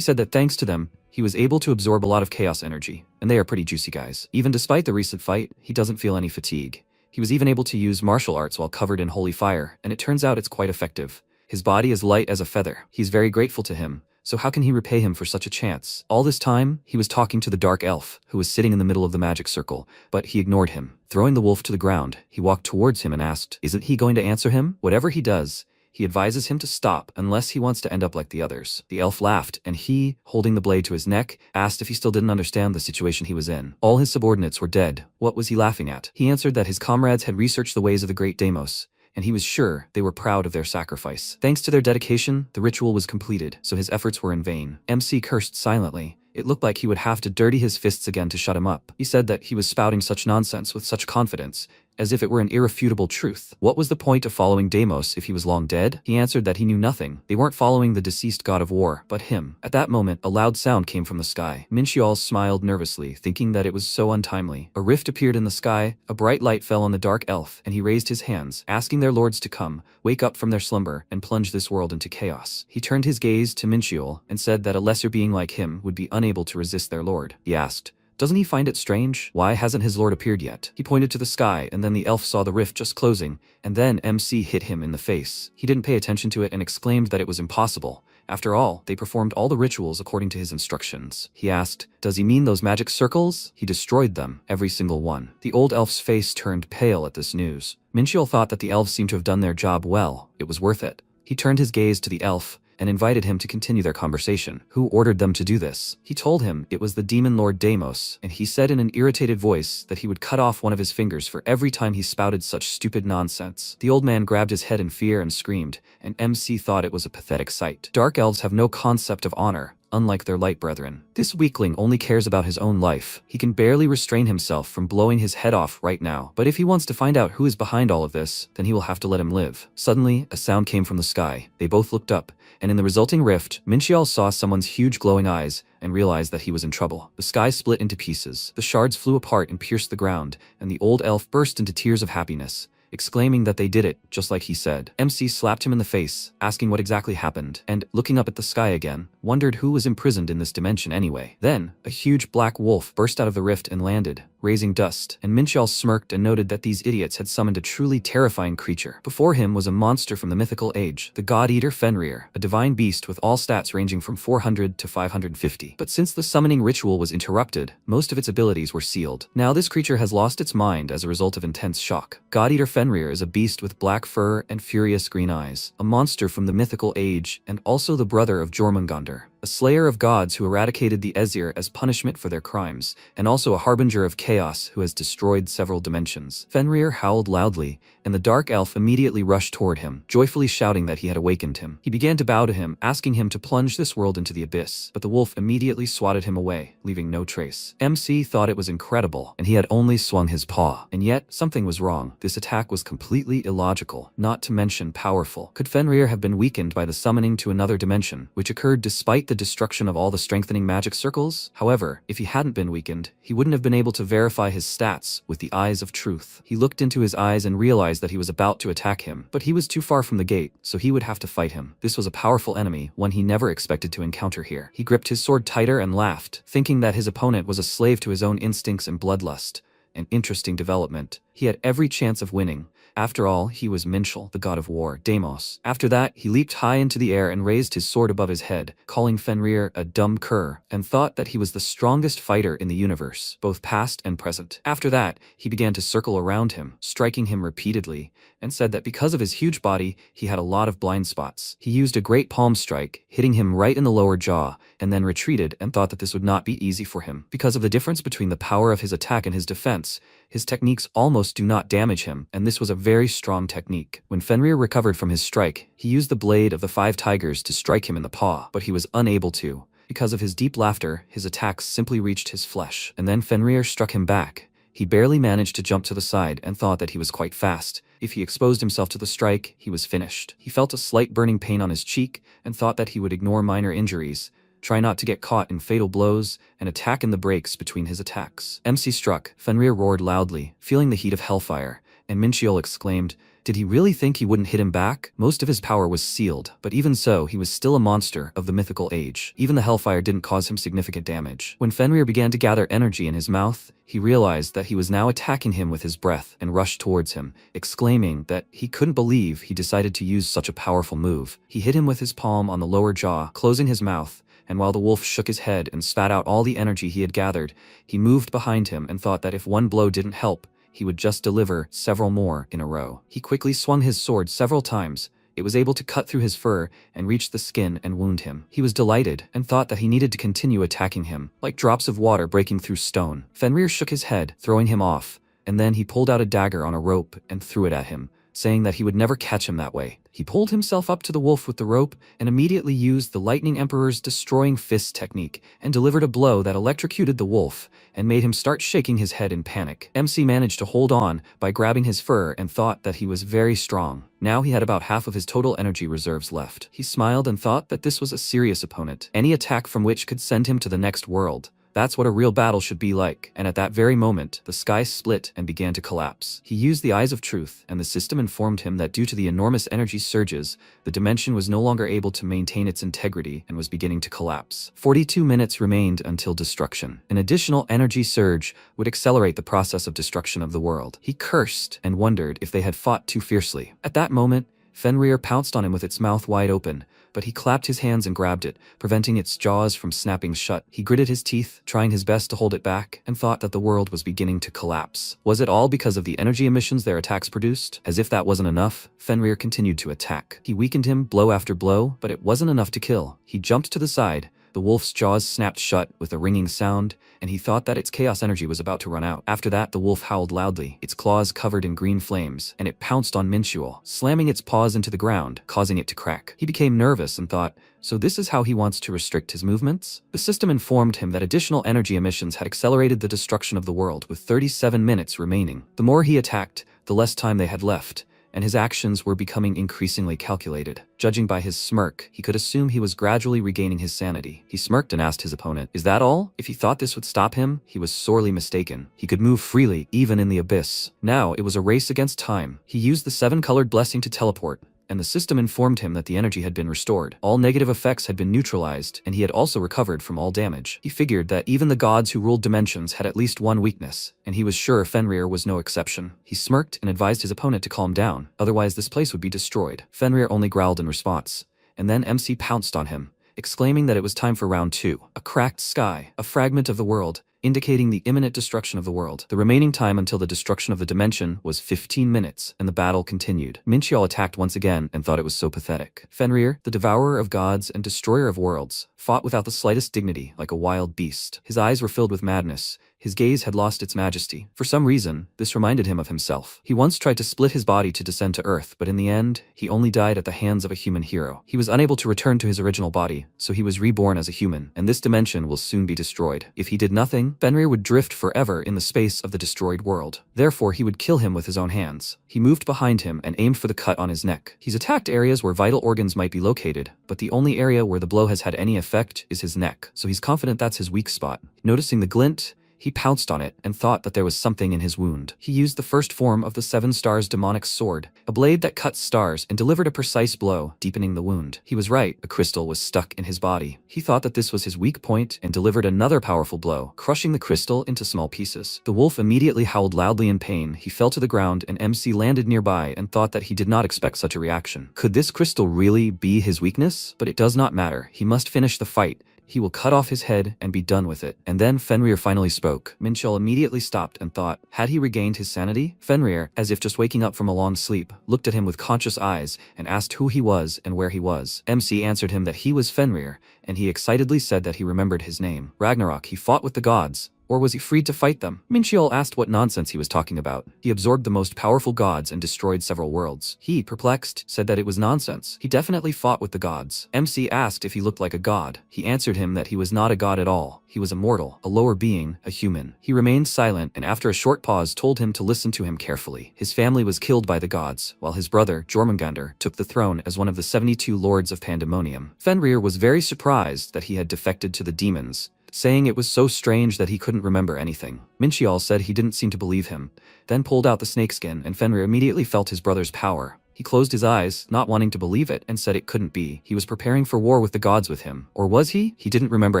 said that thanks to them, he was able to absorb a lot of chaos energy, and they are pretty juicy guys. Even despite the recent fight, he doesn't feel any fatigue. He was even able to use martial arts while covered in holy fire, and it turns out it's quite effective. His body is light as a feather. He's very grateful to him, so how can he repay him for such a chance? All this time, he was talking to the dark elf, who was sitting in the middle of the magic circle, but he ignored him. Throwing the wolf to the ground, he walked towards him and asked, "Isn't he going to answer him?" Whatever he does, he advises him to stop unless he wants to end up like the others. The elf laughed, and he, holding the blade to his neck, asked if he still didn't understand the situation he was in. All his subordinates were dead. What was he laughing at? He answered that his comrades had researched the ways of the great Deimos, and he was sure they were proud of their sacrifice. Thanks to their dedication, the ritual was completed, so his efforts were in vain. MC cursed silently. It looked like he would have to dirty his fists again to shut him up. He said that he was spouting such nonsense with such confidence, as if it were an irrefutable truth. What was the point of following Deimos if he was long dead? He answered that he knew nothing. They weren't following the deceased god of war, but him. At that moment, a loud sound came from the sky. Minchiol smiled nervously, thinking that it was so untimely. A rift appeared in the sky, a bright light fell on the dark elf, and he raised his hands, asking their lords to come, wake up from their slumber, and plunge this world into chaos. He turned his gaze to Minchiol and said that a lesser being like him would be unable to resist their lord. He asked, "Doesn't he find it strange? Why hasn't his lord appeared yet?" He pointed to the sky, and then the elf saw the rift just closing, and then MC hit him in the face. He didn't pay attention to it and exclaimed that it was impossible. After all, they performed all the rituals according to his instructions. He asked, "Does he mean those magic circles?" He destroyed them, every single one. The old elf's face turned pale at this news. Minchiol thought that the elves seemed to have done their job well. It was worth it. He turned his gaze to the elf and invited him to continue their conversation. Who ordered them to do this? He told him it was the demon lord Deimos, and he said in an irritated voice that he would cut off one of his fingers for every time he spouted such stupid nonsense. The old man grabbed his head in fear and screamed, and MC thought it was a pathetic sight. Dark elves have no concept of honor, unlike their light brethren. This weakling only cares about his own life. He can barely restrain himself from blowing his head off right now. But if he wants to find out who is behind all of this, then he will have to let him live. Suddenly, a sound came from the sky. They both looked up, and in the resulting rift, Minchiol saw someone's huge glowing eyes and realized that he was in trouble. The sky split into pieces. The shards flew apart and pierced the ground, and the old elf burst into tears of happiness, exclaiming that they did it, just like he said. MC slapped him in the face, asking what exactly happened, and, looking up at the sky again, wondered who was imprisoned in this dimension anyway. Then, a huge black wolf burst out of the rift and landed, raising dust, and Minchiol smirked and noted that these idiots had summoned a truly terrifying creature. Before him was a monster from the mythical age, the god-eater Fenrir, a divine beast with all stats ranging from 400 to 550. But since the summoning ritual was interrupted, most of its abilities were sealed. Now this creature has lost its mind as a result of intense shock. God-eater Fenrir is a beast with black fur and furious green eyes, a monster from the mythical age, and also the brother of Jormungandr, a slayer of gods who eradicated the Aesir as punishment for their crimes, and also a harbinger of chaos who has destroyed several dimensions. Fenrir howled loudly, and the dark elf immediately rushed toward him, joyfully shouting that he had awakened him. He began to bow to him, asking him to plunge this world into the abyss, but the wolf immediately swatted him away, leaving no trace. MC thought it was incredible, and he had only swung his paw. And yet, something was wrong. This attack was completely illogical, not to mention powerful. Could Fenrir have been weakened by the summoning to another dimension, which occurred despite the destruction of all the strengthening magic circles? However, if he hadn't been weakened, he wouldn't have been able to verify his stats with the eyes of truth. He looked into his eyes and realized that he was about to attack him, but he was too far from the gate, so he would have to fight him. This was a powerful enemy, one he never expected to encounter here. He gripped his sword tighter and laughed, thinking that his opponent was a slave to his own instincts and bloodlust. An interesting development. He had every chance of winning. After all, he was Minchiol, the god of war, Deimos. After that, he leaped high into the air and raised his sword above his head, calling Fenrir a dumb cur, and thought that he was the strongest fighter in the universe, both past and present. After that, he began to circle around him, striking him repeatedly, and said that because of his huge body, he had a lot of blind spots. He used a great palm strike, hitting him right in the lower jaw, and then retreated and thought that this would not be easy for him. Because of the difference between the power of his attack and his defense, his techniques almost do not damage him, and this was a very strong technique. When Fenrir recovered from his strike, he used the blade of the 5 tigers to strike him in the paw, but he was unable to. Because of his deep laughter, his attacks simply reached his flesh. And then Fenrir struck him back. He barely managed to jump to the side and thought that he was quite fast. If he exposed himself to the strike, he was finished. He felt a slight burning pain on his cheek and thought that he would ignore minor injuries, try not to get caught in fatal blows, and attack in the breaks between his attacks. MC struck. Fenrir roared loudly, feeling the heat of hellfire, and Minchiel exclaimed, "Did he really think he wouldn't hit him back?" Most of his power was sealed, but even so, he was still a monster of the mythical age. Even the hellfire didn't cause him significant damage. When Fenrir began to gather energy in his mouth, he realized that he was now attacking him with his breath and rushed towards him, exclaiming that he couldn't believe he decided to use such a powerful move. He hit him with his palm on the lower jaw, closing his mouth, and while the wolf shook his head and spat out all the energy he had gathered, he moved behind him and thought that if one blow didn't help, he would just deliver several more in a row. He quickly swung his sword several times. It was able to cut through his fur and reach the skin and wound him. He was delighted and thought that he needed to continue attacking him, like drops of water breaking through stone. Fenrir shook his head, throwing him off, and then he pulled out a dagger on a rope and threw it at him, saying that he would never catch him that way. He pulled himself up to the wolf with the rope and immediately used the Lightning Emperor's destroying fist technique and delivered a blow that electrocuted the wolf and made him start shaking his head in panic. MC managed to hold on by grabbing his fur and thought that he was very strong. Now he had about half of his total energy reserves left. He smiled and thought that this was a serious opponent, any attack from which could send him to the next world. That's what a real battle should be like. And at that very moment, the sky split and began to collapse. He used the eyes of truth, and the system informed him that due to the enormous energy surges, the dimension was no longer able to maintain its integrity and was beginning to collapse. 42 minutes remained until destruction. An additional energy surge would accelerate the process of destruction of the world. He cursed and wondered if they had fought too fiercely. At that moment, Fenrir pounced on him with its mouth wide open, but he clapped his hands and grabbed it, preventing its jaws from snapping shut. He gritted his teeth, trying his best to hold it back, and thought that the world was beginning to collapse. Was it all because of the energy emissions their attacks produced? As if that wasn't enough, Fenrir continued to attack. He weakened him blow after blow, but it wasn't enough to kill. He jumped to the side. The wolf's jaws snapped shut with a ringing sound, and he thought that its chaos energy was about to run out. After that, the wolf howled loudly, its claws covered in green flames, and it pounced on Minchiel, slamming its paws into the ground, causing it to crack. He became nervous and thought, so this is how he wants to restrict his movements? The system informed him that additional energy emissions had accelerated the destruction of the world with 37 minutes remaining. The more he attacked, the less time they had left, and his actions were becoming increasingly calculated. Judging by his smirk, he could assume he was gradually regaining his sanity. He smirked and asked his opponent, "Is that all?" If he thought this would stop him, he was sorely mistaken. He could move freely, even in the abyss. Now it was a race against time. He used the 7-colored blessing to teleport, and the system informed him that the energy had been restored. All negative effects had been neutralized, and he had also recovered from all damage. He figured that even the gods who ruled dimensions had at least one weakness, and he was sure Fenrir was no exception. He smirked and advised his opponent to calm down, otherwise this place would be destroyed. Fenrir only growled in response, and then MC pounced on him, exclaiming that it was time for round 2. A cracked sky, a fragment of the world, indicating the imminent destruction of the world. The remaining time until the destruction of the dimension was 15 minutes, and the battle continued. Minchiel attacked once again and thought it was so pathetic. Fenrir, the devourer of gods and destroyer of worlds, fought without the slightest dignity, like a wild beast. His eyes were filled with madness. His gaze had lost its majesty. For some reason, this reminded him of himself. He once tried to split his body to descend to Earth, but in the end, he only died at the hands of a human hero. He was unable to return to his original body, so he was reborn as a human, and this dimension will soon be destroyed. If he did nothing, Fenrir would drift forever in the space of the destroyed world. Therefore, he would kill him with his own hands. He moved behind him and aimed for the cut on his neck. He's attacked areas where vital organs might be located, but the only area where the blow has had any effect is his neck, so he's confident that's his weak spot. Noticing the glint, he pounced on it and thought that there was something in his wound. He used the first form of the 7 stars demonic sword, a blade that cuts stars, and delivered a precise blow, deepening the wound. He was right, a crystal was stuck in his body. He thought that this was his weak point and delivered another powerful blow, crushing the crystal into small pieces. The wolf immediately howled loudly in pain. He fell to the ground and MC landed nearby and thought that he did not expect such a reaction. Could this crystal really be his weakness? But it does not matter. He must finish the fight. He will cut off his head and be done with it. And then Fenrir finally spoke. Minchiel immediately stopped and thought, had he regained his sanity? Fenrir, as if just waking up from a long sleep, looked at him with conscious eyes and asked who he was and where he was. MC answered him that he was Fenrir, and he excitedly said that he remembered his name. Ragnarok, he fought with the gods, or was he free to fight them? Minchiol asked what nonsense he was talking about. He absorbed the most powerful gods and destroyed several worlds. He, perplexed, said that it was nonsense. He definitely fought with the gods. MC asked if he looked like a god. He answered him that he was not a god at all. He was a mortal, a lower being, a human. He remained silent and after a short pause told him to listen to him carefully. His family was killed by the gods, while his brother, Jormungandr, took the throne as one of the 72 lords of Pandemonium. Fenrir was very surprised that he had defected to the demons, saying it was so strange that he couldn't remember anything. Minchiol said he didn't seem to believe him, then pulled out the snakeskin and Fenrir immediately felt his brother's power. He closed his eyes, not wanting to believe it, and said it couldn't be. He was preparing for war with the gods with him. Or was he? He didn't remember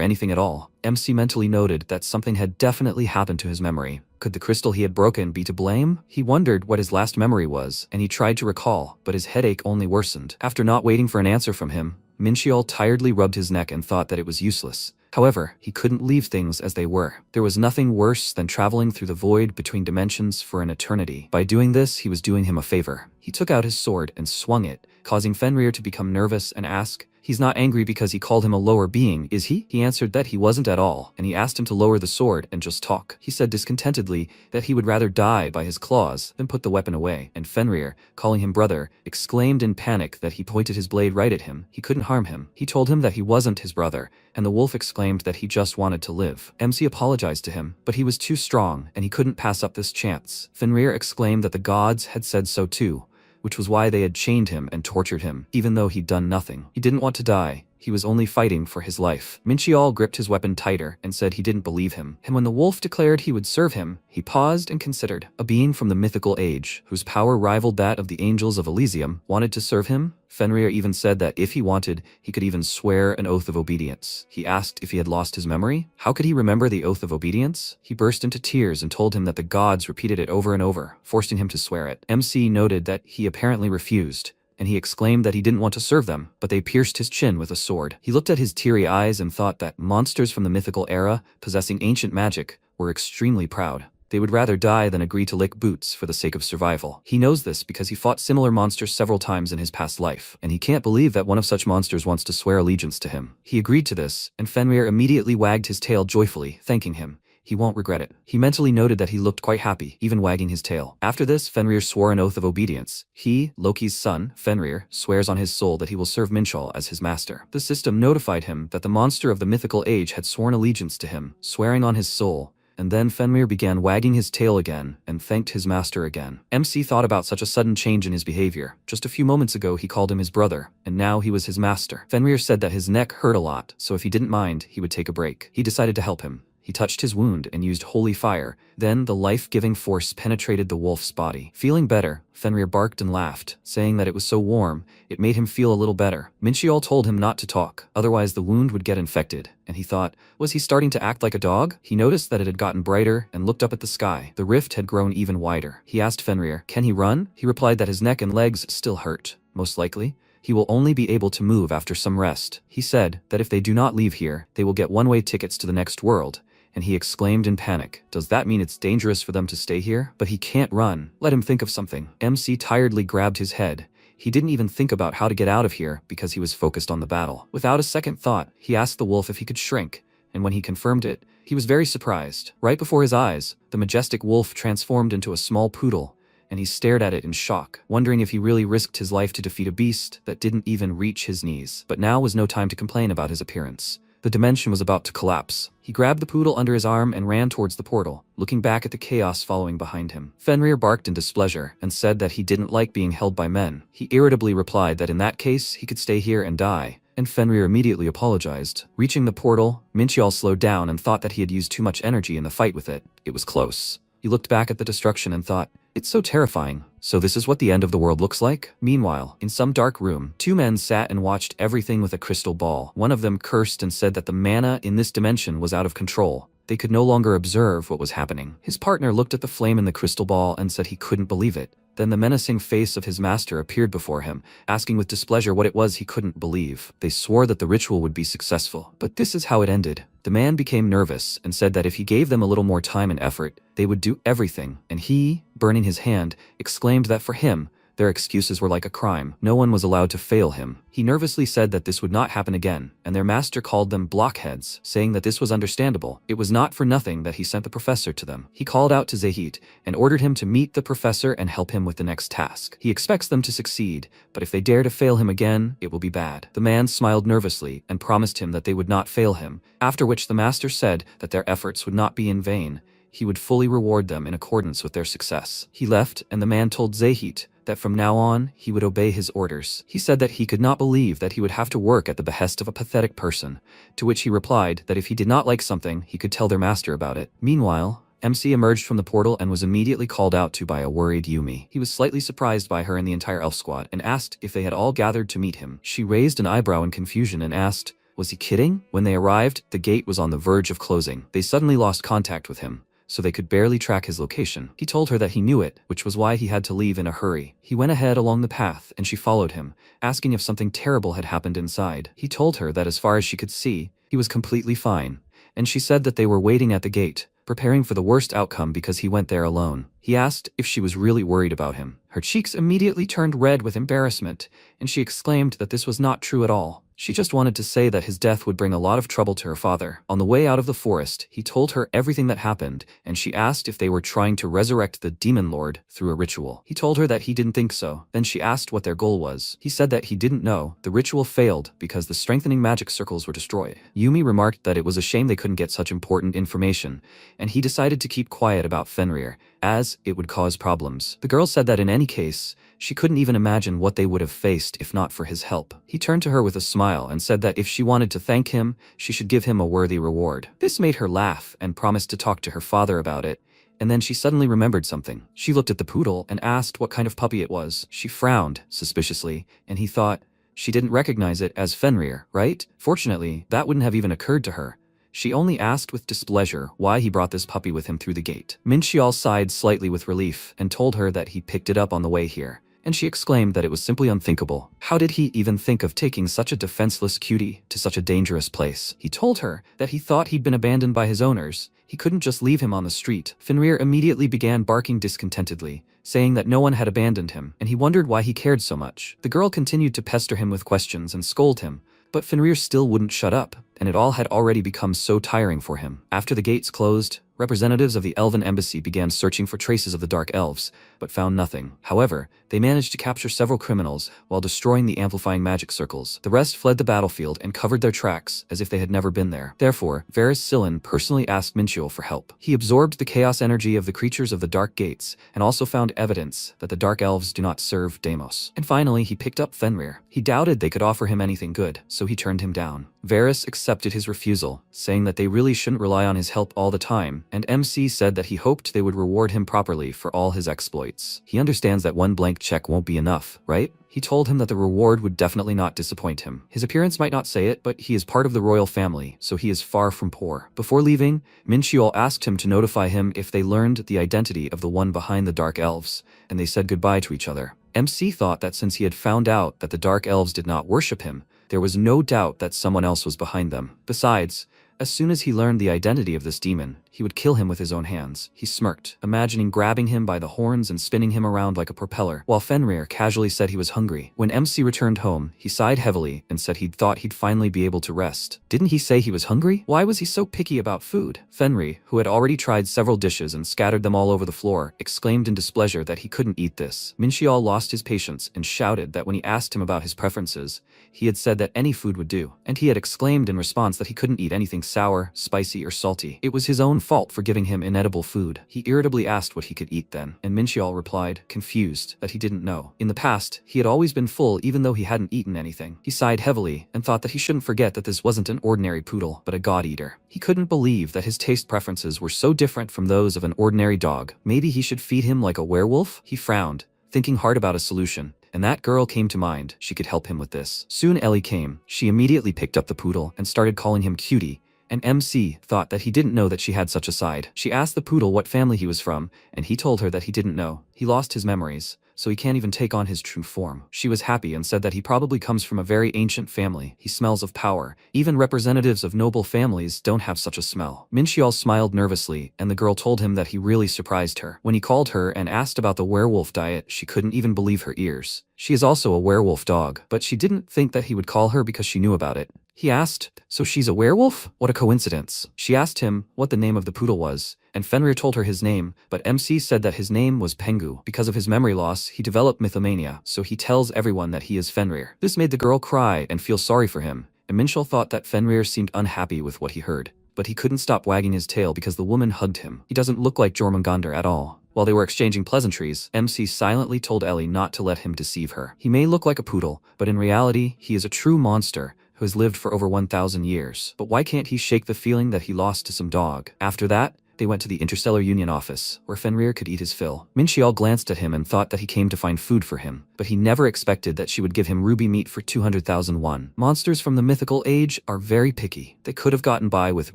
anything at all. MC mentally noted that something had definitely happened to his memory. Could the crystal he had broken be to blame? He wondered what his last memory was, and he tried to recall, but his headache only worsened. After not waiting for an answer from him, Minchiol tiredly rubbed his neck and thought that it was useless. However, he couldn't leave things as they were. There was nothing worse than traveling through the void between dimensions for an eternity. By doing this, he was doing him a favor. He took out his sword and swung it, causing Fenrir to become nervous and ask, "He's not angry because he called him a lower being, is he?" He answered that he wasn't at all, and he asked him to lower the sword and just talk. He said discontentedly that he would rather die by his claws than put the weapon away, and Fenrir, calling him brother, exclaimed in panic that he pointed his blade right at him. He couldn't harm him. He told him that he wasn't his brother, and the wolf exclaimed that he just wanted to live. MC apologized to him, but he was too strong, and he couldn't pass up this chance. Fenrir exclaimed that the gods had said so too, which was why they had chained him and tortured him, even though he'd done nothing. He didn't want to die. He was only fighting for his life. Minchiol gripped his weapon tighter and said he didn't believe him. And when the wolf declared he would serve him, he paused and considered. A being from the mythical age, whose power rivaled that of the angels of Elysium, wanted to serve him? Fenrir even said that if he wanted, he could even swear an oath of obedience. He asked if he had lost his memory. How could he remember the oath of obedience? He burst into tears and told him that the gods repeated it over and over, forcing him to swear it. MC noted that he apparently refused, and he exclaimed that he didn't want to serve them, but they pierced his chin with a sword. He looked at his teary eyes and thought that monsters from the mythical era, possessing ancient magic, were extremely proud. They would rather die than agree to lick boots for the sake of survival. He knows this because he fought similar monsters several times in his past life, and he can't believe that one of such monsters wants to swear allegiance to him. He agreed to this, and Fenrir immediately wagged his tail joyfully, thanking him. He won't regret it. He mentally noted that he looked quite happy, even wagging his tail. After this, Fenrir swore an oath of obedience. He, Loki's son, Fenrir, swears on his soul that he will serve Minchiol as his master. The system notified him that the monster of the mythical age had sworn allegiance to him, swearing on his soul. And then Fenrir began wagging his tail again and thanked his master again. MC thought about such a sudden change in his behavior. Just a few moments ago he called him his brother, and now he was his master. Fenrir said that his neck hurt a lot, so if he didn't mind, he would take a break. He decided to help him. He touched his wound and used holy fire. Then the life-giving force penetrated the wolf's body. Feeling better, Fenrir barked and laughed, saying that it was so warm, it made him feel a little better. Minchiol told him not to talk, otherwise the wound would get infected, and he thought, was he starting to act like a dog? He noticed that it had gotten brighter and looked up at the sky. The rift had grown even wider. He asked Fenrir, can he run? He replied that his neck and legs still hurt, most likely. He will only be able to move after some rest. He said that if they do not leave here, they will get one-way tickets to the next world. And he exclaimed in panic, does that mean it's dangerous for them to stay here? But he can't run. Let him think of something. MC tiredly grabbed his head. He didn't even think about how to get out of here because he was focused on the battle. Without a second thought, he asked the wolf if he could shrink, and when he confirmed it, he was very surprised. Right before his eyes, the majestic wolf transformed into a small poodle, and he stared at it in shock, wondering if he really risked his life to defeat a beast that didn't even reach his knees. But now was no time to complain about his appearance. The dimension was about to collapse. He grabbed the poodle under his arm and ran towards the portal, looking back at the chaos following behind him. Fenrir barked in displeasure and said that he didn't like being held by men. He irritably replied that in that case, he could stay here and die, and Fenrir immediately apologized. Reaching the portal, Minchiol slowed down and thought that he had used too much energy in the fight with it. It was close. He looked back at the destruction and thought, it's so terrifying. So this is what the end of the world looks like? Meanwhile, in some dark room, two men sat and watched everything with a crystal ball. One of them cursed and said that the mana in this dimension was out of control. They could no longer observe what was happening. His partner looked at the flame in the crystal ball and said he couldn't believe it. Then the menacing face of his master appeared before him, asking with displeasure what it was he couldn't believe. They swore that the ritual would be successful, but this is how it ended. The man became nervous and said that if he gave them a little more time and effort, they would do everything, and he, burning his hand, exclaimed that for him, Their excuses were like a crime. No one was allowed to fail him. He nervously said that this would not happen again, and their master called them blockheads, saying that this was understandable. It was not for nothing that he sent the professor to them. He called out to Zahit and ordered him to meet the professor and help him with the next task. He expects them to succeed, but if they dare to fail him again, it will be bad. The man smiled nervously and promised him that they would not fail him, after which the master said that their efforts would not be in vain. He would fully reward them in accordance with their success. He left, and the man told Zahit that from now on, he would obey his orders. He said that he could not believe that he would have to work at the behest of a pathetic person, to which he replied that if he did not like something, he could tell their master about it. Meanwhile, MC emerged from the portal and was immediately called out to by a worried Yumi. He was slightly surprised by her and the entire elf squad and asked if they had all gathered to meet him. She raised an eyebrow in confusion and asked, was he kidding? When they arrived, the gate was on the verge of closing. They suddenly lost contact with him, so they could barely track his location. He told her that he knew it, which was why he had to leave in a hurry. He went ahead along the path, and she followed him, asking if something terrible had happened inside. He told her that as far as she could see, he was completely fine, and she said that they were waiting at the gate, preparing for the worst outcome because he went there alone. He asked if she was really worried about him. Her cheeks immediately turned red with embarrassment, and she exclaimed that this was not true at all. She just wanted to say that his death would bring a lot of trouble to her father. On the way out of the forest, he told her everything that happened, and she asked if they were trying to resurrect the demon lord through a ritual. He told her that he didn't think so. Then she asked what their goal was. He said that he didn't know. The ritual failed because the strengthening magic circles were destroyed. Yumi remarked that it was a shame they couldn't get such important information, and he decided to keep quiet about Fenrir, as it would cause problems. The girl said that in any case, she couldn't even imagine what they would have faced if not for his help. He turned to her with a smile and said that if she wanted to thank him, she should give him a worthy reward. This made her laugh and promised to talk to her father about it, and then she suddenly remembered something. She looked at the poodle and asked what kind of puppy it was. She frowned suspiciously, and he thought she didn't recognize it as Fenrir, right? Fortunately, that wouldn't have even occurred to her. She only asked with displeasure why he brought this puppy with him through the gate. Minchial sighed slightly with relief and told her that he picked it up on the way here, and she exclaimed that it was simply unthinkable. How did he even think of taking such a defenseless cutie to such a dangerous place? He told her that he thought he'd been abandoned by his owners. He couldn't just leave him on the street. Fenrir immediately began barking discontentedly, saying that no one had abandoned him, and he wondered why he cared so much. The girl continued to pester him with questions and scold him, but Fenrir still wouldn't shut up, and it all had already become so tiring for him. After the gates closed, representatives of the Elven Embassy began searching for traces of the Dark Elves, but found nothing. However, they managed to capture several criminals while destroying the amplifying magic circles. The rest fled the battlefield and covered their tracks as if they had never been there. Therefore, Varys Sillen personally asked Minchiel for help. He absorbed the chaos energy of the creatures of the Dark Gates and also found evidence that the Dark Elves do not serve Deimos. And finally, he picked up Fenrir. He doubted they could offer him anything good, so he turned him down. Varys accepted his refusal, saying that they really shouldn't rely on his help all the time, and MC said that he hoped they would reward him properly for all his exploits. He understands that one blank check won't be enough, right? He told him that the reward would definitely not disappoint him. His appearance might not say it, but he is part of the royal family, so he is far from poor. Before leaving, Minchiel asked him to notify him if they learned the identity of the one behind the Dark Elves, and they said goodbye to each other. MC thought that since he had found out that the Dark Elves did not worship him, there was no doubt that someone else was behind them. Besides, as soon as he learned the identity of this demon, he would kill him with his own hands. He smirked, imagining grabbing him by the horns and spinning him around like a propeller, while Fenrir casually said he was hungry. When MC returned home, he sighed heavily and said he'd thought he'd finally be able to rest. Didn't he say he was hungry? Why was he so picky about food? Fenrir, who had already tried several dishes and scattered them all over the floor, exclaimed in displeasure that he couldn't eat this. Minchiel lost his patience and shouted that when he asked him about his preferences, he had said that any food would do, and he had exclaimed in response that he couldn't eat anything sour, spicy, or salty. It was his own fault for giving him inedible food. He irritably asked what he could eat then, and Minchiel replied, confused, that he didn't know. In the past, he had always been full even though he hadn't eaten anything. He sighed heavily and thought that he shouldn't forget that this wasn't an ordinary poodle, but a god-eater. He couldn't believe that his taste preferences were so different from those of an ordinary dog. Maybe he should feed him like a werewolf? He frowned, thinking hard about a solution. And that girl came to mind. She could help him with this. Soon Ellie came. She immediately picked up the poodle and started calling him cutie, and MC thought that he didn't know that she had such a side. She asked the poodle what family he was from, and he told her that he didn't know. He lost his memories, so he can't even take on his true form. She was happy and said that he probably comes from a very ancient family. He smells of power. Even representatives of noble families don't have such a smell. Minxiao smiled nervously, and the girl told him that he really surprised her. When he called her and asked about the werewolf diet, she couldn't even believe her ears. She is also a werewolf dog, but she didn't think that he would call her because she knew about it. He asked, "So she's a werewolf? What a coincidence." She asked him what the name of the poodle was, and Fenrir told her his name, but MC said that his name was Pengu. Because of his memory loss, he developed mythomania, so he tells everyone that he is Fenrir. This made the girl cry and feel sorry for him, and Minshall thought that Fenrir seemed unhappy with what he heard. But he couldn't stop wagging his tail because the woman hugged him. He doesn't look like Jormungandr at all. While they were exchanging pleasantries, MC silently told Ellie not to let him deceive her. He may look like a poodle, but in reality, he is a true monster who has lived for over 1,000 years. But why can't he shake the feeling that he lost to some dog? After that, they went to the Interstellar Union office, where Fenrir could eat his fill. Minxiao glanced at him and thought that he came to find food for him, but he never expected that she would give him ruby meat for 200,000 won. Monsters from the mythical age are very picky. They could have gotten by with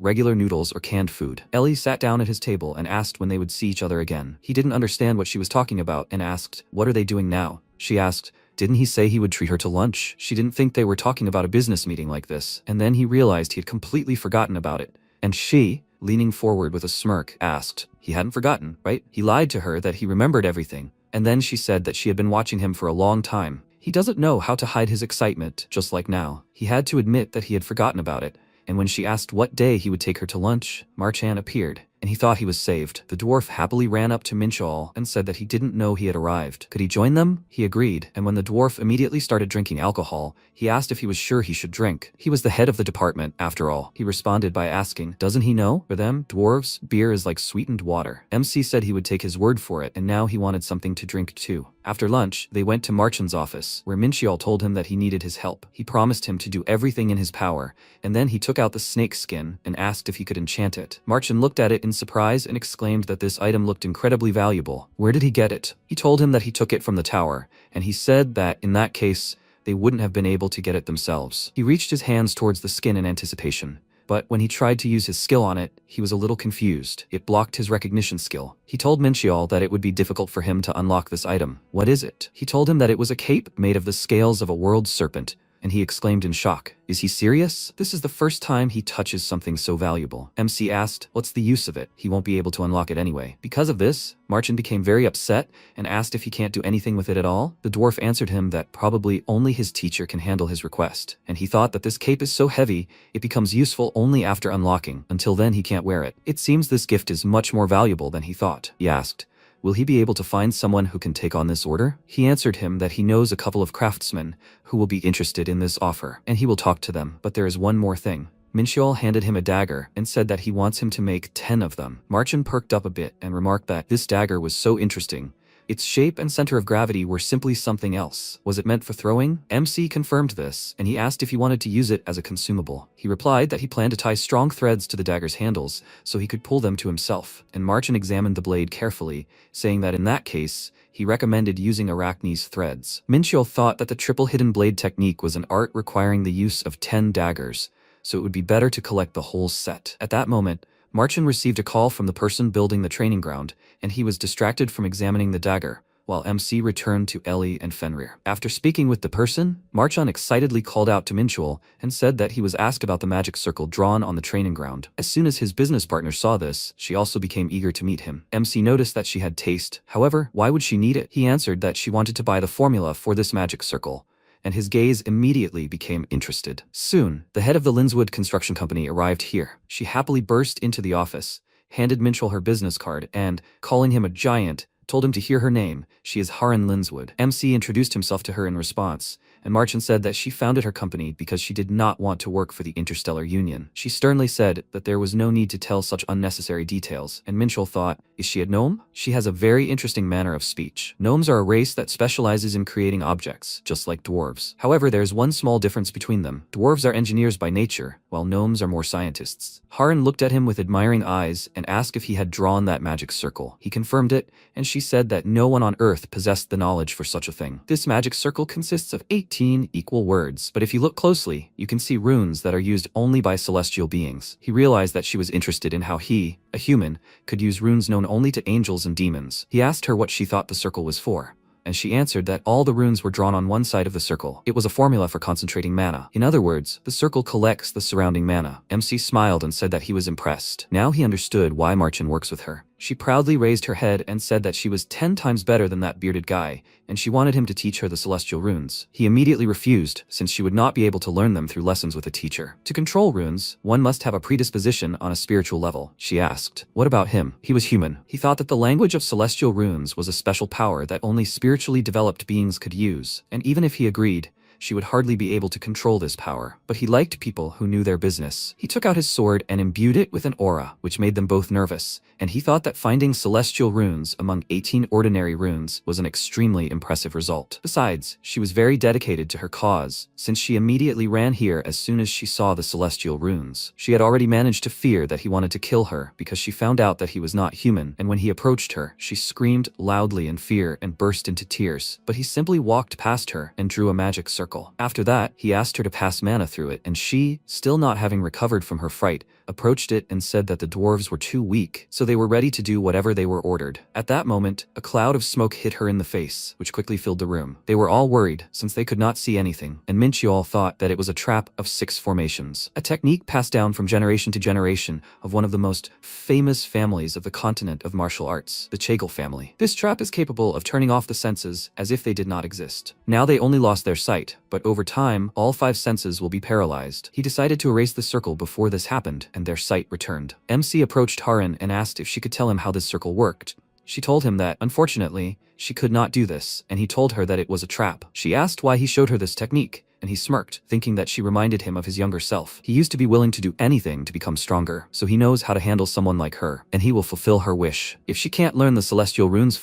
regular noodles or canned food. Ellie sat down at his table and asked when they would see each other again. He didn't understand what she was talking about and asked, "What are they doing now?" She asked, "Didn't he say he would treat her to lunch?" She didn't think they were talking about a business meeting like this, and then he realized he had completely forgotten about it. And she, leaning forward with a smirk, asked, "He hadn't forgotten, right?" He lied to her that he remembered everything, and then she said that she had been watching him for a long time. He doesn't know how to hide his excitement, just like now. He had to admit that he had forgotten about it, and when she asked what day he would take her to lunch, Marchan appeared, and he thought he was saved. The dwarf happily ran up to Minchal and said that he didn't know he had arrived. Could he join them? He agreed, and when the dwarf immediately started drinking alcohol, he asked if he was sure he should drink. He was the head of the department, after all. He responded by asking, "Doesn't he know? For them, dwarves, beer is like sweetened water." MC said he would take his word for it, and now he wanted something to drink too. After lunch, they went to Marchan's office, where Minchial told him that he needed his help. He promised him to do everything in his power, and then he took out the snake skin and asked if he could enchant it. Marchan looked at it in surprise and exclaimed that this item looked incredibly valuable. Where did he get it? He told him that he took it from the tower, and he said that, in that case, they wouldn't have been able to get it themselves. He reached his hands towards the skin in anticipation. But when he tried to use his skill on it, he was a little confused. It blocked his recognition skill. He told Minchial that it would be difficult for him to unlock this item. What is it? He told him that it was a cape made of the scales of a world serpent, and he exclaimed in shock, "Is he serious? This is the first time he touches something so valuable." MC asked, "What's the use of it? He won't be able to unlock it anyway." Because of this, Marchan became very upset and asked if he can't do anything with it at all. The dwarf answered him that probably only his teacher can handle his request, and he thought that this cape is so heavy, it becomes useful only after unlocking. Until then, he can't wear it. It seems this gift is much more valuable than he thought. He asked, "Will he be able to find someone who can take on this order?" He answered him that he knows a couple of craftsmen who will be interested in this offer, and he will talk to them. But there is one more thing. Minchial handed him a dagger and said that he wants him to make 10 of them. Marchan perked up a bit and remarked that this dagger was so interesting. Its shape and center of gravity were simply something else. Was it meant for throwing? MC confirmed this, and he asked if he wanted to use it as a consumable. He replied that he planned to tie strong threads to the dagger's handles so he could pull them to himself, and Marchan examined the blade carefully, saying that in that case, he recommended using Arachne's threads. Minchial thought that the triple hidden blade technique was an art requiring the use of 10 daggers, so it would be better to collect the whole set. At that moment, Marchan received a call from the person building the training ground, and he was distracted from examining the dagger, while MC returned to Ellie and Fenrir. After speaking with the person, Marchan excitedly called out to Minchul and said that he was asked about the magic circle drawn on the training ground. As soon as his business partner saw this, she also became eager to meet him. MC noticed that she had taste. However, why would she need it? He answered that she wanted to buy the formula for this magic circle, and his gaze immediately became interested. Soon, the head of the Linswood construction company arrived here. She happily burst into the office, handed Minchul her business card, and, calling him a giant, told him to hear her name. She is Haran Linswood. MC introduced himself to her in response, and Marchan said that she founded her company because she did not want to work for the Interstellar Union. She sternly said that there was no need to tell such unnecessary details, and Minchul thought, is she a gnome? She has a very interesting manner of speech. Gnomes are a race that specializes in creating objects, just like dwarves. However, there's one small difference between them. Dwarves are engineers by nature, while gnomes are more scientists. Haran looked at him with admiring eyes and asked if he had drawn that magic circle. He confirmed it, and she she said that no one on Earth possessed the knowledge for such a thing. This magic circle consists of 18 equal words, but if you look closely, you can see runes that are used only by celestial beings. He realized that she was interested in how he, a human, could use runes known only to angels and demons. He asked her what she thought the circle was for, and she answered that all the runes were drawn on one side of the circle. It was a formula for concentrating mana. In other words, the circle collects the surrounding mana. MC smiled and said that he was impressed. Now he understood why Marchan works with her. She proudly raised her head and said that she was 10 times better than that bearded guy, and she wanted him to teach her the celestial runes. He immediately refused, since she would not be able to learn them through lessons with a teacher. To control runes, one must have a predisposition on a spiritual level. She asked, what about him? He was human. He thought that the language of celestial runes was a special power that only spiritually developed beings could use, and even if he agreed, she would hardly be able to control this power. But he liked people who knew their business. He took out his sword and imbued it with an aura, which made them both nervous, and he thought that finding celestial runes among 18 ordinary runes was an extremely impressive result. Besides, she was very dedicated to her cause, since she immediately ran here as soon as she saw the celestial runes. She had already managed to fear that he wanted to kill her because she found out that he was not human, and when he approached her, she screamed loudly in fear and burst into tears. But he simply walked past her and drew a magic circle. After that, he asked her to pass mana through it, and she, still not having recovered from her fright, approached it and said that the dwarves were too weak, so they were ready to do whatever they were ordered. At that moment, a cloud of smoke hit her in the face, which quickly filled the room. They were all worried, since they could not see anything, and Minchiol thought that it was a trap of 6 formations, a technique passed down from generation to generation of one of the most famous families of the continent of martial arts, the Chagall family. This trap is capable of turning off the senses as if they did not exist. Now they only lost their sight, but over time, all 5 senses will be paralyzed. He decided to erase the circle before this happened, and their sight returned. MC approached Haran and asked if she could tell him how this circle worked. She told him that, unfortunately, she could not do this, and he told her that it was a trap. She asked why he showed her this technique, and he smirked, thinking that she reminded him of his younger self. He used to be willing to do anything to become stronger, so he knows how to handle someone like her, and he will fulfill her wish. If she can't learn the celestial runes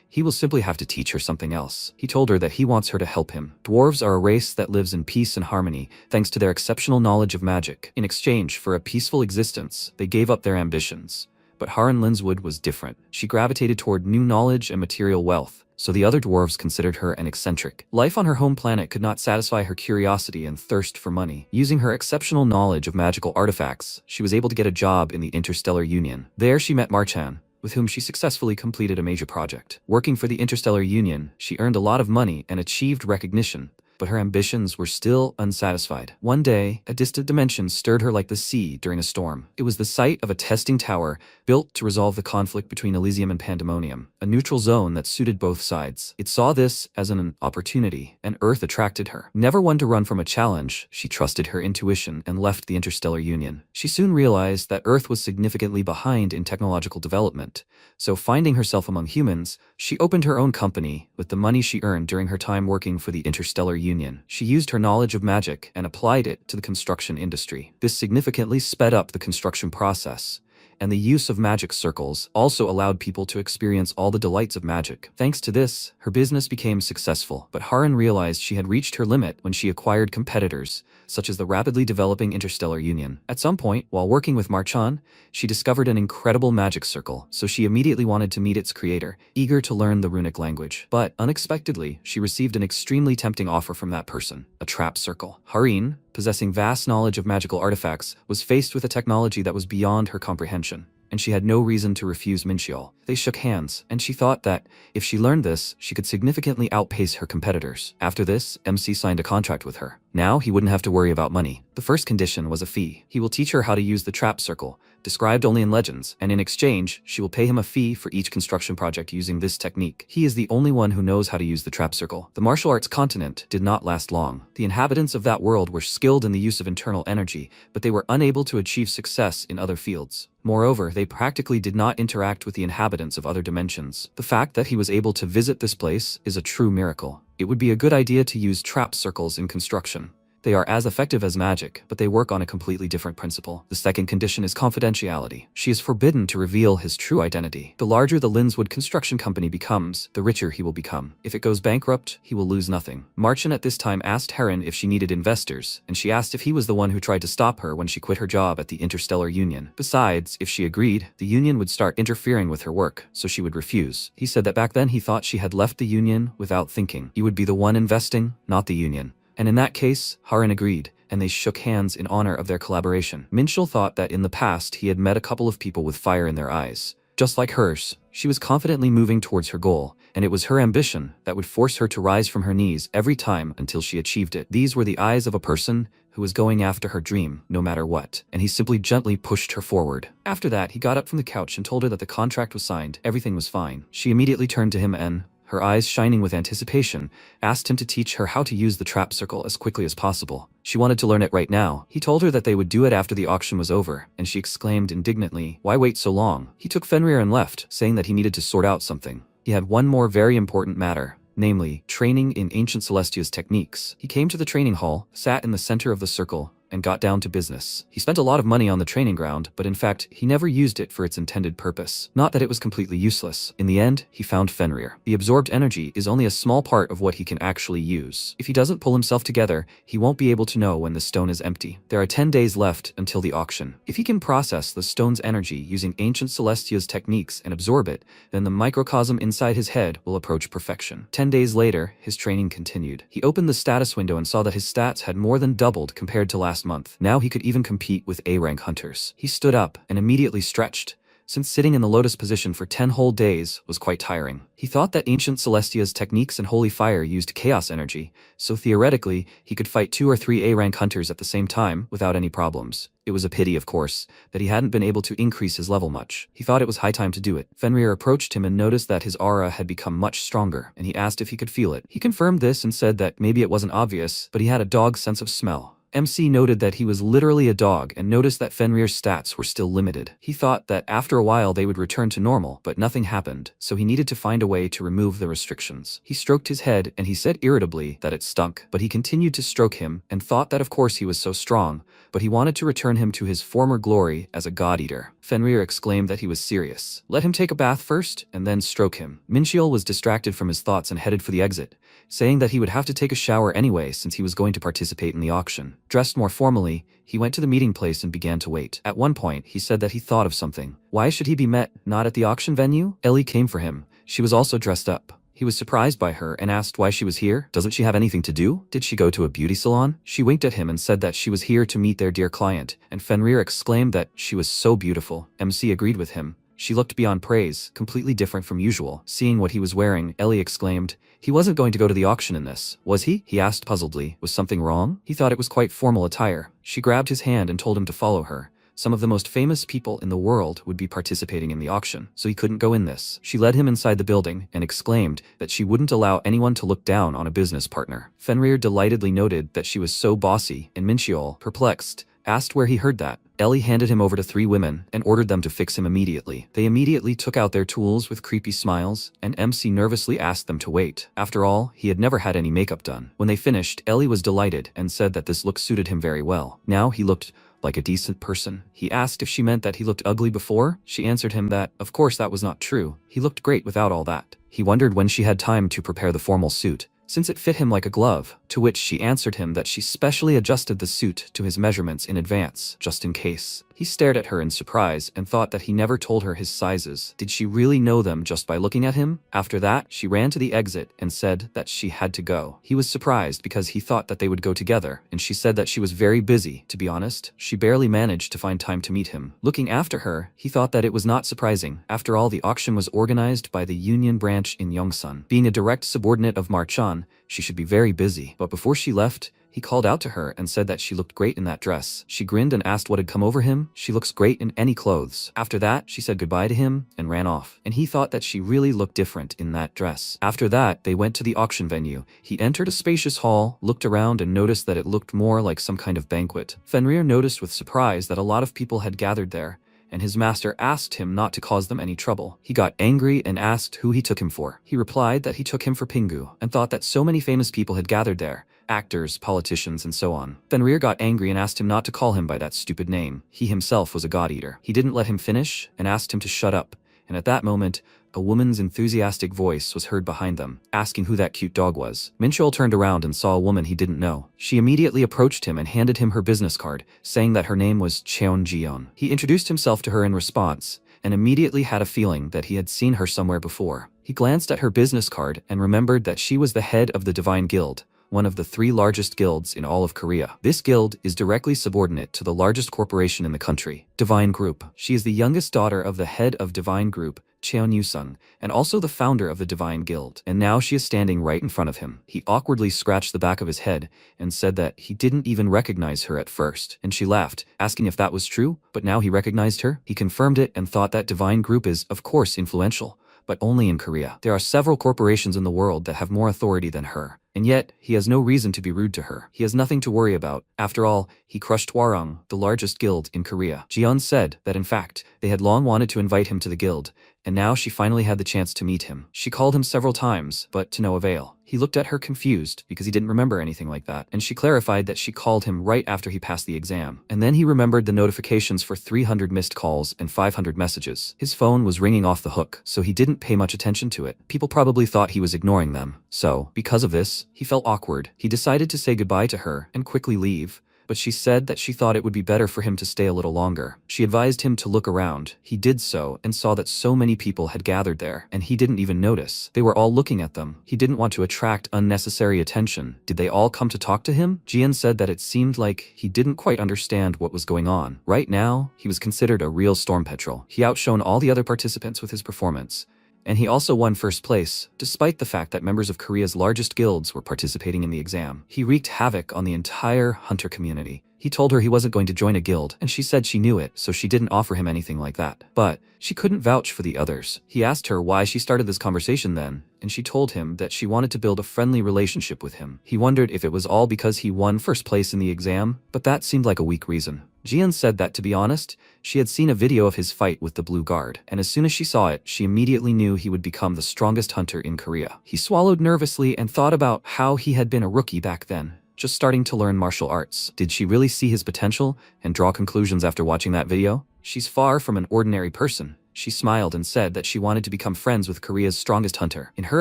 he will simply have to teach her something else. He told her that he wants her to help him. Dwarves are a race that lives in peace and harmony, thanks to their exceptional knowledge of magic. In exchange for a peaceful existence, they gave up their ambitions. But Haran Linswood was different. She gravitated toward new knowledge and material wealth, so the other dwarves considered her an eccentric. Life on her home planet could not satisfy her curiosity and thirst for money. Using her exceptional knowledge of magical artifacts, she was able to get a job in the Interstellar Union. There she met Marchan, with whom she successfully completed a major project. Working for the Interstellar Union, she earned a lot of money and achieved recognition, but her ambitions were still unsatisfied. One day, a distant dimension stirred her like the sea during a storm. It was the site of a testing tower built to resolve the conflict between Elysium and Pandemonium, a neutral zone that suited both sides. It saw this as an opportunity, and Earth attracted her. Never one to run from a challenge, she trusted her intuition and left the Interstellar Union. She soon realized that Earth was significantly behind in technological development, so finding herself among humans, she opened her own company with the money she earned during her time working for the Interstellar Union. She used her knowledge of magic and applied it to the construction industry. This significantly sped up the construction process, and the use of magic circles also allowed people to experience all the delights of magic. Thanks to this, her business became successful, but Haran realized she had reached her limit when she acquired competitors, such as the rapidly developing Interstellar Union. At some point, while working with Marchan, she discovered an incredible magic circle, so she immediately wanted to meet its creator, eager to learn the runic language. But, unexpectedly, she received an extremely tempting offer from that person, a trap circle. Harin, possessing vast knowledge of magical artifacts, was faced with a technology that was beyond her comprehension, and she had no reason to refuse Minchiol. They shook hands, and she thought that, if she learned this, she could significantly outpace her competitors. After this, MC signed a contract with her. Now he wouldn't have to worry about money. The first condition was a fee. He will teach her how to use the trap circle, described only in legends, and in exchange, she will pay him a fee for each construction project using this technique. He is the only one who knows how to use the trap circle. The martial arts continent did not last long. The inhabitants of that world were skilled in the use of internal energy, but they were unable to achieve success in other fields. Moreover, they practically did not interact with the inhabitants of other dimensions. The fact that he was able to visit this place is a true miracle. It would be a good idea to use trap circles in construction, They are as effective as magic, but they work on a completely different principle. The second condition is confidentiality. She is forbidden to reveal his true identity. The larger the Lindswood construction company becomes, the richer he will become. If it goes bankrupt, he will lose nothing. Marchen at this time asked Heron if she needed investors, and she asked if he was the one who tried to stop her when she quit her job at the Interstellar Union. Besides, if she agreed, the union would start interfering with her work, so she would refuse. He said that back then he thought she had left the union without thinking. He would be the one investing, not the union. And in that case, Haran agreed, and they shook hands in honor of their collaboration. Minchel thought that in the past he had met a couple of people with fire in their eyes. Just like hers, she was confidently moving towards her goal, and it was her ambition that would force her to rise from her knees every time until she achieved it. These were the eyes of a person who was going after her dream, no matter what, and he simply gently pushed her forward. After that, he got up from the couch and told her that the contract was signed, everything was fine. She immediately turned to him and, her eyes shining with anticipation, asked him to teach her how to use the trap circle as quickly as possible. She wanted to learn it right now. He told her that they would do it after the auction was over, and she exclaimed indignantly, "Why wait so long?" He took Fenrir and left, saying that he needed to sort out something. He had one more very important matter, namely, training in ancient Celestia's techniques. He came to the training hall, sat in the center of the circle, and got down to business. He spent a lot of money on the training ground, but in fact, he never used it for its intended purpose. Not that it was completely useless. In the end, he found Fenrir. The absorbed energy is only a small part of what he can actually use. If he doesn't pull himself together, he won't be able to know when the stone is empty. There are 10 days left until the auction. If he can process the stone's energy using ancient Celestia's techniques and absorb it, then the microcosm inside his head will approach perfection. 10 days later, his training continued. He opened the status window and saw that his stats had more than doubled compared to last month. Now he could even compete with A-rank hunters. He stood up and immediately stretched, since sitting in the lotus position for 10 whole days was quite tiring. He thought that ancient Celestia's techniques and holy fire used chaos energy, so theoretically, he could fight 2 or 3 A-rank hunters at the same time without any problems. It was a pity, of course, that he hadn't been able to increase his level much. He thought it was high time to do it. Fenrir approached him and noticed that his aura had become much stronger, and he asked if he could feel it. He confirmed this and said that maybe it wasn't obvious, but he had a dog's sense of smell. MC noted that he was literally a dog and noticed that Fenrir's stats were still limited. He thought that after a while they would return to normal, but nothing happened, so he needed to find a way to remove the restrictions. He stroked his head and he said irritably that it stunk, but he continued to stroke him and thought that of course he was so strong, but he wanted to return him to his former glory as a god-eater. Fenrir exclaimed that he was serious. Let him take a bath first and then stroke him. Minchiel was distracted from his thoughts and headed for the exit, saying that he would have to take a shower anyway since he was going to participate in the auction. Dressed more formally, he went to the meeting place and began to wait. At one point, he said that he thought of something. Why should he be met not at the auction venue? Ellie came for him. She was also dressed up. He was surprised by her and asked why she was here. Doesn't she have anything to do? Did she go to a beauty salon? She winked at him and said that she was here to meet their dear client, and Fenrir exclaimed that she was so beautiful. MC agreed with him. She looked beyond praise, completely different from usual. Seeing what he was wearing, Ellie exclaimed, "He wasn't going to go to the auction in this, was he?" He asked puzzledly. Was something wrong? He thought it was quite formal attire. She grabbed his hand and told him to follow her. Some of the most famous people in the world would be participating in the auction, so he couldn't go in this. She led him inside the building and exclaimed that she wouldn't allow anyone to look down on a business partner. Fenrir delightedly noted that she was so bossy, and Minchiol, perplexed, asked where he heard that. Ellie handed him over to 3 women and ordered them to fix him immediately. They immediately took out their tools with creepy smiles, and MC nervously asked them to wait. After all, he had never had any makeup done. When they finished, Ellie was delighted and said that this look suited him very well. Now he looked like a decent person. He asked if she meant that he looked ugly before. She answered him that, of course that was not true. He looked great without all that. He wondered when she had time to prepare the formal suit, since it fit him like a glove, to which she answered him that she specially adjusted the suit to his measurements in advance, just in case. He stared at her in surprise and thought that he never told her his sizes. Did she really know them just by looking at him? After that, she ran to the exit and said that she had to go. He was surprised because he thought that they would go together, and she said that she was very busy. To be honest, she barely managed to find time to meet him. Looking after her, he thought that it was not surprising. After all, the auction was organized by the Union branch in Yongsan. Being a direct subordinate of Marchan, she should be very busy. But before she left, he called out to her and said that she looked great in that dress. She grinned and asked what had come over him. She looks great in any clothes. After that, she said goodbye to him and ran off. And he thought that she really looked different in that dress. After that, they went to the auction venue. He entered a spacious hall, looked around and noticed that it looked more like some kind of banquet. Fenrir noticed with surprise that a lot of people had gathered there, and his master asked him not to cause them any trouble. He got angry and asked who he took him for. He replied that he took him for Pingu, and thought that so many famous people had gathered there, actors, politicians, and so on. Fenrir got angry and asked him not to call him by that stupid name. He himself was a god-eater. He didn't let him finish and asked him to shut up, and at that moment, a woman's enthusiastic voice was heard behind them, asking who that cute dog was. Minchul turned around and saw a woman he didn't know. She immediately approached him and handed him her business card, saying that her name was Cheonjeon. He introduced himself to her in response, and immediately had a feeling that he had seen her somewhere before. He glanced at her business card and remembered that she was the head of the Divine Guild, one of the 3 largest guilds in all of Korea. This guild is directly subordinate to the largest corporation in the country, Divine Group. She is the youngest daughter of the head of Divine Group, Cheon Yu-sung, and also the founder of the Divine Guild. And now she is standing right in front of him. He awkwardly scratched the back of his head and said that he didn't even recognize her at first. And she laughed, asking if that was true, but now he recognized her. He confirmed it and thought that Divine Group is, of course, influential, but only in Korea. There are several corporations in the world that have more authority than her. And yet, he has no reason to be rude to her. He has nothing to worry about. After all, he crushed Hwarang, the largest guild in Korea. Jiyeon said that in fact, they had long wanted to invite him to the guild, and now she finally had the chance to meet him. She called him several times, but to no avail. He looked at her confused because he didn't remember anything like that, and she clarified that she called him right after he passed the exam. And then he remembered the notifications for 300 missed calls and 500 messages. His phone was ringing off the hook, so he didn't pay much attention to it. People probably thought he was ignoring them. So, because of this, he felt awkward. He decided to say goodbye to her and quickly leave, but she said that she thought it would be better for him to stay a little longer. She advised him to look around. He did so and saw that so many people had gathered there, and he didn't even notice. They were all looking at them. He didn't want to attract unnecessary attention. Did they all come to talk to him? Jian said that it seemed like he didn't quite understand what was going on. Right now, he was considered a real storm petrel. He outshone all the other participants with his performance, and he also won first place, despite the fact that members of Korea's largest guilds were participating in the exam. He wreaked havoc on the entire hunter community. He told her he wasn't going to join a guild, and she said she knew it, so she didn't offer him anything like that. But she couldn't vouch for the others. He asked her why she started this conversation then, and she told him that she wanted to build a friendly relationship with him. He wondered if it was all because he won first place in the exam, but that seemed like a weak reason. Jian said that, to be honest, she had seen a video of his fight with the Blue Guard, and as soon as she saw it, she immediately knew he would become the strongest hunter in Korea. He swallowed nervously and thought about how he had been a rookie back then, just starting to learn martial arts. Did she really see his potential and draw conclusions after watching that video? She's far from an ordinary person. She smiled and said that she wanted to become friends with Korea's strongest hunter. In her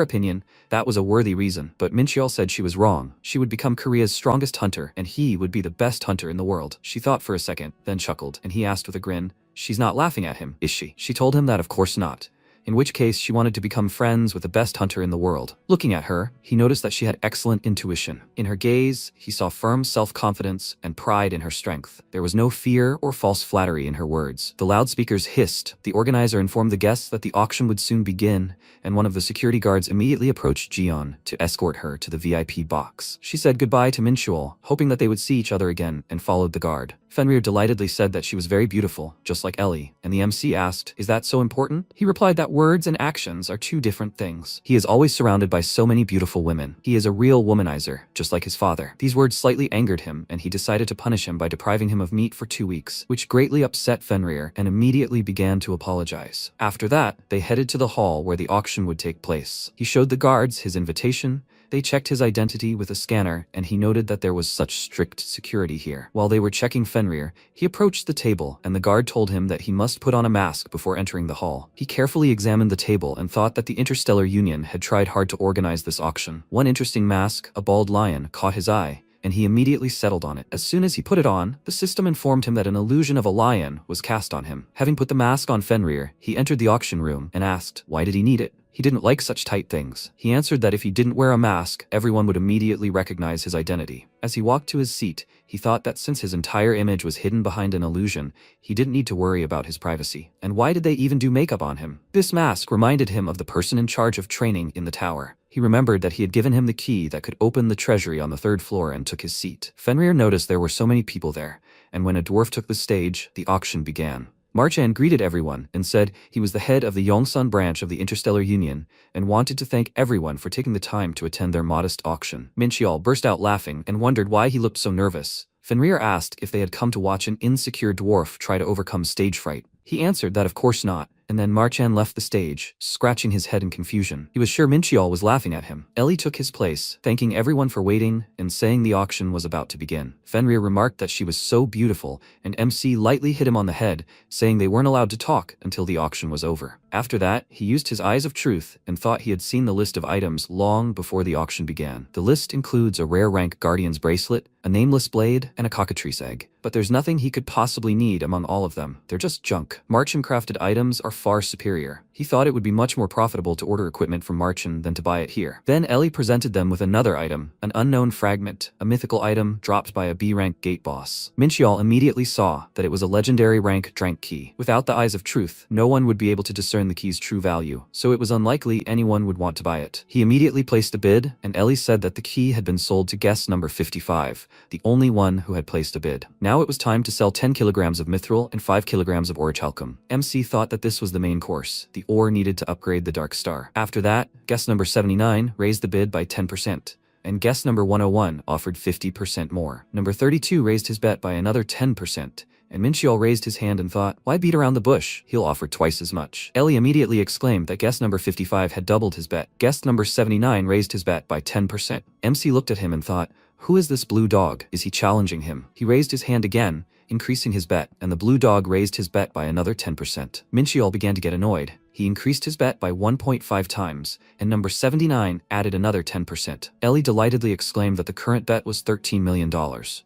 opinion, that was a worthy reason, but Mincheol said she was wrong. She would become Korea's strongest hunter, and he would be the best hunter in the world. She thought for a second, then chuckled, and he asked with a grin, "She's not laughing at him, is she?" She told him that of course not, in which case she wanted to become friends with the best hunter in the world. Looking at her, he noticed that she had excellent intuition. In her gaze, he saw firm self-confidence and pride in her strength. There was no fear or false flattery in her words. The loudspeakers hissed. The organizer informed the guests that the auction would soon begin, and one of the security guards immediately approached Jiyeon to escort her to the VIP box. She said goodbye to Mincheol, hoping that they would see each other again, and followed the guard. Fenrir delightedly said that she was very beautiful, just like Ellie, and the MC asked, "Is that so important?" He replied that words and actions are 2 different things. He is always surrounded by so many beautiful women. He is a real womanizer, just like his father. These words slightly angered him, and he decided to punish him by depriving him of meat for 2 weeks, which greatly upset Fenrir and immediately began to apologize. After that, they headed to the hall where the auction would take place. He showed the guards his invitation. They checked his identity with a scanner, and he noted that there was such strict security here. While they were checking Fenrir, he approached the table, and the guard told him that he must put on a mask before entering the hall. He carefully examined the table and thought that the Interstellar Union had tried hard to organize this auction. One interesting mask, a bald lion, caught his eye, and he immediately settled on it. As soon as he put it on, the system informed him that an illusion of a lion was cast on him. Having put the mask on Fenrir, he entered the auction room and asked, why did he need it? He didn't like such tight things. He answered that if he didn't wear a mask, everyone would immediately recognize his identity. As he walked to his seat, he thought that since his entire image was hidden behind an illusion, he didn't need to worry about his privacy. And why did they even do makeup on him? This mask reminded him of the person in charge of training in the tower. He remembered that he had given him the key that could open the treasury on the 3rd floor and took his seat. Fenrir noticed there were so many people there, and when a dwarf took the stage, the auction began. Marchan greeted everyone and said he was the head of the Yongsun branch of the Interstellar Union and wanted to thank everyone for taking the time to attend their modest auction. Mincheol burst out laughing and wondered why he looked so nervous. Fenrir asked if they had come to watch an insecure dwarf try to overcome stage fright. He answered that of course not, And then Marchan left the stage, scratching his head in confusion. He was sure Minchiol was laughing at him. Ellie took his place, thanking everyone for waiting and saying the auction was about to begin. Fenrir remarked that she was so beautiful, and MC lightly hit him on the head, saying they weren't allowed to talk until the auction was over. After that, he used his eyes of truth and thought he had seen the list of items long before the auction began. The list includes a rare rank Guardian's bracelet, a nameless blade, and a cockatrice egg. But there's nothing he could possibly need among all of them. They're just junk. Marchan crafted items are far superior. He thought it would be much more profitable to order equipment from Marchan than to buy it here. Then Ellie presented them with another item, an unknown fragment, a mythical item dropped by a B-rank gate boss. Minchiol immediately saw that it was a legendary rank drank key. Without the eyes of truth, no one would be able to discern the key's true value, so it was unlikely anyone would want to buy it. He immediately placed a bid, and Ellie said that the key had been sold to guest number 55, the only one who had placed a bid. Now it was time to sell 10 kilograms of mithril and 5 kilograms of orichalcum. MC thought that this was the main course. The ore needed to upgrade the Dark Star. After that, guest number 79 raised the bid by 10%. And guest number 101 offered 50% more. Number 32 raised his bet by another 10%. And Minchiol raised his hand and thought, why beat around the bush? He'll offer twice as much. Ellie immediately exclaimed that guest number 55 had doubled his bet. Guest number 79 raised his bet by 10%. MC looked at him and thought, who is this blue dog? Is he challenging him? He raised his hand again, increasing his bet, and the blue dog raised his bet by another 10%. Minchiol began to get annoyed. He increased his bet by 1.5 times, and number 79 added another 10%. Ellie delightedly exclaimed that the current bet was $13 million.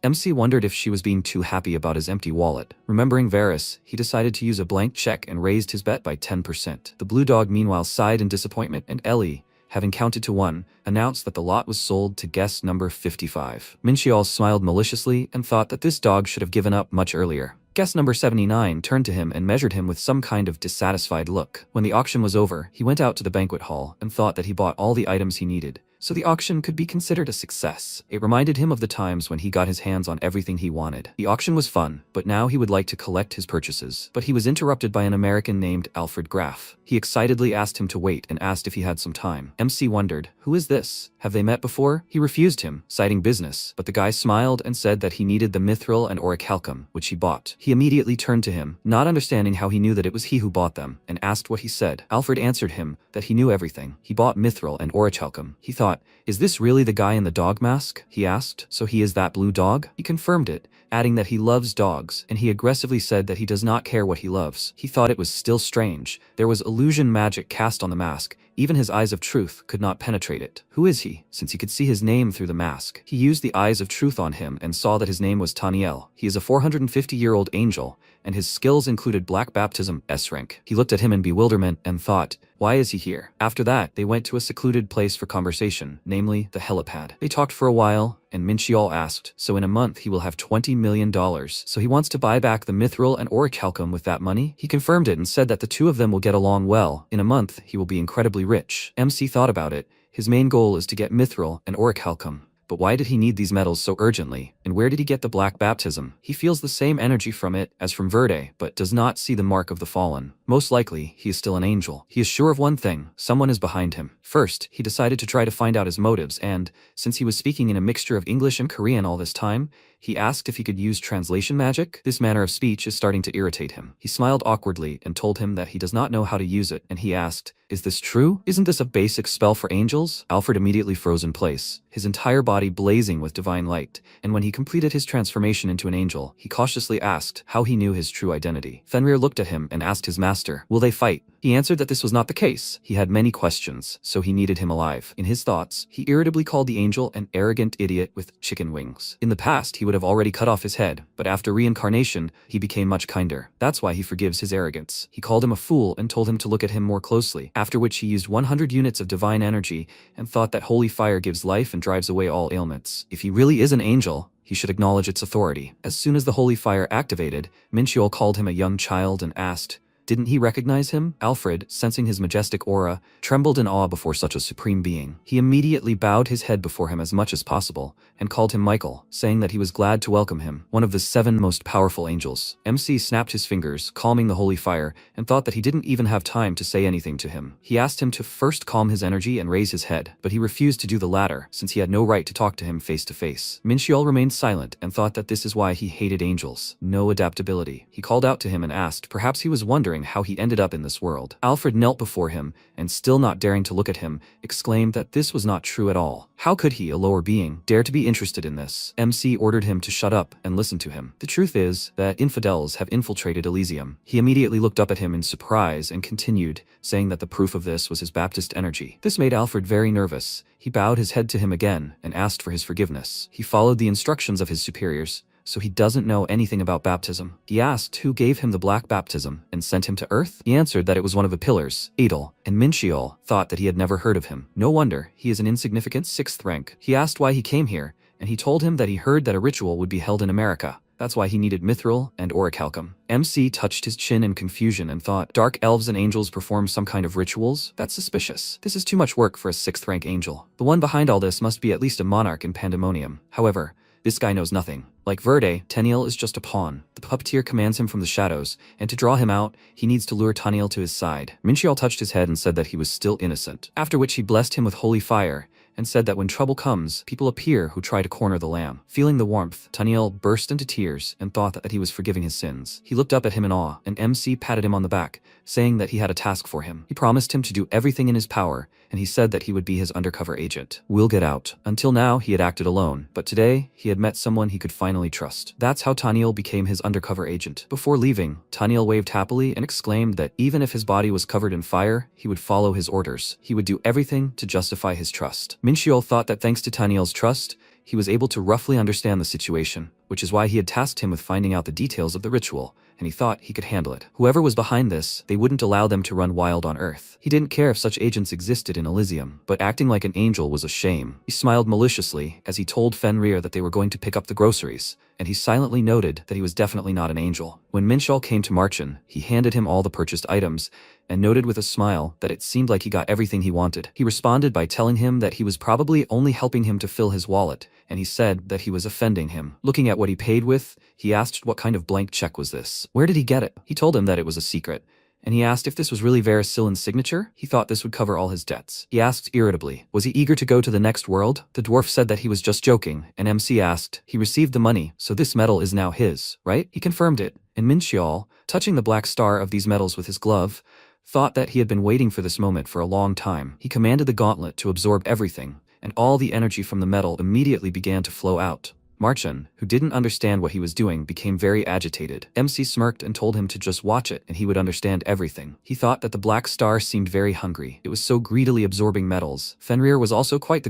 MC wondered if she was being too happy about his empty wallet. Remembering Varys, he decided to use a blank check and raised his bet by 10%. The blue dog meanwhile sighed in disappointment, and Ellie, having counted to 1, announced that the lot was sold to guest number 55. Minchiol smiled maliciously and thought that this dog should have given up much earlier. Guest number 79 turned to him and measured him with some kind of dissatisfied look. When the auction was over, he went out to the banquet hall and thought that he bought all the items he needed, so the auction could be considered a success. It reminded him of the times when he got his hands on everything he wanted. The auction was fun, but now he would like to collect his purchases. But he was interrupted by an American named Alfred Graf. He excitedly asked him to wait and asked if he had some time. MC wondered, who is this? Have they met before? He refused him, citing business, but the guy smiled and said that he needed the mithril and orichalcum, which he bought. He immediately turned to him, not understanding how he knew that it was he who bought them, and asked what he said. Alfred answered him that he knew everything. He bought mithril and orichalcum. He thought, is this really the guy in the dog mask? He asked, so he is that blue dog? He confirmed it, adding that he loves dogs, and he aggressively said that he does not care what he loves. He thought it was still strange. There was illusion magic cast on the mask. Even his eyes of truth could not penetrate it. Who is he? Since he could see his name through the mask. He used the eyes of truth on him and saw that his name was Taniel. He is a 450-year-old angel, and his skills included Black Baptism, S rank. He looked at him in bewilderment and thought, why is he here? After that, they went to a secluded place for conversation, namely the helipad. They talked for a while, and Minchiol asked, so in a month he will have $20 million, so he wants to buy back the mithril and orichalcum with that money? He confirmed it and said that the two of them will get along well. In a month, he will be incredibly rich. MC thought about it. His main goal is to get mithril and orichalcum. But why did he need these metals so urgently? And where did he get the Black Baptism? He feels the same energy from it as from Verde, but does not see the mark of the fallen. Most likely, he is still an angel. He is sure of one thing, someone is behind him. First, he decided to try to find out his motives and, since he was speaking in a mixture of English and Korean all this time, he asked if he could use translation magic. This manner of speech is starting to irritate him. He smiled awkwardly and told him that he does not know how to use it, and he asked, is this true? Isn't this a basic spell for angels? Alfred immediately froze in place, his entire body blazing with divine light, and when he completed his transformation into an angel, he cautiously asked how he knew his true identity. Fenrir looked at him and asked his master, will they fight? He answered that this was not the case. He had many questions, so he needed him alive. In his thoughts, he irritably called the angel an arrogant idiot with chicken wings. In the past, he would have already cut off his head, but after reincarnation, he became much kinder. That's why he forgives his arrogance. He called him a fool and told him to look at him more closely, after which he used 100 units of divine energy and thought that holy fire gives life and drives away all ailments. If he really is an angel, he should acknowledge its authority. As soon as the holy fire activated, Minchiol called him a young child and asked, didn't he recognize him? Alfred, sensing his majestic aura, trembled in awe before such a supreme being. He immediately bowed his head before him as much as possible, and called him Michael, saying that he was glad to welcome him, one of the 7 most powerful angels. MC snapped his fingers, calming the holy fire, and thought that he didn't even have time to say anything to him. He asked him to first calm his energy and raise his head, but he refused to do the latter, since he had no right to talk to him face to face. Minchiol remained silent and thought that this is why he hated angels. No adaptability. He called out to him and asked, perhaps he was wondering wondering how he ended up in this world. Alfred knelt before him, and still not daring to look at him, exclaimed that this was not true at all. How could he, a lower being, dare to be interested in this? MC ordered him to shut up and listen to him. The truth is that infidels have infiltrated Elysium. He immediately looked up at him in surprise and continued, saying that the proof of this was his Baptist energy. This made Alfred very nervous. He bowed his head to him again and asked for his forgiveness. He followed the instructions of his superiors, so he doesn't know anything about baptism. He asked who gave him the black baptism and sent him to Earth. He answered that it was one of the pillars, Adel, and Minchiol thought that he had never heard of him. No wonder, he is an insignificant 6th rank. He asked why he came here, and he told him that he heard that a ritual would be held in America. That's why he needed mithril and orichalcum. MC touched his chin in confusion and thought, dark elves and angels perform some kind of rituals? That's suspicious. This is too much work for a 6th rank angel. The one behind all this must be at least a monarch in Pandemonium. However, this guy knows nothing. Like Verde, Teniel is just a pawn. The puppeteer commands him from the shadows, and to draw him out, he needs to lure Taniel to his side. Minchiol touched his head and said that he was still innocent, after which he blessed him with holy fire, and said that when trouble comes, people appear who try to corner the lamb. Feeling the warmth, Taniel burst into tears and thought that he was forgiving his sins. He looked up at him in awe, and MC patted him on the back, saying that he had a task for him. He promised him to do everything in his power, and he said that he would be his undercover agent. We'll get out. Until now, he had acted alone, but today, he had met someone he could finally trust. That's how Taniel became his undercover agent. Before leaving, Taniel waved happily and exclaimed that even if his body was covered in fire, he would follow his orders. He would do everything to justify his trust. Minchiol thought that thanks to Taniel's trust, he was able to roughly understand the situation, which is why he had tasked him with finding out the details of the ritual, and he thought he could handle it. Whoever was behind this, they wouldn't allow them to run wild on Earth. He didn't care if such agents existed in Elysium, but acting like an angel was a shame. He smiled maliciously as he told Fenrir that they were going to pick up the groceries, and he silently noted that he was definitely not an angel. When Minchiol came to Marchin, he handed him all the purchased items, and noted with a smile that it seemed like he got everything he wanted. He responded by telling him that he was probably only helping him to fill his wallet, and he said that he was offending him. Looking at what he paid with, he asked what kind of blank check was this. Where did he get it? He told him that it was a secret, and he asked if this was really Varasilin's signature. He thought this would cover all his debts. He asked irritably, was he eager to go to the next world? The dwarf said that he was just joking, and MC asked, he received the money, so this medal is now his, right? He confirmed it, and Minchiol, touching the black star of these medals with his glove, thought that he had been waiting for this moment for a long time. He commanded the gauntlet to absorb everything, and all the energy from the metal immediately began to flow out. Marchin, who didn't understand what he was doing, became very agitated. MC smirked and told him to just watch it and he would understand everything. He thought that the black star seemed very hungry. It was so greedily absorbing metals. Fenrir was also quite the